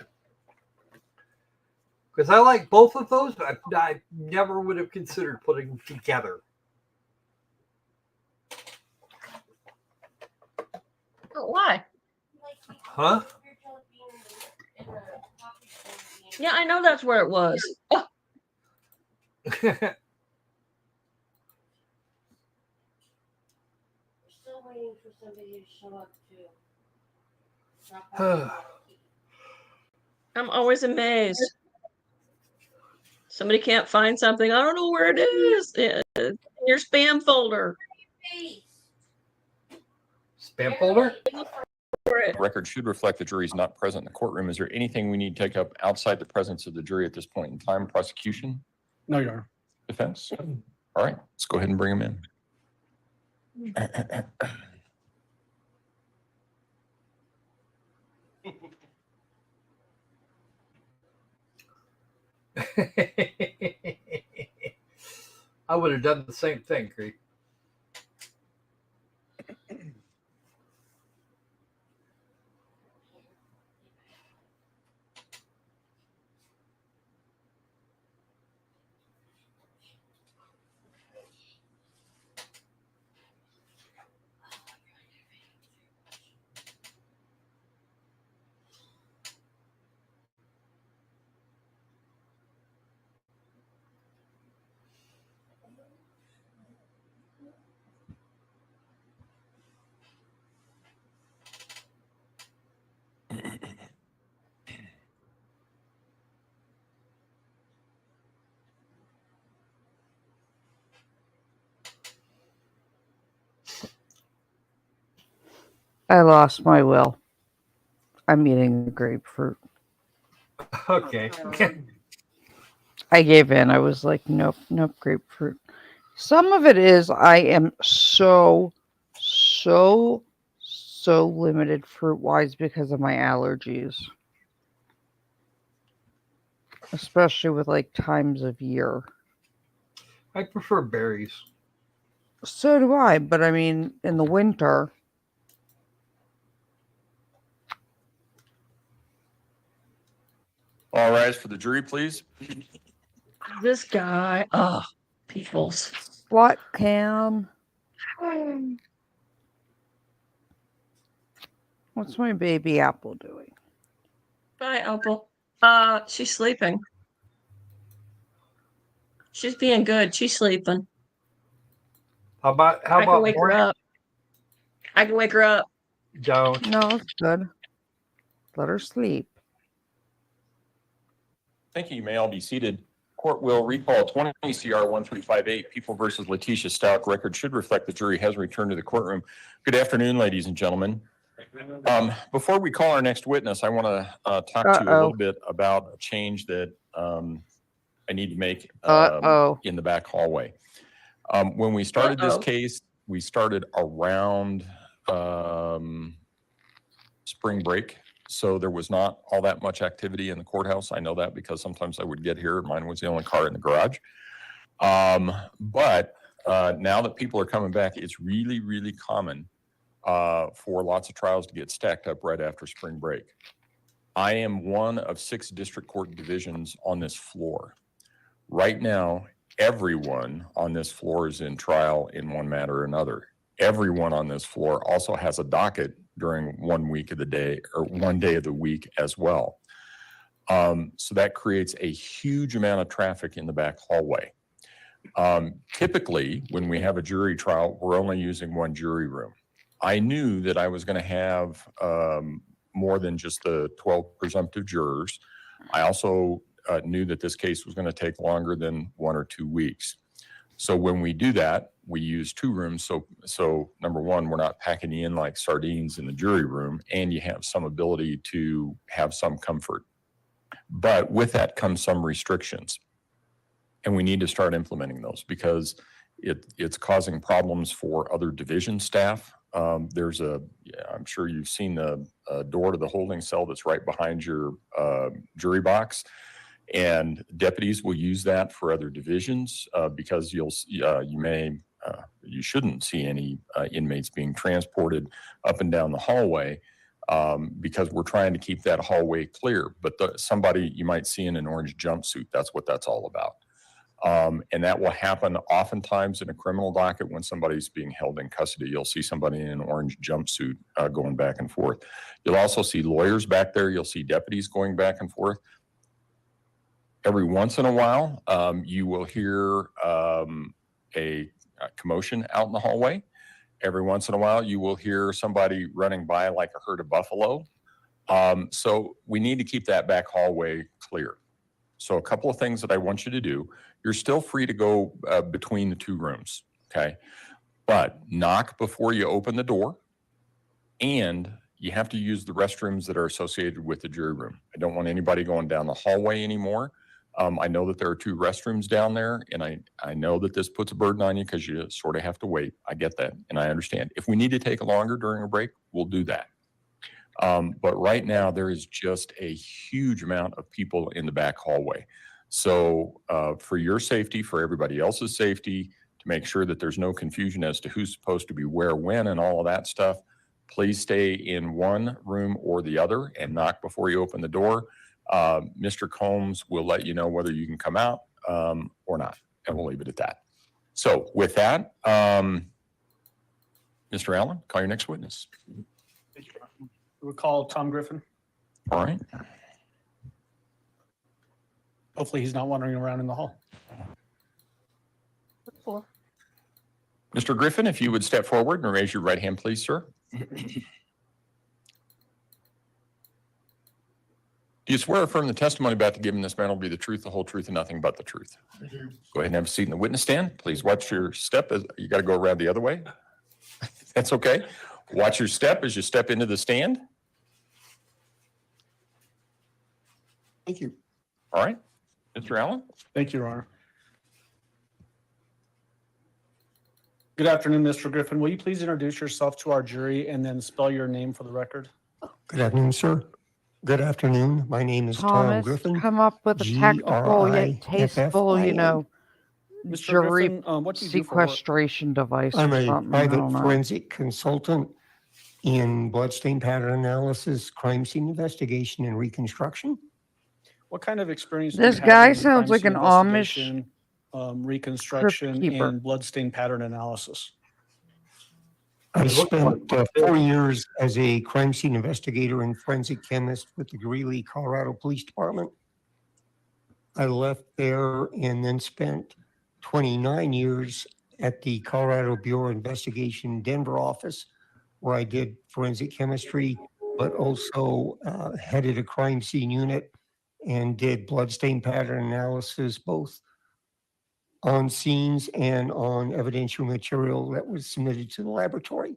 Because I like both of those, but I never would have considered putting them together. Oh, why? Huh? Yeah, I know that's where it was. Oh. We're still waiting for somebody to show up too. I'm always amazed. Somebody can't find something. I don't know where it is. In your spam folder. Spam folder? Record should reflect the jury is not present in the courtroom. Is there anything we need to take up outside the presence of the jury at this point in time? Prosecution? No, Your Honor. Defense? All right, let's go ahead and bring them in. I would have done the same thing, Creek. I lost my will. I'm eating the grapefruit. Okay. I gave in. I was like, nope, grapefruit. Some of it is I am so limited fruit-wise because of my allergies. Especially with like times of year. I prefer berries. So do I, but I mean, in the winter. All rise for the jury, please. This guy. Oh, peoples. What, Cam? What's my baby Apple doing? Bye, Opal. She's sleeping. She's being good. She's sleeping. How about I can wake her morning? up. I can wake her up. Don't. No, it's good. Let her sleep. Thank you. You may all be seated. Court will recall 20 CR 1358, People versus Leticia Stauch. Record should reflect the jury has returned to the courtroom. Good afternoon, ladies and gentlemen. Before we call our next witness, I want to talk to you a little bit about a change that I need to make Uh-oh. in the back hallway. When we started this Uh-oh. case, we started around spring break. So there was not all that much activity in the courthouse. I know that because sometimes I would get here. Mine was the only car in the garage. But now that people are coming back, it's really, really common for lots of trials to get stacked up right after spring break. I am one of 6 district court divisions on this floor. Right now, everyone on this floor is in trial in one matter or another. Everyone on this floor also has a docket during one week of the day or one day of the week as well. So that creates a huge amount of traffic in the back hallway. Typically, when we have a jury trial, we're only using one jury room. I knew that I was going to have more than just the 12 presumptive jurors. I also knew that this case was going to take longer than 1 or 2 weeks. So when we do that, we use 2 rooms. So number one, we're not packing you in like sardines in the jury room, and you have some ability to have some comfort. But with that comes some restrictions. And we need to start implementing those because it's causing problems for other division staff. I'm sure you've seen the door to the holding cell that's right behind your jury box. And deputies will use that for other divisions because you shouldn't see any inmates being transported up and down the hallway because we're trying to keep that hallway clear. But somebody you might see in an orange jumpsuit, that's what that's all about. And that will happen oftentimes in a criminal docket when somebody's being held in custody. You'll see somebody in an orange jumpsuit going back and forth. You'll also see lawyers back there. You'll see deputies going back and forth. Every once in a while, you will hear a commotion out in the hallway. Every once in a while, you will hear somebody running by like a herd of buffalo. So we need to keep that back hallway clear. So a couple of things that I want you to do. You're still free to go between the 2 rooms, okay? But knock before you open the door, and you have to use the restrooms that are associated with the jury room. I don't want anybody going down the hallway anymore. I know that there are 2 restrooms down there, and I know that this puts a burden on you because you sort of have to wait. I get that, and I understand. If we need to take longer during a break, we'll do that. But right now, there is just a huge amount of people in the back hallway. So for your safety, for everybody else's safety, to make sure that there's no confusion as to who's supposed to be where, when, and all of that stuff, please stay in one room or the other and knock before you open the door. Mr. Combs will let you know whether you can come out or not, and we'll leave it at that. So with that, Mr. Allen, call your next witness. We'll call Tom Griffin. All right. Hopefully he's not wandering around in the hall. Mr. Griffin, if you would step forward and raise your right hand, please, sir. Do you swear or affirm the testimony about to give in this matter will be the truth, the whole truth, and nothing but the truth? I do. Go ahead and have a seat in the witness stand. Please watch your step. You got to go around the other way. That's okay. Watch your step as you step into the stand. Thank you. All right. Mr. Allen? Thank you, Your Honor. Good afternoon, Mr. Griffin. Will you please introduce yourself to our jury and then spell your name for the record? Good afternoon, sir. Good afternoon. My name is Tom Thomas, Griffin. come up with a tactical yet tasteful, Mr. jury Griffin, what do you do for work? sequestration device I'm or a something. I private don't know. forensic consultant in bloodstain pattern analysis, crime scene investigation, and reconstruction. What kind of experience This do you have guy in sounds crime like scene an Amish investigation, reconstruction, crypt keeper. and bloodstain pattern analysis? I spent 4 years as a crime scene investigator and forensic chemist with the Greeley, Colorado Police Department. I left there and then spent 29 years at the Colorado Bureau of Investigation Denver office, where I did forensic chemistry, but also headed a crime scene unit and did bloodstain pattern analysis, both on scenes and on evidential material that was submitted to the laboratory.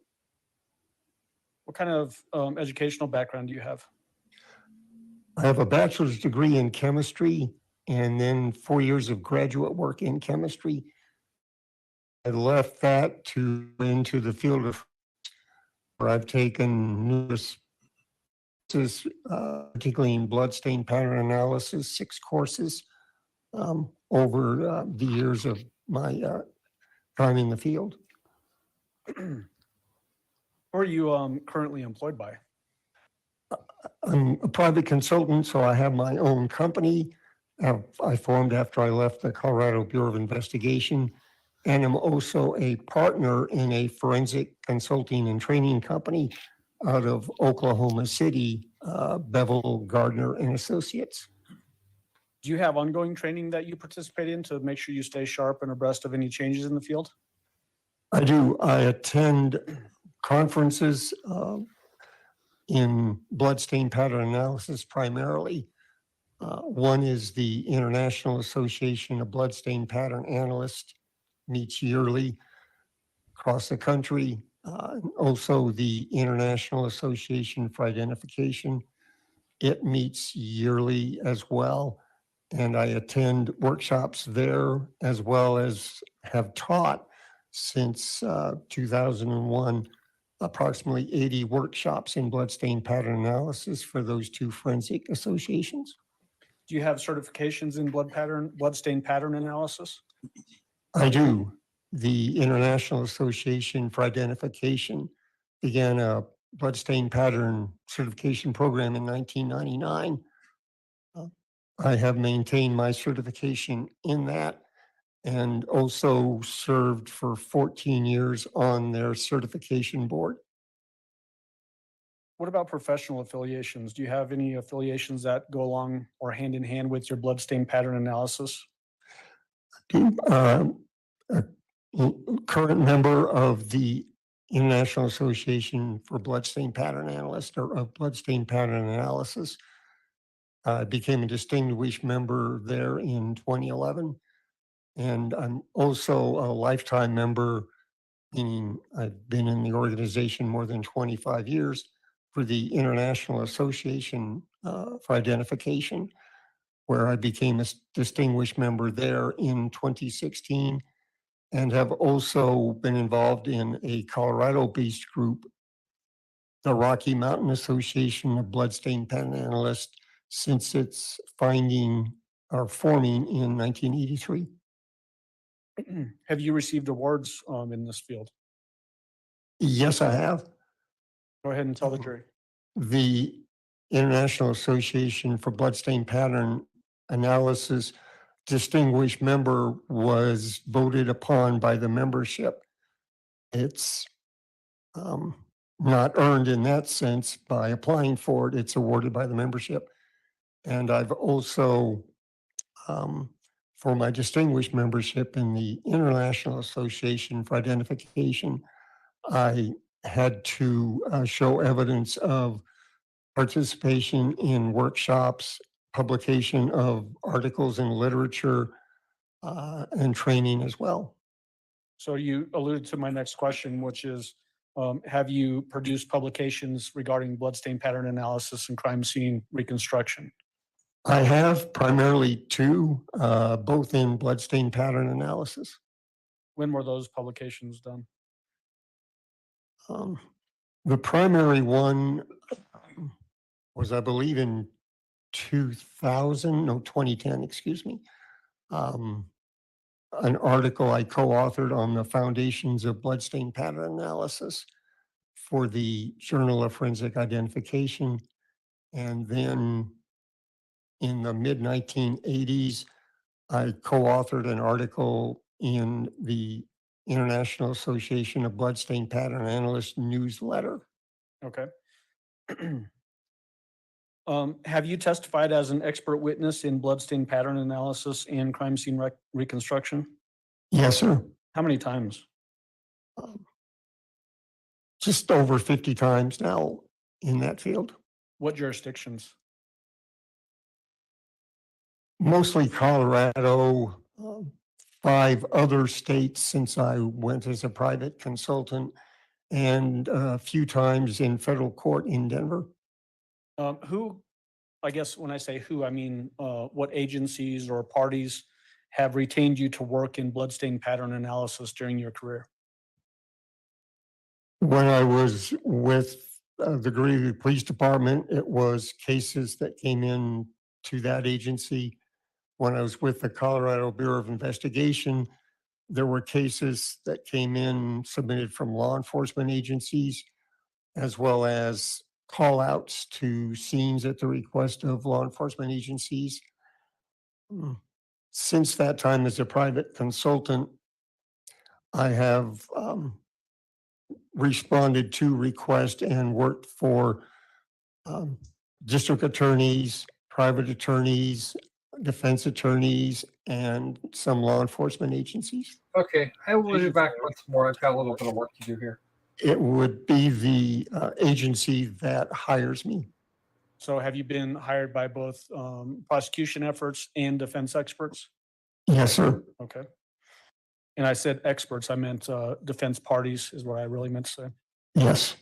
What kind of educational background do you have? I have a bachelor's degree in chemistry and then 4 years of graduate work in chemistry. I left that to into the field of where I've taken numerous courses, particularly in bloodstain pattern analysis, 6 courses over the years of my time in the field. Who are you currently employed by? I'm a private consultant, so I have my own company. I formed after I left the Colorado Bureau of Investigation, and I'm also a partner in a forensic consulting and training company out of Oklahoma City, Bevel, Gardner and Associates. Do you have ongoing training that you participate in to make sure you stay sharp and abreast of any changes in the field? I do. I attend conferences in bloodstain pattern analysis primarily. One is the International Association of Bloodstain Pattern Analysts, meets yearly across the country. Also the International Association for Identification. It meets yearly as well. And I attend workshops there as well as have taught since 2001 approximately 80 workshops in bloodstain pattern analysis for those 2 forensic associations. Do you have certifications in bloodstain pattern analysis? I do. The International Association for Identification began a bloodstain pattern certification program in 1999. I have maintained my certification in that and also served for 14 years on their certification board. What about professional affiliations? Do you have any affiliations that go along or hand in hand with your bloodstain pattern analysis? A current member of the International Association for Bloodstain Pattern Analysts or of Bloodstain Pattern Analysis. Became a distinguished member there in 2011. And I'm also a lifetime member, meaning I've been in the organization more than 25 years, for the International Association for Identification, where I became a distinguished member there in 2016, and have also been involved in a Colorado-based group, the Rocky Mountain Association of Bloodstain Pattern Analysts, since its finding or forming in 1983. Have you received awards in this field? Yes, I have. Go ahead and tell the jury. The International Association for Bloodstain Pattern Analysis distinguished member was voted upon by the membership. It's not earned in that sense by applying for it. It's awarded by the membership. And I've also, for my distinguished membership in the International Association for Identification, I had to show evidence of participation in workshops, publication of articles in literature, and training as well. So you alluded to my next question, which is, have you produced publications regarding bloodstain pattern analysis and crime scene reconstruction? I have primarily 2, both in bloodstain pattern analysis. When were those publications done? The primary one was, I believe, in 2010, excuse me. An article I co-authored on the foundations of bloodstain pattern analysis for the Journal of Forensic Identification. And then in the mid-1980s, I co-authored an article in the International Association of Bloodstain Pattern Analysts newsletter. Okay. Have you testified as an expert witness in bloodstain pattern analysis and crime scene reconstruction? Yes, sir. How many times? Just over 50 times now in that field. What jurisdictions? Mostly Colorado, 5 other states since I went as a private consultant, and a few times in federal court in Denver. Who I guess when I say who, I mean, what agencies or parties have retained you to work in bloodstain pattern analysis during your career? When I was with the Greeley Police Department, it was cases that came in to that agency. When I was with the Colorado Bureau of Investigation, there were cases that came in submitted from law enforcement agencies, as well as call outs to scenes at the request of law enforcement agencies. Since that time as a private consultant, I have responded to requests and worked for district attorneys, private attorneys, defense attorneys, and some law enforcement agencies. Okay, I will be back once more. I've got a little bit of work to do here. It would be the agency that hires me. So have you been hired by both prosecution efforts and defense experts? Yes, sir. Okay. And I said experts, I meant defense parties is what I really meant to say. Yes.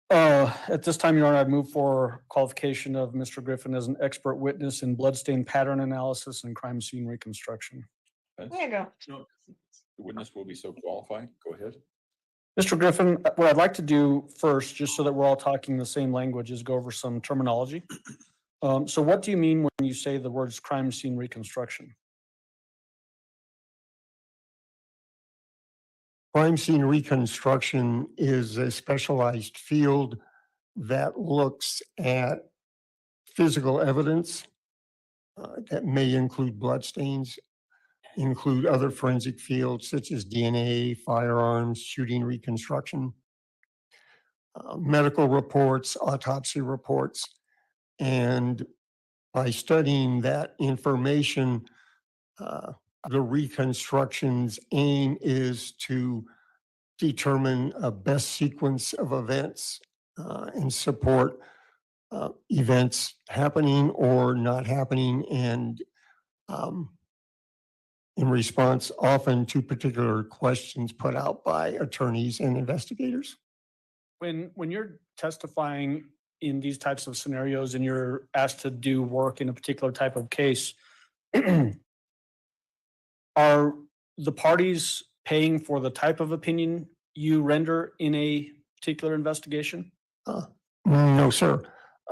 At this time, Your Honor, I move for qualification of Mr. Griffin as an expert witness in bloodstain pattern analysis and crime scene reconstruction. There you go. The witness will be so qualified. Go ahead. Mr. Griffin, what I'd like to do first, just so that we're all talking the same language, is go over some terminology. So what do you mean when you say the words crime scene reconstruction? Crime scene reconstruction is a specialized field that looks at physical evidence that may include bloodstains, include other forensic fields such as DNA, firearms, shooting reconstruction, medical reports, autopsy reports. And by studying that information, the reconstruction's aim is to determine a best sequence of events and support events happening or not happening, and in response often to particular questions put out by attorneys and investigators. When you're testifying in these types of scenarios and you're asked to do work in a particular type of case, are the parties paying for the type of opinion you render in a particular investigation? No, sir.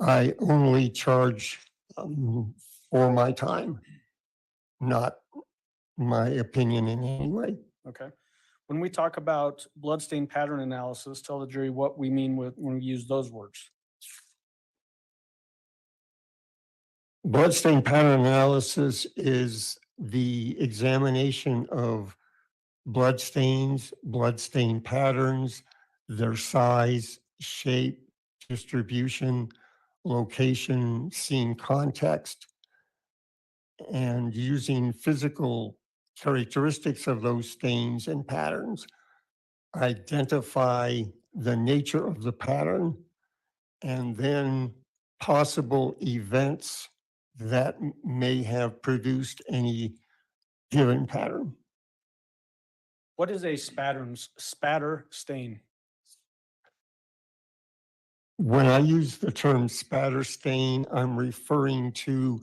I only charge for my time, not my opinion in any way. Okay. When we talk about bloodstain pattern analysis, tell the jury what we mean when we use those words. Bloodstain pattern analysis is the examination of bloodstains, bloodstain patterns, their size, shape, distribution, location, scene context, and using physical characteristics of those stains and patterns, identify the nature of the pattern, and then possible events that may have produced any given pattern. What is a spatter stain? When I use the term spatter stain, I'm referring to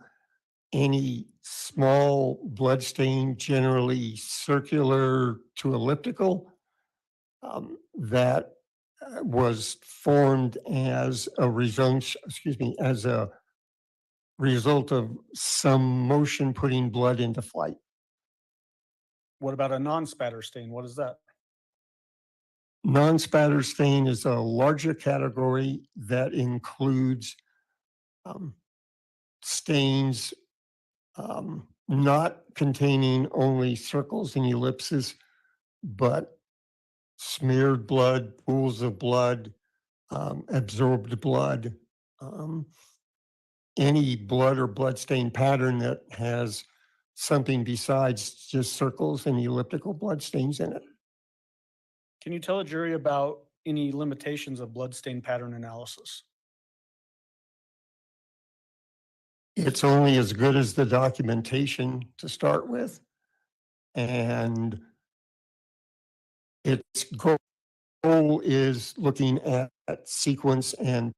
any small blood stain, generally circular to elliptical, that was formed as a result, as a result of some motion putting blood into flight. What about a non-spatter stain? What is that? Non-spatter stain is a larger category that includes stains not containing only circles and ellipses, but smeared blood, pools of blood, absorbed blood, any blood or blood stain pattern that has something besides just circles and elliptical blood stains in it. Can you tell a jury about any limitations of bloodstain pattern analysis? It's only as good as the documentation to start with. And its goal is looking at sequence and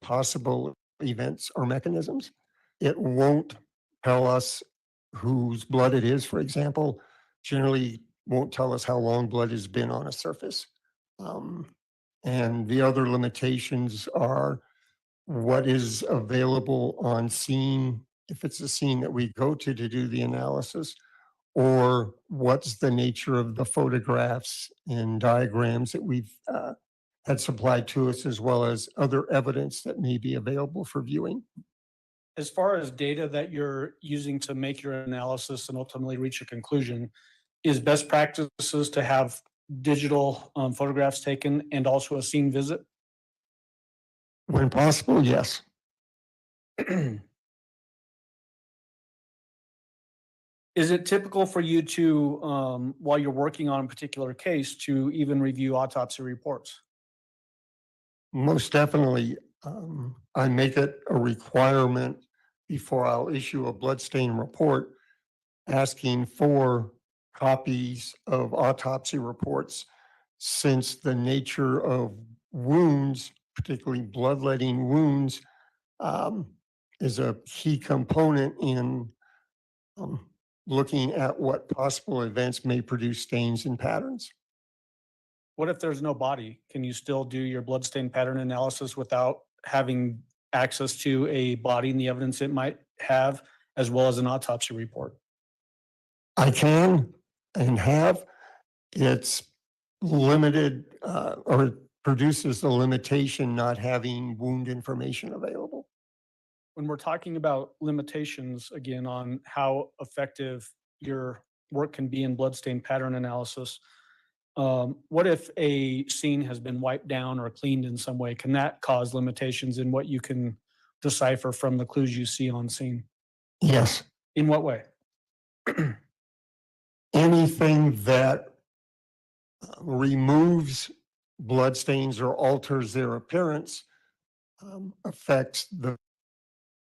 possible events or mechanisms. It won't tell us whose blood it is, for example. Generally won't tell us how long blood has been on a surface. And the other limitations are what is available on scene, if it's a scene that we go to do the analysis, or what's the nature of the photographs and diagrams that we've had supplied to us, as well as other evidence that may be available for viewing. As far as data that you're using to make your analysis and ultimately reach a conclusion, is best practices to have digital photographs taken and also a scene visit? When possible, yes. Is it typical for you to, while you're working on a particular case, to even review autopsy reports? Most definitely. I make it a requirement before I'll issue a bloodstain report asking for copies of autopsy reports, since the nature of wounds, particularly bloodletting wounds, is a key component in looking at what possible events may produce stains and patterns. What if there's no body? Can you still do your bloodstain pattern analysis without having access to a body and the evidence it might have, as well as an autopsy report? I can and have. It's limited, or it produces the limitation not having wound information available. When we're talking about limitations, again, on how effective your work can be in bloodstain pattern analysis, what if a scene has been wiped down or cleaned in some way? Can that cause limitations in what you can decipher from the clues you see on scene? Yes. In what way? Anything that removes bloodstains or alters their appearance affects the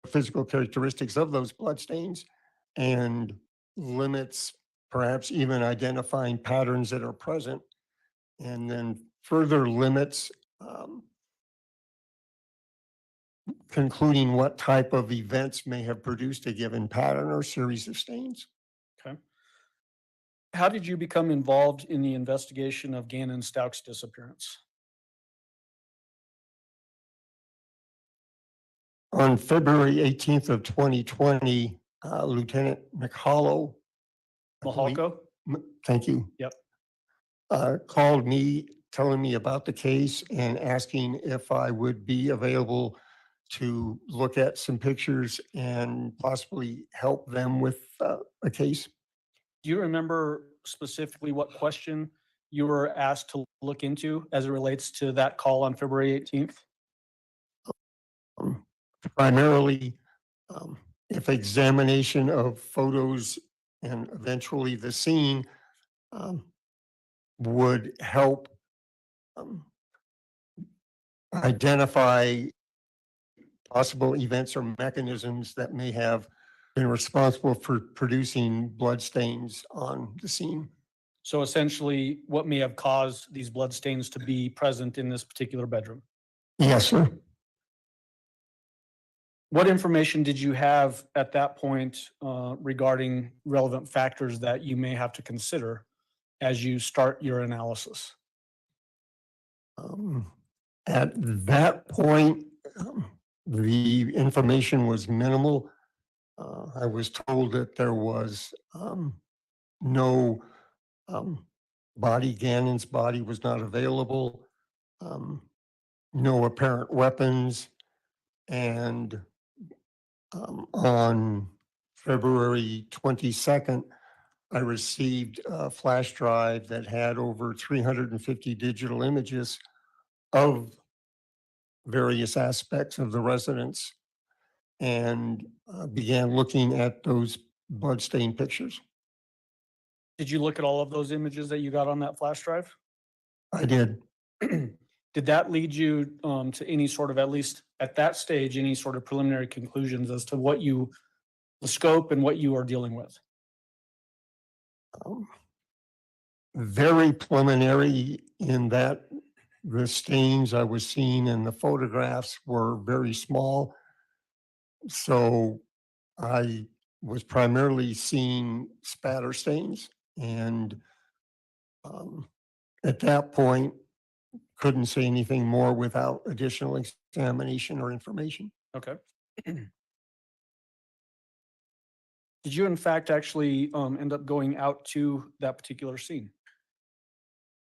physical characteristics of those bloodstains and limits perhaps even identifying patterns that are present, and then further limits concluding what type of events may have produced a given pattern or series of stains. Okay. How did you become involved in the investigation of Gannon Stauch's disappearance? On February 18th of 2020, Lieutenant McHollow, Mahalko? thank you. Yep. Called me telling me about the case and asking if I would be available to look at some pictures and possibly help them with a case. Do you remember specifically what question you were asked to look into as it relates to that call on February 18th? Primarily, if examination of photos and eventually the scene would help identify possible events or mechanisms that may have been responsible for producing blood stains on the scene. So essentially, what may have caused these blood stains to be present in this particular bedroom? Yes, sir. What information did you have at that point regarding relevant factors that you may have to consider as you start your analysis? At that point, the information was minimal. I was told that there was no body. Gannon's body was not available, no apparent weapons, and on February 22nd, I received a flash drive that had over 350 digital images of various aspects of the residence, and began looking at those bloodstain pictures. Did you look at all of those images that you got on that flash drive? I did. Did that lead you to any sort of, at least at that stage, any sort of preliminary conclusions as to what you, the scope and what you are dealing with? Very preliminary in that the stains I was seeing in the photographs were very small. So I was primarily seeing spatter stains, and at that point, couldn't say anything more without additional examination or information. Okay. Did you in fact actually end up going out to that particular scene?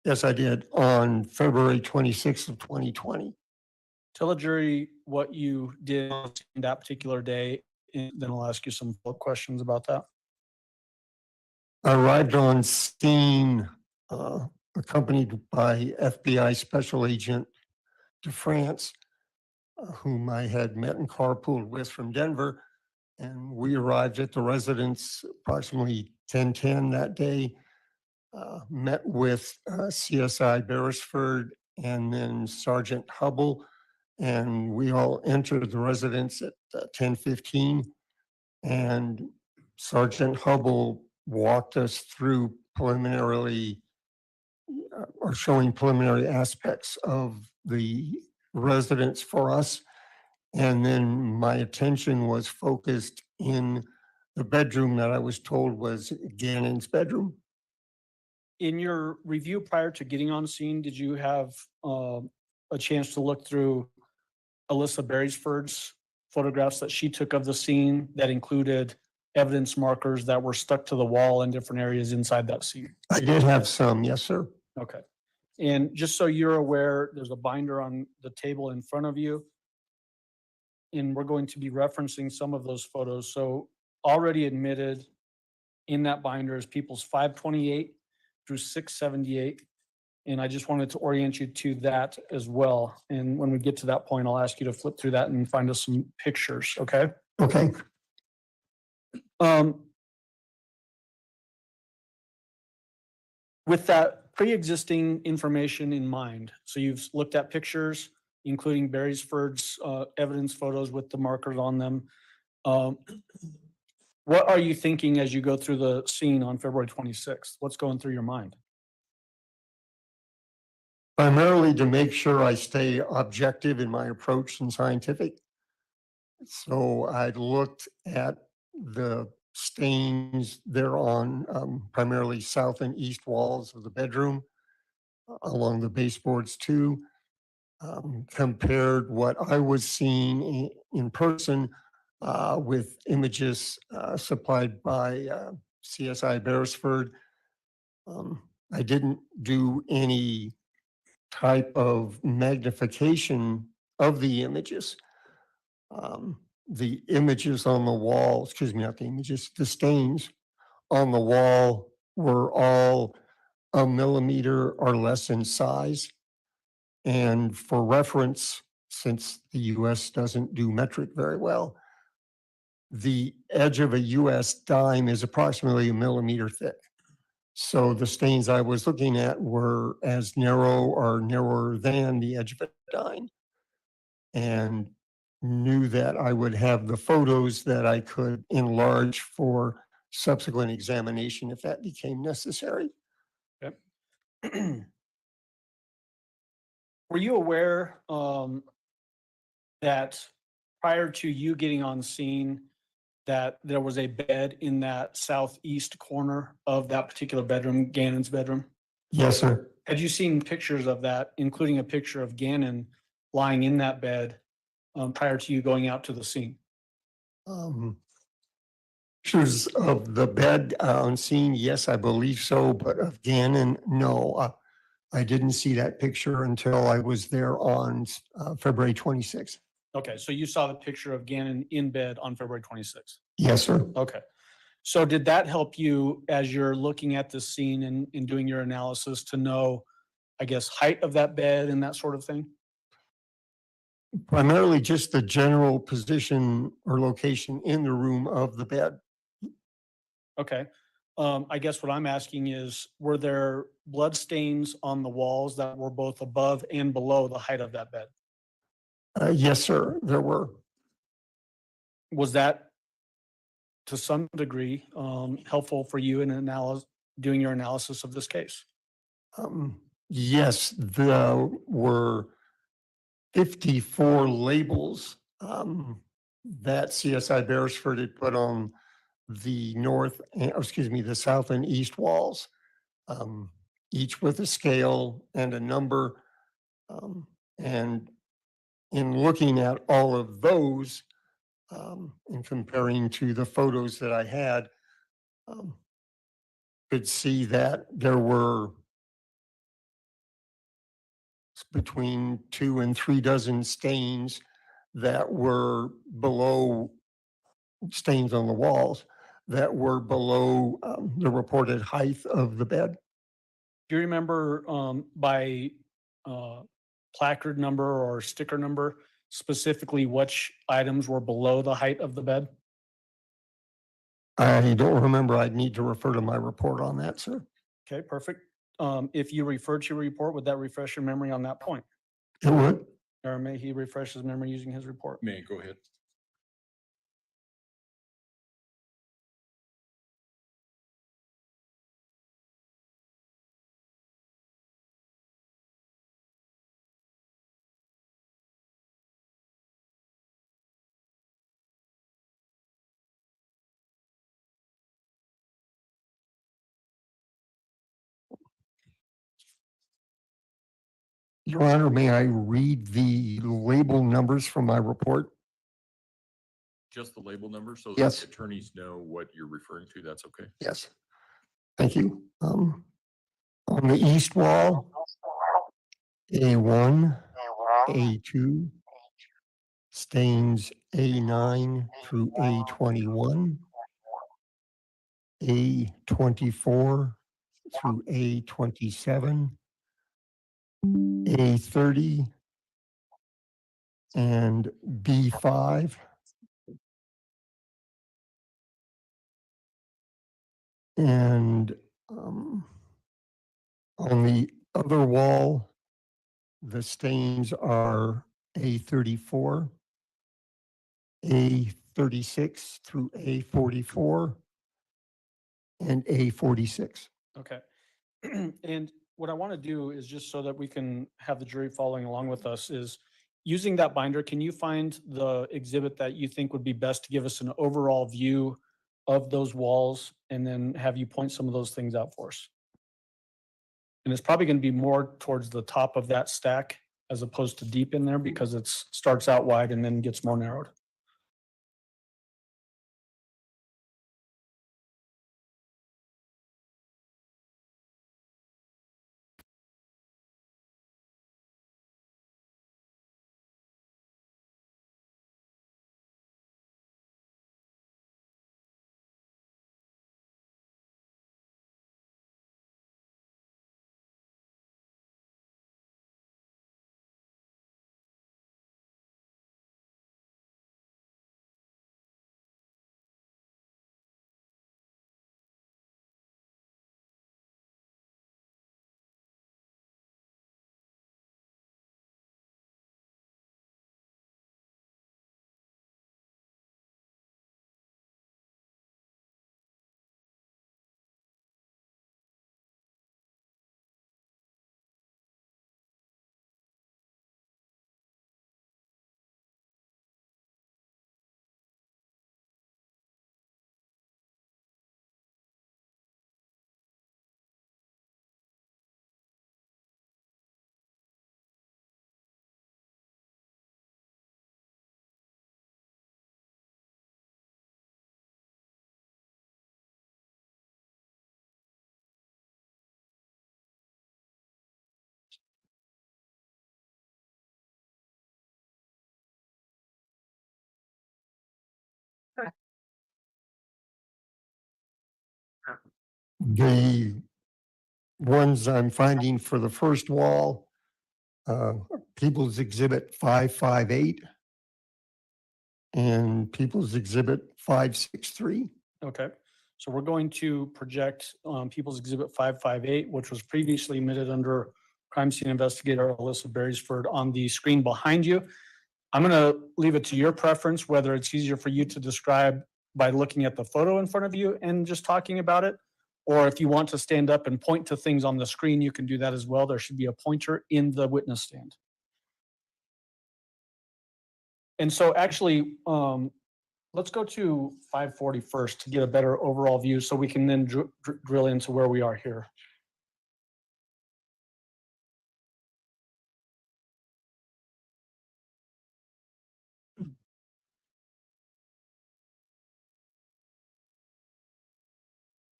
Yes, I did on February 26th of 2020. Tell the jury what you did on that particular day, and then I'll ask you some follow-up questions about that. I arrived on scene accompanied by FBI Special Agent DeFrance, whom I had met and carpooled with from Denver. And we arrived at the residence approximately 10:10 that day, met with CSI Beresford and then Sergeant Hubble, and we all entered the residence at 10:15. And Sergeant Hubble walked us through preliminarily or showing preliminary aspects of the residence for us. And then my attention was focused in the bedroom that I was told was Gannon's bedroom. In your review prior to getting on scene, did you have a chance to look through Alyssa Beresford's photographs that she took of the scene that included evidence markers that were stuck to the wall in different areas inside that scene? I did have some, yes, sir. Okay. And just so you're aware, there's a binder on the table in front of you. And we're going to be referencing some of those photos. So already admitted in that binder is people's 528 through 678. And I just wanted to orient you to that as well. And when we get to that point, I'll ask you to flip through that and find us some pictures, okay? Okay. With that pre-existing information in mind, so you've looked at pictures, including Beresford's evidence photos with the markers on them. What are you thinking as you go through the scene on February 26th? What's going through your mind? Primarily to make sure I stay objective in my approach and scientific. So I looked at the stains there on primarily south and east walls of the bedroom, along the baseboards too. Compared what I was seeing in person with images supplied by CSI Beresford. I didn't do any type of magnification of the images. The images on the wall, excuse me, not the images, the stains on the wall were all 1 millimeter or less in size. And for reference, since the US doesn't do metric very well, the edge of a US dime is approximately 1 millimeter thick. So the stains I was looking at were as narrow or narrower than the edge of a dime, and knew that I would have the photos that I could enlarge for subsequent examination if that became necessary. Okay. Were you aware that prior to you getting on scene that there was a bed in that southeast corner of that particular bedroom, Gannon's bedroom? Yes, sir. Had you seen pictures of that, including a picture of Gannon lying in that bed prior to you going out to the scene? Pictures of the bed on scene, yes, I believe so, but of Gannon, no. I didn't see that picture until I was there on February 26th. Okay, so you saw the picture of Gannon in bed on February 26th? Yes, sir. Okay. So did that help you as you're looking at the scene and doing your analysis to know, I guess, height of that bed and that sort of thing? Primarily just the general position or location in the room of the bed. Okay. I guess what I'm asking is, were there blood stains on the walls that were both above and below the height of that bed? Yes, sir, there were. Was that to some degree helpful for you in doing your analysis of this case? Yes, there were 54 labels that CSI Beresford had put on the the south and east walls, each with a scale and a number. And in looking at all of those and comparing to the photos that I had, could see that there were between 2 and 3 dozen stains that were below stains on the walls that were below the reported height of the bed. Do you remember by placard number or sticker number, specifically which items were below the height of the bed? I don't remember. I'd need to refer to my report on that, sir. Okay, perfect. If you refer to your report, would that refresh your memory on that point? It would. Or may he refresh his memory using his report? May, go ahead. Your Honor, may I read the label numbers from my report? Just the label number so that Yes. the attorneys know what you're referring to. That's okay. Yes. Thank you. On the east wall, A1, A2, stains A9 through A21, A24 through A27, A30, and B5. And on the other wall, the stains are A34, A36 through A44, and A46. Okay. And what I want to do is just so that we can have the jury following along with us is using that binder, can you find the exhibit that you think would be best to give us an overall view of those walls and then have you point some of those things out for us? And it's probably going to be more towards the top of that stack as opposed to deep in there because it starts out wide and then gets more narrowed. The ones I'm finding for the first wall, People's Exhibit 558 and People's Exhibit 563. Okay. So we're going to project People's Exhibit 558, which was previously admitted under Crime Scene Investigator Alyssa Beresford on the screen behind you. I'm going to leave it to your preference, whether it's easier for you to describe by looking at the photo in front of you and just talking about it, Or if you want to stand up and point to things on the screen, you can do that as well. There should be a pointer in the witness stand. And so actually, let's go to 540 first to get a better overall view so we can then drill into where we are here.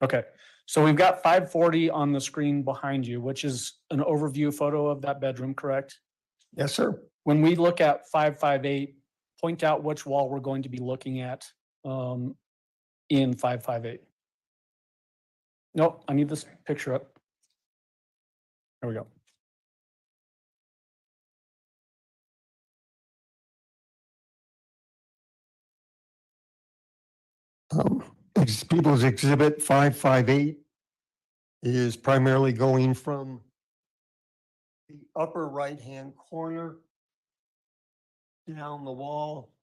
Okay, so we've got 540 on the screen behind you, which is an overview photo of that bedroom, correct? Yes, sir. When we look at 558, point out which wall we're going to be looking at in 558. Nope, I need this picture up. There we go. People's Exhibit 558 is primarily going from the upper right-hand corner down the wall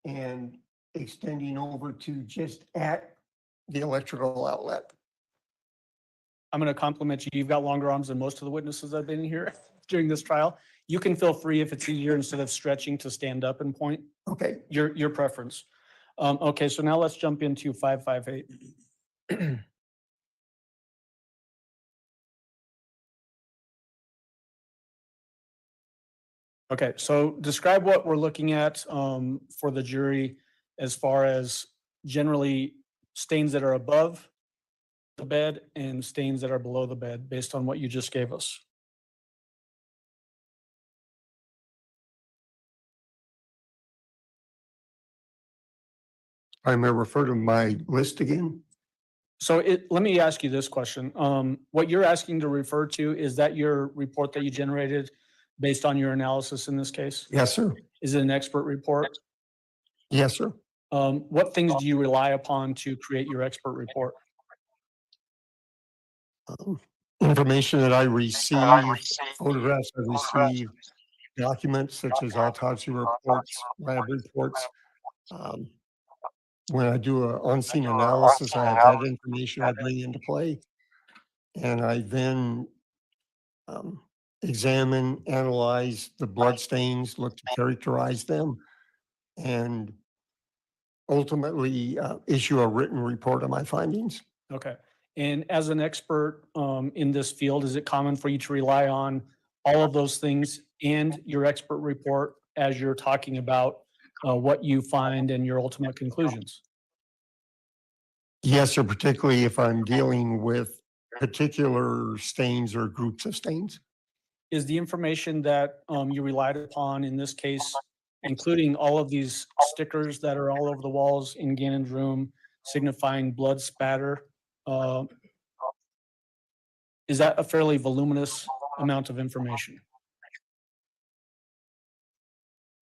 and extending over to just at the electrical outlet. I'm going to compliment you. You've got longer arms than most of the witnesses that have been here during this trial. You can feel free if it's easier instead of stretching to stand up and point. Okay. Your preference. Okay, so now let's jump into 558. Okay, so describe what we're looking at for the jury as far as generally stains that are above the bed and stains that are below the bed based on what you just gave us. I may refer to my list again. So let me ask you this question. What you're asking to refer to, is that your report that you generated based on your analysis in this case? Yes, sir. Is it an expert report? Yes, sir. What things do you rely upon to create your expert report? Information that I receive, photographs I receive, documents such as autopsy reports, lab reports. When I do an on-scene analysis, I have that information I bring into play. And I then examine, analyze the blood stains, look to characterize them, and ultimately issue a written report on my findings. Okay. And as an expert in this field, is it common for you to rely on all of those things and your expert report as you're talking about what you find and your ultimate conclusions? Yes, sir, particularly if I'm dealing with particular stains or groups of stains. Is the information that you relied upon in this case, including all of these stickers that are all over the walls in Gannon's room signifying blood spatter, is that a fairly voluminous amount of information?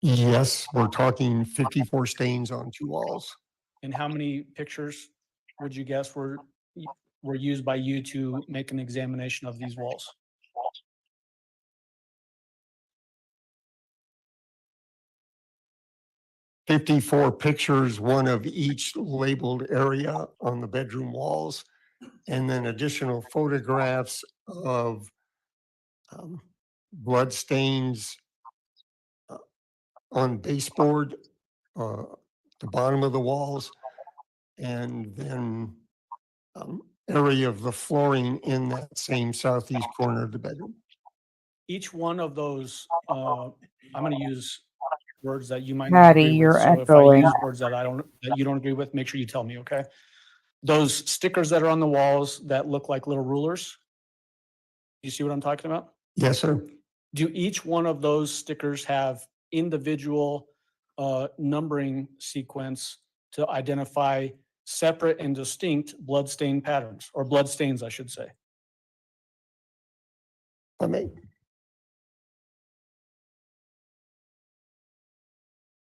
Yes, we're talking 54 stains on 2 walls. And how many pictures would you guess were used by you to make an examination of these walls? $54 pictures, one of each labeled area on the bedroom walls, and then additional photographs of blood stains on baseboard, the bottom of the walls, and then area of the flooring in that same southeast corner of the bedroom. Each one of those, I'm going to use words that you might Patty, not agree with. you're So if I echoing. use words that you don't agree with, make sure you tell me, okay? Those stickers that are on the walls that look like little rulers, you see what I'm talking about? Yes, sir. Do each one of those stickers have individual numbering sequence to identify separate and distinct blood stain patterns, or blood stains, I should say? I mean,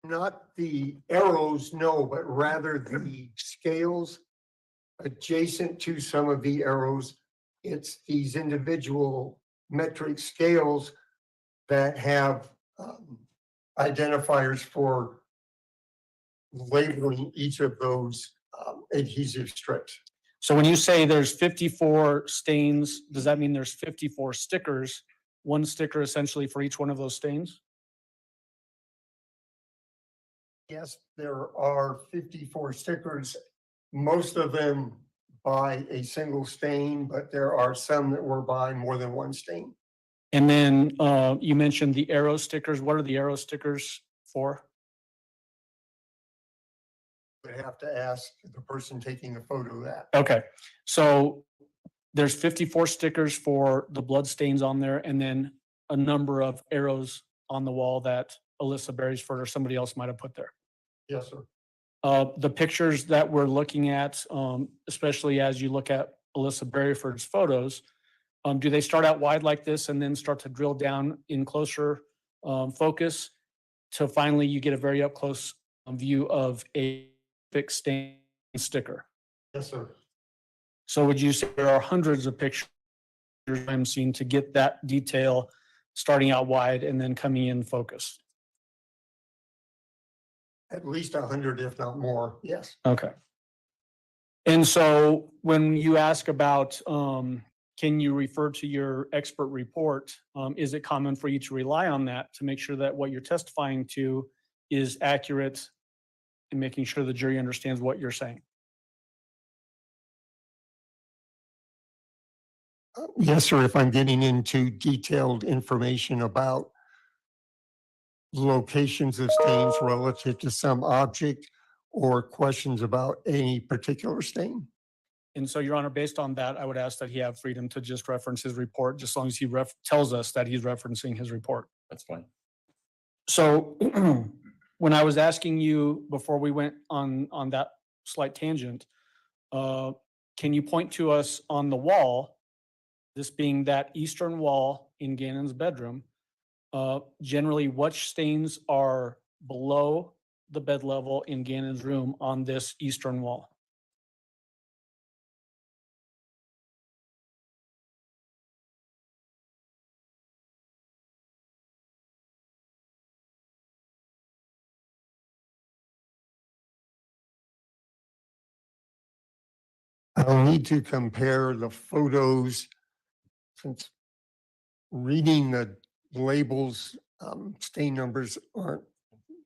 not the arrows, no, but rather the scales adjacent to some of the arrows. It's these individual metric scales that have identifiers for labeling each of those adhesive strips. So when you say there's 54 stains, does that mean there's 54 stickers? One sticker essentially for each one of those stains? Yes, there are 54 stickers, most of them by a single stain, but there are some that were by more than one stain. And then you mentioned the arrow stickers. What are the arrow stickers for? Would have to ask the person taking a photo of that. Okay, so there's 54 stickers for the blood stains on there, and then a number of arrows on the wall that Alyssa Beresford or somebody else might have put there. Yes, sir. The pictures that we're looking at, especially as you look at Alyssa Beresford's photos, do they start out wide like this and then start to drill down in closer focus to finally you get a very up close view of a fixed stain sticker? Yes, sir. So would you say there are hundreds of pictures I'm seeing to get that detail starting out wide and then coming in focus? At least 100, if not more. Yes. Okay. And so when you ask about, can you refer to your expert report? Is it common for you to rely on that to make sure that what you're testifying to is accurate and making sure the jury understands what you're saying? Yes, sir. If I'm getting into detailed information about locations of stains relative to some object or questions about any particular stain. And so, Your Honor, based on that, I would ask that he have freedom to just reference his report, just as long as he tells us that he's referencing his report. That's fine. So when I was asking you before we went on that slight tangent, can you point to us on the wall, this being that eastern wall in Gannon's bedroom, generally which stains are below the bed level in Gannon's room on this eastern wall? I'll need to compare the photos since reading the labels, stain numbers aren't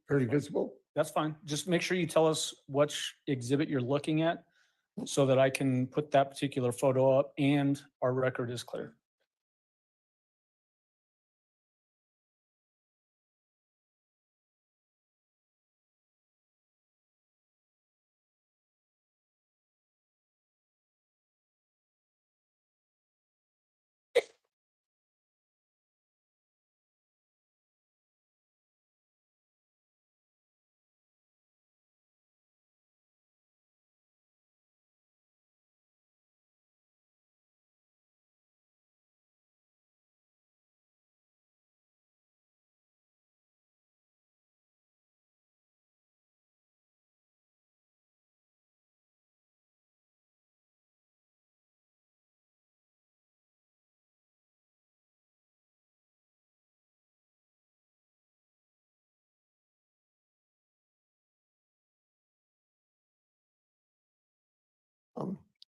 very visible. That's fine. Just make sure you tell us which exhibit you're looking at so that I can put that particular photo up and our record is clear.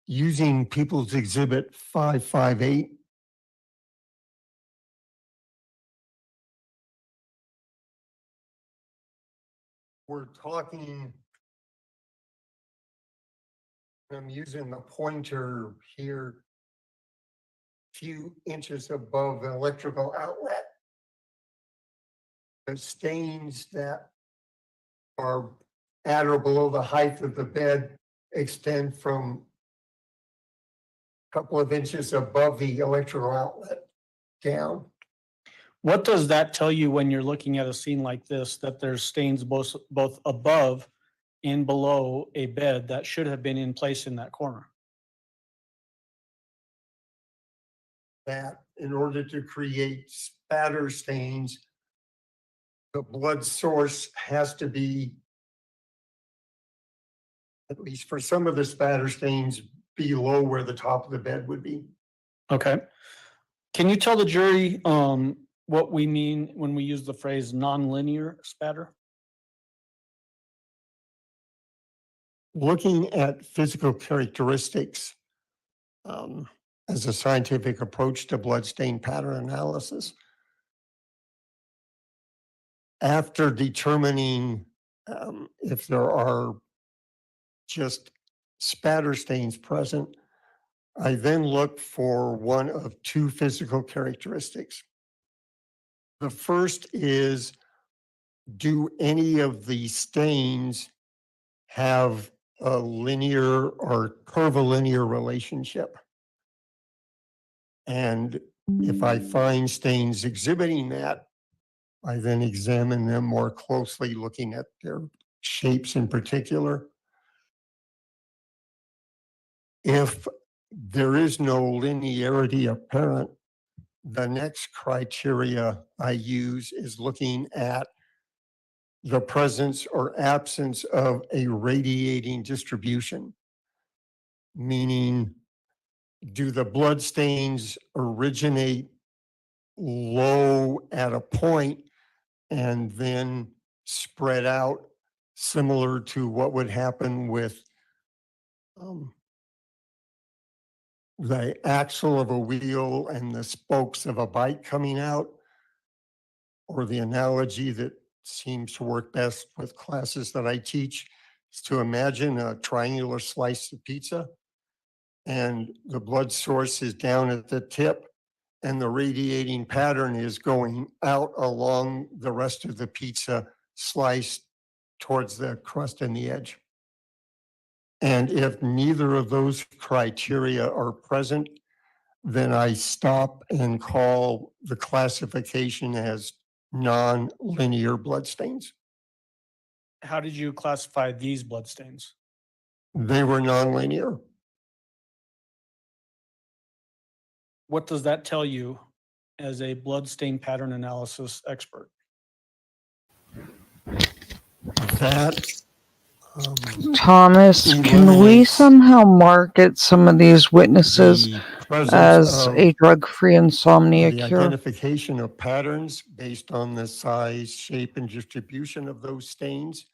Using People's Exhibit 558. We're talking, I'm using the pointer here, few inches above the electrical outlet. The stains that are at or below the height of the bed extend from a couple of inches above the electrical outlet down. What does that tell you when you're looking at a scene like this, that there's stains both above and below a bed that should have been in place in that corner? That in order to create spatter stains, the blood source has to be, at least for some of the spatter stains, below where the top of the bed would be. Okay. Can you tell the jury what we mean when we use the phrase nonlinear spatter? Looking at physical characteristics, as a scientific approach to bloodstain pattern analysis. After determining if there are just spatter stains present, I then look for one of two physical characteristics. The first is, do any of the stains have a linear or curvilinear relationship? And if I find stains exhibiting that, I then examine them more closely, looking at their shapes in particular. If there is no linearity apparent, the next criteria I use is looking at the presence or absence of a radiating distribution, meaning, do the blood stains originate low at a point and then spread out, similar to what would happen with the axle of a wheel and the spokes of a bike coming out? Or the analogy that seems to work best with classes that I teach is to imagine a triangular slice of pizza, and the blood source is down at the tip, and the radiating pattern is going out along the rest of the pizza slice towards the crust and the edge. And if neither of those criteria are present, then I stop and call the classification as non-linear bloodstains. How did you classify these bloodstains? They were non-linear. What does that tell you as a bloodstain pattern analysis expert? That Thomas, can we somehow market some of these witnesses as a drug-free insomnia the cure? identification of patterns based on the size, shape, and distribution of those stains,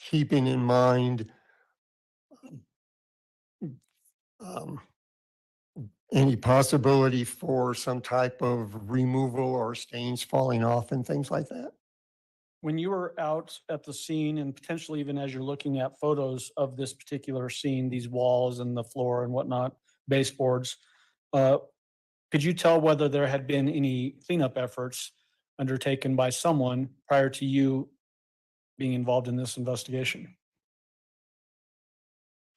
keeping in mind any possibility for some type of removal or stains falling off and things like that. When you were out at the scene, and potentially even as you're looking at photos of this particular scene, these walls and the floor and whatnot, baseboards, could you tell whether there had been any cleanup efforts undertaken by someone prior to you being involved in this investigation?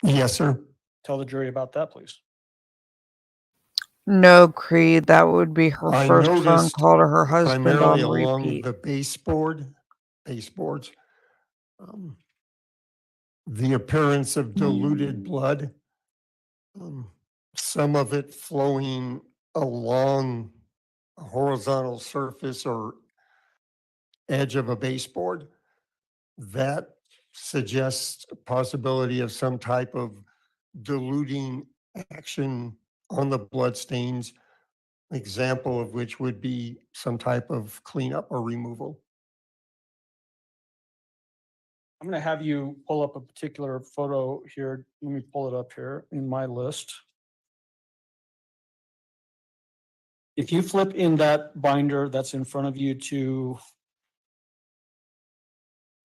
Yes, sir. Tell the jury about that, please. No, Creed, that would be her I first phone noticed call to her husband primarily on along repeat. the baseboards, the appearance of diluted blood, some of it flowing along a horizontal surface or edge of a baseboard. That suggests a possibility of some type of diluting action on the blood stains, example of which would be some type of cleanup or removal. I'm going to have you pull up a particular photo here. Let me pull it up here in my list. If you flip in that binder that's in front of you to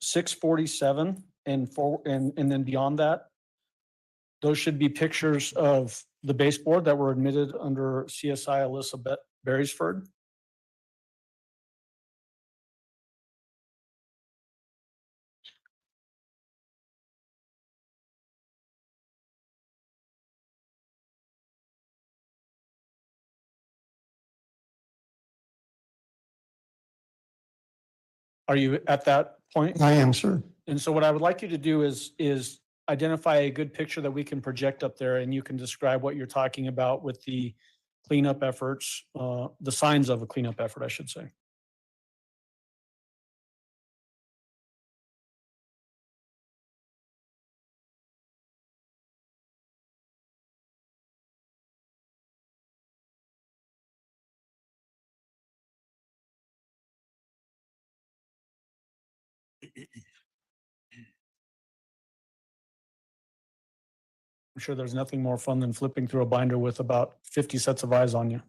647 and then beyond that, those should be pictures of the baseboard that were admitted under CSI Alyssa Beresford. Are you at that point? I am, sir. And so what I would like you to do is identify a good picture that we can project up there, and you can describe what you're talking about with the cleanup efforts, the signs of a cleanup effort, I should say. I'm sure there's nothing more fun than flipping through a binder with about 50 sets of eyes on you.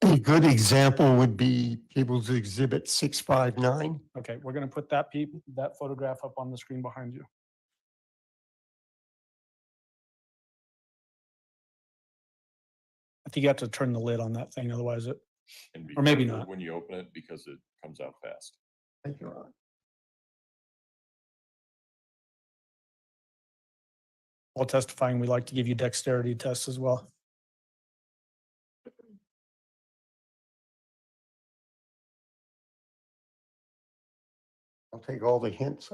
A good example would be People's Exhibit 659. Okay, we're going to put that that photograph up on the screen behind you. I think you have to turn the lid on that thing, otherwise it, And be or maybe careful not. when you open it because it comes out fast. Thank you, Ron. While testifying, we like to give you dexterity tests as well. I'll take all the hints.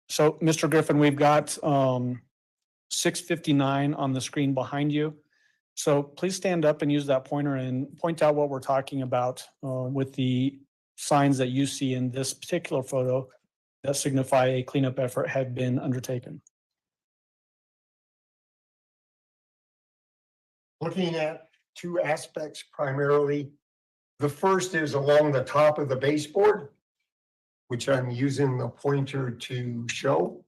So, Mr. Griffin, we've got 659 on the screen behind you. So please stand up and use that pointer and point out what we're talking about with the signs that you see in this particular photo that signify a cleanup effort had been undertaken. Looking at two aspects primarily. The first is along the top of the baseboard, which I'm using the pointer to show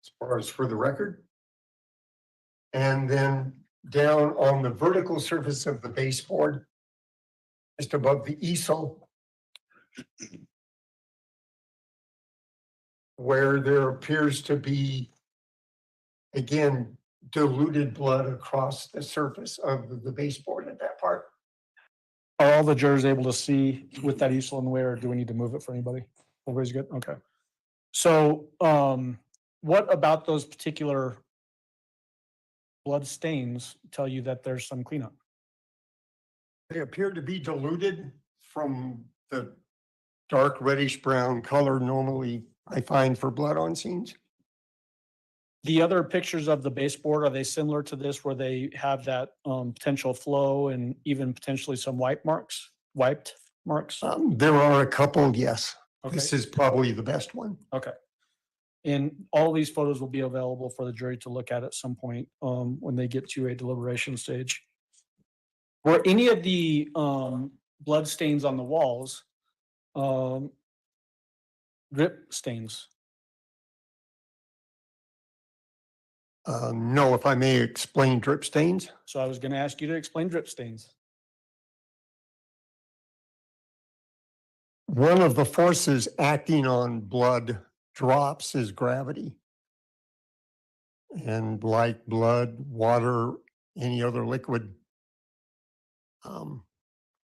as far as for the record. And then down on the vertical surface of the baseboard, just above the easel, where there appears to be, again, diluted blood across the surface of the baseboard at that part. Are all the jurors able to see with that easel in the way, or do we need to move it for anybody? Everybody's good? Okay. So what about those particular blood stains tell you that there's some cleanup? They appear to be diluted from the dark reddish brown color normally I find for blood on scenes. The other pictures of the baseboard, are they similar to this where they have that potential flow and even potentially some wiped marks? There are a couple, yes. Okay. This is probably the best one. Okay. And all these photos will be available for the jury to look at some point when they get to a deliberation stage. Were any of the blood stains on the walls drip stains? No, if I may explain drip stains. So I was going to ask you to explain drip stains. One of the forces acting on blood drops is gravity. And like blood, water, any other liquid,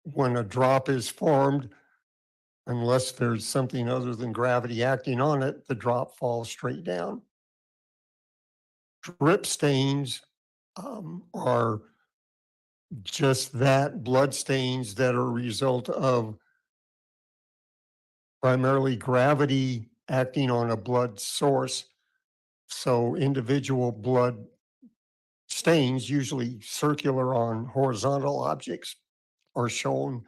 when a drop is formed, unless there's something other than gravity acting on it, the drop falls straight down. Drip stains are just that, blood stains that are a result of primarily gravity acting on a blood source. So individual blood stains, usually circular on horizontal objects, are shown.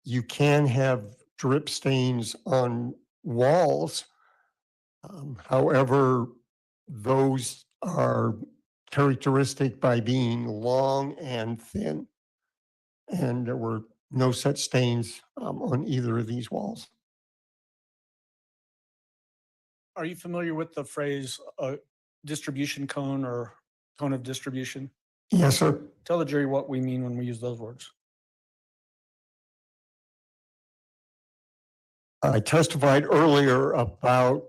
You can have drip stains on walls. However, those are characteristic by being long and thin. And there were no such stains on either of these walls. Are you familiar with the phrase distribution cone or cone of distribution? Yes, sir. Tell the jury what we mean when we use those words. I testified earlier about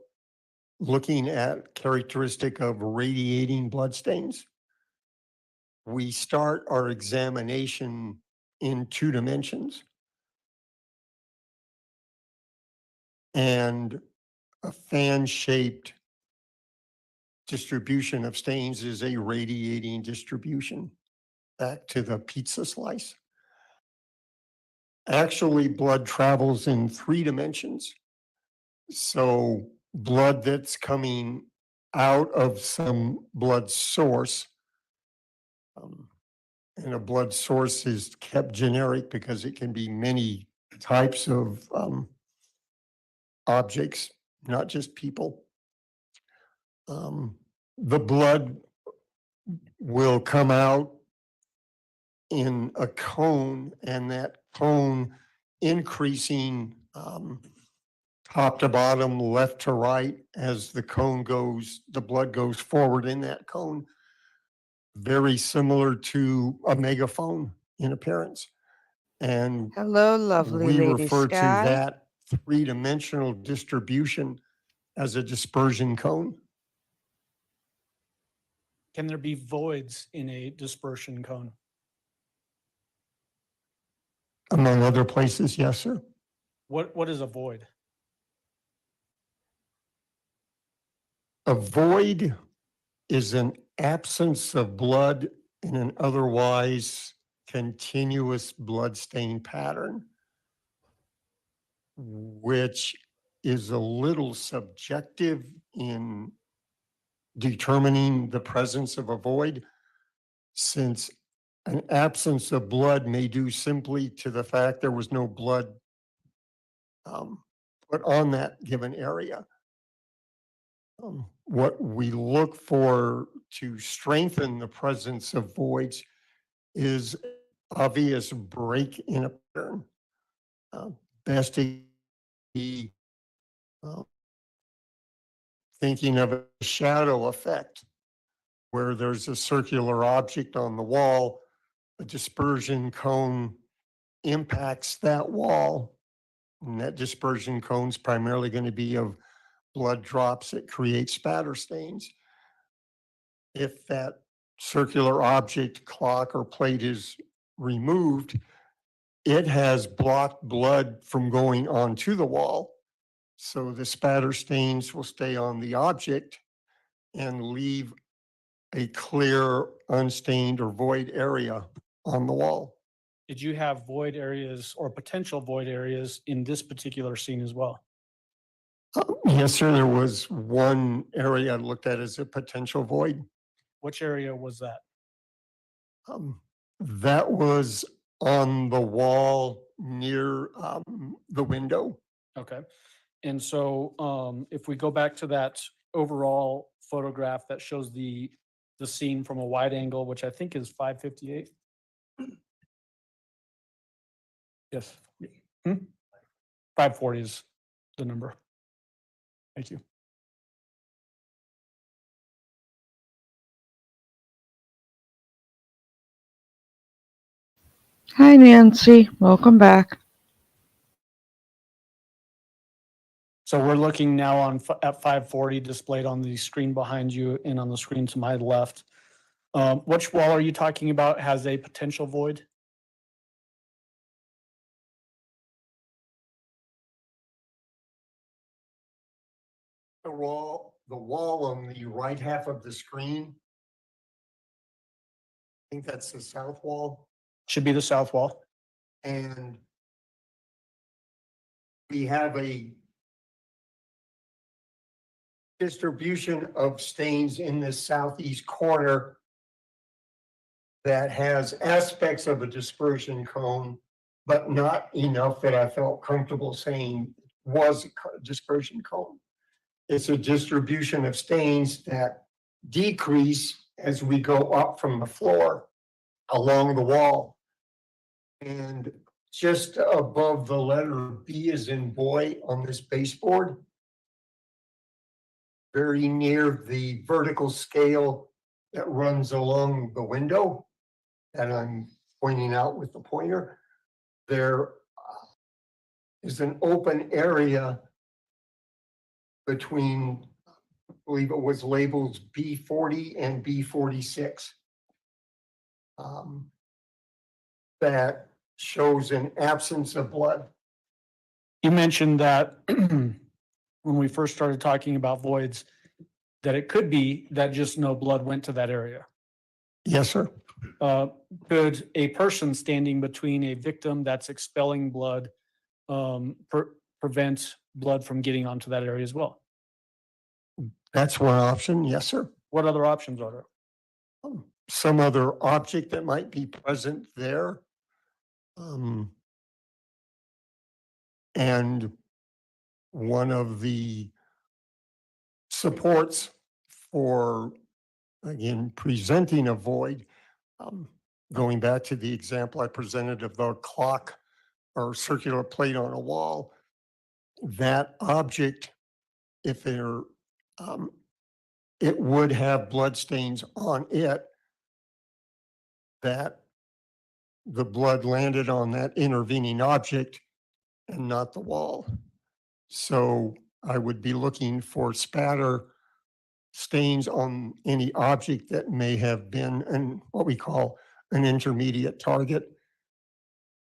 looking at characteristic of radiating bloodstains. We start our examination in 2 dimensions. And a fan-shaped distribution of stains is a radiating distribution back to the pizza slice. Actually, blood travels in 3 dimensions. So blood that's coming out of some blood source, and a blood source is kept generic because it can be many types of objects, not just people. The blood will come out in a cone, and that cone increasing top to bottom, left to right, as the cone goes, the blood goes forward in that cone. Very similar to a megaphone in appearance. And Hello, lovely we Lady refer to Sky. that three-dimensional distribution as a dispersion cone. Can there be voids in a dispersion cone? Among other places, yes, sir. What is a void? A void is an absence of blood in an otherwise continuous blood-stain pattern, which is a little subjective in determining the presence of a void, since an absence of blood may due simply to the fact there was no blood put on that given area. What we look for to strengthen the presence of voids is obvious break in a pattern. Best to be thinking of a shadow effect, where there's a circular object on the wall, a dispersion cone impacts that wall, and that dispersion cone is primarily going to be of blood drops that create spatter stains. If that circular object, clock, or plate is removed, it has blocked blood from going onto the wall. So the spatter stains will stay on the object and leave a clear, unstained, or void area on the wall. Did you have void areas or potential void areas in this particular scene as well? Yes, sir. There was one area I looked at as a potential void. Which area was that? That was on the wall near the window. Okay. And so if we go back to that overall photograph that shows the scene from a wide angle, which I think is 558. Yes. 540 is the number. Thank you. Hi, Nancy. Welcome back. So we're looking now at 540 displayed on the screen behind you and on the screen to my left. Which wall are you talking about has a potential void? The wall on the right half of the screen. I think that's the south wall. Should be the south wall. And we have a distribution of stains in the southeast corner that has aspects of a dispersion cone, but not enough that I felt comfortable saying was a dispersion cone. It's a distribution of stains that decrease as we go up from the floor along the wall. And just above the letter B as in boy on this baseboard, very near the vertical scale that runs along the window that I'm pointing out with the pointer, there is an open area between, I believe it was labels B40 and B46. That shows an absence of blood. You mentioned that when we first started talking about voids, that it could be that just no blood went to that area. Yes, sir. Could a person standing between a victim that's expelling blood prevent blood from getting onto that area as well? That's one option. Yes, sir. What other options are there? Some other object that might be present there. And one of the supports for, again, presenting a void going back to the example I presented of the clock or circular plate on a wall, that object, if there, it would have blood stains on it, that the blood landed on that intervening object and not the wall. So I would be looking for spatter stains on any object that may have been what we call an intermediate target.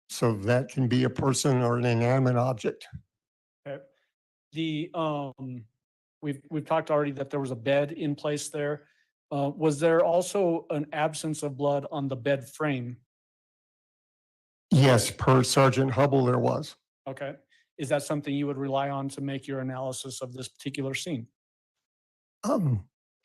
So that can be a person or an inanimate object. Okay. We've talked already that there was a bed in place there. Was there also an absence of blood on the bed frame? Yes, per Sergeant Hubble, there was. Okay. Is that something you would rely on to make your analysis of this particular scene?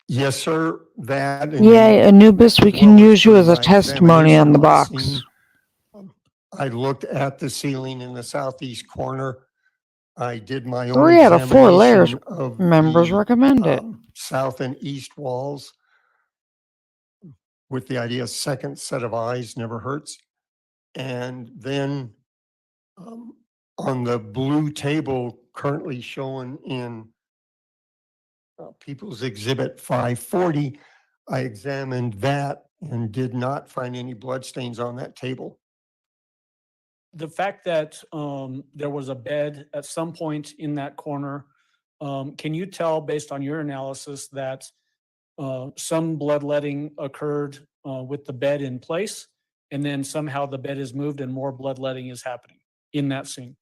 Yes, sir. That. Yay, Anubis, we can use you as a my testimony on the examination box. scene, I looked at the ceiling in the southeast corner. I did my own 3 out of 4 layers. examination of Members the, recommend it. south and east walls with the idea second set of eyes never hurts. And then on the blue table currently shown in People's Exhibit 540, I examined that and did not find any bloodstains on that table. The fact that there was a bed at some point in that corner, can you tell based on your analysis that some bloodletting occurred with the bed in place, and then somehow the bed is moved and more bloodletting is happening in that scene?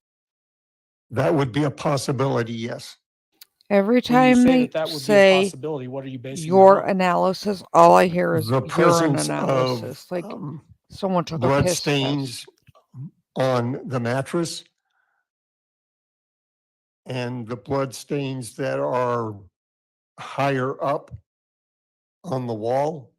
That would be a possibility, yes. Every When you time say they that would be a say possibility, what are you basing that your on? analysis, all I hear is The urine presence analysis. of Like someone took a blood piss test. stains on the mattress and the blood stains that are higher up on the wall.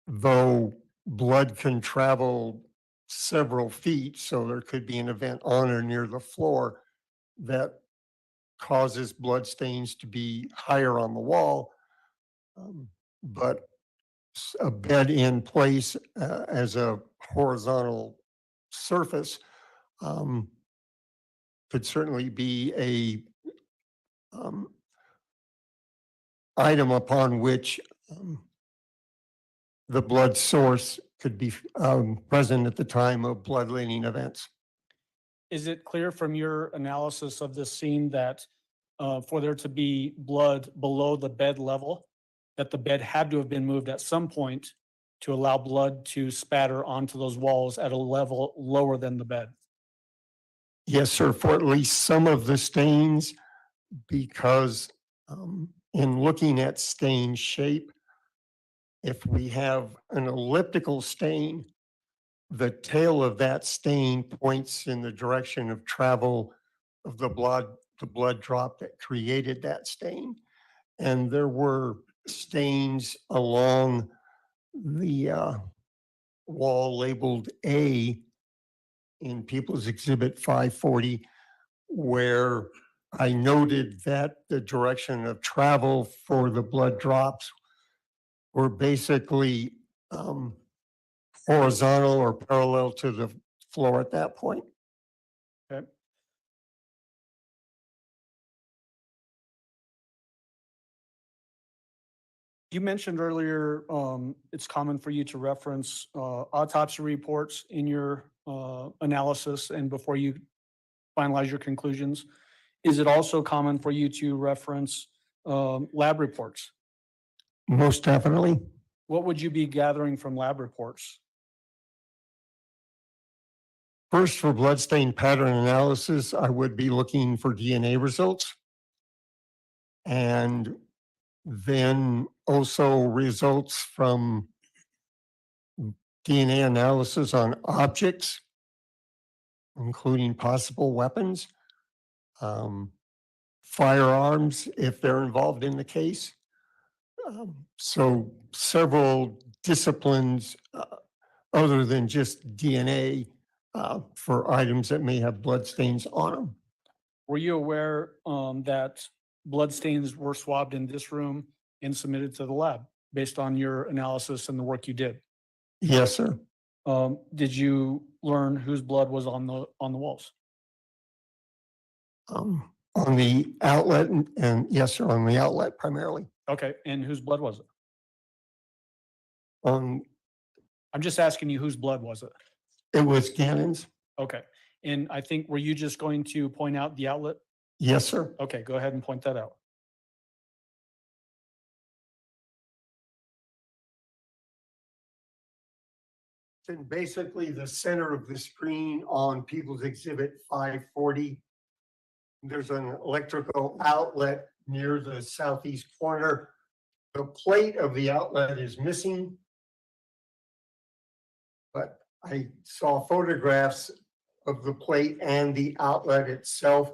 Though blood can travel several feet, so there could be an event on or near the floor that causes blood stains to be higher on the wall. But a bed in place as a horizontal surface could certainly be a item upon which the blood source could be present at the time of bloodletting events. Is it clear from your analysis of this scene that for there to be blood below the bed level, that the bed had to have been moved at some point to allow blood to spatter onto those walls at a level lower than the bed? Yes, sir, for at least some of the stains, because in looking at stain shape, if we have an elliptical stain, the tail of that stain points in the direction of travel of the blood drop that created that stain. And there were stains along the wall labeled A in People's Exhibit 540, where I noted that the direction of travel for the blood drops were basically horizontal or parallel to the floor at that point. Okay. You mentioned earlier it's common for you to reference autopsy reports in your analysis and before you finalize your conclusions. Is it also common for you to reference lab reports? Most definitely. What would you be gathering from lab reports? First, for bloodstain pattern analysis, I would be looking for DNA results. And then also results from DNA analysis on objects, including possible weapons, firearms, if they're involved in the case. So several disciplines other than just DNA for items that may have bloodstains on them. Were you aware that blood stains were swabbed in this room and submitted to the lab? based on your analysis and the work you did. Yes, sir. Did you learn whose blood was on the walls? On the outlet and yes, sir, on the outlet primarily. Okay, and whose blood was it? Um, I'm just asking you whose blood was it? it was Gannon's. Okay, and I think, were you just going to point out the outlet? Yes, sir. Okay, go ahead and point that out. And basically the center of the screen on People's Exhibit 540. There's an electrical outlet near the southeast corner. The plate of the outlet is missing. But I saw photographs of the plate and the outlet itself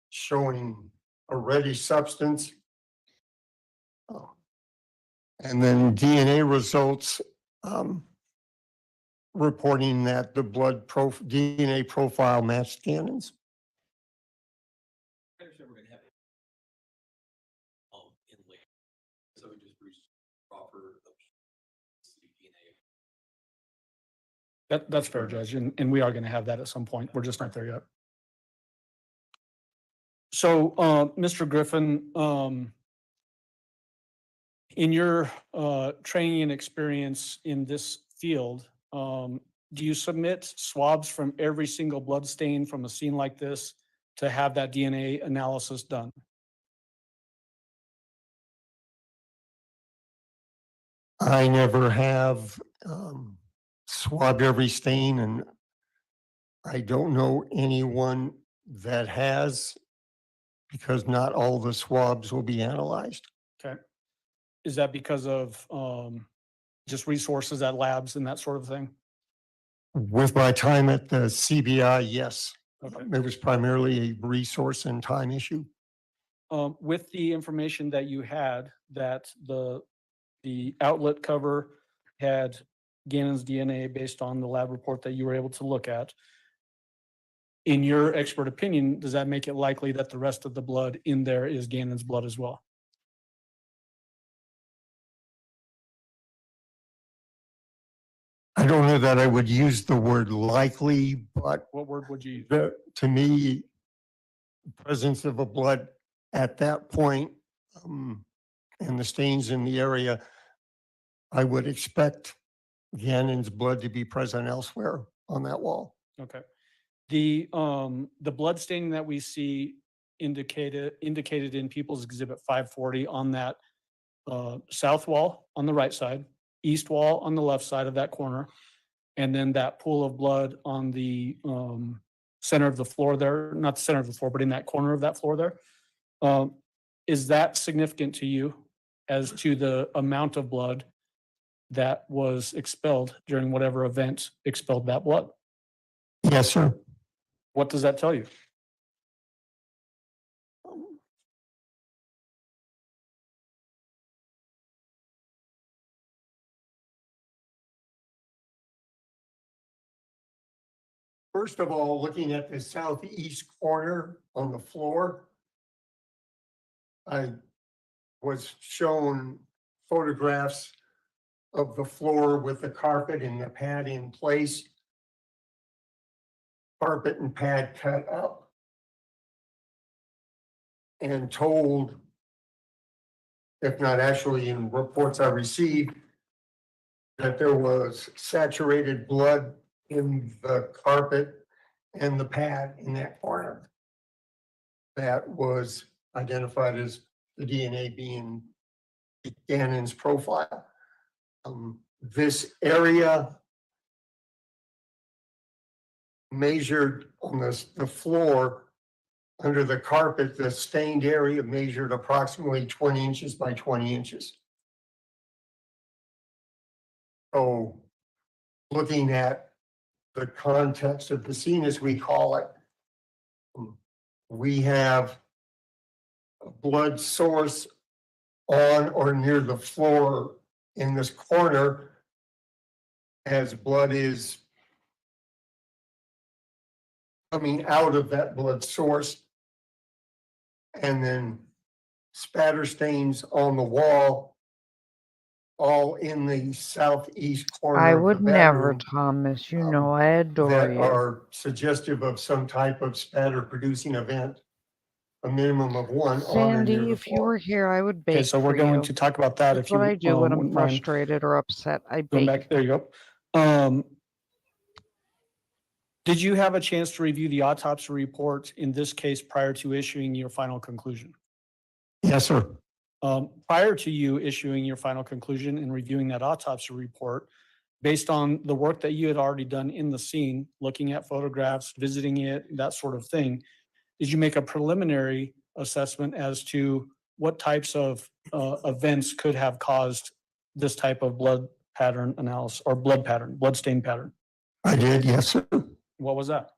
showing a reddish substance. And then DNA results reporting that the DNA profile matched Gannon's. That's fair, Judge, and we are going to have that at some point. We're just not there yet. So, Mr. Griffin, in your training and experience in this field, do you submit swabs from every single blood stain from a scene like this to have that DNA analysis done? I never have swabbed every stain, and I don't know anyone that has, because not all the swabs will be analyzed. Okay. Is that because of just resources at labs and that sort of thing? With my time at the CBI, yes. Okay. It was primarily a resource and time issue. With the information that you had, that the outlet cover had Gannon's DNA based on the lab report that you were able to look at, in your expert opinion, does that make it likely that the rest of the blood in there is Gannon's blood as well? I don't know that I would use the word likely, but what word would you use? To me, the presence of a blood at that point and the stains in the area, I would expect Gannon's blood to be present elsewhere on that wall. Okay. The blood staining that we see indicated in People's Exhibit 540 on that south wall on the right side, east wall on the left side of that corner, and then that pool of blood on the center of the floor there, not the center of the floor, but in that corner of that floor there. Is that significant to you as to the amount of blood that was expelled during whatever event expelled that blood? Yes, sir. What does that tell you? First of all, looking at the southeast corner on the floor, I was shown photographs of the floor with the carpet and the pad in place. Carpet and pad cut up. And told, if not actually in reports I received, that there was saturated blood in the carpet and the pad in that corner. That was identified as the DNA being Gannon's profile. This area measured on the floor under the carpet, the stained area measured approximately 20 inches by 20 inches. So looking at the context of the scene, as we call it, we have a blood source on or near the floor in this corner as blood is coming out of that blood source, and then spatter stains on the wall all in the southeast corner I of the would never, bedroom Thomas. You know I adore that you. are suggestive of some type of spatter producing event. A minimum of one on and near Sandy, the if you floor. were here, I would bake Okay, so we're for going you. to talk about that That's if you what I do when I'm wouldn't mind. frustrated or upset. I Going bake. back, there you go. Did you have a chance to review the autopsy report in this case prior to issuing your final conclusion? Yes, sir. Prior to you issuing your final conclusion and reviewing that autopsy report, based on the work that you had already done in the scene, looking at photographs, visiting it, that sort of thing, did you make a preliminary assessment as to what types of events could have caused this type of blood pattern analysis or blood stain pattern? I did, yes, sir. What was that?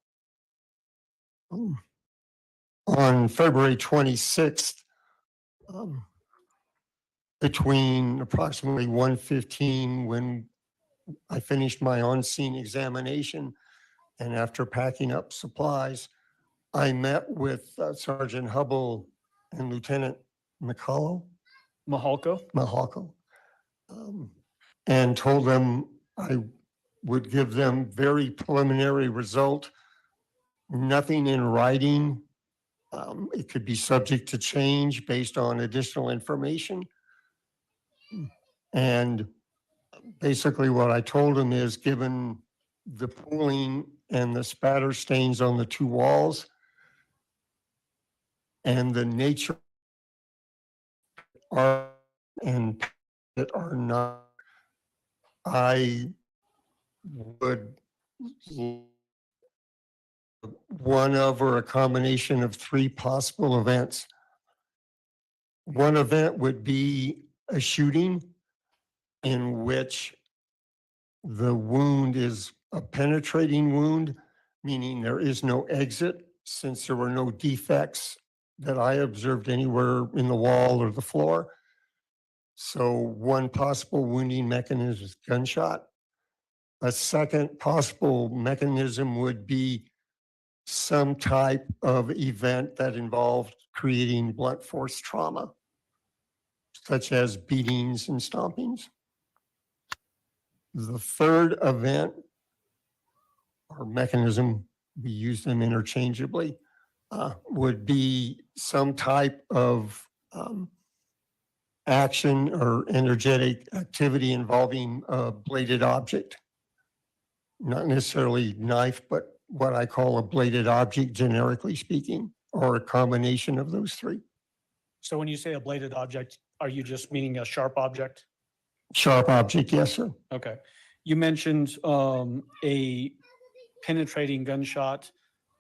On February 26th, between approximately 1:15 when I finished my on-scene examination and after packing up supplies, I met with Sergeant Hubble and Lieutenant Mahalko, and told them I would give them very preliminary result, nothing in writing. It could be subject to change based on additional information. And basically what I told him is, given the pooling and the spatter stains on the two walls and the nature are and that are not, I would one of or a combination of three possible events. One event would be a shooting in which the wound is a penetrating wound, meaning there is no exit since there were no defects that I observed anywhere in the wall or the floor. So one possible wounding mechanism is gunshot. A second possible mechanism would be some type of event that involved creating blunt force trauma, such as beatings and stompings. The third event or mechanism, we use them interchangeably, would be some type of action or energetic activity involving a bladed object. Not necessarily knife, but what I call a bladed object, generically speaking, or a combination of those three. So when you say a bladed object, are you just meaning a sharp object? Sharp object, yes, sir. Okay. You mentioned a penetrating gunshot,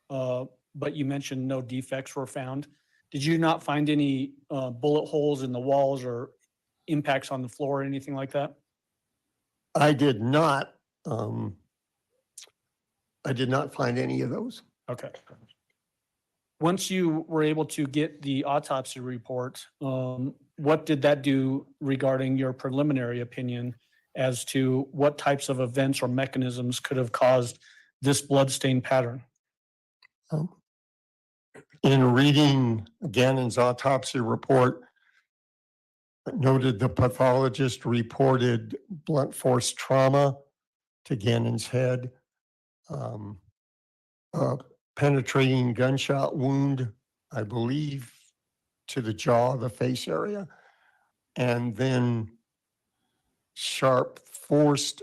but you mentioned no defects were found. Did you not find any bullet holes in the walls or impacts on the floor or anything like that? I did not find any of those. Okay. Once you were able to get the autopsy report, what did that do regarding your preliminary opinion as to what types of events or mechanisms could have caused this bloodstain pattern? In reading Gannon's autopsy report, it noted the pathologist reported blunt force trauma to Gannon's head, a penetrating gunshot wound, I believe, to the jaw, the face area, and then sharp forced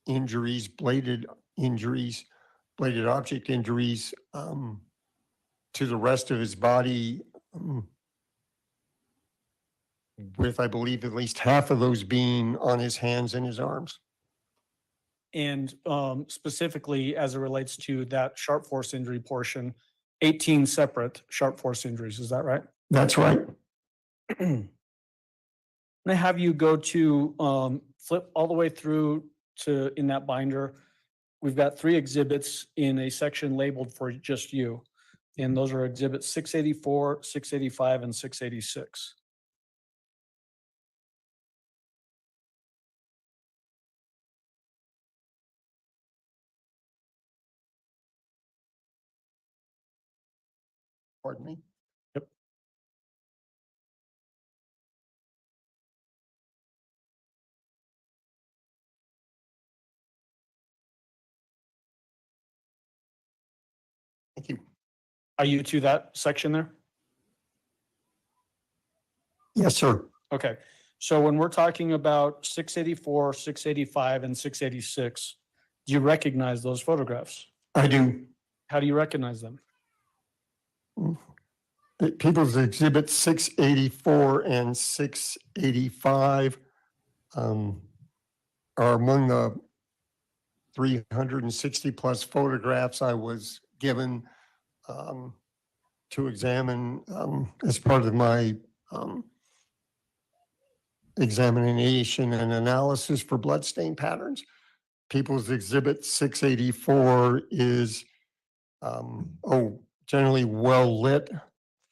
injuries, bladed object injuries to the rest of his body, with, I believe, at least half of those being on his hands and his arms. And specifically as it relates to that sharp force injury portion, 18 separate sharp force injuries, is that right? That's right. I'm gonna have you go to flip all the way through to in that binder. We've got 3 exhibits in a section labeled for just you. And those are exhibits 684, 685, and 686. Pardon me? Yep. Thank you. Are you to that section there? Yes, sir. Okay. So when we're talking about 684, 685, and 686, do you recognize those photographs? I do. How do you recognize them? People's Exhibit 684 and 685 are among the 360 plus photographs I was given to examine as part of my examination and analysis for bloodstain patterns. People's Exhibit 684 is generally well-lit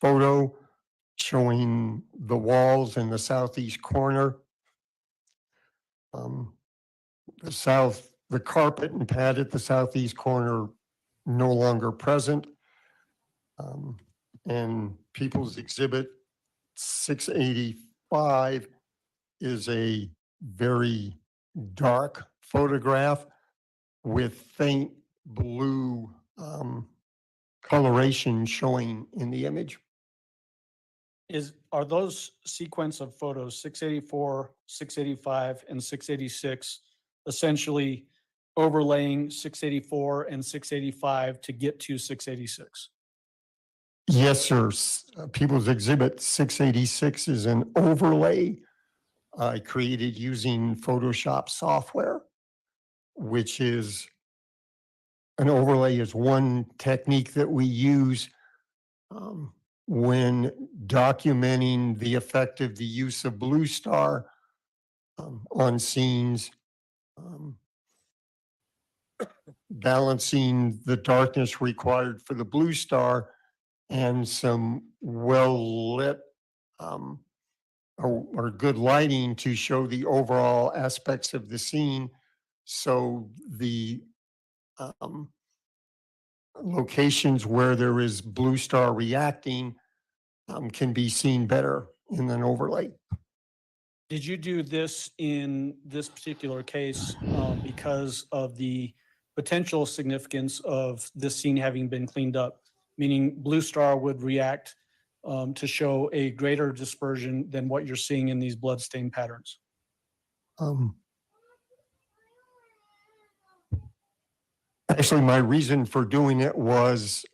photo showing the walls in the southeast corner. The carpet and pad at the southeast corner no longer present. And People's Exhibit 685 is a very dark photograph with faint blue coloration showing in the image. Are those sequence of photos, 684, 685, and 686, essentially overlaying 684 and 685 to get to 686? Yes, sir. People's Exhibit 686 is an overlay I created using Photoshop software, which is an overlay is one technique that we use when documenting the effect of the use of Blue Star on scenes, balancing the darkness required for the Blue Star and some well-lit or good lighting to show the overall aspects of the scene. So the locations where there is Blue Star reacting can be seen better in an overlay. Did you do this in this particular case because of the potential significance of this scene having been cleaned up, meaning Blue Star would react to show a greater dispersion than what you're seeing in these bloodstain patterns? Actually, my reason for doing it was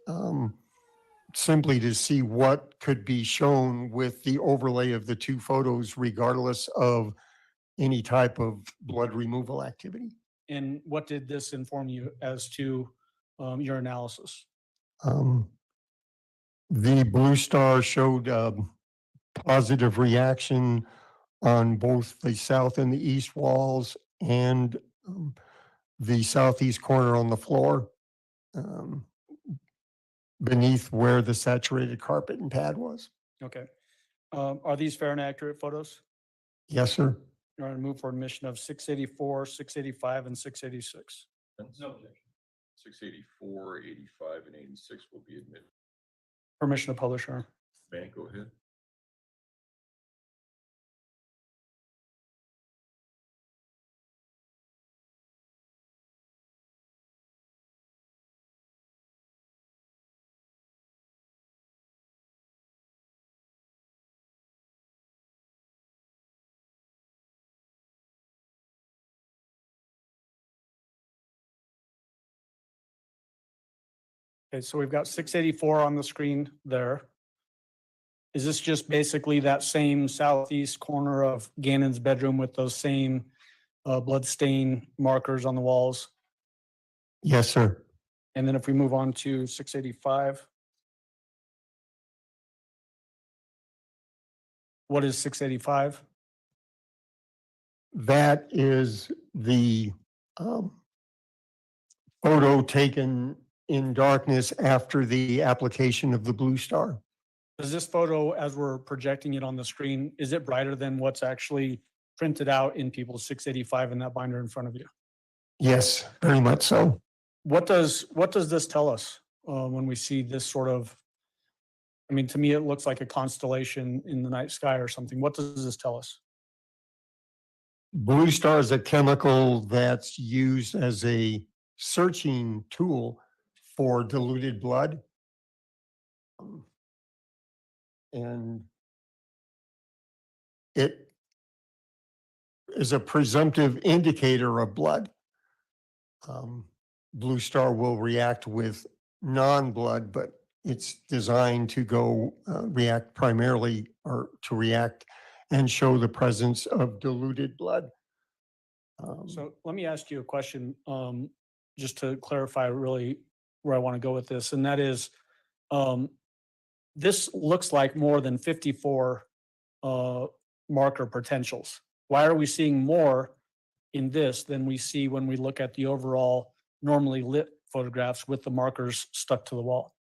simply to see what could be shown with the overlay of the two photos, regardless of any type of blood removal activity. And what did this inform you as to your analysis? The Blue Star showed positive reaction on both the south and the east walls and the southeast corner on the floor beneath where the saturated carpet and pad was. Okay. Are these fair and accurate photos? Yes, sir. You're going to move for admission of 684, 685, and 686. No objection. 684, 85, and 86 will be admitted. Permission to publish, Your Honor. May, go ahead. Okay, so we've got 684 on the screen there. Is this just basically that same southeast corner of Gannon's bedroom with those same blood stain markers on the walls? Yes, sir. And then if we move on to 685. What is 685? That is the photo taken in darkness after the application of the Blue Star. Is this photo, as we're projecting it on the screen, is it brighter than what's actually printed out in people's 685 in that binder in front of you? Yes, very much so. What does this tell us when we see this sort of, I mean, to me, it looks like a constellation in the night sky or something. What does this tell us? Blue Star is a chemical that's used as a searching tool for diluted blood. And it is a presumptive indicator of blood. Blue Star will react with non-blood, but it's designed to go react primarily or to react and show the presence of diluted blood. So let me ask you a question, just to clarify really where I want to go with this, and that is, this looks like more than 54 marker potentials. Why are we seeing more in this than we see when we look at the overall normally lit photographs with the markers stuck to the wall?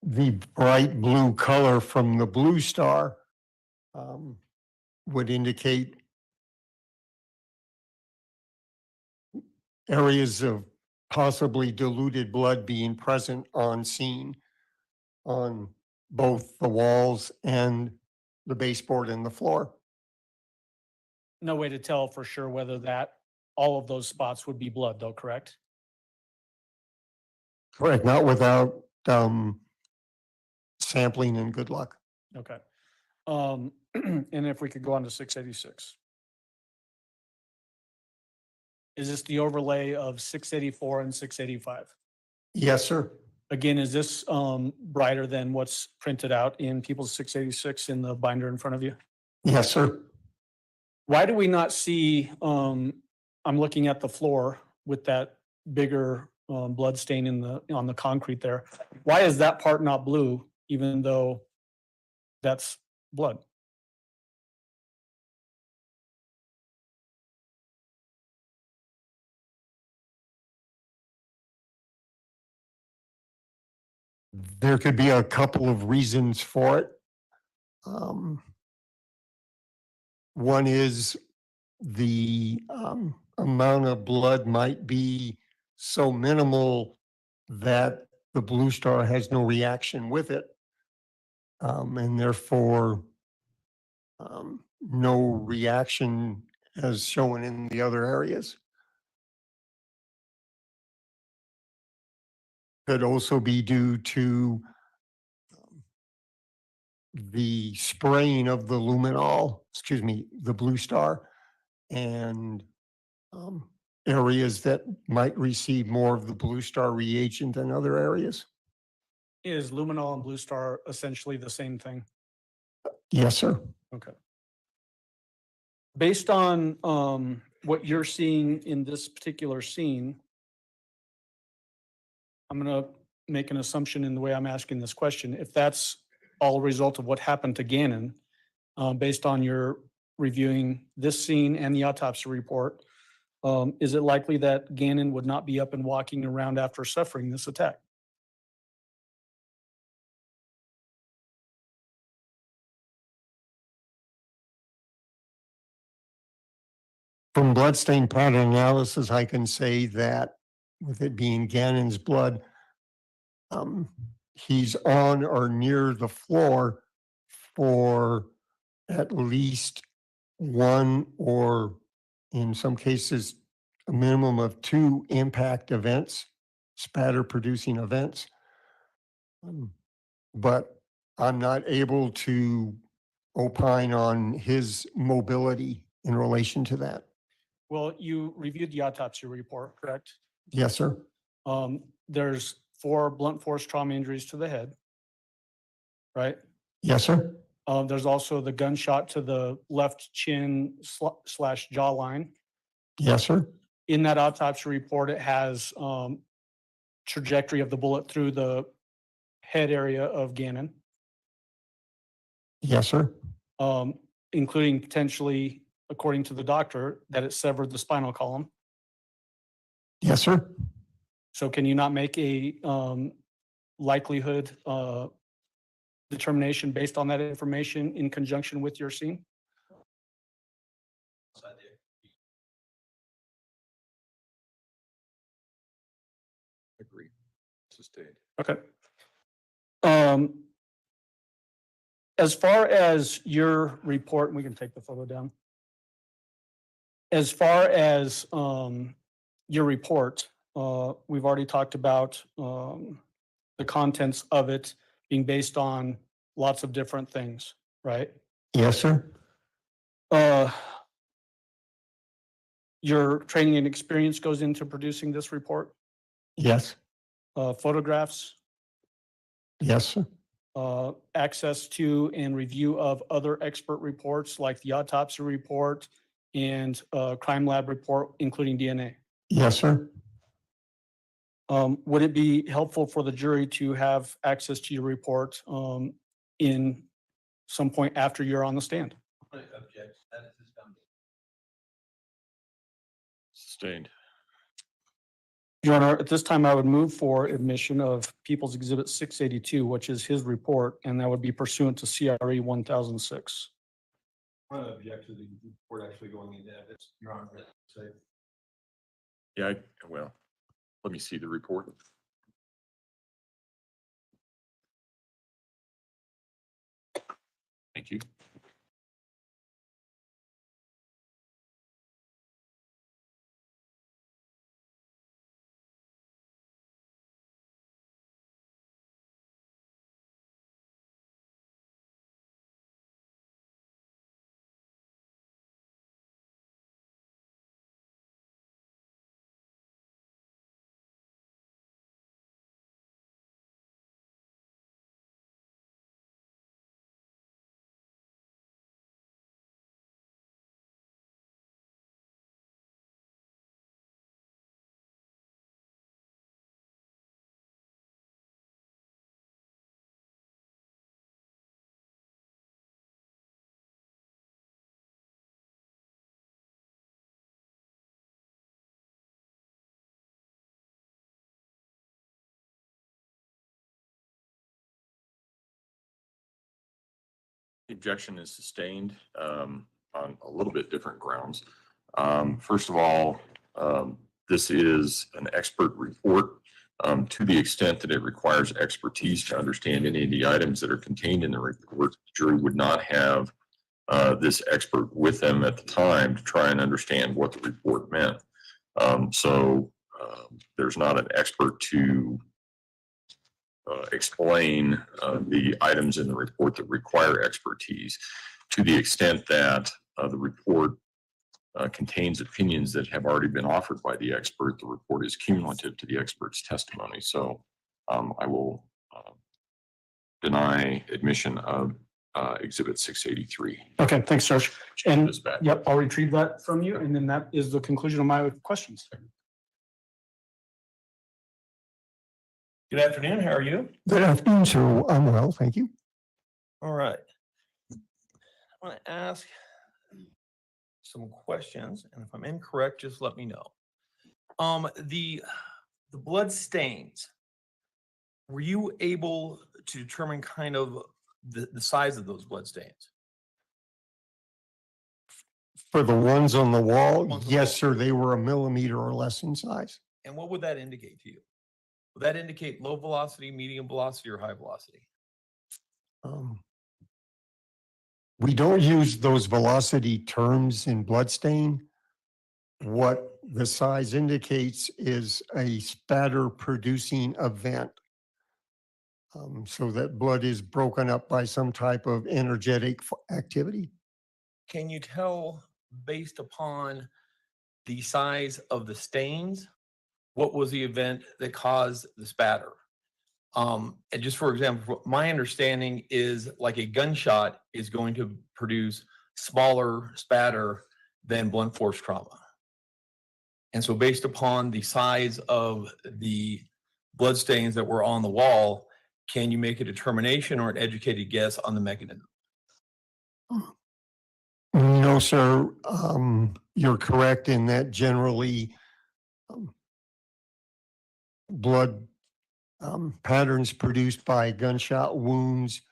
The bright blue color from the Blue Star would indicate areas of possibly diluted blood being present on scene on both the walls and the baseboard and the floor. No way to tell for sure whether that all of those spots would be blood, though, correct? Correct, not without sampling and good luck. Okay. And if we could go on to 686. Is this the overlay of 684 and 685? Yes, sir. Again, is this brighter than what's printed out in People's 686 in the binder in front of you? Yes, sir. Why do we not see, I'm looking at the floor with that bigger blood stain on the concrete there. Why is that part not blue, even though that's blood? There could be a couple of reasons for it. One is the amount of blood might be so minimal that the Blue Star has no reaction with it, and therefore no reaction as shown in the other areas. Could also be due to the spraying of the luminol, the Blue Star, and areas that might receive more of the Blue Star reagent than other areas. Is luminol and Blue Star essentially the same thing? Yes, sir. Okay. Based on what you're seeing in this particular scene, I'm going to make an assumption in the way I'm asking this question. If that's all a result of what happened to Gannon, based on your reviewing this scene and the autopsy report, is it likely that Gannon would not be up and walking around after suffering this attack? From bloodstain pattern analysis, I can say that with it being Gannon's blood, he's on or near the floor for at least one, or in some cases, a minimum of 2 impact events, spatter producing events. But I'm not able to opine on his mobility in relation to that. Well, you reviewed the autopsy report, correct? Yes, sir. There's 4 blunt force trauma injuries to the head, right? Yes, sir. There's also the gunshot to the left chin / jawline. Yes, sir. In that autopsy report, it has trajectory of the bullet through the head area of Gannon. Yes, sir. Including potentially, according to the doctor, that it severed the spinal column. Yes, sir. So can you not make a likelihood determination based on that information in conjunction with your scene? Agreed. Sustained. Okay. As far as your report, and we can take the photo down. As far as your report, we've already talked about the contents of it being based on lots of different things, right? Yes, sir. Your training and experience goes into producing this report? Yes. Photographs, Yes, sir. access to and review of other expert reports like the autopsy report and crime lab report, including DNA. Yes, sir. Would it be helpful for the jury to have access to your report in some point after you're on the stand? Sustained. Your Honor, at this time, I would move for admission of People's Exhibit 682, which is his report, and that would be pursuant to CRE 1006. I object to the report actually going into evidence, Your Honor. Yeah, well, let me see the report. Thank you. The objection is sustained on a little bit different grounds. First of all, this is an expert report. To the extent that it requires expertise to understand any of the items that are contained in the report, the jury would not have this expert with them at the time to try and understand what the report meant. So there's not an expert to explain the items in the report that require expertise. To the extent that the report contains opinions that have already been offered by the expert, the report is cumulative to the expert's testimony. So I will deny admission of Exhibit 683. Okay, thanks, Judge. And yep, I'll retrieve that from you, and then that is the conclusion of my questions. Good afternoon. How are you? Good afternoon, sir. I'm well, thank you. All right. I want to ask some questions, and if I'm incorrect, just let me know. The blood stains, were you able to determine kind of the size of those blood stains? For the ones on the wall, yes, sir, they were 1 millimeter or less in size. And what would that indicate to you? Would that indicate low velocity, medium velocity, or high velocity? We don't use those velocity terms in bloodstain. What the size indicates is a spatter producing event. So that blood is broken up by some type of energetic activity. Can you tell, based upon the size of the stains, what was the event that caused the spatter? And just for example, my understanding is like a gunshot is going to produce smaller spatter than blunt force trauma. And so based upon the size of the blood stains that were on the wall, can you make a determination or an educated guess on the mechanism? No, sir. You're correct in that generally blood patterns produced by gunshot wounds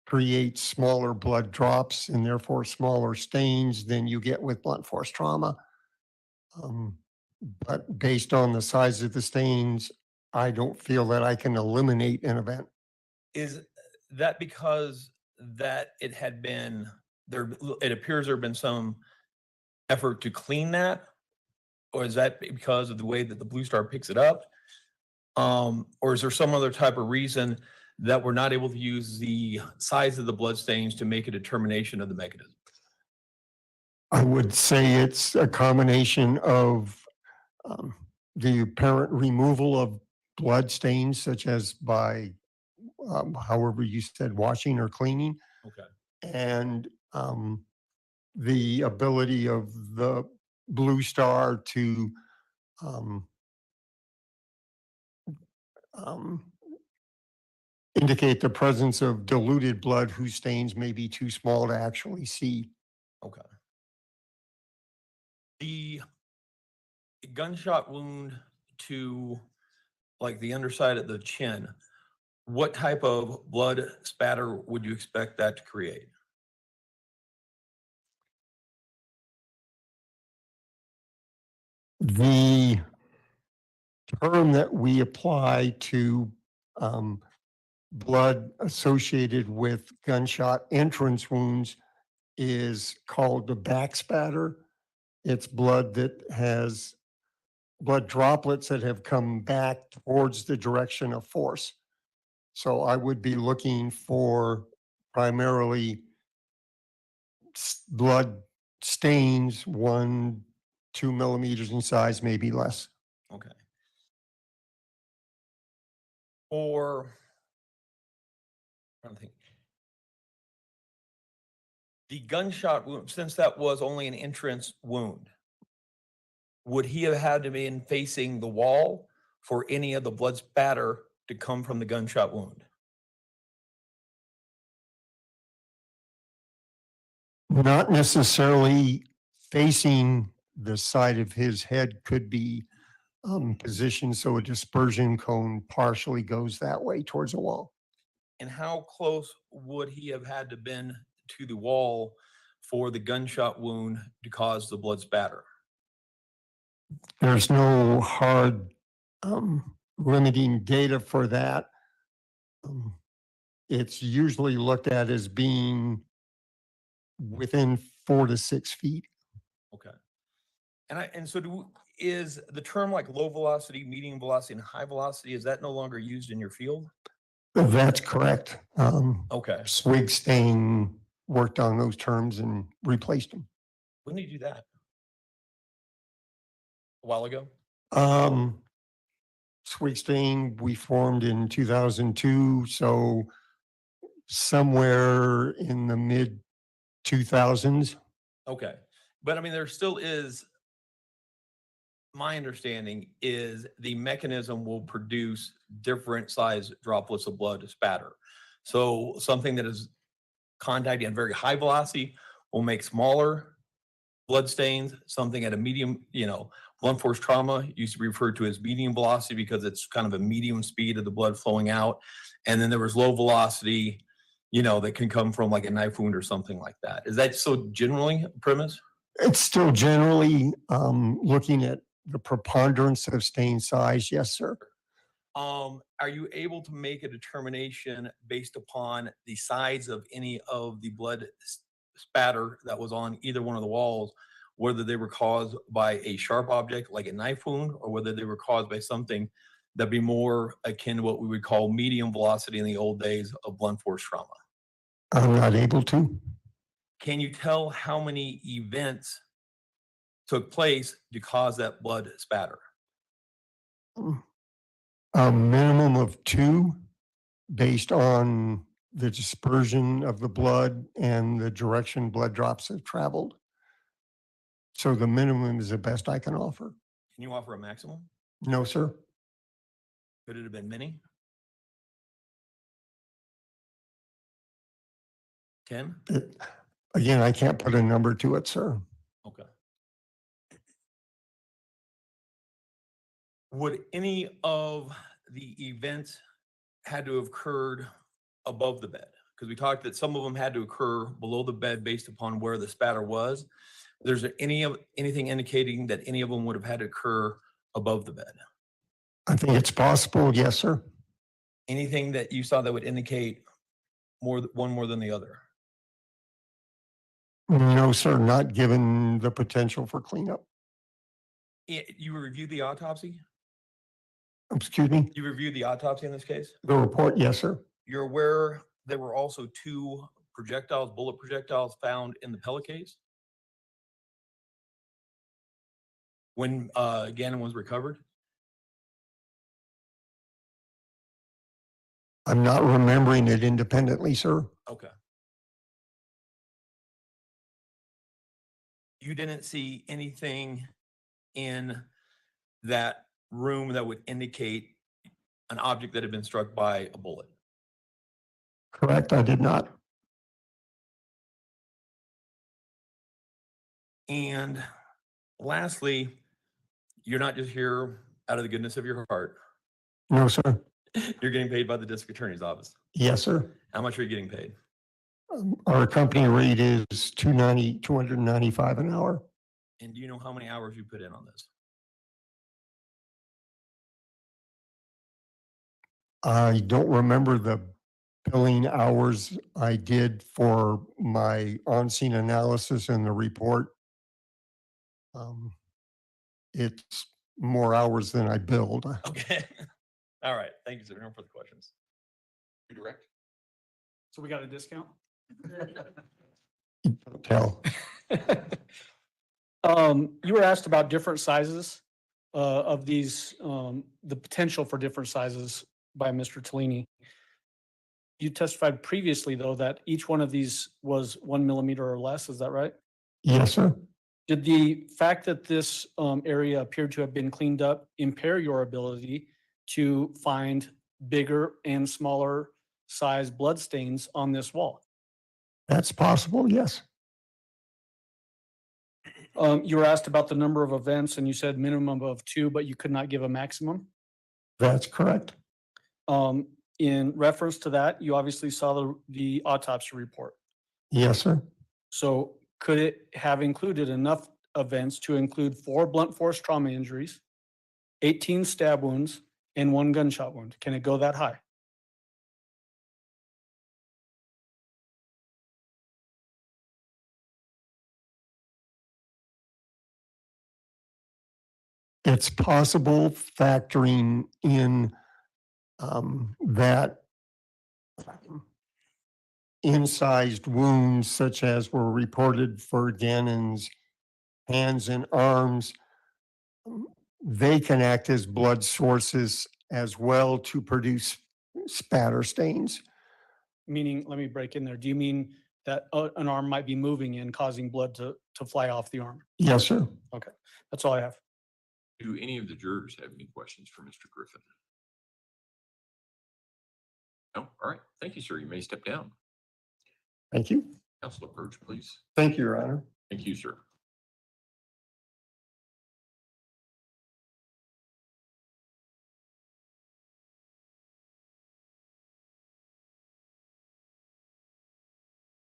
create smaller blood drops and therefore smaller stains than you get with blunt force trauma. But based on the size of the stains, I don't feel that I can eliminate an event. Is that because that it had been there? It appears there had been some effort to clean that, Or is that because of the way that the Blue Star picks it up? Or is there some other type of reason that we're not able to use the size of the blood stains to make a determination of the mechanism? I would say it's a combination of the apparent removal of blood stains, such as by, however you said, washing or cleaning, Okay. and the ability of the Blue Star to indicate the presence of diluted blood whose stains may be too small to actually see. Okay. The gunshot wound to like the underside of the chin, what type of blood spatter would you expect that to create? The term that we apply to blood associated with gunshot entrance wounds is called the backspatter. It's blood that has blood droplets that have come back towards the direction of force. So I would be looking for primarily blood stains, 1-2 millimeters in size, maybe less. Okay. Or, I'm trying to think. The gunshot wound, since that was only an entrance wound, would he have had to be facing the wall for any of the blood spatter to come from the gunshot wound? Not necessarily facing the side of his head, could be positioned so a dispersion cone partially goes that way towards the wall. And how close would he have had to been to the wall for the gunshot wound to cause the blood spatter? There's no hard limiting data for that. It's usually looked at as being within 4 to 6 feet. Okay. And so is the term like low velocity, medium velocity, and high velocity, is that no longer used in your field? That's correct. Okay. Swigstein worked on those terms and replaced them. When did you do that? A while ago? Swigstein, we formed in 2002, so somewhere in the mid 2000s. Okay. But I mean, there still is, my understanding is the mechanism will produce different size droplets of blood to spatter. So something that is contacting at very high velocity will make smaller blood stains. Something at a medium, blunt force trauma used to be referred to as medium velocity because it's kind of a medium speed of the blood flowing out. And then there was low velocity, that can come from like a knife wound or something like that. Is that so generally a premise? It's still generally looking at the preponderance of stain size. Yes, sir. Are you able to make a determination based upon the size of any of the blood spatter that was on either one of the walls, whether they were caused by a sharp object like a knife wound or whether they were caused by something that'd be more akin to what we would call medium velocity in the old days of blunt force trauma? I'm not able to. Can you tell how many events took place to cause that blood spatter? A minimum of 2 based on the dispersion of the blood and the direction blood drops have traveled. So the minimum is the best I can offer. Can you offer a maximum? No, sir. Could it have been many? 10? Again, I can't put a number to it, sir. Okay. Would any of the events had to have occurred above the bed? Because we talked that some of them had to occur below the bed based upon where the spatter was. There's anything indicating that any of them would have had to occur above the bed? I think it's possible. Yes, sir. Anything that you saw that would indicate one more than the other? No, sir. Not given the potential for cleanup. You reviewed the autopsy? Excuse me? You reviewed the autopsy in this case? The report, yes, sir. You're aware there were also 2 projectiles, bullet projectiles found in the pellet case? When Gannon was recovered? I'm not remembering it independently, sir. Okay. You didn't see anything in that room that would indicate an object that had been struck by a bullet? Correct, I did not. And lastly, you're not just here out of the goodness of your heart. No, sir. You're getting paid by the district attorney's office. Yes, sir. How much are you getting paid? Our company rate is $295 an hour. And do you know how many hours you put in on this? I don't remember the billing hours I did for my on-scene analysis and the report. It's more hours than I billed. Okay. All right. Thank you, sir. No further questions. You direct. So we got a discount? Don't tell. You were asked about different sizes of these, the potential for different sizes by Mr. Tellini. You testified previously, though, that each one of these was 1 millimeter or less. Is that right? Yes, sir. Did the fact that this area appeared to have been cleaned up impair your ability to find bigger and smaller size blood stains on this wall? That's possible, yes. You were asked about the number of events and you said minimum of 2, but you could not give a maximum. That's correct. In reference to that, you obviously saw the autopsy report. Yes, sir. So could it have included enough events to include 4 blunt force trauma injuries, 18 stab wounds, and 1 gunshot wound? Can it go that high? It's possible, factoring in that incised wounds such as were reported for Gannon's hands and arms, they can act as blood sources as well to produce spatter stains. Meaning, let me break in there. Do you mean that an arm might be moving and causing blood to fly off the arm? Yes, sir. Okay, that's all I have. Do any of the jurors have any questions for Mr. Griffin? No? All right. Thank you, sir. You may step down. Thank you. Council approach, please. Thank you, Your Honor. Thank you, sir.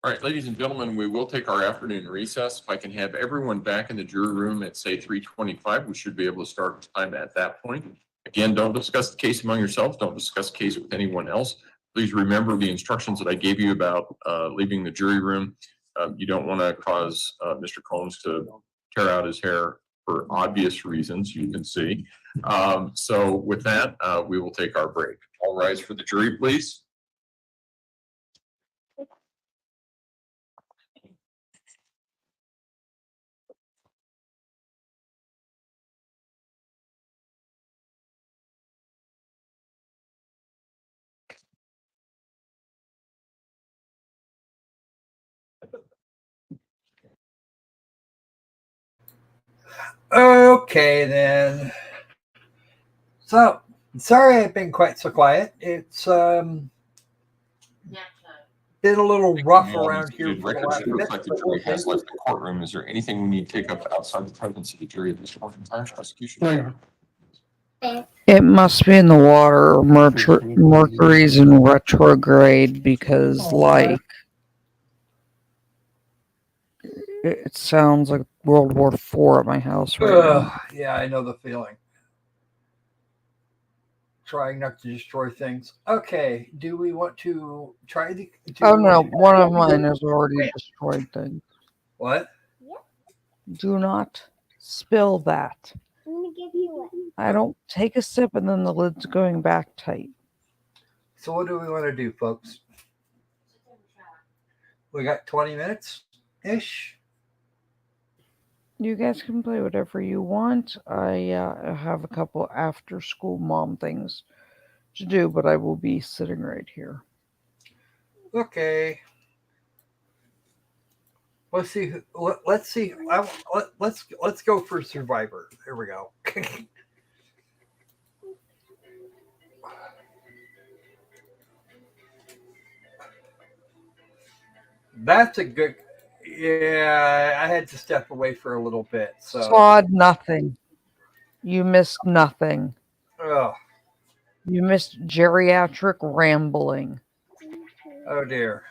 All right, ladies and gentlemen, we will take our afternoon recess. If I can have everyone back in the jury room at, say, 3:25, we should be able to start time at that point. Again, don't discuss the case among yourselves. Don't discuss the case with anyone else. Please remember the instructions that I gave you about leaving the jury room. You don't want to cause Mr. Combs to tear out his hair for obvious reasons, you can see. So with that, we will take our break. All rise for the jury, please. Okay, then. So, sorry I've been quite so quiet. It's been a little rough around here. For Record should reflect the jury has left the courtroom. Is there anything we need to take up outside the presence of the jury at this point in time? Prosecution. It must be in the water. Mercury's in retrograde because, like, it sounds like World War IV at my house right now. Yeah, I know the feeling. Trying not to destroy things. Okay, do we want to try the... Oh no, one of mine has already destroyed things. What? Do not spill that. I don't take a sip and then the lid's going back tight. So what do we want to do, folks? We got 20 minutes-ish. You guys can play whatever you want. I have a couple after-school mom things to do, but I will be sitting right here. Okay. Let's see. Let's see. Let's go for Survivor. There we go. That's a good. Yeah, I had to step away for a little bit. So Sod nothing. You missed nothing. Oh, You missed geriatric rambling. oh dear.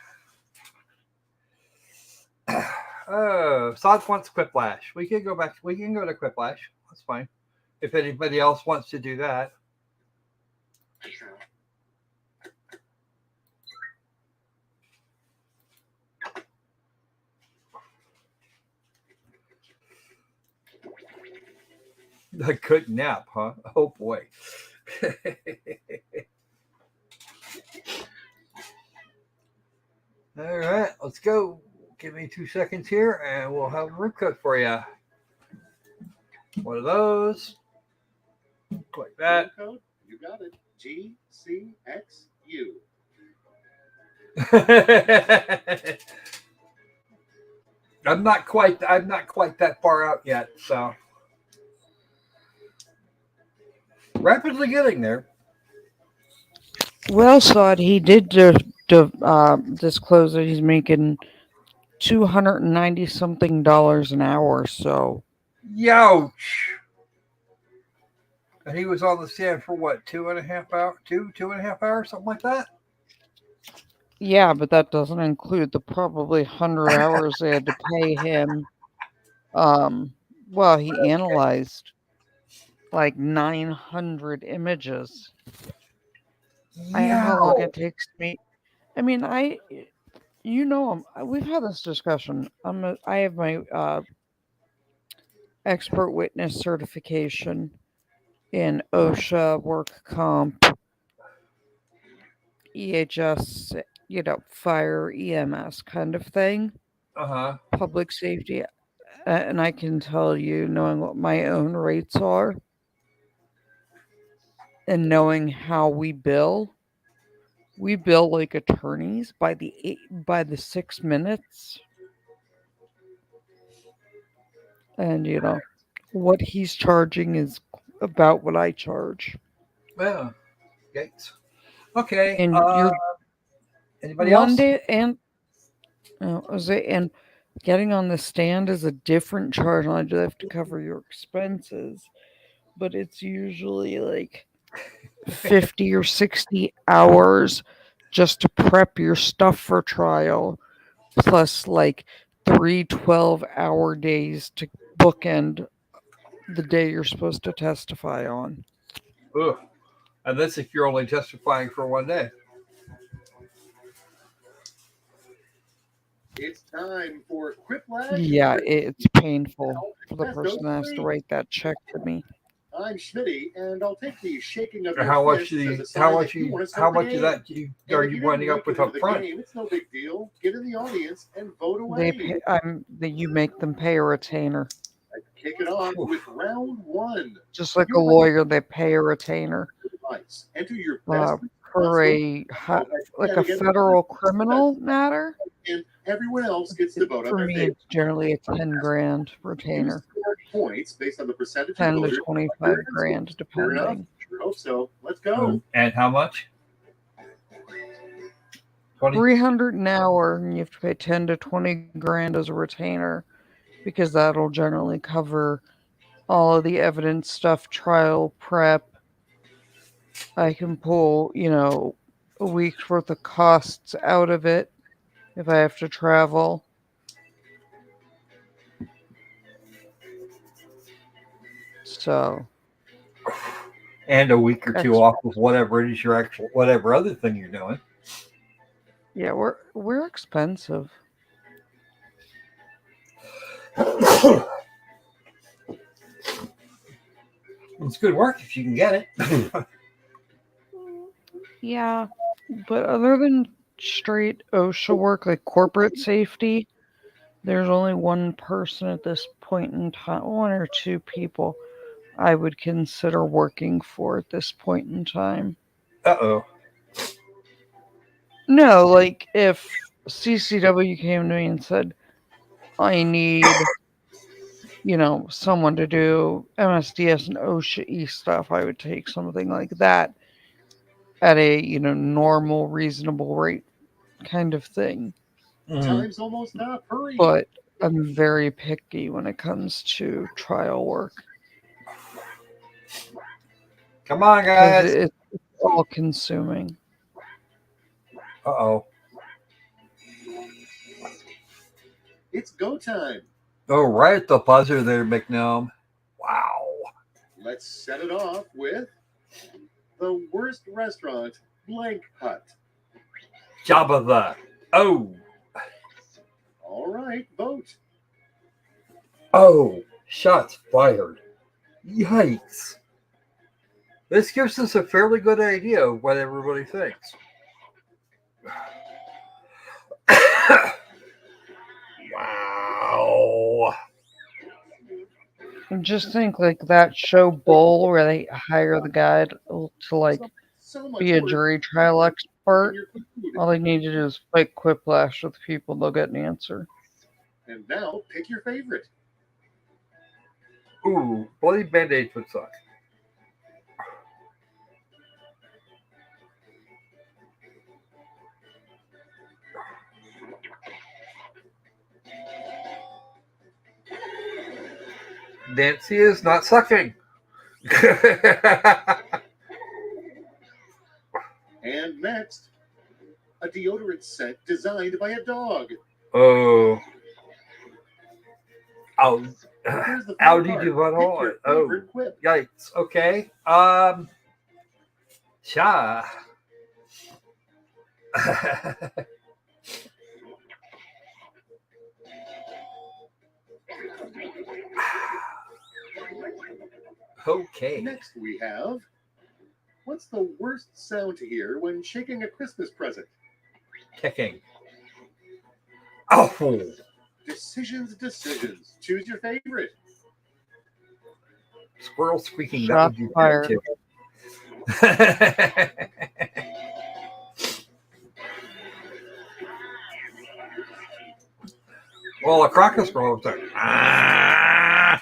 Oh, Sod wants Quiplash. We can go back. We can go to Quiplash. That's fine. If anybody else wants to do that. A good nap, huh? Oh boy. All right, let's go. Give me 2 seconds here and we'll have a room code for you. One of those. Like that. Room code, you got it. GCXU. I'm not quite that far out yet, so rapidly getting there. Well, Sod, he did disclose that he's making $290-something an hour. So, Youch. And he was on the stand for what, 2.5 hours, two and a half hours, something like that. yeah, but that doesn't include the probably 100 hours they had to pay him. Well, he analyzed like 900 images. I know how long it takes me. I mean, we've had this discussion. I have my expert witness certification in OSHA, work comp, EHS, fire, EMS kind of thing. Public safety. And I can tell you, knowing what my own rates are and knowing how we bill like attorneys by the 6 minutes. And what he's charging is about what I charge. Well, Gates. Okay. And anybody else? And getting on the stand is a different charge. I do have to cover your expenses, but it's usually like 50 or 60 hours just to prep your stuff for trial, plus like 3 12-hour days to bookend the day you're supposed to testify on. Ugh. And that's if you're only testifying for one day. It's time for Quiplash. Yeah, it's painful for the person that has to write that check to me. I'm Schmitty, and I'll take the shaking of your How much fists of as a sign that you want to start the game. that are And if you didn't winding up make with it up into the front? game, it's no big deal. Get in the audience and vote away. You make them pay a retainer. I kick it off with round one. Just like a lawyer, they pay a retainer. Device. Enter your best For a federal criminal matter. and everyone else gets to vote on For their me, favorite. it's generally a 10 grand retainer. Points based on the percentage 10 of to voters. 25 grand, Fair enough. depending. Sure hope so. Let's go. And how much? 300 an hour, and you have to pay 10 to 20 grand as a retainer, because that'll generally cover all of the evidence stuff, trial prep. I can pull, a week's worth of costs out of it if I have to travel. So. And a week or two off of whatever it is whatever other thing you're doing. Yeah, we're expensive. It's good work if you can get it. Yeah, but other than straight OSHA work, like corporate safety, there's only one person at this point in time, one or two people I would consider working for at this point in time. Uh-oh. No, like if CCW came to me and said, I need, someone to do MSDS and OSHA stuff, I would take something like that at a, normal, reasonable rate kind of thing. Time's almost up. Hurry. But I'm very picky when it comes to trial work. Come on, Because guys. it's all consuming. Uh-oh. It's go time. Oh, right at the buzzer there, McNome. Wow. Let's set it off with the worst restaurant, Blank Hut. Jabba the. Oh. All right, vote. Oh, shots fired. Yikes. This gives us a fairly good idea of what everybody thinks. Wow. Just think like that show Bull where they hire the guy to be a jury trial expert. All they need to do is fight quiplash with people, they'll get an answer. And now pick your favorite. Ooh, bloody Band-Aids would suck. Nancy is not sucking. And next, a deodorant scent designed by a dog. Oh. Oh. Here's the How fun did part. you run Pick on? your Oh, favorite quip. yikes. Okay. Sha. Okay. Next we have, what's the worst sound to hear when shaking a Christmas present? Kicking. Oh. Decisions. Choose your favorite. Squirrel squeaking. Shot fired. Too. Well, a crocus squirrel was like, ah.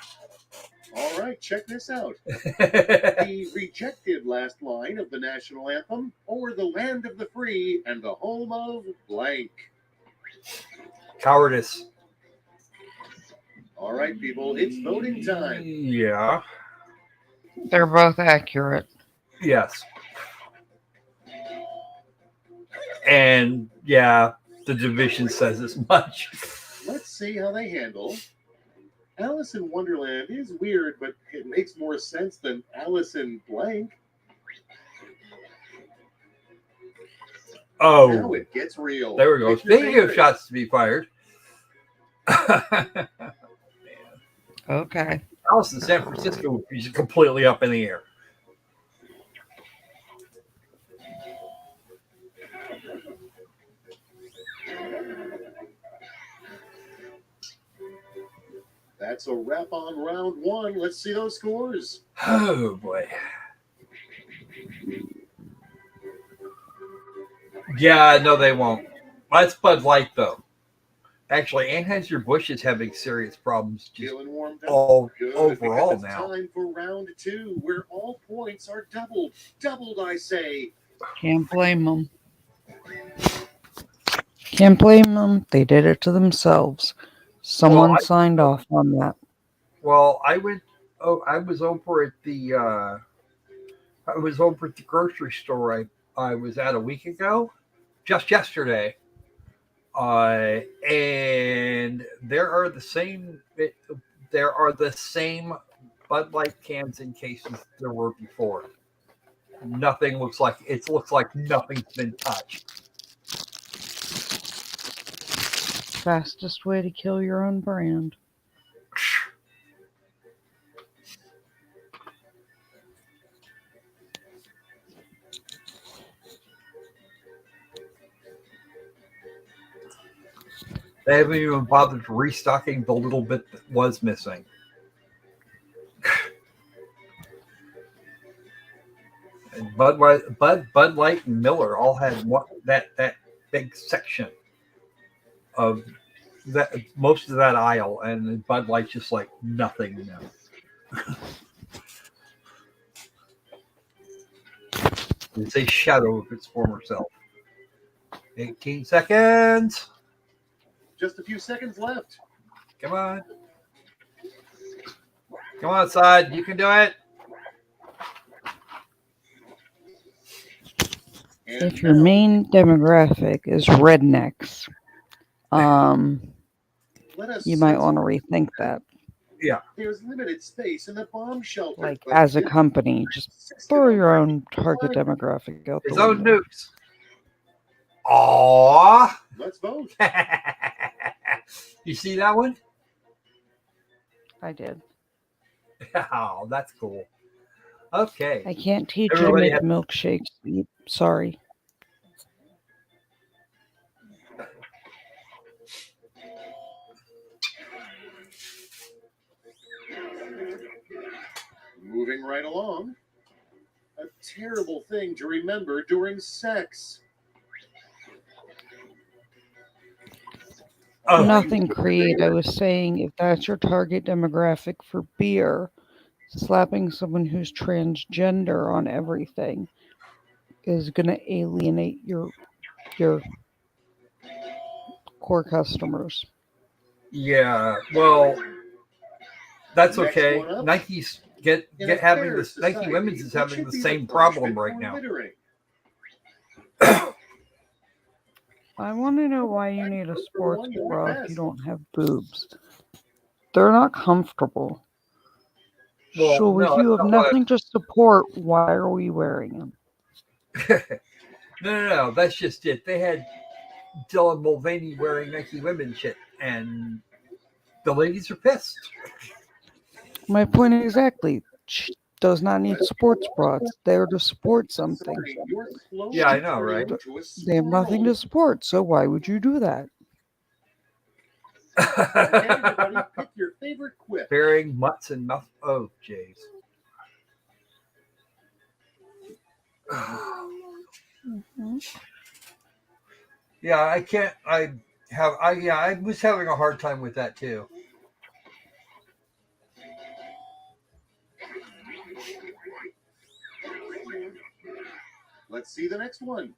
All right, check this out. The rejected last line of the national anthem, or the land of the free and the home of blank. Cowardice. All right, people, it's voting time. Yeah. They're both accurate. Yes. And yeah, the division says as much. Let's see how they handle. Alice in Wonderland is weird, but it makes more sense than Alice in blank. Oh. Now it gets real. There we go. Pick your Speaking of favorite. shots to be fired. Okay. Alice in San Francisco is completely up in the air. That's a wrap on round one. Let's see those scores. Oh boy. Yeah, no, they won't. That's Bud Light, though. Actually, Anheuser-Busch is having serious problems just Feeling warmed up? all Good, overall because it's now. time for round two, where all points are doubled. Doubled, I say. Can't blame them. Can't blame them. They did it to themselves. Someone signed off on that. Well, I went. Oh, I was over at the. I was over at the grocery store. I was at a week ago, just yesterday. And there are the same. There are the same Bud Light cans and cases there were before. Nothing looks like it. Looks like nothing's been touched. Fastest way to kill your own brand. They haven't even bothered restocking the little bit that was missing. And Bud Light, and Miller all had that big section of that, most of that aisle, and Bud Light's just like nothing now. It's a shadow of its former self. 18 seconds. Just a few seconds left. Come on. Come on, side. You can do it. If your main demographic is rednecks, you might want to rethink that. Yeah. There's limited space in the bomb shelter. Like, as a company, just throw your own target demographic out the His own window. nukes. Aww. Let's vote. You see that one? I did. Oh, that's cool. Okay. I can't teach you to Everybody make had- milkshakes. Sorry. Moving right along. A terrible thing to remember during sex. Nothing, Creed. I was saying, if that's your target demographic for beer, slapping someone who's transgender on everything is going to alienate your core customers. Yeah, well, that's Next okay. one up. Nike's In a having fair this. Nike society, Women's is what having should the be same punishment problem right for now. littering? I want to know why you need a sports one you like bra if best. you don't have boobs. They're not comfortable. Well, So if no, you that's have not what I- nothing to support, why are we wearing them? No. That's just it. They had Dylan Mulvaney wearing Nike Women's shit, and the ladies are pissed. My point exactly. She does not need sports bras. They're to support something. Yeah, I know, right? They have nothing to support, so why would you do that? Okay, everybody, pick your favorite quip. Bearing mutts and mouth. Oh, jeez. Yeah, I can't. I was having a hard time with that too. Let's see the next one.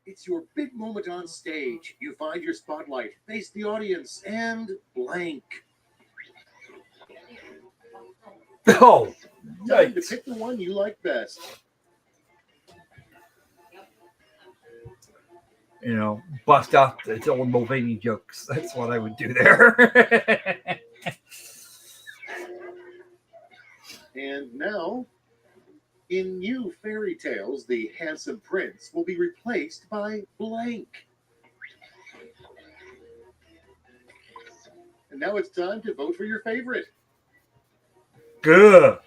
It's your big moment on stage. You find your spotlight, face the audience, and blank. Oh, Time to yikes. pick the one you like best. You know, bust out the Dylan Mulvaney jokes. That's what I would do there. And now, in new fairy tales, the handsome prince will be replaced by blank. And now it's time to vote for your favorite. Good.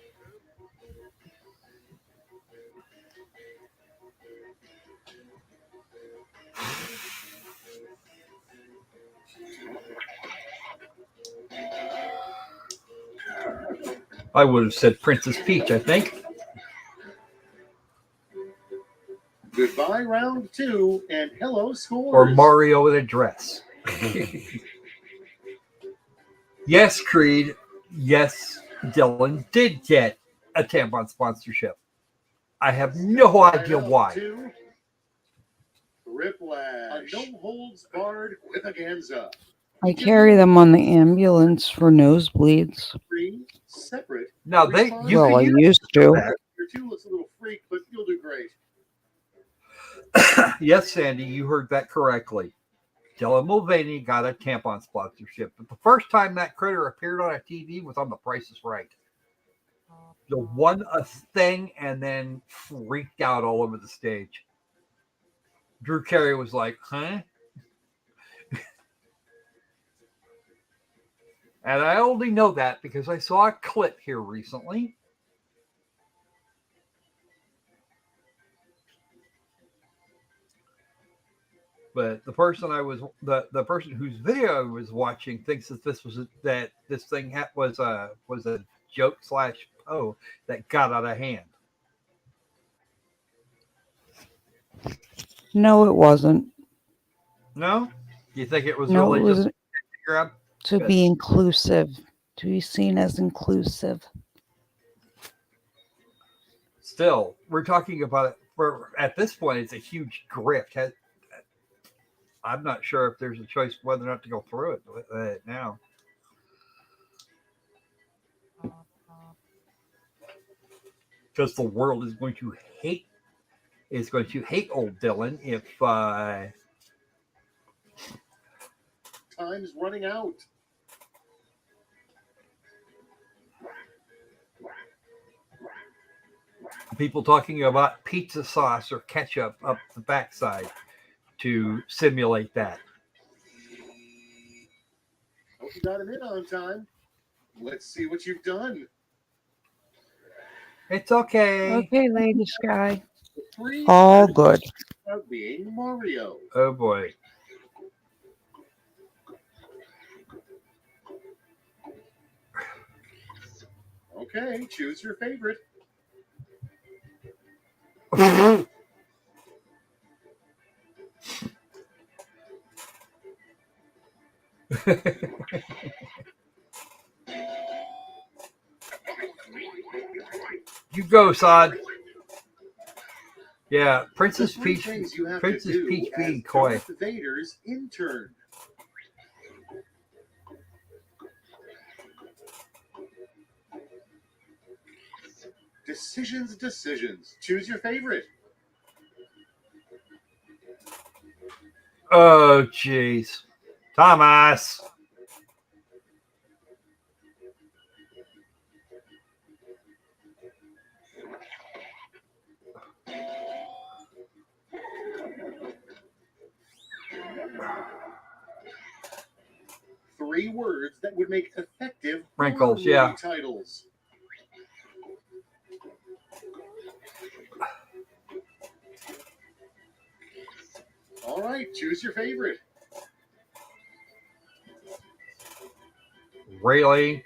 I would have said Princess Peach, I think. Goodbye, round two, and hello, scores. Or Mario in a dress. Yes, Creed. Yes, Dylan did get a tampon sponsorship. I have no idea why. Two, Riplash. A no-holds-barred whipaganza. I carry them on the ambulance for nosebleeds. Three separate. No, you Well, I can used to. that. Your two looks a little freak, but you'll do great. Yes, Sandy, you heard that correctly. Dylan Mulvaney got a tampon sponsorship, but the first time that critter appeared on a TV was on The Price is Right. The won a thing and then freaked out all over the stage. Drew Carey was like, huh? And I only know that because I saw a clip here recently. But the person the person whose video I was watching thinks that this thing was a joke / Poe that got out of hand. No, it wasn't. No, you think it was No, really it was just grab? to be inclusive, to be seen as inclusive. Still, we're talking about it. At this point, it's a huge grift. I'm not sure if there's a choice whether or not to go through it now. Because the world is going to hate old Dylan if Time's running out. people talking about pizza sauce or ketchup up the backside to simulate that. Hope you got him in on time. Let's see what you've done. It's okay. Okay, Lady Sky. Three All good. About being Mario. Oh boy. Okay, choose your favorite. You go, Sod. Yeah, Princess The three Peach. things you have Princess to do Peach as being coy. Darth Vader's intern. Decisions. Choose your favorite. Oh, jeez. Thomas. Three words that would make effective Wrinkles, horror yeah. movie titles. All right, choose your favorite. Really?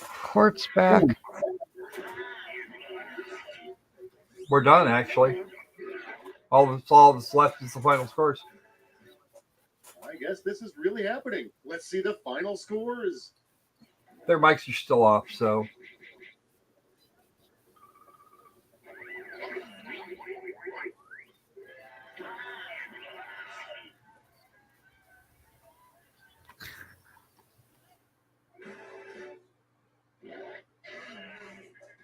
Court's back. Ooh. We're done, actually. All that's left is the final scores. I guess this is really happening. Let's see the final scores. Their mics are still off, so.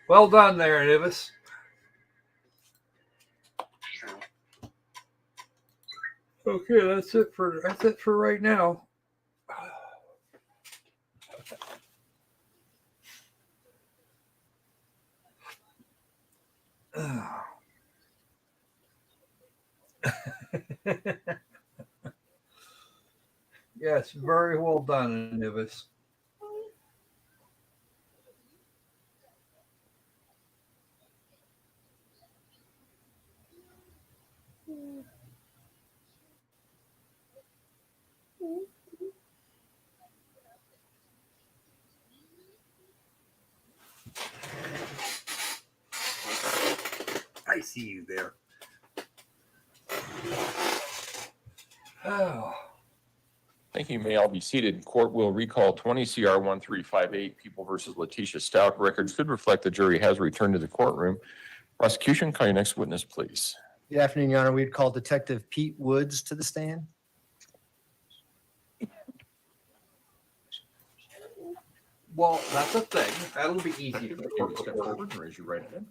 Well done there, Nivis. Okay, that's it for right now. Yes, very well done, Nivis. I see you there. Oh. Thank you. May all be seated. Court will recall 20 CR 1358, People versus Leticia Stauch. Records should reflect the jury has returned to the courtroom. Prosecution, call your next witness, please. Good afternoon, Your Honor. We'd call Detective Pete Woods to the stand. Well, that's a thing. That'll be easy. Step forward and raise your right hand.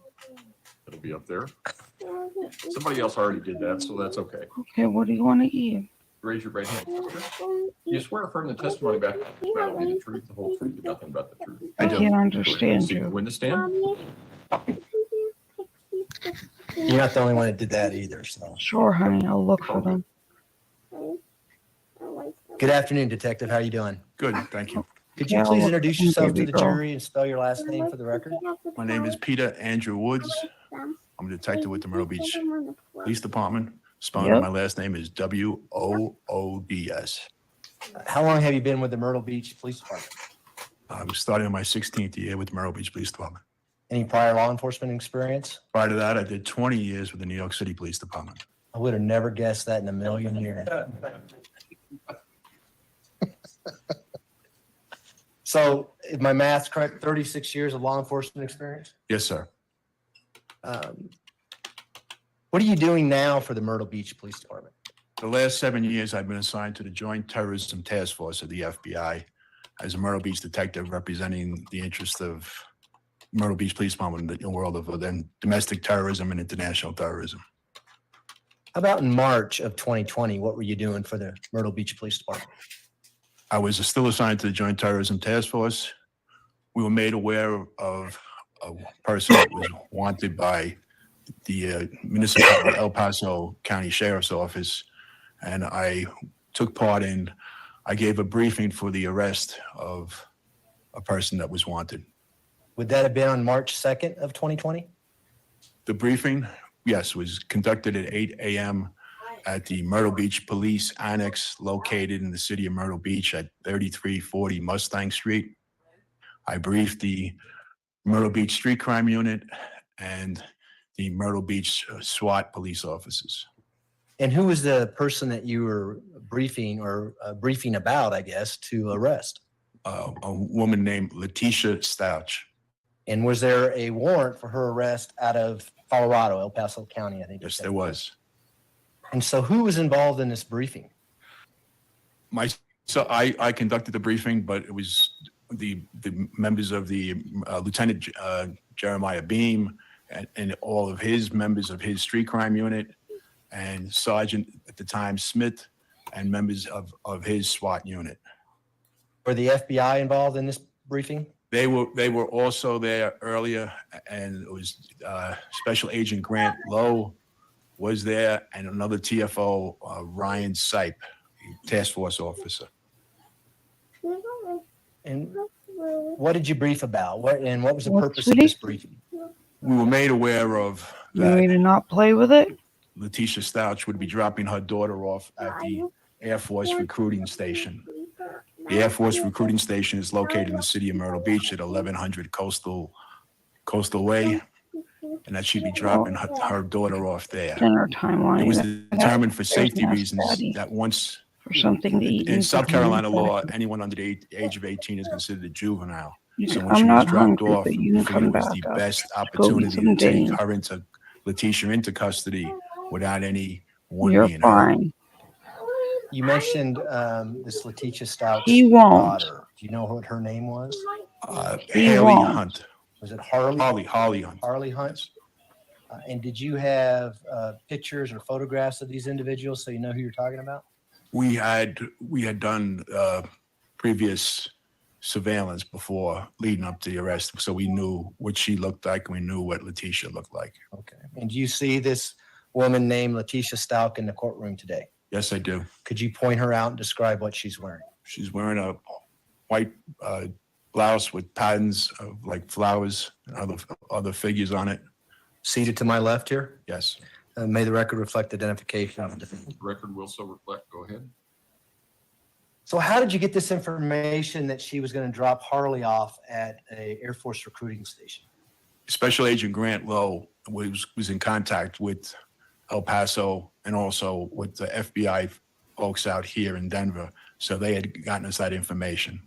It'll be up there. Somebody else already did that, so that's okay. Okay, what do you want to eat? Raise your right hand. You swear affirm the testimony back will be the truth, the whole truth, and nothing but the truth. I can't understand See you. the witness stand? You're not the only one that did that either, so. Sure, honey, I'll look for them. Good afternoon, Detective. How are you doing? Good, thank you. Could you Yeah, please I'll introduce look yourself for to them, the baby girl. jury and spell your last name for the record? My name is Peter Andrew Woods. I'm a detective with the Myrtle Beach Police Department. Spelling of my last name is Woods. How long have you been with the Myrtle Beach Police Department? I'm starting my 16th year with the Myrtle Beach Police Department. Any prior law enforcement experience? Prior to that, I did 20 years with the New York City Police Department. I would have never guessed that in a million years. So, if my math's correct, 36 years of law enforcement experience? Yes, sir. What are you doing now for the Myrtle Beach Police Department? The last 7 years, I've been assigned to the Joint Terrorism Task Force of the FBI as a Myrtle Beach detective representing the interest of Myrtle Beach Police Department in the world of then domestic terrorism and international terrorism. How about in March of 2020? What were you doing for the Myrtle Beach Police Department? I was still assigned to the Joint Terrorism Task Force. We were made aware of a person that was wanted by the municipal El Paso County Sheriff's Office, and I took part in, I gave a briefing for the arrest of a person that was wanted. Would that have been on March 2nd of 2020? The briefing, yes, was conducted at 8 a.m. at the Myrtle Beach Police Annex located in the city of Myrtle Beach at 3340 Mustang Street. I briefed the Myrtle Beach Street Crime Unit and the Myrtle Beach SWAT police officers. And who was the person that you were briefing about, I guess, to arrest? A woman named Leticia Stauch. And was there a warrant for her arrest out of Colorado, El Paso County, I think? Yes, there was. And so who was involved in this briefing? So I conducted the briefing, but it was the members of the Lieutenant Jeremiah Beam and all of his members of his street crime unit, and Sergeant at the time Smith, and members of his SWAT unit. Were the FBI involved in this briefing? They were also there earlier, and it was Special Agent Grant Lowe was there, and another TFO, Ryan Sipe, task force officer. And what did you brief about? What was the purpose of this briefing? We were made aware of You want me to not play with it? Leticia Stauch would be dropping her daughter off at the Air Force recruiting station. The Air Force recruiting station is located in the city of Myrtle Beach at 1100 Coastal Way, and that she'd be dropping her daughter off there. Dinner timeline. It was determined for safety reasons that once for something to eat in South Carolina law, anyone under the age of 18 is considered a juvenile. So when I'm she was not dropped hungry, off, but we you can figured it come was the back up. best Go get opportunity some to take dinner. her Leticia into custody without anyone You're being hurt. fine. You mentioned this Leticia Stauch's He won't. daughter. Do you know what her name was? He Haley won't. Hunt. Was it Harley? Harley Hunt. Harley Hunt. And did you have pictures or photographs of these individuals so you know who you're talking about? We had done previous surveillance before leading up to the arrest, so we knew what she looked like and we knew what Leticia looked like. Okay. And do you see this woman named Leticia Stauch in the courtroom today? Yes, I do. Could you point her out and describe what she's wearing? She's wearing a white blouse with patterns of like flowers and other figures on it. Seated to my left here? Yes. May the record reflect identification. The record will so reflect. Go ahead. So how did you get this information that she was going to drop Harley off at a Air Force recruiting station? Special Agent Grant Lowe was in contact with El Paso and also with the FBI folks out here in Denver. So they had gotten us that information.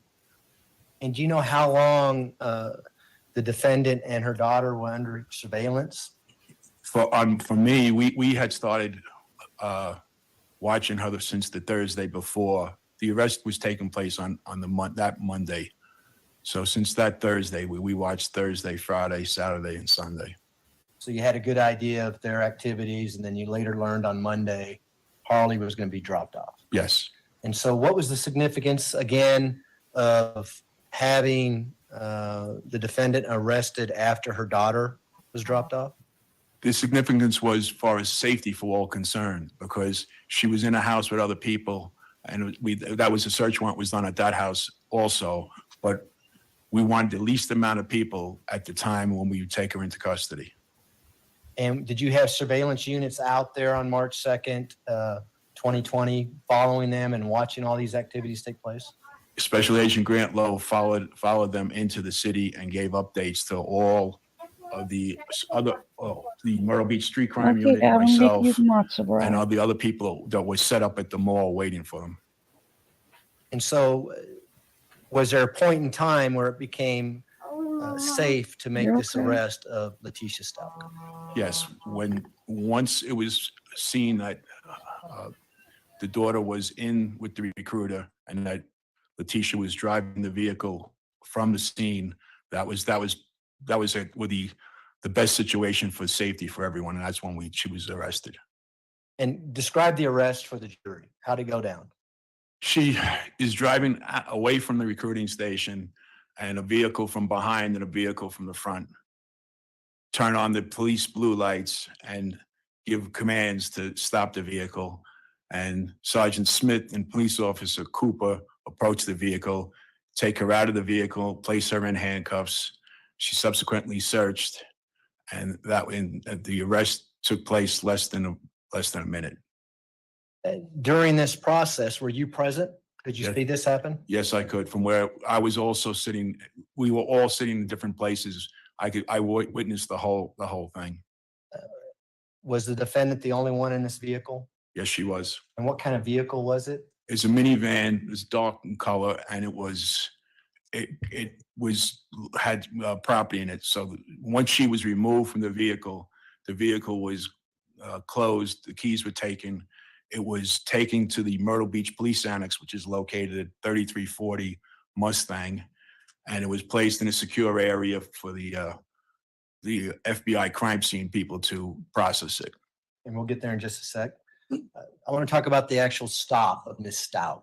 And do you know how long the defendant and her daughter were under surveillance? For me, we had started watching her since the Thursday before. The arrest was taking place on that Monday. So since that Thursday, we watched Thursday, Friday, Saturday, and Sunday. So you had a good idea of their activities, and then you later learned on Monday Harley was going to be dropped off. Yes. And so what was the significance, again, of having the defendant arrested after her daughter was dropped off? The significance was as far as safety for all concerned, because she was in a house with other people, and that was a search warrant was done at that house also, but we wanted the least amount of people at the time when we would take her into custody. And did you have surveillance units out there on March 2nd, 2020, following them and watching all these activities take place? Special Agent Grant Lowe followed them into the city and gave updates to all of the the Myrtle Beach Street Crime Okay, Unit, Gavin, make myself, you matzo ball. and all the other people that were set up at the mall waiting for them. And so was there a point in time where it became safe to make You're this okay. arrest of Leticia Stauch? Yes, once it was seen that the daughter was in with the recruiter and that Leticia was driving the vehicle from the scene, that was the best situation for safety for everyone, and that's when she was arrested. And describe the arrest for the jury. How'd it go down? She is driving away from the recruiting station, and a vehicle from behind and a vehicle from the front turn on the police blue lights and give commands to stop the vehicle. And Sergeant Smith and Police Officer Cooper approach the vehicle, take her out of the vehicle, place her in handcuffs. She subsequently searched, and the arrest took place less than a minute. During this process, were you present? Could you see this happen? Yes, I could. From where I was also sitting, we were all sitting in different places. I witnessed the whole thing. Was the defendant the only one in this vehicle? Yes, she was. And what kind of vehicle was it? It's a minivan. It was dark in color, and it had property in it. So once she was removed from the vehicle was closed. The keys were taken. It was taken to the Myrtle Beach Police Annex, which is located at 3340 Mustang, and it was placed in a secure area for the FBI crime scene people to process it. And we'll get there in just a sec. I want to talk about the actual stop of Miss Stauch.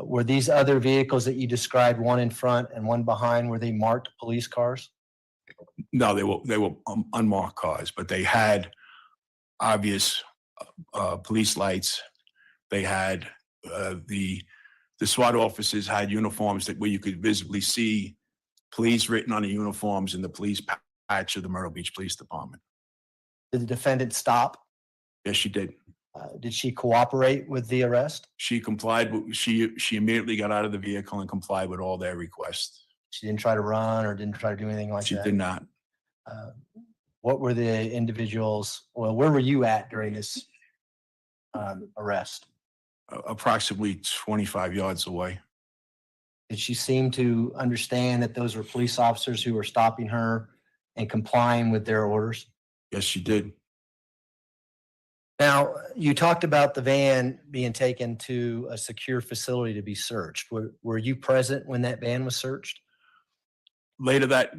Were these other vehicles that you described, one in front and one behind, were they marked police cars? No, they were unmarked cars, but they had obvious police lights. They had the SWAT officers had uniforms where you could visibly see police written on the uniforms and the police patch of the Myrtle Beach Police Department. Did the defendant stop? Yes, she did. Did she cooperate with the arrest? She complied. She immediately got out of the vehicle and complied with all their requests. She didn't try to run or didn't try to do anything like that? She did not. What were the individuals, well, where were you at during this arrest? Approximately 25 yards away. Did she seem to understand that those were police officers who were stopping her and complying with their orders? Yes, she did. Now, you talked about the van being taken to a secure facility to be searched. Were you present when that van was searched? Later that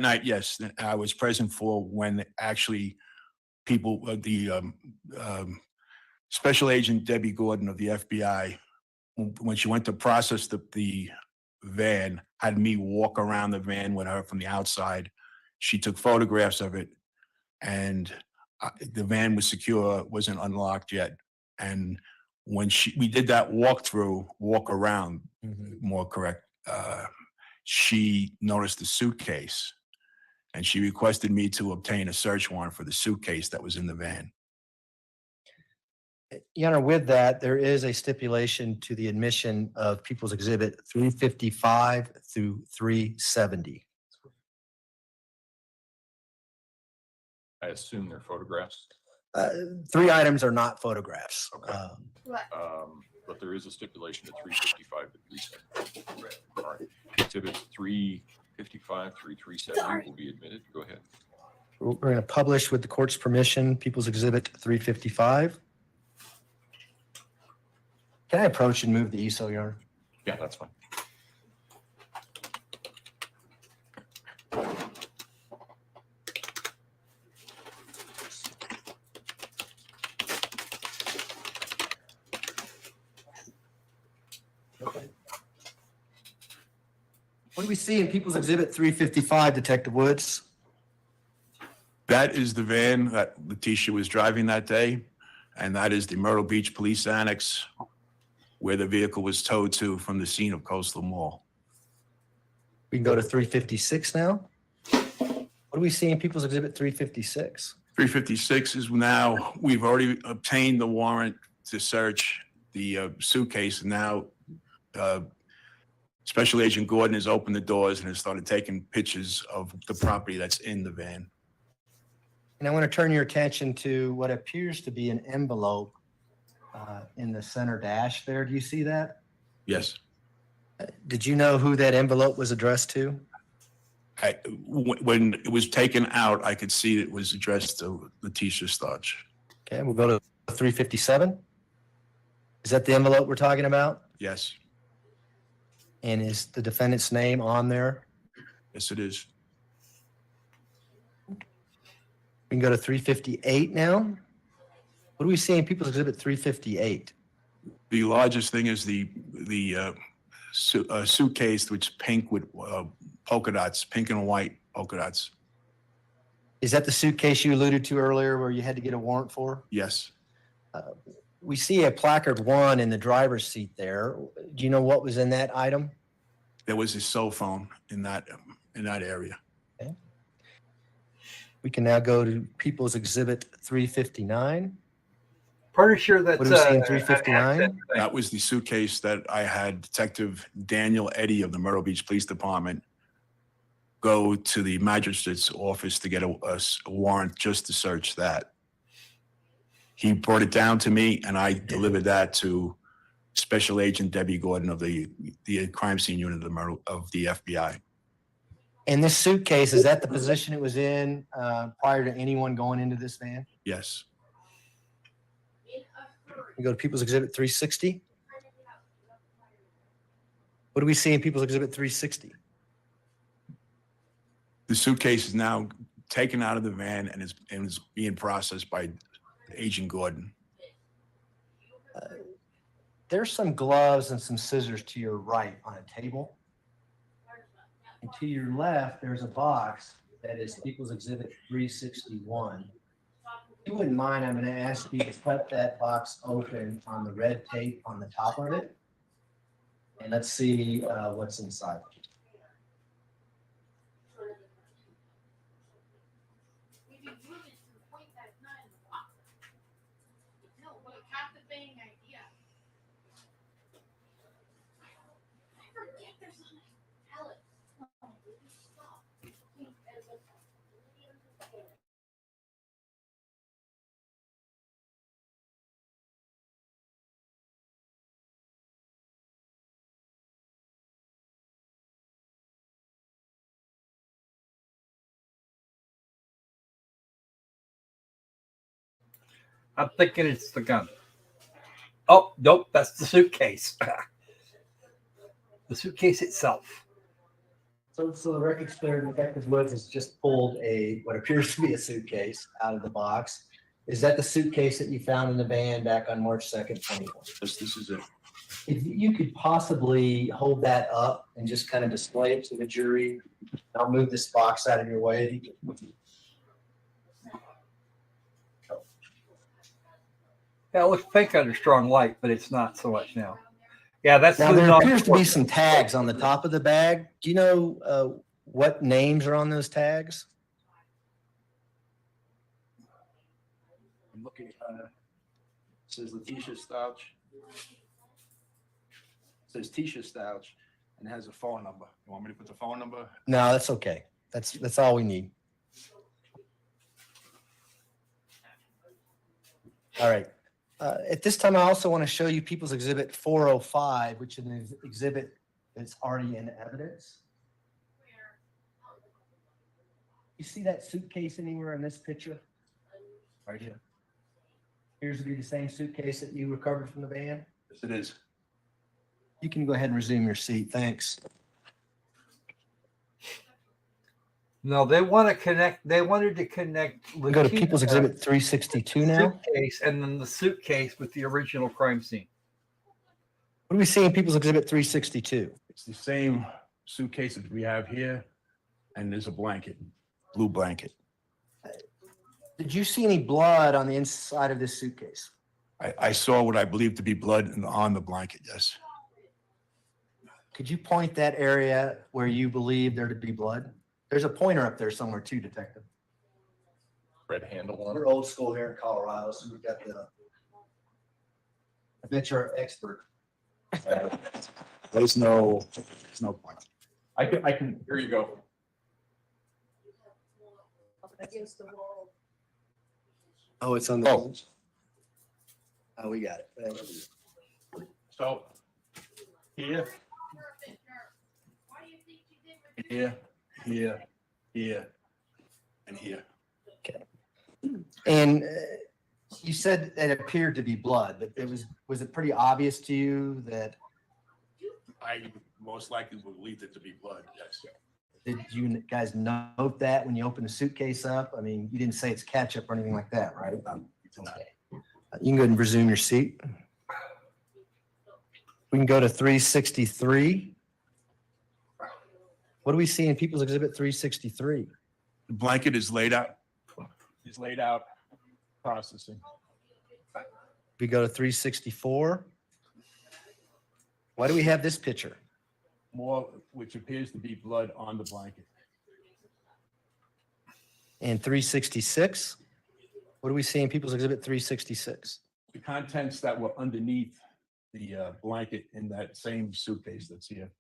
night, yes, I was present for when actually people, Special Agent Debbie Gordon of the FBI, when she went to process the van, had me walk around the van with her from the outside. She took photographs of it, and the van was secure, wasn't unlocked yet. And when we did that walk around, more correct, she noticed the suitcase, and she requested me to obtain a search warrant for the suitcase that was in the van. Your Honor, with that, there is a stipulation to the admission of People's Exhibit 355 through 370. I assume they're photographs. 3 items are not photographs. Okay. But there is a stipulation to 355 to 370. All right. Exhibits 355 through 370 will be admitted. Go ahead. We're going to publish, with the court's permission, People's Exhibit 355. Can I approach and move the easel, Your Honor? Yeah, that's fine. What do we see in People's Exhibit 355, Detective Woods? That is the van that Leticia was driving that day, and that is the Myrtle Beach Police Annex, where the vehicle was towed to from the scene of Coastal Mall. We can go to 356 now. What do we see in People's Exhibit 356? 356 is now, we've already obtained the warrant to search the suitcase. And now Special Agent Gordon has opened the doors and has started taking pictures of the property that's in the van. And I want to turn your attention to what appears to be an envelope in the center dash there. Do you see that? Yes. Did you know who that envelope was addressed to? When it was taken out, I could see it was addressed to Leticia Stauch. Okay, we'll go to 357. Is that the envelope we're talking about? Yes. And is the defendant's name on there? Yes, it is. We can go to 358 now. What do we see in People's Exhibit 358? The largest thing is the suitcase, which is pink with polka dots, pink and white polka dots. Is that the suitcase you alluded to earlier where you had to get a warrant for? Yes. We see a placard 1 in the driver's seat there. Do you know what was in that item? There was his cell phone in that area. Okay. We can now go to People's Exhibit 359. Pretty sure that's What do we see in 359? That was the suitcase that I had Detective Daniel Eddy of the Myrtle Beach Police Department go to the magistrate's office to get a warrant just to search that. He brought it down to me, and I delivered that to Special Agent Debbie Gordon of the crime scene unit of the FBI. And this suitcase, is that the position it was in prior to anyone going into this van? Yes. We go to People's Exhibit 360. What do we see in People's Exhibit 360? The suitcase is now taken out of the van and is being processed by Agent Gordon. There's some gloves and some scissors to your right on a table. And to your left, there's a box that is People's Exhibit 361. If you wouldn't mind, I'm going to ask you to cut that box open on the red tape on the top of it. And let's see what's inside. I'm thinking it's the gun. Oh, nope, that's the suitcase. The suitcase itself. So the record's clear. Detective Woods has just pulled what appears to be a suitcase out of the box. Is that the suitcase that you found in the van back on March 2nd, 21? This is it. If you could possibly hold that up and just kind of display it to the jury, I'll move this box out of your way. Yeah, it looks pink under strong light, but it's not so much now. Yeah, that's Now there appears to be some tags on the top of the bag. Do you know what names are on those tags? I'm looking. It says Leticia Stauch. It says Tisha Stauch, and has a phone number. You want me to put the phone number? No, that's okay. That's all we need. All right. At this time, I also want to show you People's Exhibit 405, which is an exhibit that's already in evidence. You see that suitcase anywhere in this picture? Right here. Appears to be the same suitcase that you recovered from the van. Yes, it is. You can go ahead and resume your seat. Thanks. No, they want to connect. They wanted to connect. We go to People's Exhibit 362 now. Suitcase and then the suitcase with the original crime scene. What do we see in People's Exhibit 362? It's the same suitcase that we have here, and there's a blanket, blue blanket. Did you see any blood on the inside of this suitcase? I saw what I believe to be blood on the blanket, yes. Could you point that area where you believe there to be blood? There's a pointer up there somewhere too, Detective. Red handle on it. We're old school here in Colorado, so we've got the adventure expert. There's no point. I can, here you go. Against the wall. Oh, it's on the. Oh, we got it. Thank you. So, here, here, and here. Okay. And you said it appeared to be blood, but was it pretty obvious to you that? I most likely believed it to be blood, yes. Did you guys note that when you opened the suitcase up? I mean, you didn't say it's ketchup or anything like that, right? Okay. You can go ahead and resume your seat. We can go to 363. What do we see in People's Exhibit 363? The blanket is laid out. It's laid out, processing. We go to 364. Why do we have this picture? More, which appears to be blood on the blanket. And 366. What do we see in People's Exhibit 366? The contents that were underneath the blanket in that same suitcase that's here.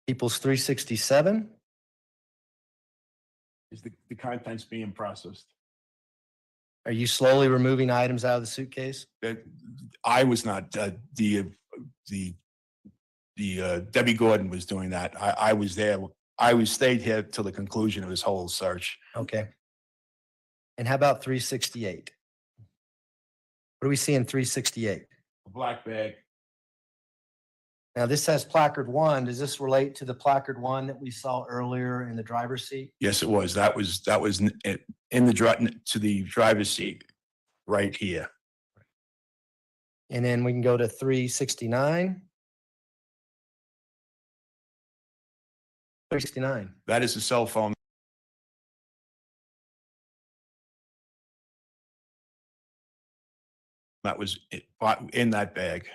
People's 367. Is the contents being processed? Are you slowly removing items out of the suitcase? I was not. The Debbie Gordon was doing that. I was there. I stayed here till the conclusion of this whole search. Okay. And how about 368? What do we see in 368? A black bag. Now this has placard 1. Does this relate to the placard 1 that we saw earlier in the driver's seat? Yes, it was. That was in the driver's seat right here. And then we can go to 369. 369. That is a cell phone. That was in that bag.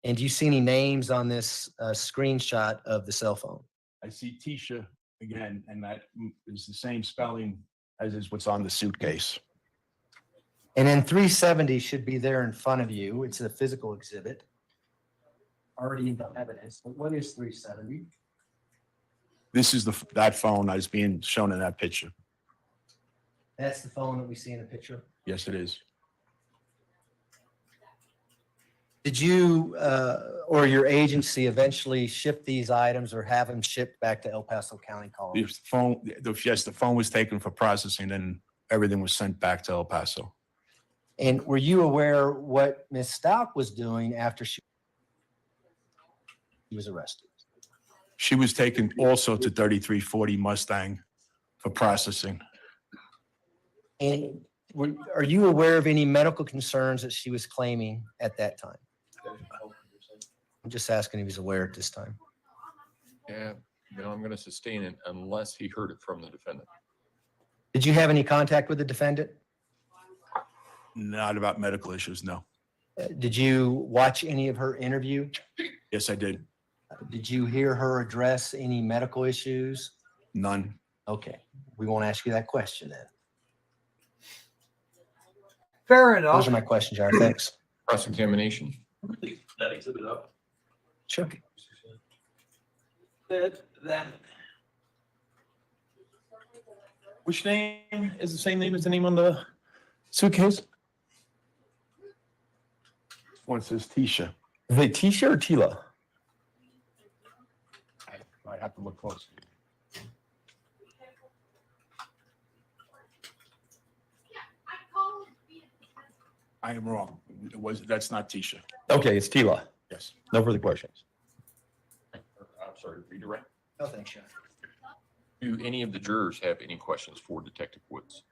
And do you see any names on this screenshot of the cell phone? I see Tisha again, and that is the same spelling as is what's on the suitcase. And then 370 should be there in front of you. It's a physical exhibit. Already in the evidence. But what is 370? This is that phone that is being shown in that picture. That's the phone that we see in the picture. Yes, it is. Did you or your agency eventually ship these items or have them shipped back to El Paso County, Colorado? The phone was taken for processing, and everything was sent back to El Paso. And were you aware what Ms. Stauch was doing after she was arrested? She was taken also to 3340 Mustang for processing. And are you aware of any medical concerns that she was claiming at that time? I'm just asking if he's aware at this time. Yeah, I'm going to sustain it unless he heard it from the defendant. Did you have any contact with the defendant? Not about medical issues, no. Did you watch any of her interview? Yes, I did. Did you hear her address any medical issues? None. Okay, we won't ask you that question then. Fair enough. Those are my questions, John. Thanks. Cross-examination. That exhibit up. Sure. That. Which name is the same name as the name on the suitcase? One says Tisha. Is it Tisha or Tila? I have to look close. I am wrong. That's not Tisha. Okay, it's Tila. Yes. No further questions. I'm sorry, redirect. No, thanks, John. Do any of the jurors have any questions for Detective Woods?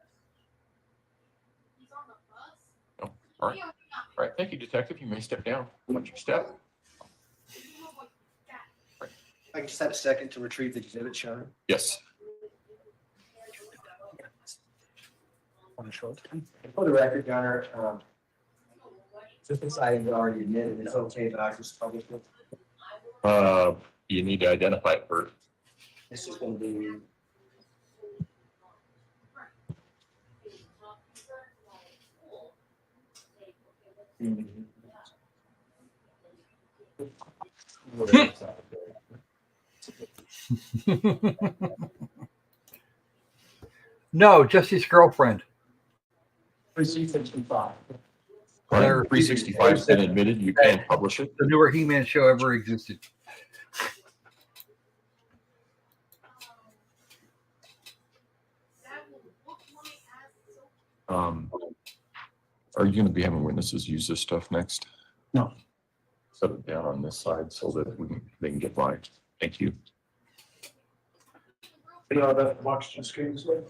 No? All right. All right. Thank you, Detective. You may step down. Watch your step. I can just have a second to retrieve the exhibit, Sean. Yes. For the record, Your Honor, since this item is already admitted, it's okay, but I just publish it. You need to identify it first. This is going to be. No, just his girlfriend. 365. Right, 365's been admitted, you can't publish it. The newer He-Man show ever existed. Are you gonna be having witnesses use this stuff next? No. Set it down on this side so that they can get by. Thank you. You know that box just came this way?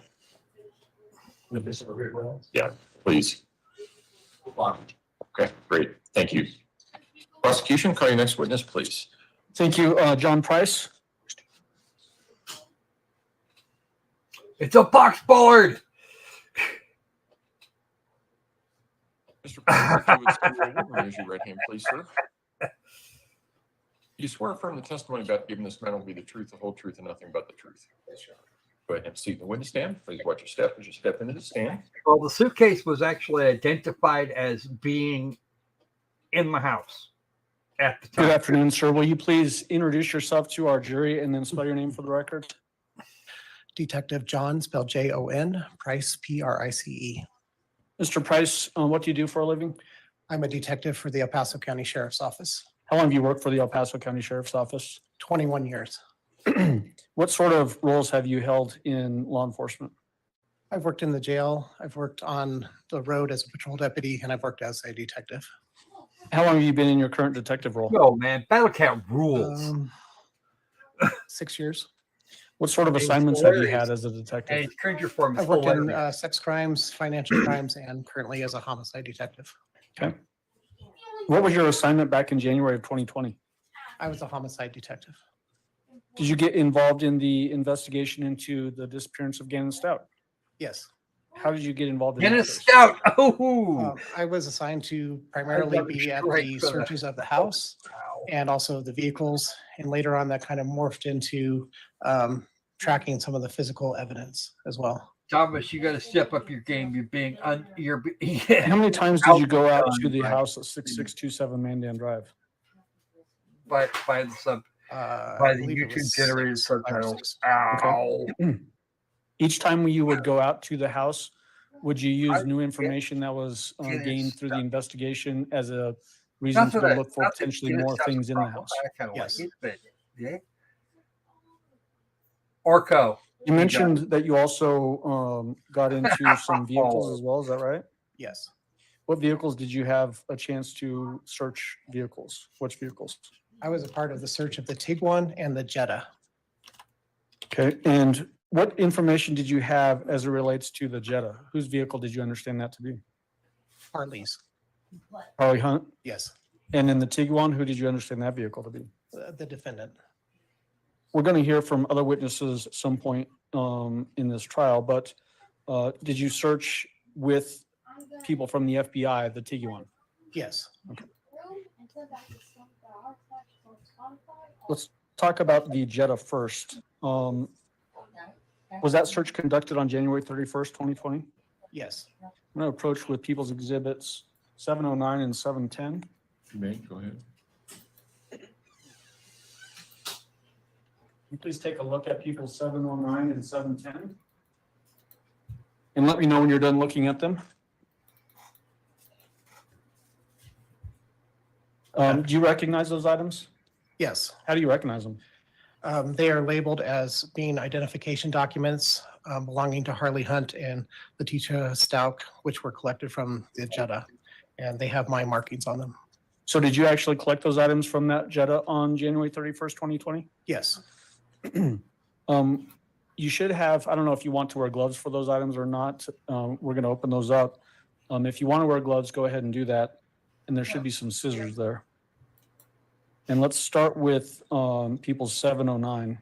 With this over well. Yeah, please. Okay, great. Thank you. Prosecution, call your next witness, please. Thank you, John Price. It's a box bollard. Mr. Price, if you would stand forward and raise your right hand, please, sir. You swear affirm the testimony about giving this matter will be the truth, the whole truth, and nothing but the truth. Go ahead and have a seat in the witness stand. Please watch your step as you step into the stand. Well, the suitcase was actually identified as being in the house at the time. Good afternoon, sir. Will you please introduce yourself to our jury and then spell your name for the record? Detective John, spelled Jon, Price, Price. Mr. Price, what do you do for a living? I'm a detective for the El Paso County Sheriff's Office. How long have you worked for the El Paso County Sheriff's Office? 21 years. What sort of roles have you held in law enforcement? I've worked in the jail, I've worked on the road as a patrol deputy, and I've worked as a detective. How long have you been in your current detective role? No, man, Battle Cat rules. 6 years. What sort of assignments have you had as a detective? And Cringer Form is I've worked in hilarious. sex crimes, financial crimes, and currently as a homicide detective. Okay. What was your assignment back in January of 2020? I was a homicide detective. Did you get involved in the investigation into the disappearance of Gannon Stauch? Yes. How did you get involved in Gannon that case? Stauch. Oh, I was assigned to primarily be at the searches of the house and also the vehicles. And later on, that kind of morphed into tracking some of the physical evidence as well. Thomas, you got to step up your game. You're being How many times did you go out to the house at 6627 Mandan Drive? by the sub by the YouTube generated subtitles. Ow. Okay. Each time you would go out to the house, would you use new information that was gained through the investigation as a reason to look for potentially more things in the house? I kind of Yes. like it, but yeah. Orco. You mentioned that you also got into some vehicles as well. Is that right? Yes. What vehicles did you have a chance to search vehicles? Which vehicles? I was a part of the search of the Tiguan and the Jetta. Okay. And what information did you have as it relates to the Jetta? Whose vehicle did you understand that to be? Harley's. Harley Hunt? Yes. And in the Tiguan, who did you understand that vehicle to be? The defendant. We're going to hear from other witnesses at some point in this trial, but did you search with people from the FBI, the Tiguan? Yes. Okay. Let's talk about the Jetta first. Was that search conducted on January 31st, 2020? Yes. I'm going to approach with People's Exhibits 709 and 710. You may, go ahead. Please take a look at People's 709 and 710. And let me know when you're done looking at them. Do you recognize those items? Yes. How do you recognize them? They are labeled as being identification documents belonging to Harley Hunt and Leticia Stauch, which were collected from the Jetta, and they have my markings on them. So did you actually collect those items from that Jetta on January 31st, 2020? Yes. You should have, I don't know if you want to wear gloves for those items or not. We're going to open those up. If you want to wear gloves, go ahead and do that. And there should be some scissors there. And let's start with People's 709.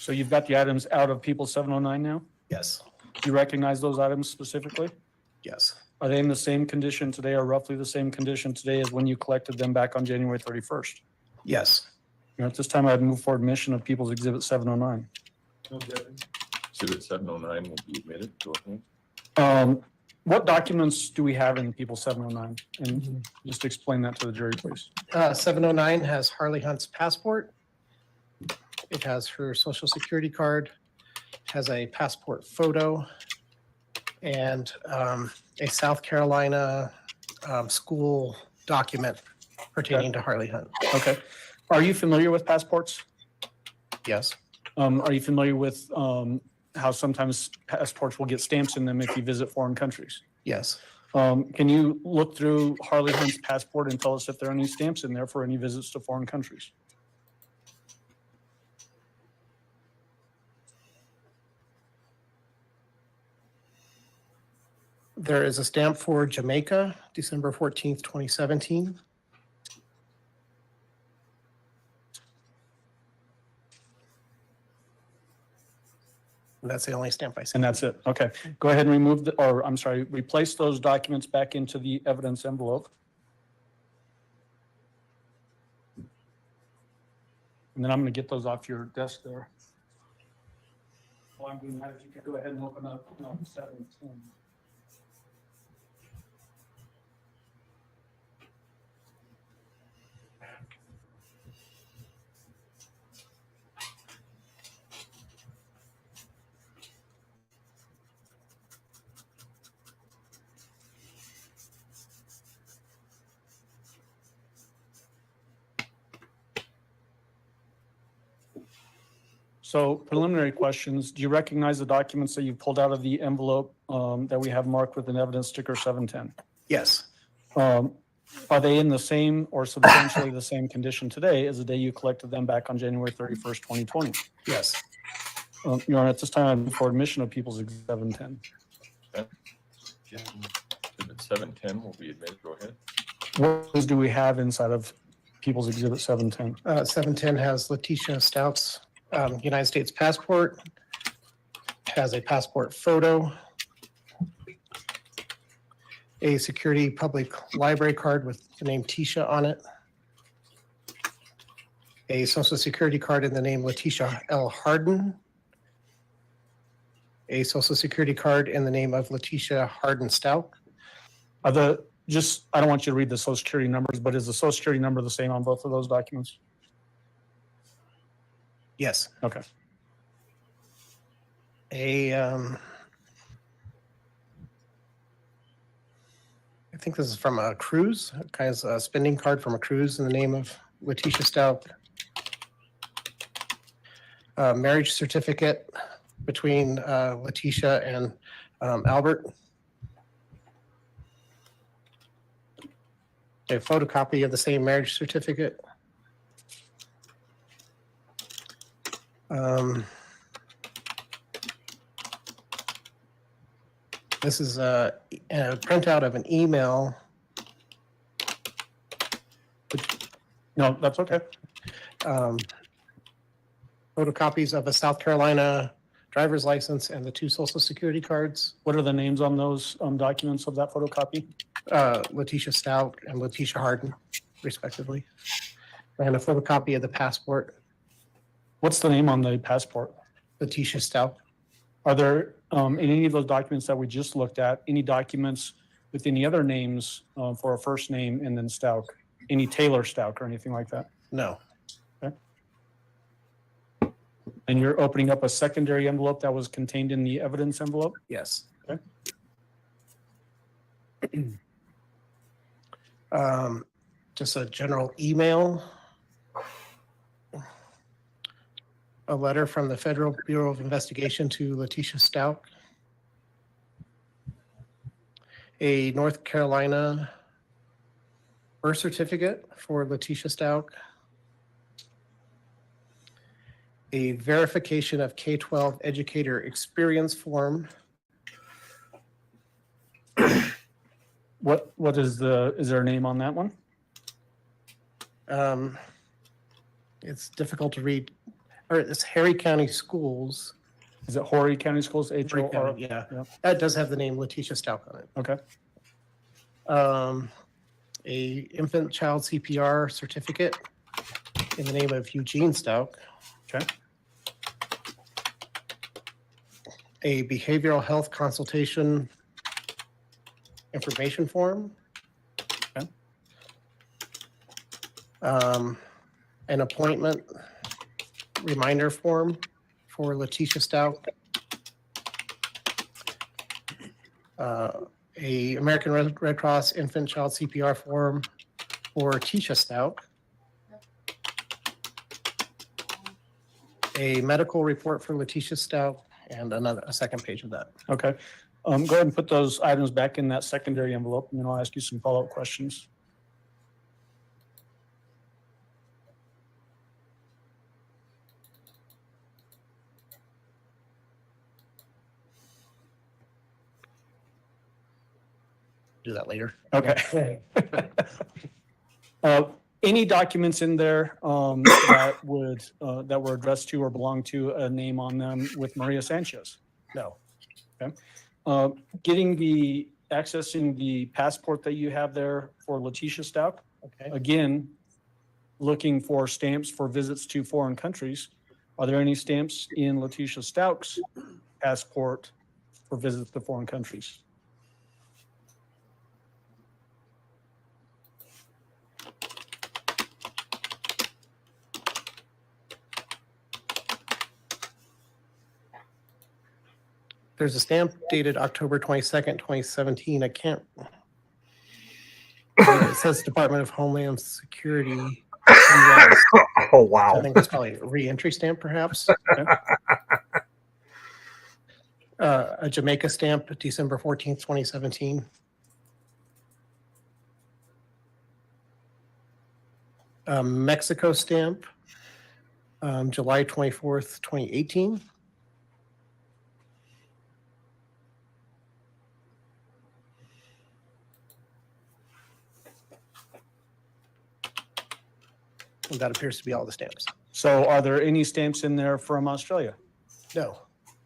So you've got the items out of People 709 now? Yes. Do you recognize those items specifically? Yes. Are they in the same condition today or roughly the same condition today as when you collected them back on January 31st? Yes. At this time, I'd move for admission of People's Exhibit 709. Exhibit 709 will be admitted. Go ahead. What documents do we have in People 709? And just explain that to the jury, please. 709 has Harley Hunt's passport. It has her social security card, has a passport photo, and a South Carolina school document pertaining to Harley Hunt. Okay. Are you familiar with passports? Yes. Are you familiar with how sometimes passports will get stamps in them if you visit foreign countries? Yes. Can you look through Harley Hunt's passport and tell us if there are any stamps in there for any visits to foreign countries? There is a stamp for Jamaica, December 14th, 2017. And that's the only stamp I see. And that's it. Okay. Go ahead and remove the, or I'm sorry, replace those documents back into the evidence envelope. And then I'm going to get those off your desk there. While I'm doing that, if you could go ahead and open up 710. So preliminary questions, do you recognize the documents that you pulled out of the envelope that we have marked with an evidence sticker 710? Yes. Are they in the same or substantially the same condition today as the day you collected them back on January 31st, 2020? Yes. Your Honor, at this time, I move for admission of People's Exhibit 710. Okay. Exhibit 710 will be admitted. Go ahead. What do we have inside of People's Exhibit 710? 710 has Leticia Stauch's United States passport, has a passport photo, a security public library card with the name Tisha on it, a social security card in the name Leticia L. Harden, a social security card in the name of Leticia Harden Stauch. I don't want you to read the social security numbers, but is the social security number the same on both of those documents? Yes. Okay. I think this is from a cruise, kind of a spending card from a cruise in the name of Leticia Stauch. Marriage certificate between Leticia and Albert. A photocopy of the same marriage certificate. This is a printout of an email. No, that's okay. Photocopies of a South Carolina driver's license and the 2 social security cards. What are the names on those documents of that photocopy? Leticia Stauch and Leticia Harden, respectively. And a photocopy of the passport. What's the name on the passport? Leticia Stauch. Are there, in any of those documents that we just looked at, any documents with any other names for a first name and then Stauch? Any Taylor Stauch or anything like that? No. Okay. And you're opening up a secondary envelope that was contained in the evidence envelope? Yes. Okay. Just a general email. A letter from the Federal Bureau of Investigation to Leticia Stauch. A North Carolina birth certificate for Leticia Stauch. A verification of K-12 educator experience form. What is there a name on that one? It's difficult to read. or it's Harry County Schools. Is it Horry County Schools? Horry HOR? County, yeah. That does have the name Leticia Stauch on it. Okay. A infant child CPR certificate in the name of Eugene Stauch. Okay. A behavioral health consultation information form. Okay. An appointment reminder form for Leticia Stauch. A American Red Cross infant child CPR form for Tisha Stauch. A medical report for Leticia Stauch, and a second page of that. Okay. Go ahead and put those items back in that secondary envelope, and then I'll ask you some follow-up questions. Do that later. Okay. Any documents in there that would that were addressed to or belong to a name on them with Maria Sanchez? No. Okay. Accessing the passport that you have there for Leticia Stauch. Okay. Again, looking for stamps for visits to foreign countries. Are there any stamps in Leticia Stauch's passport for visits to foreign countries? There's a stamp dated October 22nd, 2017. I can't. It says Department of Homeland Security. US. Oh, wow. So I think that's probably a re-entry stamp, perhaps. A Jamaica stamp, December 14th, 2017. A Mexico stamp, July 24th, 2018. And that appears to be all the stamps. So are there any stamps in there from Australia? No.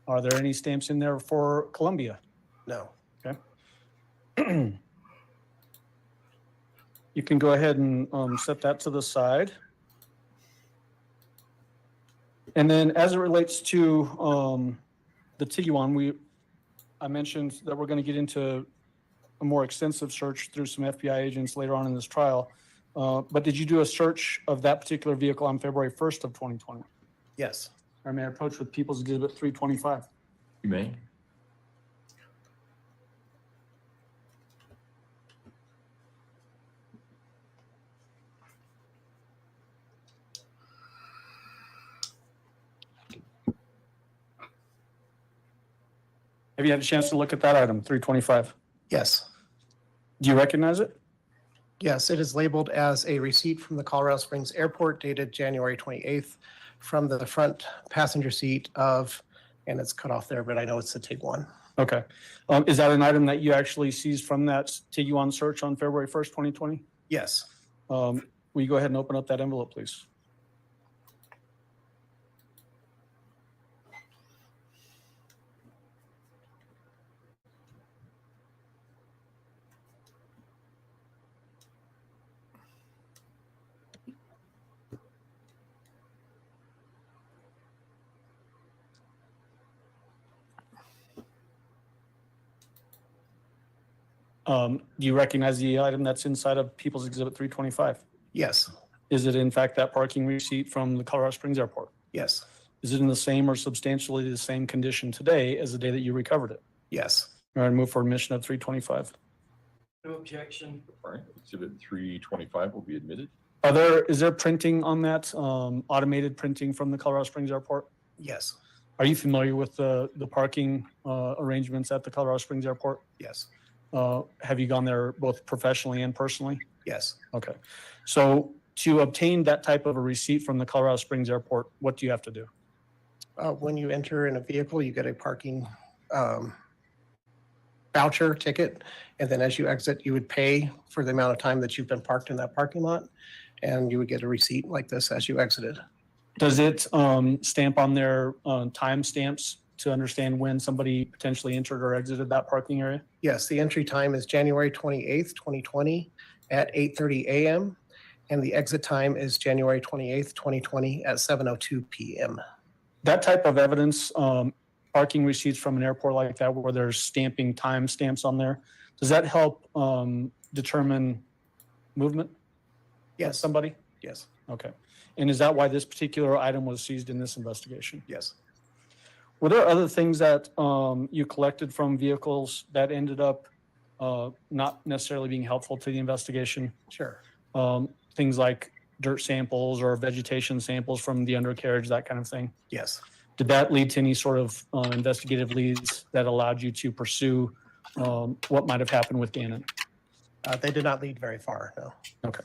Are there any stamps in there for Colombia? No. Okay. You can go ahead and set that to the side. And then as it relates to the Tiguan, I mentioned that we're going to get into a more extensive search through some FBI agents later on in this trial. But did you do a search of that particular vehicle on February 1st of 2020? Yes. Or may I approach with People's Exhibit 325? You may. Have you had a chance to look at that item, 325? Yes. Do you recognize it? Yes, it is labeled as a receipt from the Colorado Springs Airport dated January 28th from the front passenger seat of, and it's cut off there, but I know it's the Tiguan. Okay. Is that an item that you actually seized from that Tiguan search on February 1st, 2020? Yes. Will you go ahead and open up that envelope, please? Do you recognize the item that's inside of People's Exhibit 325? Yes. Is it in fact that parking receipt from the Colorado Springs Airport? Yes. Is it in the same or substantially the same condition today as the day that you recovered it? Yes. All right, move for admission of 325. No objection. All right, Exhibit 325 will be admitted. Is there printing on that, automated printing from the Colorado Springs Airport? Yes. Are you familiar with the parking arrangements at the Colorado Springs Airport? Yes. Have you gone there both professionally and personally? Yes. Okay. So to obtain that type of a receipt from the Colorado Springs Airport, what do you have to do? When you enter in a vehicle, you get a parking voucher ticket. And then as you exit, you would pay for the amount of time that you've been parked in that parking lot. And you would get a receipt like this as you exited. Does it stamp on their time stamps to understand when somebody potentially entered or exited that parking area? Yes, the entry time is January 28th, 2020 at 8:30 a.m. And the exit time is January 28th, 2020 at 7:02 p.m. That type of evidence, parking receipts from an airport like that where there's stamping time stamps on there, does that help determine movement? Yes. Somebody? Yes. Okay. And is that why this particular item was seized in this investigation? Yes. Were there other things that you collected from vehicles that ended up not necessarily being helpful to the investigation? Sure. Things like dirt samples or vegetation samples from the undercarriage, that kind of thing? Yes. Did that lead to any sort of investigative leads that allowed you to pursue what might have happened with Gannon? They did not lead very far, no. Okay.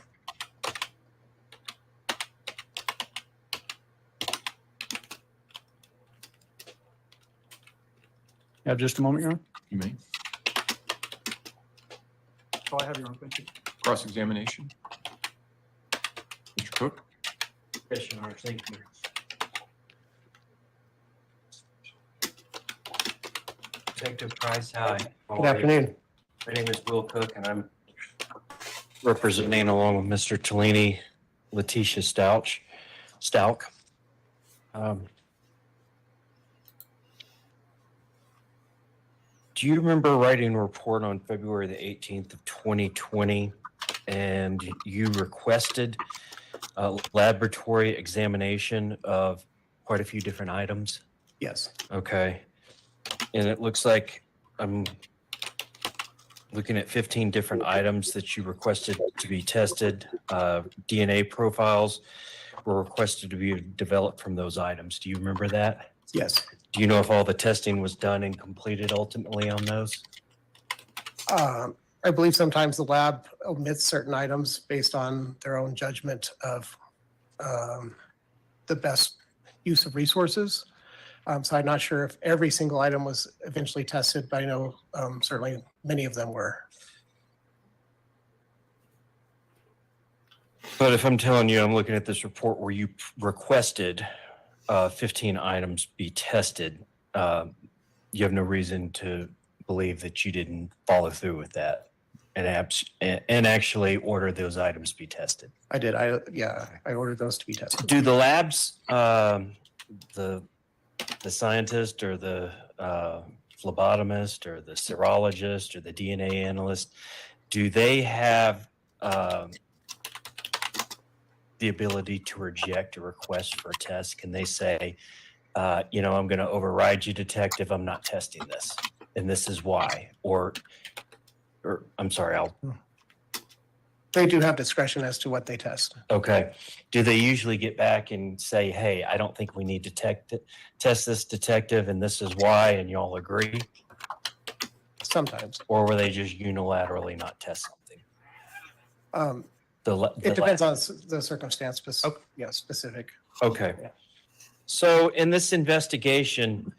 You have just a moment, Your Honor? You may. Oh, I have your own. Thank you. Cross-examination. Mr. Cook? Yes, Your Honor, thank you. Detective Price, hi. Good afternoon. My name is Will Cook, and I'm representing, along with Mr. Tellini, Leticia Stauch. Do you remember writing a report on February the 18th of 2020, and you requested a laboratory examination of quite a few different items? Yes. Okay. And it looks like I'm looking at 15 different items that you requested to be tested. DNA profiles were requested to be developed from those items. Do you remember that? Yes. Do you know if all the testing was done and completed ultimately on those? I believe sometimes the lab omits certain items based on their own judgment of the best use of resources. So I'm not sure if every single item was eventually tested, but I know certainly many of them were. But if I'm telling you, I'm looking at this report where you requested 15 items be tested, you have no reason to believe that you didn't follow through with that and actually order those items be tested. I did. I ordered those to be tested. Do the labs, the scientist or the phlebotomist or the serologist or the DNA analyst, do they have the ability to reject a request for a test? Can they say, I'm going to override you, detective, I'm not testing this, and this is why? Or I'm sorry, They do have discretion as to what they test. Okay. Do they usually get back and say, hey, I don't think we need to test this, detective, and this is why, and you all agree? Sometimes. Or will they just unilaterally not test something? It depends on the circumstance, specific. Okay. Yeah. So in this investigation,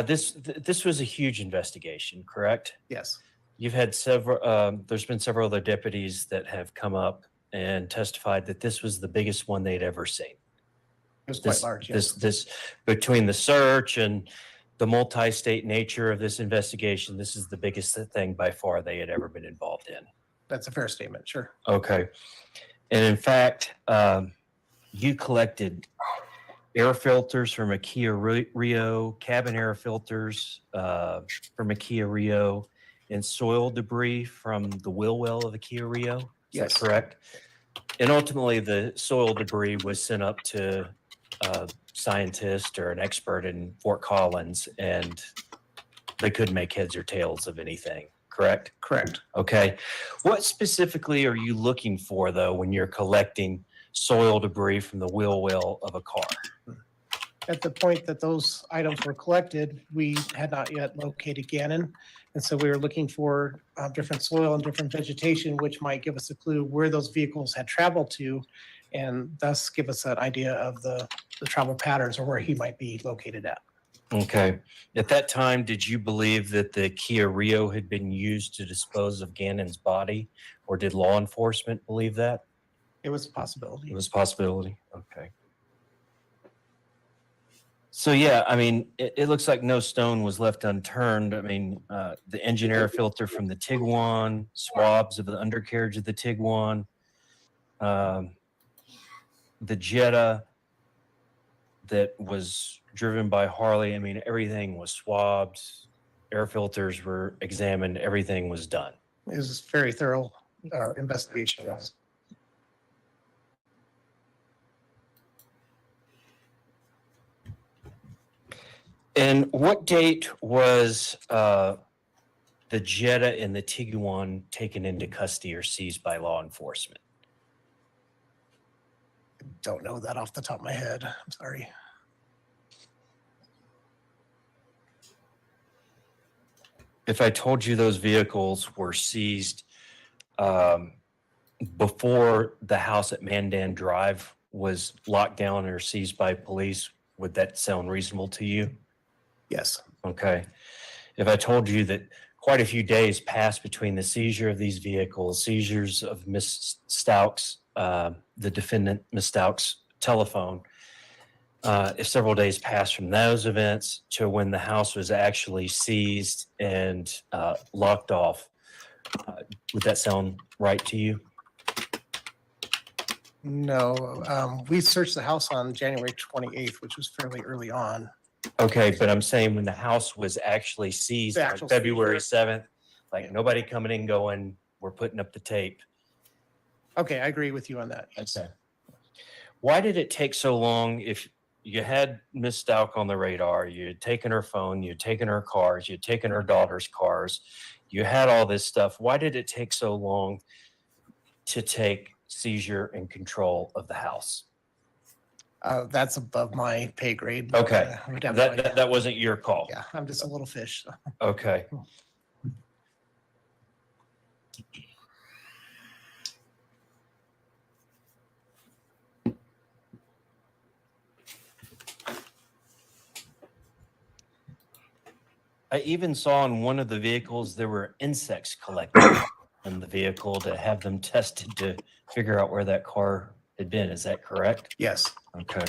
this was a huge investigation, correct? Yes. You've had several, there's been several other deputies that have come up and testified that this was the biggest one they'd ever seen. It was quite large, yes. This between the search and the multi-state nature of this investigation, this is the biggest thing by far they had ever been involved in. That's a fair statement, sure. Okay. And in fact, you collected air filters from a Kia Rio, cabin air filters from a Kia Rio, and soil debris from the wheel well of the Kia Rio. Is Yes. that correct? And ultimately, the soil debris was sent up to a scientist or an expert in Fort Collins, and they couldn't make heads or tails of anything, correct? Correct. Okay. What specifically are you looking for, though, when you're collecting soil debris from the wheel well of a car? At the point that those items were collected, we had not yet located Gannon. And so we were looking for different soil and different vegetation, which might give us a clue where those vehicles had traveled to, and thus give us an idea of the travel patterns or where he might be located at. Okay. At that time, did you believe that the Kia Rio had been used to dispose of Gannon's body, or did law enforcement believe that? It was a possibility. It was a possibility. Okay. So yeah, I mean, it looks like no stone was left unturned. I mean, the engine air filter from the Tiguan, swabs of the undercarriage of the Tiguan, the Jetta that was driven by Harley. I mean, everything was swabbed, air filters were examined, everything was done. It was a very thorough investigation. And what date was the Jetta and the Tiguan taken into custody or seized by law enforcement? Don't know that off the top of my head. I'm sorry. If I told you those vehicles were seized before the house at Mandan Drive was locked down or seized by police, would that sound reasonable to you? Yes. Okay. If I told you that quite a few days passed between the seizure of these vehicles, seizures of Miss Stauch's, the defendant, Miss Stauch's telephone, if several days passed from those events to when the house was actually seized and locked off, would that sound right to you? No, we searched the house on January 28th, which was fairly early on. Okay, but I'm saying when the house was actually seized The on actual February seizure? 7th, like nobody coming in going, we're putting up the tape. Okay, I agree with you on that. Yes. Okay. Why did it take so long if you had Miss Stauch on the radar, you had taken her phone, you had taken her cars, you had taken her daughter's cars, you had all this stuff. Why did it take so long to take seizure and control of the house? That's above my pay grade. Okay, I would have no idea. that wasn't your call. Yeah, I'm just a little fish. So. Okay. I even saw in one of the vehicles there were insects collected in the vehicle to have them tested to figure out where that car had been. Is that correct? Yes. Okay.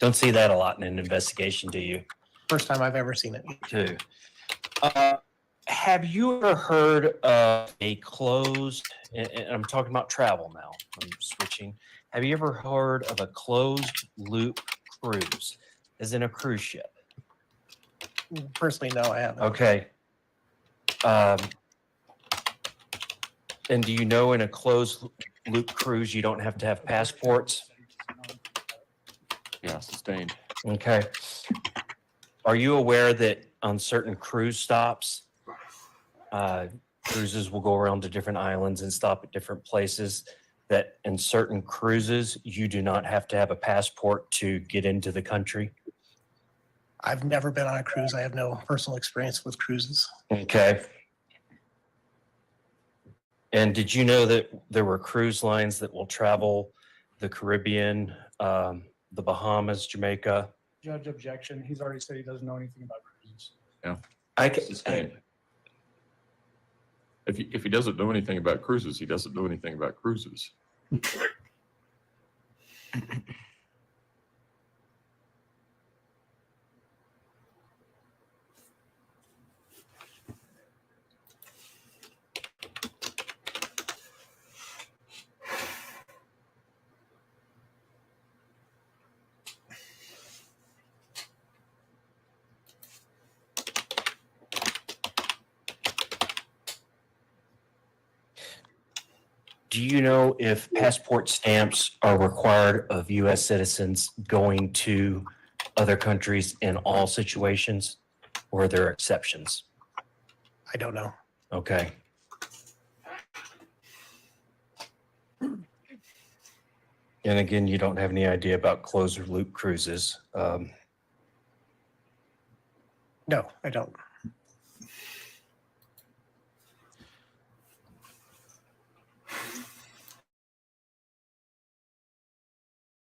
Don't see that a lot in an investigation, do you? First time I've ever seen it. Too. Have you ever heard of a closed, and I'm talking about travel now, I'm switching. Have you ever heard of a closed loop cruise, as in a cruise ship? Personally, no, I haven't. Okay. And do you know in a closed loop cruise, you don't have to have passports? Yeah, sustained. Okay. Are you aware that on certain cruise stops, cruises will go around to different islands and stop at different places, that in certain cruises, you do not have to have a passport to get into the country? I've never been on a cruise. I have no personal experience with cruises. Okay. And did you know that there were cruise lines that will travel the Caribbean, the Bahamas, Jamaica? Judge objection. He's already said he doesn't know anything about cruises. Yeah. I can, Sustained. If he doesn't know anything about cruises, he doesn't know anything about cruises. Do you know if passport stamps are required of U.S. citizens going to other countries in all situations, or are there exceptions? I don't know. Okay. And again, you don't have any idea about closed loop cruises. No, I don't.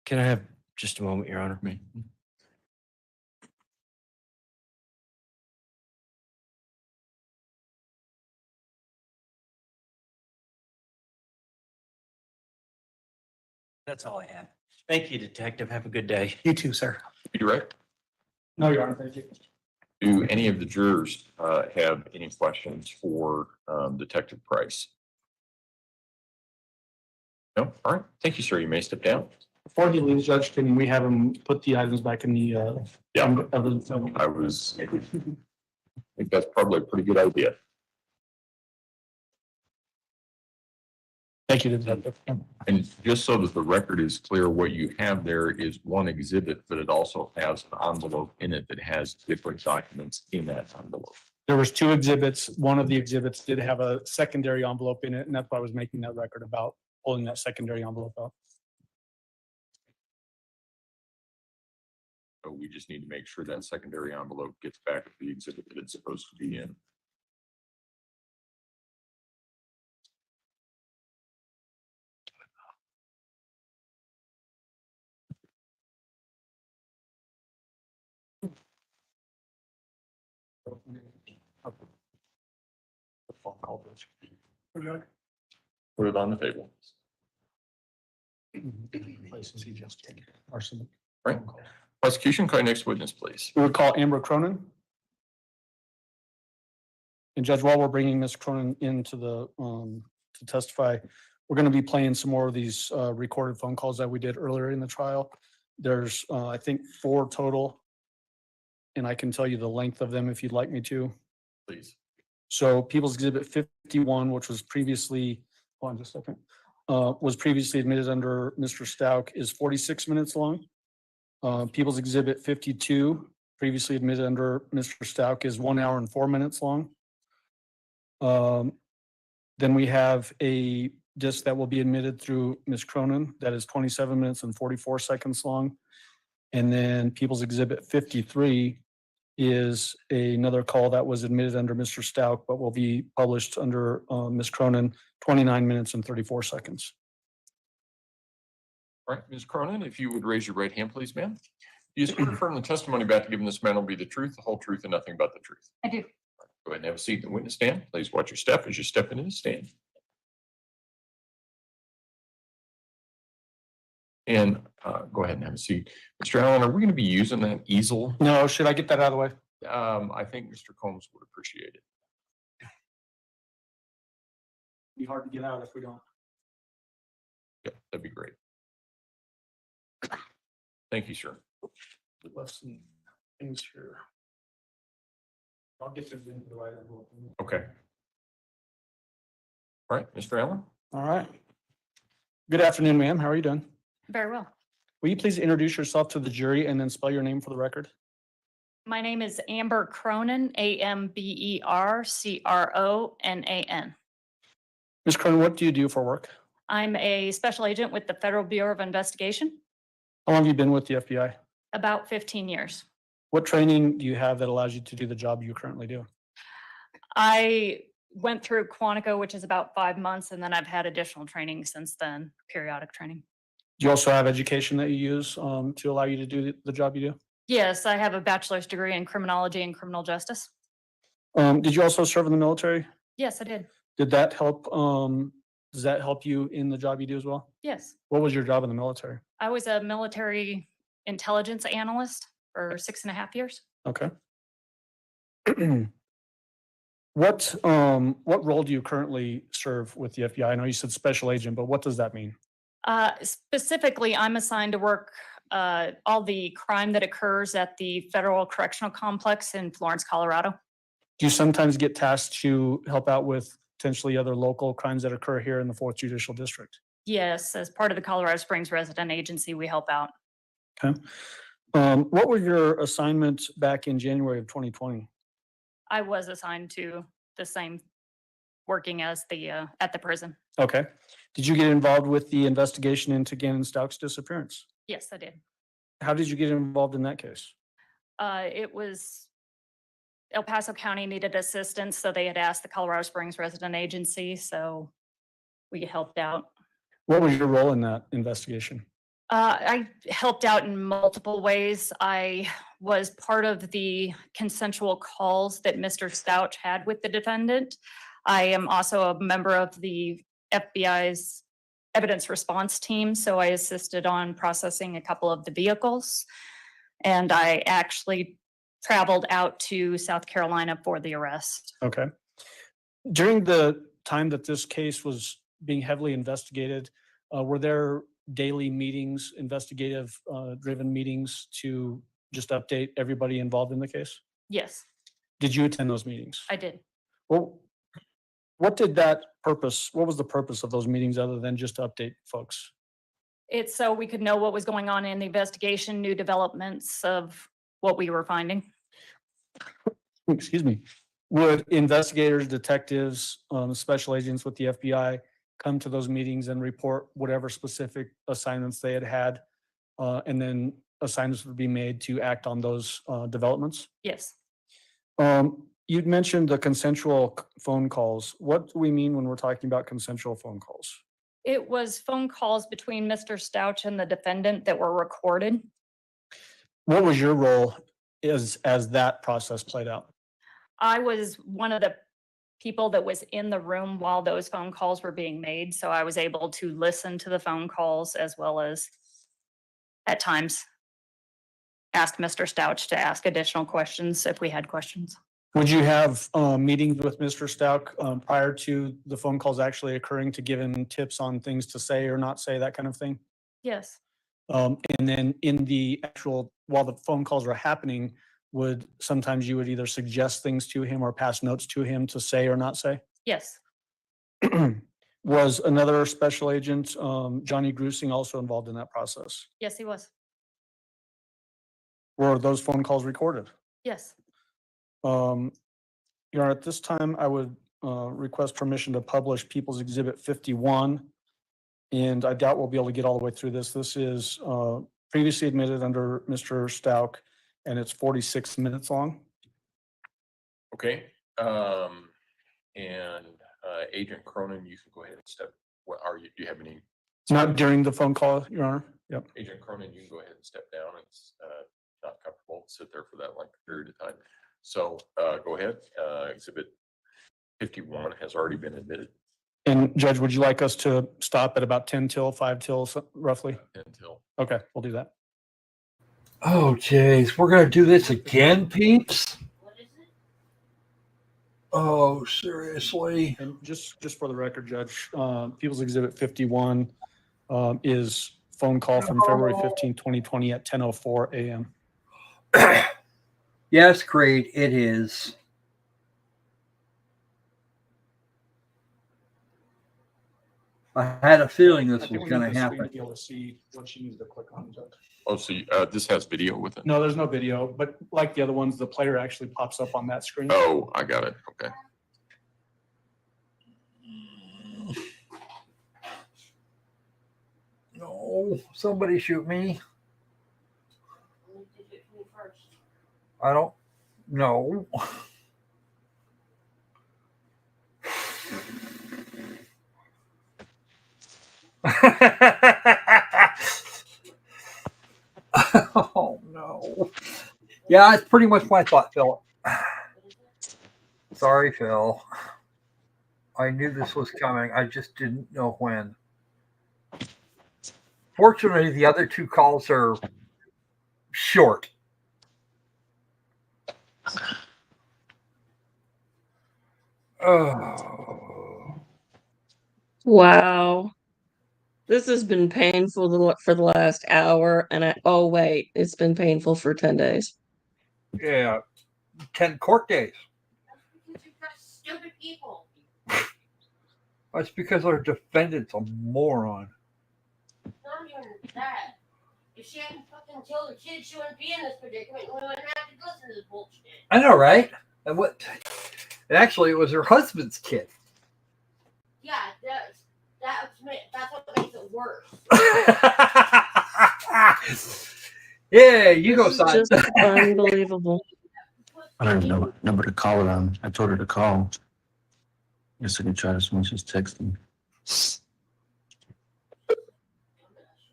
Can I have just a moment, Your Honor? Me. That's all I have. Thank you, Detective. Have a good day. You too, sir. You direct? No, Your Honor, thank you. Do any of the jurors have any questions for Detective Price? No? All right. Thank you, sir. You may step down. Before he leaves, Judge, can we have him put the items back in the evidence? I think that's probably a pretty good idea. Thank you, Detective. And just so that the record is clear, what you have there is one exhibit, but it also has an envelope in it that has different documents in that envelope. There was 2 exhibits. One of the exhibits did have a secondary envelope in it, and that's why I was making that record about pulling that secondary envelope out. So we just need to make sure that secondary envelope gets back to the exhibit that it's supposed to be in. Put it on the table. Places he just taken. Arson. Right. Prosecution, call your next witness, please. We would call Amber Cronin. And Judge, while we're bringing Ms. Cronin into the to testify, we're going to be playing some more of these recorded phone calls that we did earlier in the trial. There's I think 4 total, and I can tell you the length of them if you'd like me to. Please. So People's Exhibit 51, which was previously, hold on just a second, was previously admitted under Mr. Stauch, is 46 minutes long. People's Exhibit 52, previously admitted under Mr. Stauch, is 1 hour and 4 minutes long. Then we have a disc that will be admitted through Ms. Cronin that is 27 minutes and 44 seconds long. And then People's Exhibit 53 is another call that was admitted under Mr. Stauch, but will be published under Ms. Cronin, 29 minutes and 34 seconds. All right, Ms. Cronin, if you would raise your right hand, please, ma'am. Do you swear to affirm the testimony about to give in this man will be the truth, the whole truth, and nothing but the truth? I do. Go ahead and have a seat in the witness stand. Please watch your step as you step into the stand. And go ahead and have a seat. Mr. Allen, are we going to be using that easel? No, should I get that out of the way? I think Mr. Combs would appreciate it. Be hard to get out if we don't. Yeah, that'd be great. Thank you, sir. Left some things here. I'll get them into the right envelope. Okay. All right, Mr. Allen. All right. Good afternoon, ma'am. How are you doing? Very well. Will you please introduce yourself to the jury and then spell your name for the record? My name is Amber Cronin, AMBERCRONAN. Ms. Cronin, what do you do for work? I'm a special agent with the Federal Bureau of Investigation, How long have you been with the FBI? about 15 years. What training do you have that allows you to do the job you currently do? I went through Quantico, which is about 5 months, and then I've had additional training since then, periodic training. Do you also have education that you use to allow you to do the job you do? Yes, I have a bachelor's degree in criminology and criminal justice. Did you also serve in the military? Yes, I did. Did that help? Does that help you in the job you do as well? Yes. What was your job in the military? I was a military intelligence analyst for 6.5 years. Okay. What role do you currently serve with the FBI? I know you said special agent, but what does that mean? Specifically, I'm assigned to work all the crime that occurs at the Federal Correctional Complex in Florence, Colorado. Do you sometimes get tasked to help out with potentially other local crimes that occur here in the 4th Judicial District? Yes, as part of the Colorado Springs Resident Agency, we help out. Okay. What were your assignments back in January of 2020? I was assigned to the same working as the at the prison. Okay. Did you get involved with the investigation into Gannon Stauch's disappearance? Yes, I did. How did you get involved in that case? It was El Paso County needed assistance, so they had asked the Colorado Springs Resident Agency, so we helped out. What was your role in that investigation? I helped out in multiple ways. I was part of the consensual calls that Mr. Stauch had with the defendant. I am also a member of the FBI's evidence response team, so I assisted on processing a couple of the vehicles. And I actually traveled out to South Carolina for the arrest. Okay. During the time that this case was being heavily investigated, were there daily meetings, investigative driven meetings to just update everybody involved in the case? Yes, Did you attend those meetings? I did. Well, what was the purpose of those meetings other than just to update folks? It's so we could know what was going on in the investigation, new developments of what we were finding. Excuse me. Would investigators, detectives, special agents with the FBI come to those meetings and report whatever specific assignments they had, and then assignments would be made to act on those developments? Yes. You'd mentioned the consensual phone calls. What do we mean when we're talking about consensual phone calls? It was phone calls between Mr. Stauch and the defendant that were recorded. What was your role as that process played out? I was one of the people that was in the room while those phone calls were being made, so I was able to listen to the phone calls as well as at times ask Mr. Stauch to ask additional questions if we had questions. Would you have meetings with Mr. Stauch prior to the phone calls actually occurring to give him tips on things to say or not say, that kind of thing? Yes. And then in the actual, while the phone calls were happening, sometimes you would either suggest things to him or pass notes to him to say or not say? Yes. Was another special agent, Johnny Grusing, also involved in that process? Yes, he was. Were those phone calls recorded? Yes. Your Honor, at this time, I would request permission to publish People's Exhibit 51. And I doubt we'll be able to get all the way through this. This is previously admitted under Mr. Stauch, and it's 46 minutes long. Okay. And Agent Cronin, you can go ahead and step. What are you? Do you have any? Not during the phone call, Your Honor. Yep. Agent Cronin, you can go ahead and step down. It's not comfortable to sit there for that length period of time. So go ahead. Exhibit 51 has already been admitted. And Judge, would you like us to stop at about 10 till, 5 till, roughly? 10 till. Okay, we'll do that. Oh, jeez. We're going to do this again, peeps? Oh, seriously? And just for the record, Judge, People's Exhibit 51 is phone call from February 15, 2020 at 10:04 a.m. Yes, Creed, it is. I had a feeling this was going to happen. To be able to see what she needs to click on, Judge. Oh, so this has video with it? No, there's no video, but like the other ones, the player actually pops up on that screen. Oh, I got it. Okay. No, somebody shoot me. I don't know. Oh no. Yeah, it's pretty much my thought, Phil. Sorry, Phil. I knew this was coming. I just didn't know when. Fortunately, the other two calls are short. Oh. Wow. This has been painful for the last hour, and oh wait, it's been painful for 10 days. Yeah, 10 court days. Because you've got stupid people. That's because our defendant's a moron. Not even that. If she hadn't fucking killed her kid, she wouldn't be in this predicament. We wouldn't have to listen to this bullshit. I know, right? And and actually, it was her husband's kid. Yeah, that's what makes it worse. Yeah, you go, son. Just unbelievable. I don't know what number to call it on. I told her to call. Guess I can try this one. She's texting.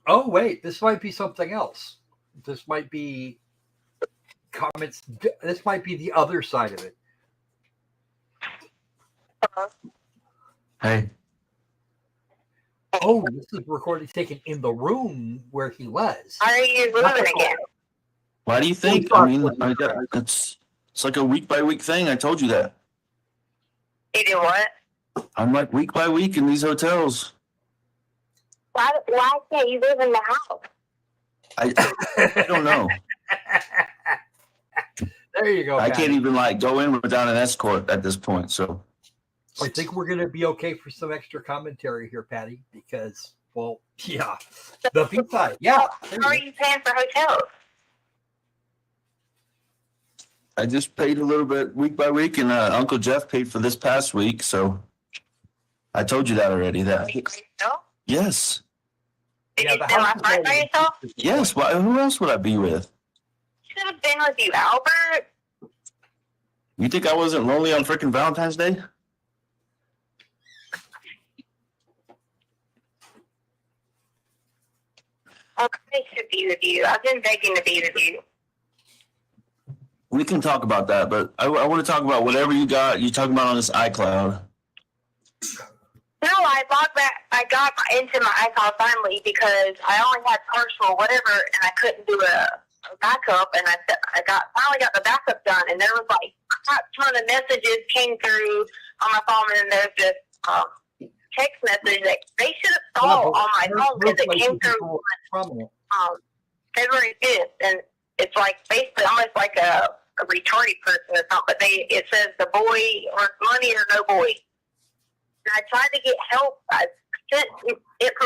Oh, wait, this might be something else. This might be comments. This might be the other side of it. Hey. Oh, this is recording taken in the room where he was. Are you moving again? Why do you think? I mean, it's like a week by week thing. I told you that. You do what? I'm like week by week in these hotels. Why can't you live in the house? I don't know. There you go. I Patty. can't even like go in without an escort at this point. So I think we're going to be okay for some extra commentary here, Patty, because, well, yeah, the B-side. Yeah. How are you paying for hotels? I just paid a little bit week by week, and Uncle Jeff paid for this past week. So I told you that already. That yes. Did you spend last night by yourself? Yes. Why? Who else would I be with? Should have been with you, Albert. You think I wasn't lonely on freaking Valentine's Day? I should be with you. I've been begging to be with you. We can talk about that, but I want to talk about whatever you got. You're talking about on this iCloud. No, I logged back. I got into my iCloud finally because I only had partial whatever, and I couldn't do a backup. And I finally got the backup done, and there was like a ton of messages came through on my phone, and there's this text message that they should have saw on my phone because it came through on February 5th, and it's like basically almost like a retarded person or something. But it says the boy or money or no boy. And I tried to get help. I sent it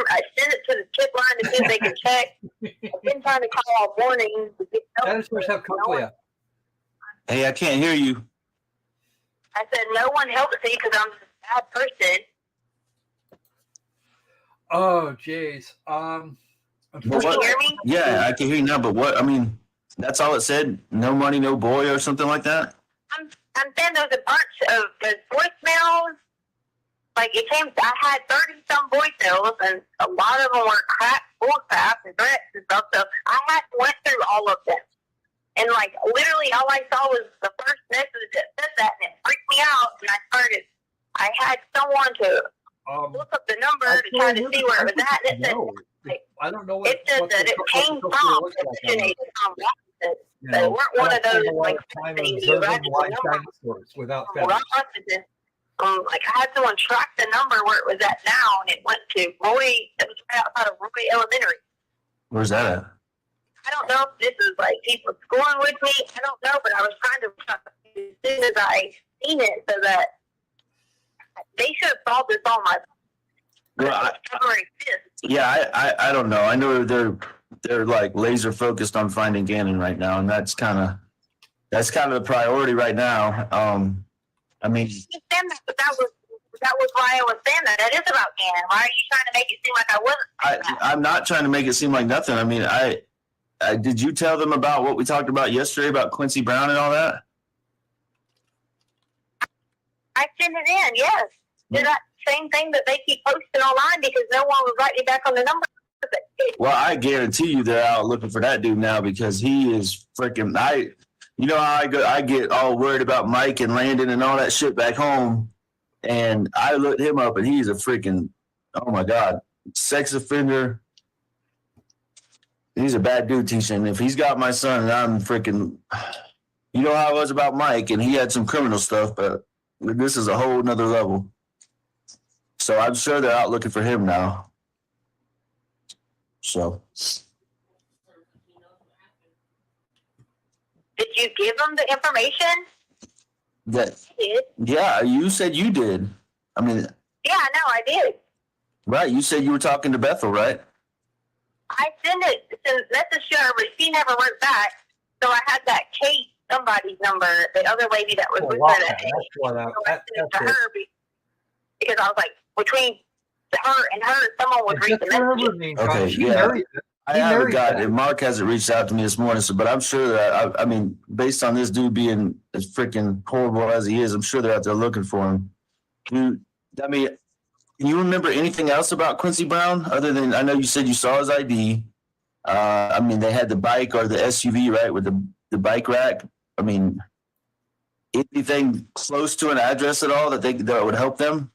to the tip line to see if they can check. I've been trying to call all morning to get help. Hey, I can't hear you. I said no one helps me because I'm a bad person. Oh, jeez. Can you hear me? Yeah, I can hear you now. But what? I mean, that's all it said. No money, no boy, or something like that. I'm saying there's a bunch of voicemails. Like it came, I had 30-some voicemails, and a lot of them were bull crap and threats and stuff. So I went through all of them, and like literally all I saw was the first message that said that, and it freaked me out. And I had someone to look up the number to try to see where it was at. And it said, I don't know. It said that it came from originated from Washington. So it weren't one of those like things you write the number without Washington. Like I had someone track the number where it was at now, and it went to Roy. It was right outside of Roy Elementary. Where's that at? I don't know if this is like people schooling with me. I don't know, but I was trying to as soon as I seen it, so that they should have solved this on my February 5th. Yeah, I don't know. I know they're like laser focused on finding Gannon right now, and that's kind of the priority right now. I mean, but that was why I was saying that. That is about Gannon. Why are you trying to make it seem like I wasn't? I'm not trying to make it seem like nothing. I mean, I did you tell them about what we talked about yesterday about Quincy Brown and all that? I sent it in, yes. Did that same thing that they keep posting online because no one was writing back on the number. Well, I guarantee you they're out looking for that dude now because he is freaking. You know how I get all worried about Mike and Landon and all that shit back home, and I looked him up and he's a freaking, oh my god, sex offender. He's a bad dude, Tisha. And if he's got my son, and I'm freaking, you know how I was about Mike, and he had some criminal stuff, but this is a whole nother level. So I'm sure they're out looking for him now. So. Did you give them the information? Yeah, you said you did. I mean. Yeah, no, I did. Right, you said you were talking to Bethel, right? I sent it to message her, but she never wrote back. So I had that Kate somebody's number, the other lady that was with her that day. So I sent it to her because I was like, between her and her, someone would read the message. Okay, yeah. I haven't got it. Mark hasn't reached out to me this morning, but I'm sure that I mean, based on this dude being as freaking horrible as he is, I'm sure they're out there looking for him. Dude, I mean, can you remember anything else about Quincy Brown other than I know you said you saw his ID? I mean, they had the bike or the SUV, right, with the bike rack. I mean, anything close to an address at all that would help them?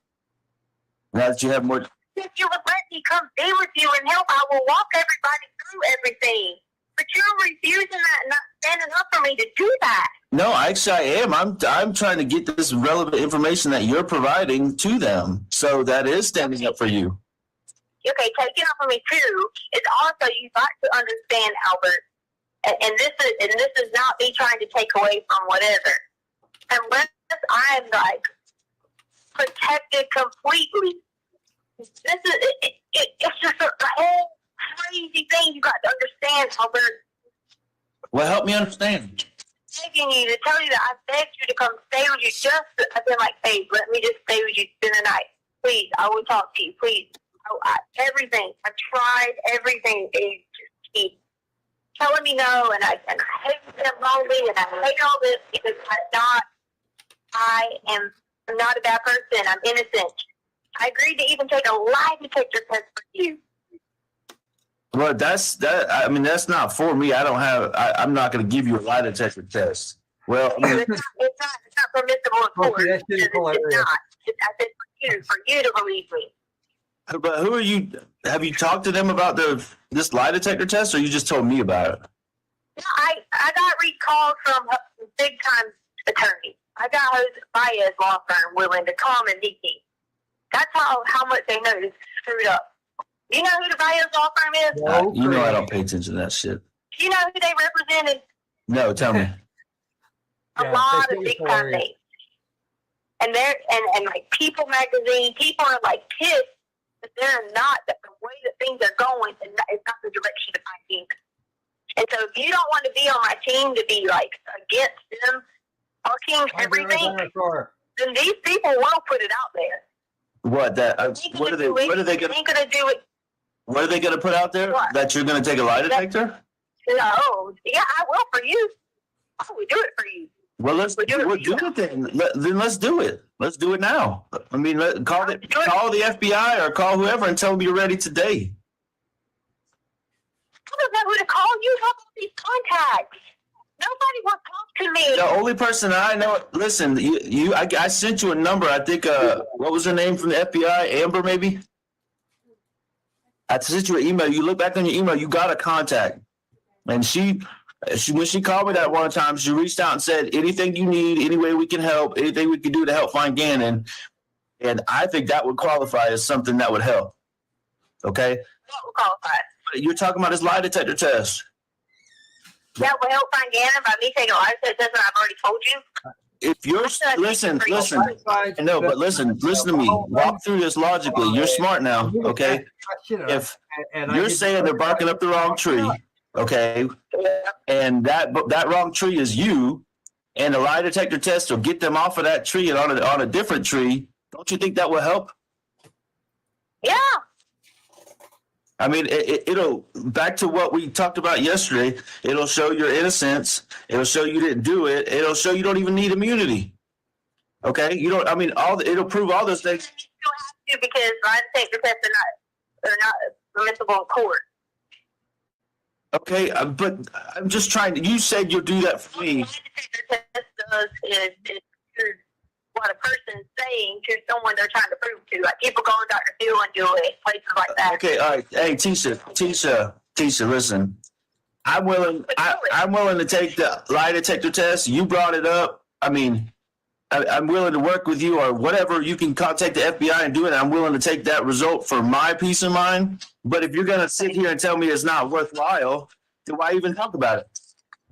Now that you have more. If you would let me come be with you and help, I will walk everybody through everything. But you're refusing that and not standing up for me to do that. No, actually I am. I'm trying to get this relevant information that you're providing to them. So that is standing up for you. Okay, taking up for me too is also you got to understand, Albert, and this is not me trying to take away from whatever. Unless I'm like protected completely, this is it's just a whole crazy thing you got to understand, Albert. Well, help me understand. Begging you to tell you that I begged you to come stay with you. I've been like, hey, let me just stay with you spend the night, please. I will talk to you, please. Everything. I tried everything. They just keep telling me no, and I hate them lonely, and I hate all this because I'm not a bad person. I'm innocent. I agreed to even take a lie detector test for you. Well, that's not for me. I'm not going to give you a lie detector test. Well, I mean, it's not permissible in court. It's not. I said for you to believe me. but who are you? Have you talked to them about this lie detector test, or you just told me about it? No, I got recalled from a big time attorney. I got Jose Baez law firm willing to come and meet me. That's how much they know it's screwed up. You know who the Baez law firm is? You know I don't pay attention to that shit. Do you know who they represented? No, tell me. A lot of big time names. And they're and like People magazine, people are like pissed that they're not that the way that things are going and it's not the direction of my team. And so if you don't want to be on my team to be like against them talking everything, then these people will put it out there. What are they going to? What are they going to put out there? What? That you're going to take a lie detector? No, yeah, I will for you. I will do it for you. Well, let's do it then. Then let's do it. Let's do it now. I mean, call the FBI or call whoever and tell them you're ready today. I don't know who to call. You have all these contacts. Nobody will talk to me. The only person I know. Listen, I sent you a number. I think. What was her name from the FBI? Amber, maybe. I sent you an email. You look back on your email. You got a contact, and she when she called me that one time, she reached out and said, anything you need, any way we can help, anything we can do to help find Gannon. And I think that would qualify as something that would help. Okay? What would qualify? You're talking about this lie detector test. That will help find Gannon by me taking a lie detector test that I've already told you? If you're, listen. No, but listen to me. Walk through this logically. You're smart now, okay? If you're saying they're barking up the wrong tree, okay, and that wrong tree is you, and the lie detector test will get them off of that tree and on a different tree, don't you think that will help? Yeah. I mean, it'll, back to what we talked about yesterday, it'll show your innocence. It'll show you didn't do it. It'll show you don't even need immunity. Okay? You don't, I mean, it'll prove all those things. You have to because lie detector tests are not permissible in court. Okay, but I'm just trying to, you said you'll do that for me. What lie detector test does is what a person's saying to someone they're trying to prove to. Like people go to Dr. Phil and do it, places like that. Okay, all right. Hey, Tisha, listen. I'm willing to take the lie detector test. You brought it up. I mean, I'm willing to work with you or whatever. You can contact the FBI and do it. I'm willing to take that result for my peace of mind. But if you're going to sit here and tell me it's not worthwhile, then why even talk about it?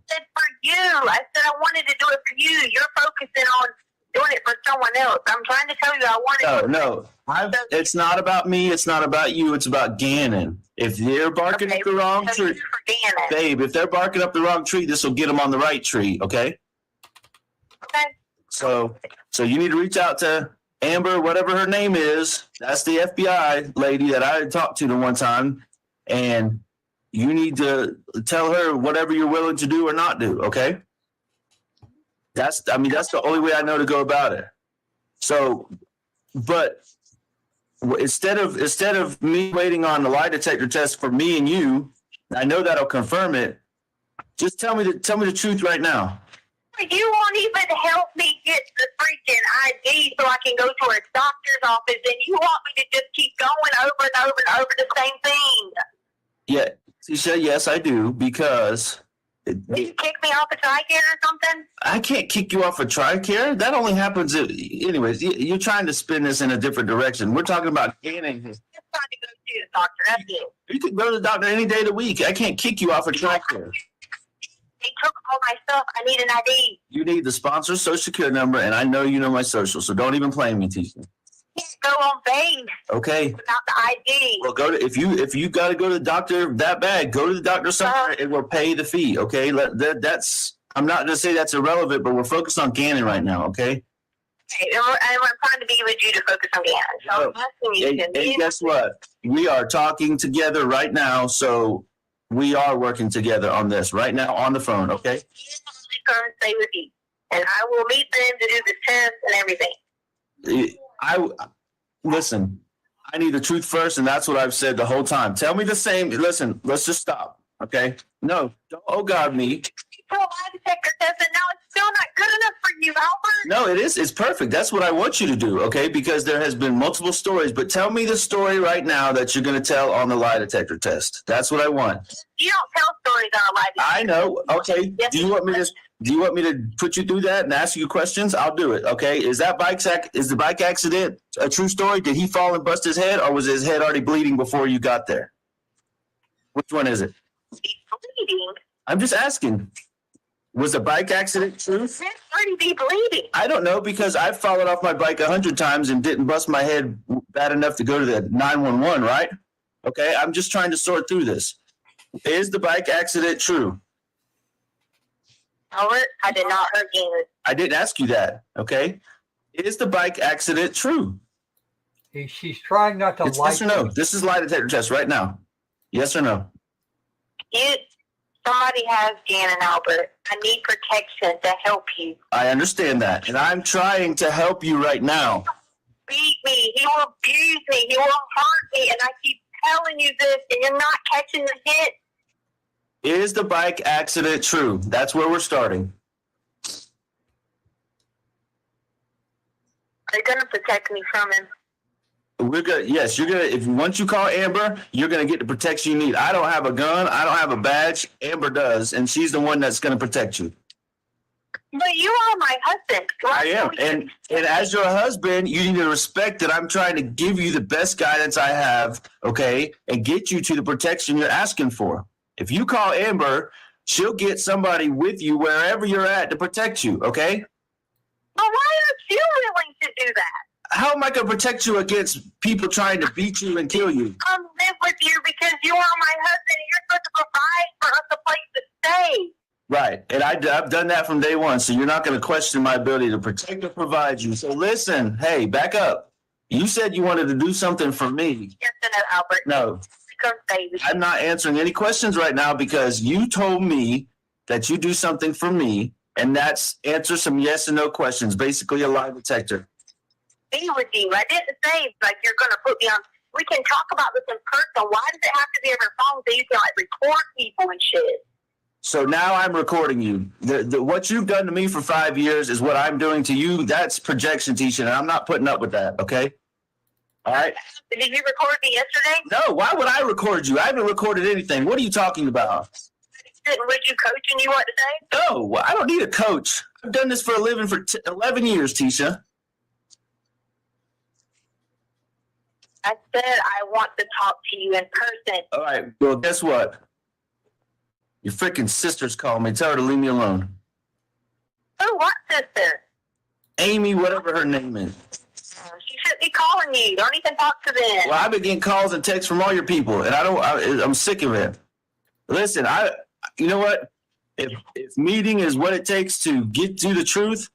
I said for you. I said I wanted to do it for you. You're focusing on doing it for someone else. I'm trying to tell you I wanted No. It's not about me. It's not about you. It's about Gannon. If they're barking up the wrong tree, babe, if they're barking up the wrong tree, this will get them on the right tree, okay? Okay. So you need to reach out to Amber, whatever her name is. That's the FBI lady that I talked to the one time. And you need to tell her whatever you're willing to do or not do, okay? That's the only way I know to go about it. So, but instead of me waiting on the lie detector test for me and you, I know that'll confirm it. Just tell me the truth right now. You won't even help me get the freaking ID so I can go to a doctor's office, and you want me to just keep going over and over and over the same thing. Yeah, Tisha, yes, I do, because Did you kick me off a TRICARE or something? I can't kick you off a TRICARE. That only happens anyways. You're trying to spin this in a different direction. We're talking about Gannon. Just trying to go see the doctor. That's it. You can go to the doctor any day of the week. I can't kick you off a TRICARE. They took all my stuff. I need an ID. You need the sponsor's social security number, and I know you know my social, so don't even play me, Tisha. Can't go on base Okay. without the ID. Well, go to if you got to go to the doctor that bad, go to the doctor somewhere and we'll pay the fee. Okay, that's I'm not gonna say that's irrelevant, but we're focused on Gannon right now. Okay. Okay, and we're trying to be with you to focus on Gannon. So I'm asking you And guess what? We are talking together right now, so we are working together on this right now on the phone. Okay. Stay with you, and I will meet them to do the test and everything. Listen. I need the truth first, and that's what I've said the whole time. Tell me the same. Listen, let's just stop. Okay? No, don't oh God me. You put a lie detector test, and now it's still not good enough for you, Albert. No, it is. It's perfect. That's what I want you to do. Okay? Because there has been multiple stories, but tell me the story right now that you're going to tell on the lie detector test. That's what I want. You don't tell stories on a lie detector. I know. Okay. Do you want me to put you through that and ask you questions? I'll do it. Okay. Is the bike accident a true story? Did he fall and bust his head, or was his head already bleeding before you got there? Which one is it? Bleeding. I'm just asking. Was the bike accident true? It's already be bleeding. I don't know, because I've fallen off my bike 100 times and didn't bust my head bad enough to go to the 911, right? Okay. I'm just trying to sort through this. Is the bike accident true? Albert, I did not hurt you. I didn't ask you that. Okay. Is the bike accident true? She's trying not to It's lie. yes or no. This is lie detector test right now. Yes or no? Somebody has Gannon, Albert. I need protection to help you. I understand that. And I'm trying to help you right now. Beat me. He will abuse me. He will hurt me. And I keep telling you this, and you're not catching the hint. Is the bike accident true? That's where we're starting. Are you going to protect me from him? We're gonna, yes, you're gonna, once you call Amber, you're gonna get the protection you need. I don't have a gun, I don't have a badge. Amber does, and she's the one that's gonna protect you. But you are my husband. I am. And as your husband, you need to respect that I'm trying to give you the best guidance I have, okay, and get you to the protection you're asking for. If you call Amber, she'll get somebody with you wherever you're at to protect you, okay? But why aren't you willing to do that? How am I going to protect you against people trying to beat you and kill you? Come live with you because you are my husband and you're supposed to provide for us a place to stay. Right. And I've done that from day one. So you're not going to question my ability to protect or provide you. So listen, hey, back up. You said you wanted to do something for me. Yes or no, Albert? No. Come stay with you. I'm not answering any questions right now because you told me that you do something for me, and that's answer some yes and no questions, basically a lie detector. Be with you. I didn't say like you're going to put me on. We can talk about this in person. Why does it have to be over phone so you can like record people and shit? So now I'm recording you. What you've done to me for 5 years is what I'm doing to you. That's projection, Tisha, and I'm not putting up with that, okay? All right? Did you record me yesterday? No, why would I record you? I haven't recorded anything. What are you talking about? Was you coaching you what to say? No, I don't need a coach. I've done this for a living for 11 years, Tisha. I said I want to talk to you in person. All right, well, guess what? Your freaking sister's calling me. Tell her to leave me alone. Who? What sister? Amy, whatever her name is. She shouldn't be calling you. Don't even talk to them. Well, I've been getting calls and texts from all your people, and I'm sick of it. Listen, you know what? If meeting is what it takes to get to the truth,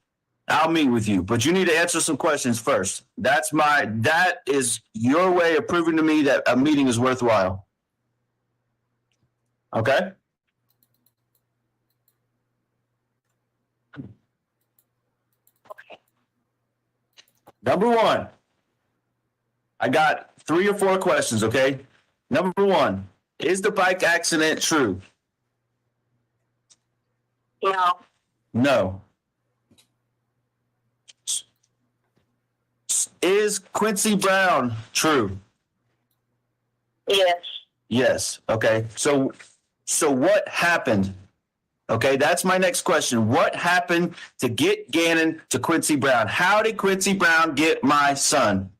I'll meet with you. But you need to answer some questions first. That is your way of proving to me that a meeting is worthwhile. Okay? Number one, I got 3 or 4 questions, okay? Number one, is the bike accident true? No. No. Is Quincy Brown true? Yes. Yes. Okay. So what happened? Okay, that's my next question. What happened to get Gannon to Quincy Brown? How did Quincy Brown get my son?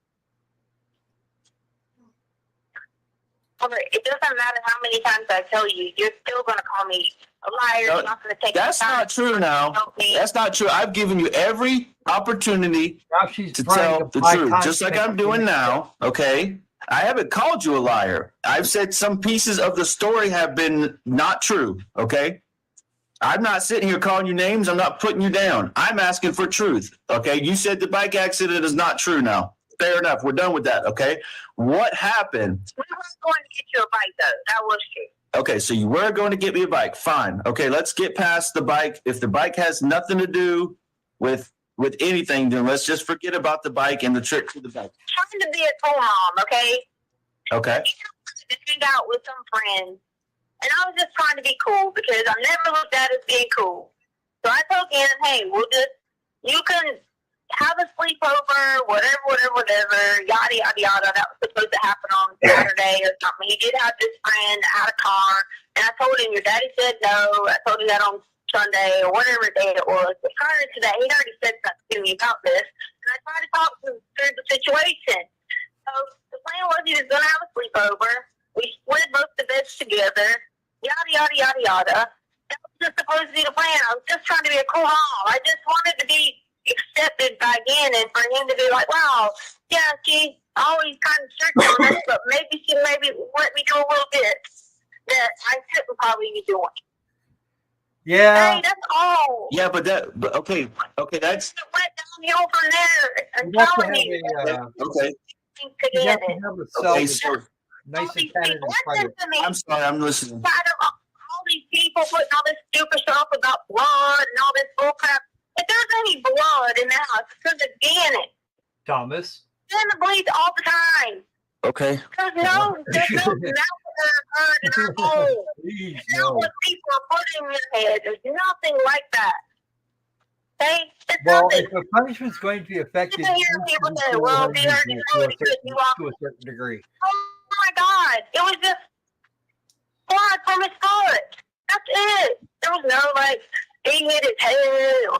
It doesn't matter how many times I tell you, you're still going to call me a liar. No, You're not going to take that's the time not true now. to help me. That's not true. I've given you every opportunity to trying tell to the buy truth, time just to like make I'm doing now. Okay. I haven't called you a liar. I've said some pieces of the story have been not true. Okay. I'm not sitting here calling you names. I'm not putting you down. I'm asking for truth. Okay. You said the bike accident is not true now. Fair enough. We're done with that. Okay. What happened? We were going to get you a bike, though. That was true. Okay. So you were going to get me a bike. Fine. Okay. Let's get past the bike. If the bike has nothing to do with anything, then let's just forget about the bike and the trip to the bike. Trying to be a cool mom, okay? Okay. To hang out with some friends. And I was just trying to be cool because I never looked at it as being cool. So I told Gannon, hey, you can have a sleepover, whatever, yada, yada, yada. That was supposed to happen on Saturday or something. He did have this friend that had a car. And I told him, your daddy said no. I told him that on Sunday or whatever day it was. But prior to that, he'd already said something to me about this. And I tried to talk to him through the situation. So the plan was he was going to have a sleepover. We split both the beds together. Yada, yada, yada, yada. That was just supposed to be the plan. I was just trying to be a cool mom. I just wanted to be accepted by Gannon for him to be like, wow, yeah, she's always kind of strict on us, but maybe she let me do a little bit that I shouldn't probably be doing. Yeah. Hey, that's all. Yeah, but okay, that's. It went downhill from there. I'm You have to telling you. Okay. You have to have a cell Okay, that's so nice and padded and private. I'm sorry, I'm listening. Tired of all these people putting all this stupid stuff about blood and all this bullcrap. If there's any blood in the house, it's because of Gannon. Thomas. Gannon bleeds all the time. Okay. There's no massacre occurred in our home. It's not what people are putting in their head. There's nothing like that. Okay? It's Well, nothing. if the punishment's going to be effective, You can hear people say, well, if you already know it, you walk. to a certain degree. Oh my God. It was just blood from his foot. That's it. There was no, like, he hit his head or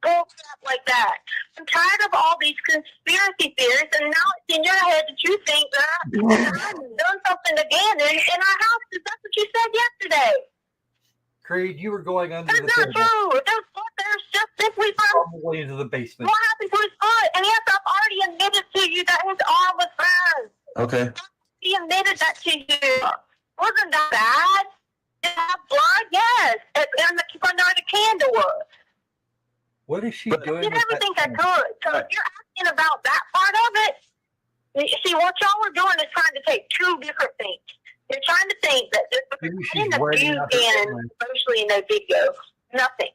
bullcrap like that. I'm tired of all these conspiracy theories, and now it's in your head that you think that I've done something again in our house because that's what you said yesterday. Creed, you were going under That's the not table, true. There's just simply from probably into the basement. what happened to his foot. And yes, I've already admitted to you that his arm was burned. Okay. He admitted that to you. Wasn't that bad? Did it have blood? Yes. And under the candle was. What is she I doing? did with everything that I could. So if you're asking about that part of it, you see, what y'all were doing is trying to take two different things. You're trying to think that just because Maybe I she's didn't worried abuse about her Gannon, family. especially in that video, nothing.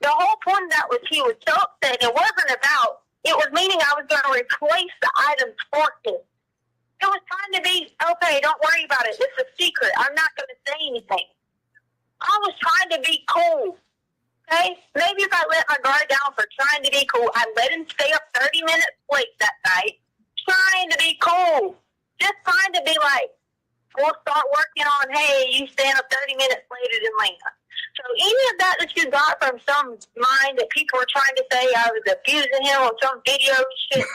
The whole point of that was he was so upset. It wasn't about, it was meaning I was going to replace the items for him. It was trying to be, okay, don't worry about it. It's a secret. I'm not going to say anything. I was trying to be cool. Okay? Maybe if I let my guard down for trying to be cool, I let him stay up 30 minutes late that night, trying to be cool. Just trying to be like, we'll start working on, hey, you stand up 30 minutes later than Lena. So any of that you got from some mind that people were trying to say I was abusing him on some video shit,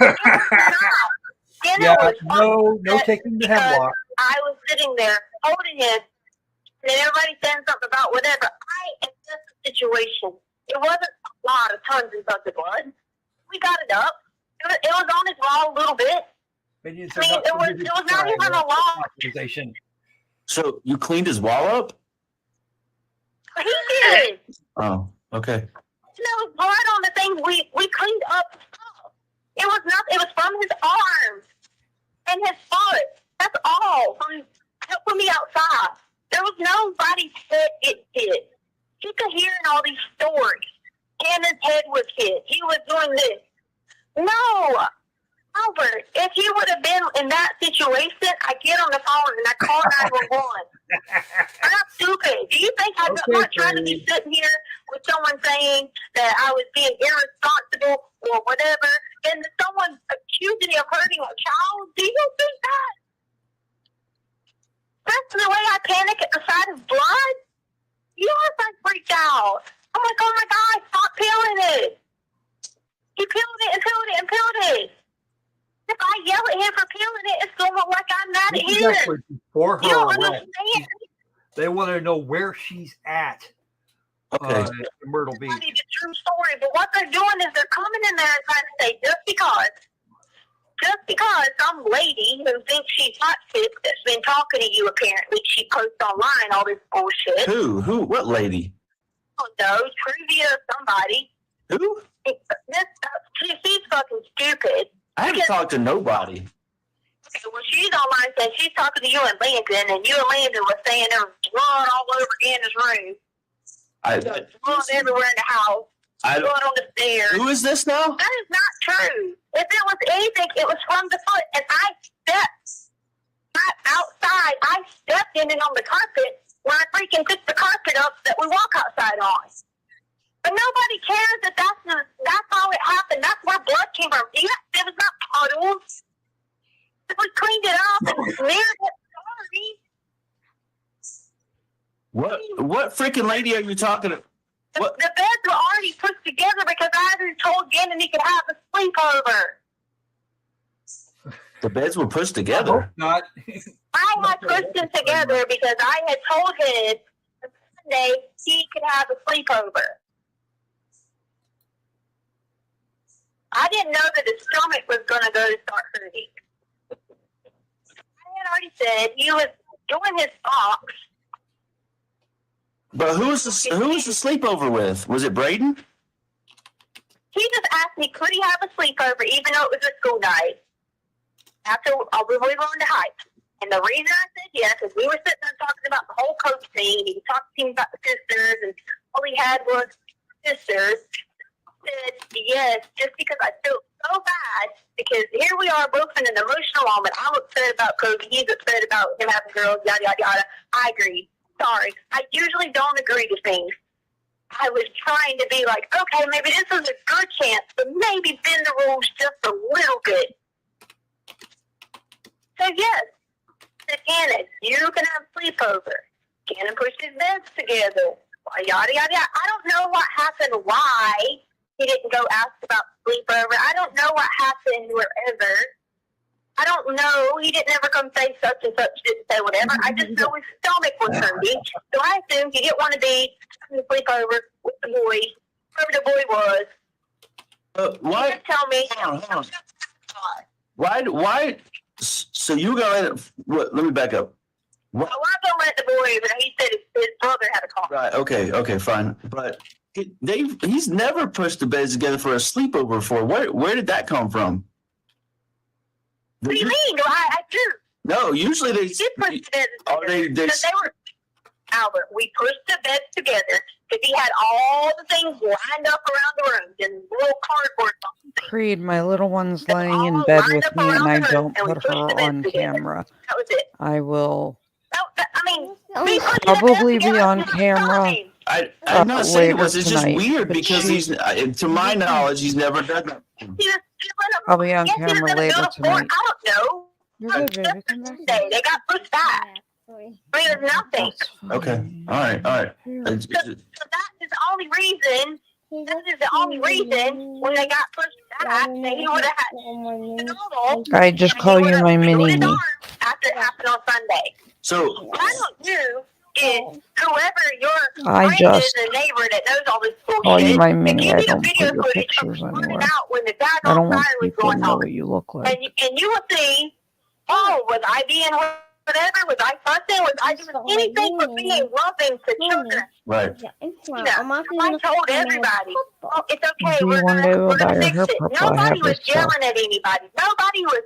Yeah, no taking the hemlock. I was sitting there holding him, and everybody saying something about whatever. I assessed the situation. It wasn't a lot of tons and tons of blood. We got it up. It was on his wall a little bit. I mean, it was not even a long. Accusation. So you cleaned his wall up? He did. Oh, okay. There was blood on the things we cleaned up stuff. It was not. It was from his arms and his foot. That's all. From me outside. There was nobody's head it did. You could hear in all these stories. Cannon's head was hit. He was doing this. No. Albert, if he would have been in that situation, I get on the phone and I call 911. I'm not stupid. Do you think I'm not trying to be sitting here with someone saying that I was being irresponsible or whatever, and someone accusing me of hurting a child? Do you think that? That's the way I panic at the sight of blood. You are like freaked out. I'm like, oh my God, stop peeling it. He peeled it and peeled it and peeled it. If I yell at him for peeling it, it's going to look like I'm mad at This is him. actually before You her don't arrest. understand. They want to know where she's at. Okay. In Myrtle Beach. It's a true story, but what they're doing is they're coming in there and trying to say just because some lady who thinks she's hot shit that's been talking to you, apparently she posts online all this bullshit. Who? What lady? I don't know, trivia, somebody. Who? She's fucking stupid. I haven't talked to nobody. Okay, well, she's online saying she's talking to you and Landon, and you and Landon was saying there was blood all over Anna's room. Blood everywhere in the house. Blood on the stairs. Who is this now? That is not true. If it was anything, it was from the foot, and I stepped outside. I stepped in it on the carpet when I freaking took the carpet up that we walk outside on. But nobody cares that that's how it happened. That's where blood came from. It was not puddles. We cleaned it up and smeared it. Sorry. What freaking lady are you talking to? The beds were already put together because I had told Gannon he could have a sleepover. The beds were pushed together. Not. I had pushed them together because I had told him Sunday he could have a sleepover. I didn't know that his stomach was going to go to start hurting. I had already said he was doing his box. But who was the sleepover with? Was it Braden? He just asked me, could he have a sleepover even though it was a school night? After we were on the hike. And the reason I said yes is we were sitting there talking about the whole coach thing. He was talking to me about the sisters, and all he had was sisters. I said yes, just because I felt so bad, because here we are both in an emotional moment. I'm upset about Kobe. He's upset about him having girls, yada, yada, yada. I agree. Sorry. I usually don't agree to things. I was trying to be like, okay, maybe this is a good chance, but maybe bend the rules just a little bit. So yes, said Gannon, you can have sleepover. Gannon pushed his beds together. Yada, yada, yada. I don't know what happened, why he didn't go ask about sleepover. I don't know what happened wherever. I don't know. He didn't ever come say such and such, didn't say whatever. I just know his stomach was hurting. So I assumed he didn't want to be having a sleepover with the boy, whoever the boy was. Why? He didn't tell me. Hold on. Why? So you go let me back up. I was going to let the boy, but he said his brother had a call. Right. Okay. Fine. But he's never pushed the beds together for a sleepover before. Where did that come from? What do you mean? I do. No, usually they did push the beds together. Because they were, Albert, we pushed the beds together because he had all the things lined up around the room and little cardboard. Creed, my little one's laying in bed with me and I don't put her on camera. That was it. I will probably be on camera. I'm not saying later this. It's just tonight, weird but because he's, to my knowledge, he's never done that. I'll be on camera later tonight. I don't know. You're good, baby. Come back. They got pushed back. I mean, there's nothing. Okay. All right. So that is the only reason. That is the only reason when they got pushed back that he would have had normal. I just call you my mini me. After it happened on Sunday. So what I don't do is whoever your I friend just is, a neighbor that knows all this bullshit. call you my and mini. give I me the don't put video your footage pictures of anywhere. out when the I daggone don't want fire was people to going know on. what you look like. And you will see, oh, was I being whatever? Was I fussing? Was I doing anything but being loving to children? Right. I told everybody, oh, it's okay. Maybe one day we'll buy her hair purple. I Nobody have was this stuff. yelling at anybody. Nobody was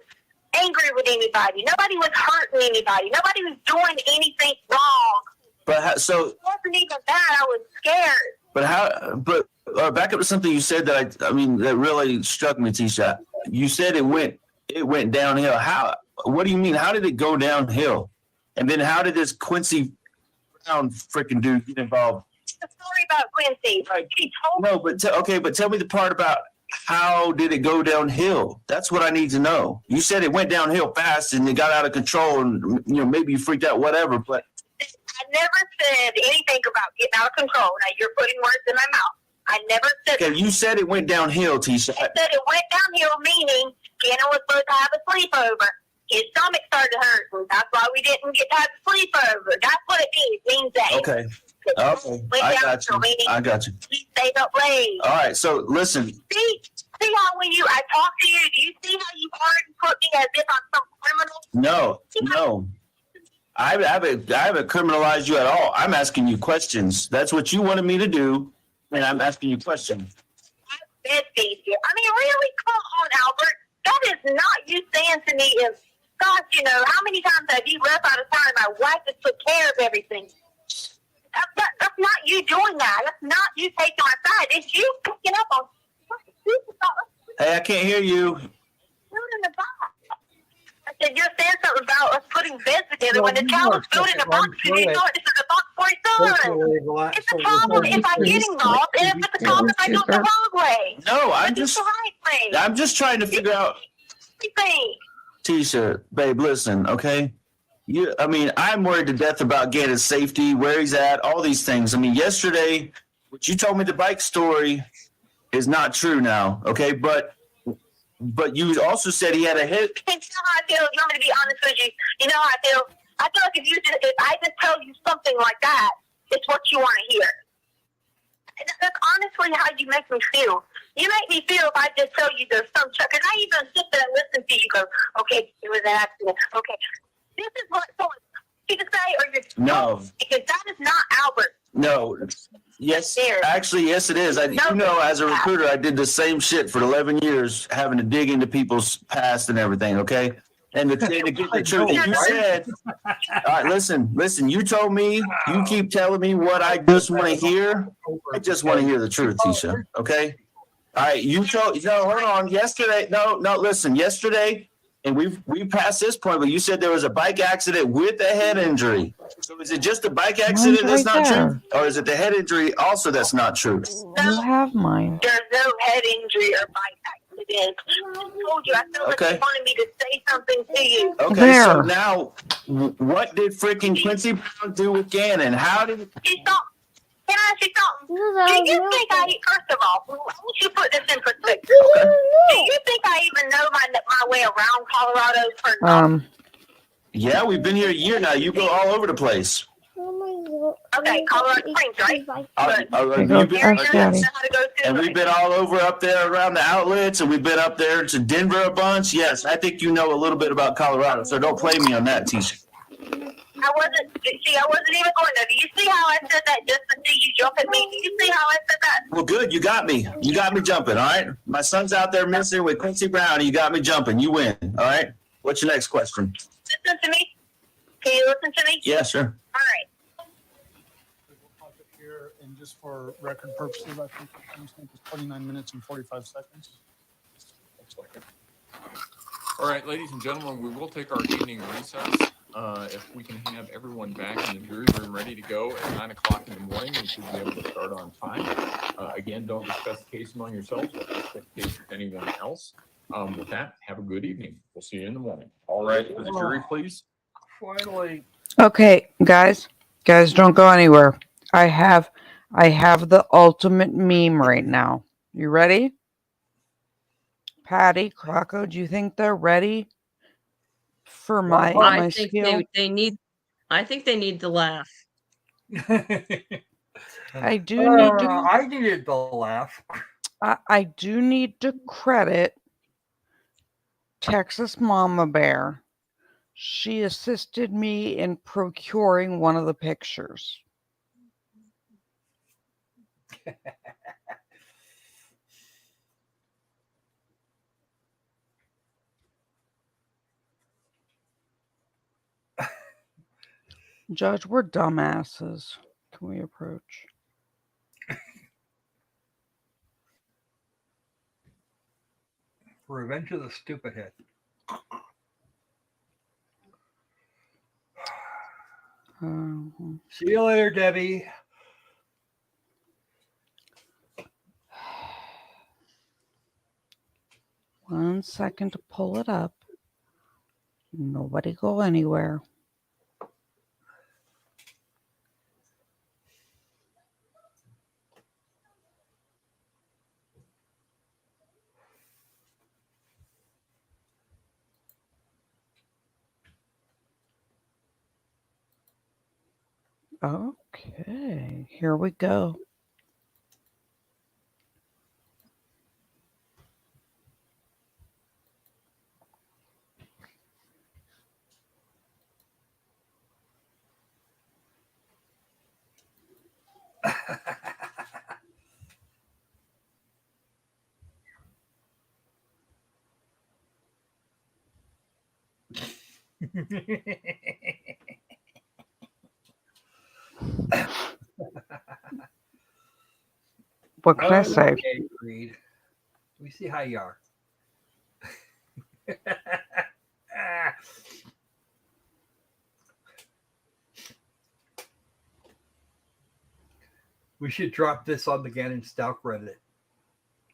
angry with anybody. Nobody was hurting anybody. Nobody was doing anything wrong. But so It wasn't even that. I was scared. But how? But back up to something you said that I mean that really struck me, Tisha. You said it went downhill. How? What do you mean? How did it go downhill? And then how did this Quincy Brown freaking dude get involved? The story about Quincy. He told No, but but tell me the part about how did it go downhill? That's what I need to know. You said it went downhill fast and it got out of control, and maybe you freaked out, whatever. But I never said anything about getting out of control. Now you're putting words in my mouth. I never said okay, that. you said it went downhill, Tisha. I said it went downhill, meaning Gannon was supposed to have a sleepover. His stomach started hurting. That's why we didn't get to have a sleepover. That's what it means. It means that. Okay. Okay. I got you. He stayed up late. All right. So listen. See how when I talk to you, do you see how you already put me as if I'm some criminal? No. I haven't criminalized you at all. I'm asking you questions. That's what you wanted me to do, and I'm asking you questions. I mean, really? Come on, Albert. That is not you saying to me if, gosh, how many times have you left out of town and my wife has took care of everything? That's not you doing that. That's not you taking my side. It's you picking up on. Hey, I can't hear you. In the box. I said you're saying something about us putting beds together when the child was built in a box. You didn't know this is a box for his son. It's a problem if I get involved, and it's a problem if I do it the wrong way. No, It's the right way. I'm just trying to figure out. Tisha, babe, listen, okay? I'm worried to death about Gannon's safety, where he's at, all these things. Yesterday, what you told me the bike story is not true now, okay? But you also said he had a hit. You know how I feel. You want me to be honest with you? You know how I feel. I feel like if I just tell you something like that, it's what you want to hear. That's honestly how you make me feel. You make me feel if I just tell you there's some truck, and I even sit there and listen to you go, okay, it was an accident. Okay, this is what you to say, or you're No. because that is not Albert. No. Yes. Actually, yes, it is. As a recruiter, I did the same shit for 11 years, having to dig into people's past and everything, okay? And to get the truth, you said, all right, listen, you told me, you keep telling me what I just want to hear. I just want to hear the truth, Tisha, okay? All right, hold on. Yesterday, listen, yesterday, and we passed this point, but you said there was a bike accident with a head injury. So is it just a bike accident that's not true? Or is it the head injury also that's not true? You have mine. There's no head injury or bike accident. I told you, I feel like you wanted me to say something to you. Okay, so now, what did freaking Quincy Brown do with Gannon? How did Can I ask you something? Do you think first of all, I want you to put this in perspective. Okay. Do you think I even know my way around Colorado for Yeah, we've been here a year now. You go all over the place. Okay, Colorado Springs, right? And we've been all over up there around the outlets, and we've been up there to Denver a bunch. Yes, I think you know a little bit about Colorado, so don't play me on that, Tisha. I wasn't even going there. Do you see how I said that just to see you jump at me? Do you see how I said that? Well, good. You got me. You got me jumping, all right? My son's out there missing with Quincy Brown, and you got me jumping. You win, all right? What's your next question? Listen to me. Can you listen to me? Yeah, sure. All right. Here, and just for record purposes, I think the timestamp is 29 minutes and 45 seconds. Looks like it. All right, ladies and gentlemen, we will take our evening recess. If we can have everyone back in the jury room ready to go at 9 o'clock in the morning, we should be able to start on time. Again, don't discuss the case among yourselves, but discuss the case with anyone else. With that, have a good evening. We'll see you in the morning. All right, for the jury, please. Finally. Okay, guys, don't go anywhere. I have the ultimate meme right now. You ready? Patty, Crocco, do you think they're ready for my I think skill? they need. I think they need to laugh. I do need to. I needed the laugh. I do need to credit Texas Mama Bear. She assisted me in procuring one of the pictures. Judge, we're dumbasses. Can we approach? Revenge of the Stupid Head. See you later, Debbie. 1 second to pull it up. Nobody go anywhere. Okay, here we go. What can I say? Okay, Creed. We see how you are. We should drop this on the Gannon Stauch Reddit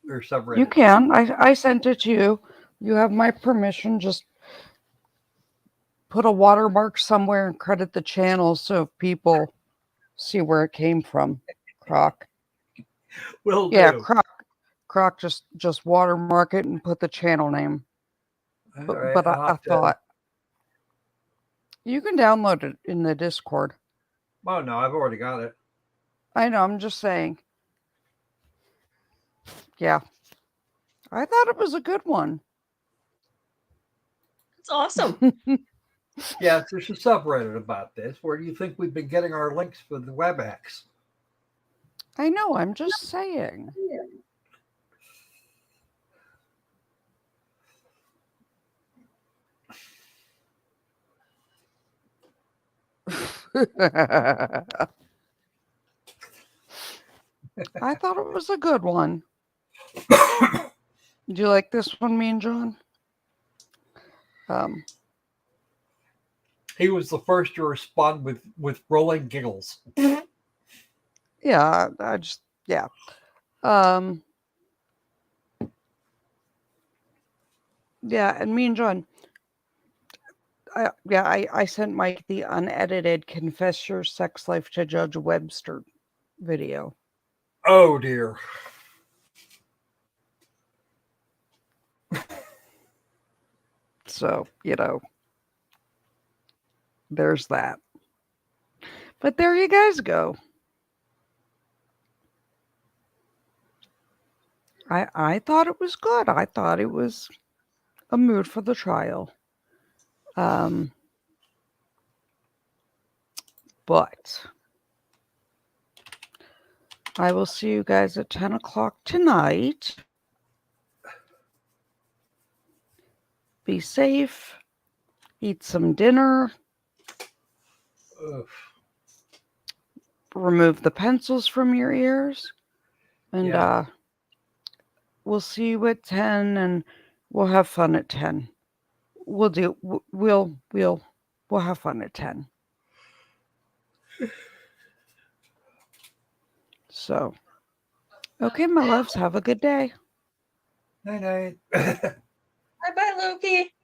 or subreddit. You can. I sent it to you. You have my permission. Just put a watermark somewhere and credit the channel so people see where it came from. Croc. Will Yeah, do. Croc just watermark it and put the channel name. All But, right, but I'll I have to- thought you can download it in the Discord. Oh no, I've already got it. I know, I'm just saying. Yeah. I thought it was a good one. It's awesome. Yes, there's a subreddit about this. Where do you think we've been getting our links for the WebEx? I know, I'm just saying. I thought it was a good one. Do you like this one, me and John? He was the first to respond with rolling giggles. Yeah, I just yeah. Yeah, and me and John. I sent Mike the unedited "Confess Your Sex Life to Judge Webster" video. Oh dear. So, there's that. But there you guys go. I thought it was good. I thought it was a mood for the trial. But I will see you guys at 10 o'clock tonight. Be safe. Eat some dinner. Ugh. Remove the pencils from your ears. And Yeah. we'll see you at 10 and we'll have fun at 10. We'll have fun at 10. So, okay, my loves, have a good day. Night night. Bye-bye, Loki.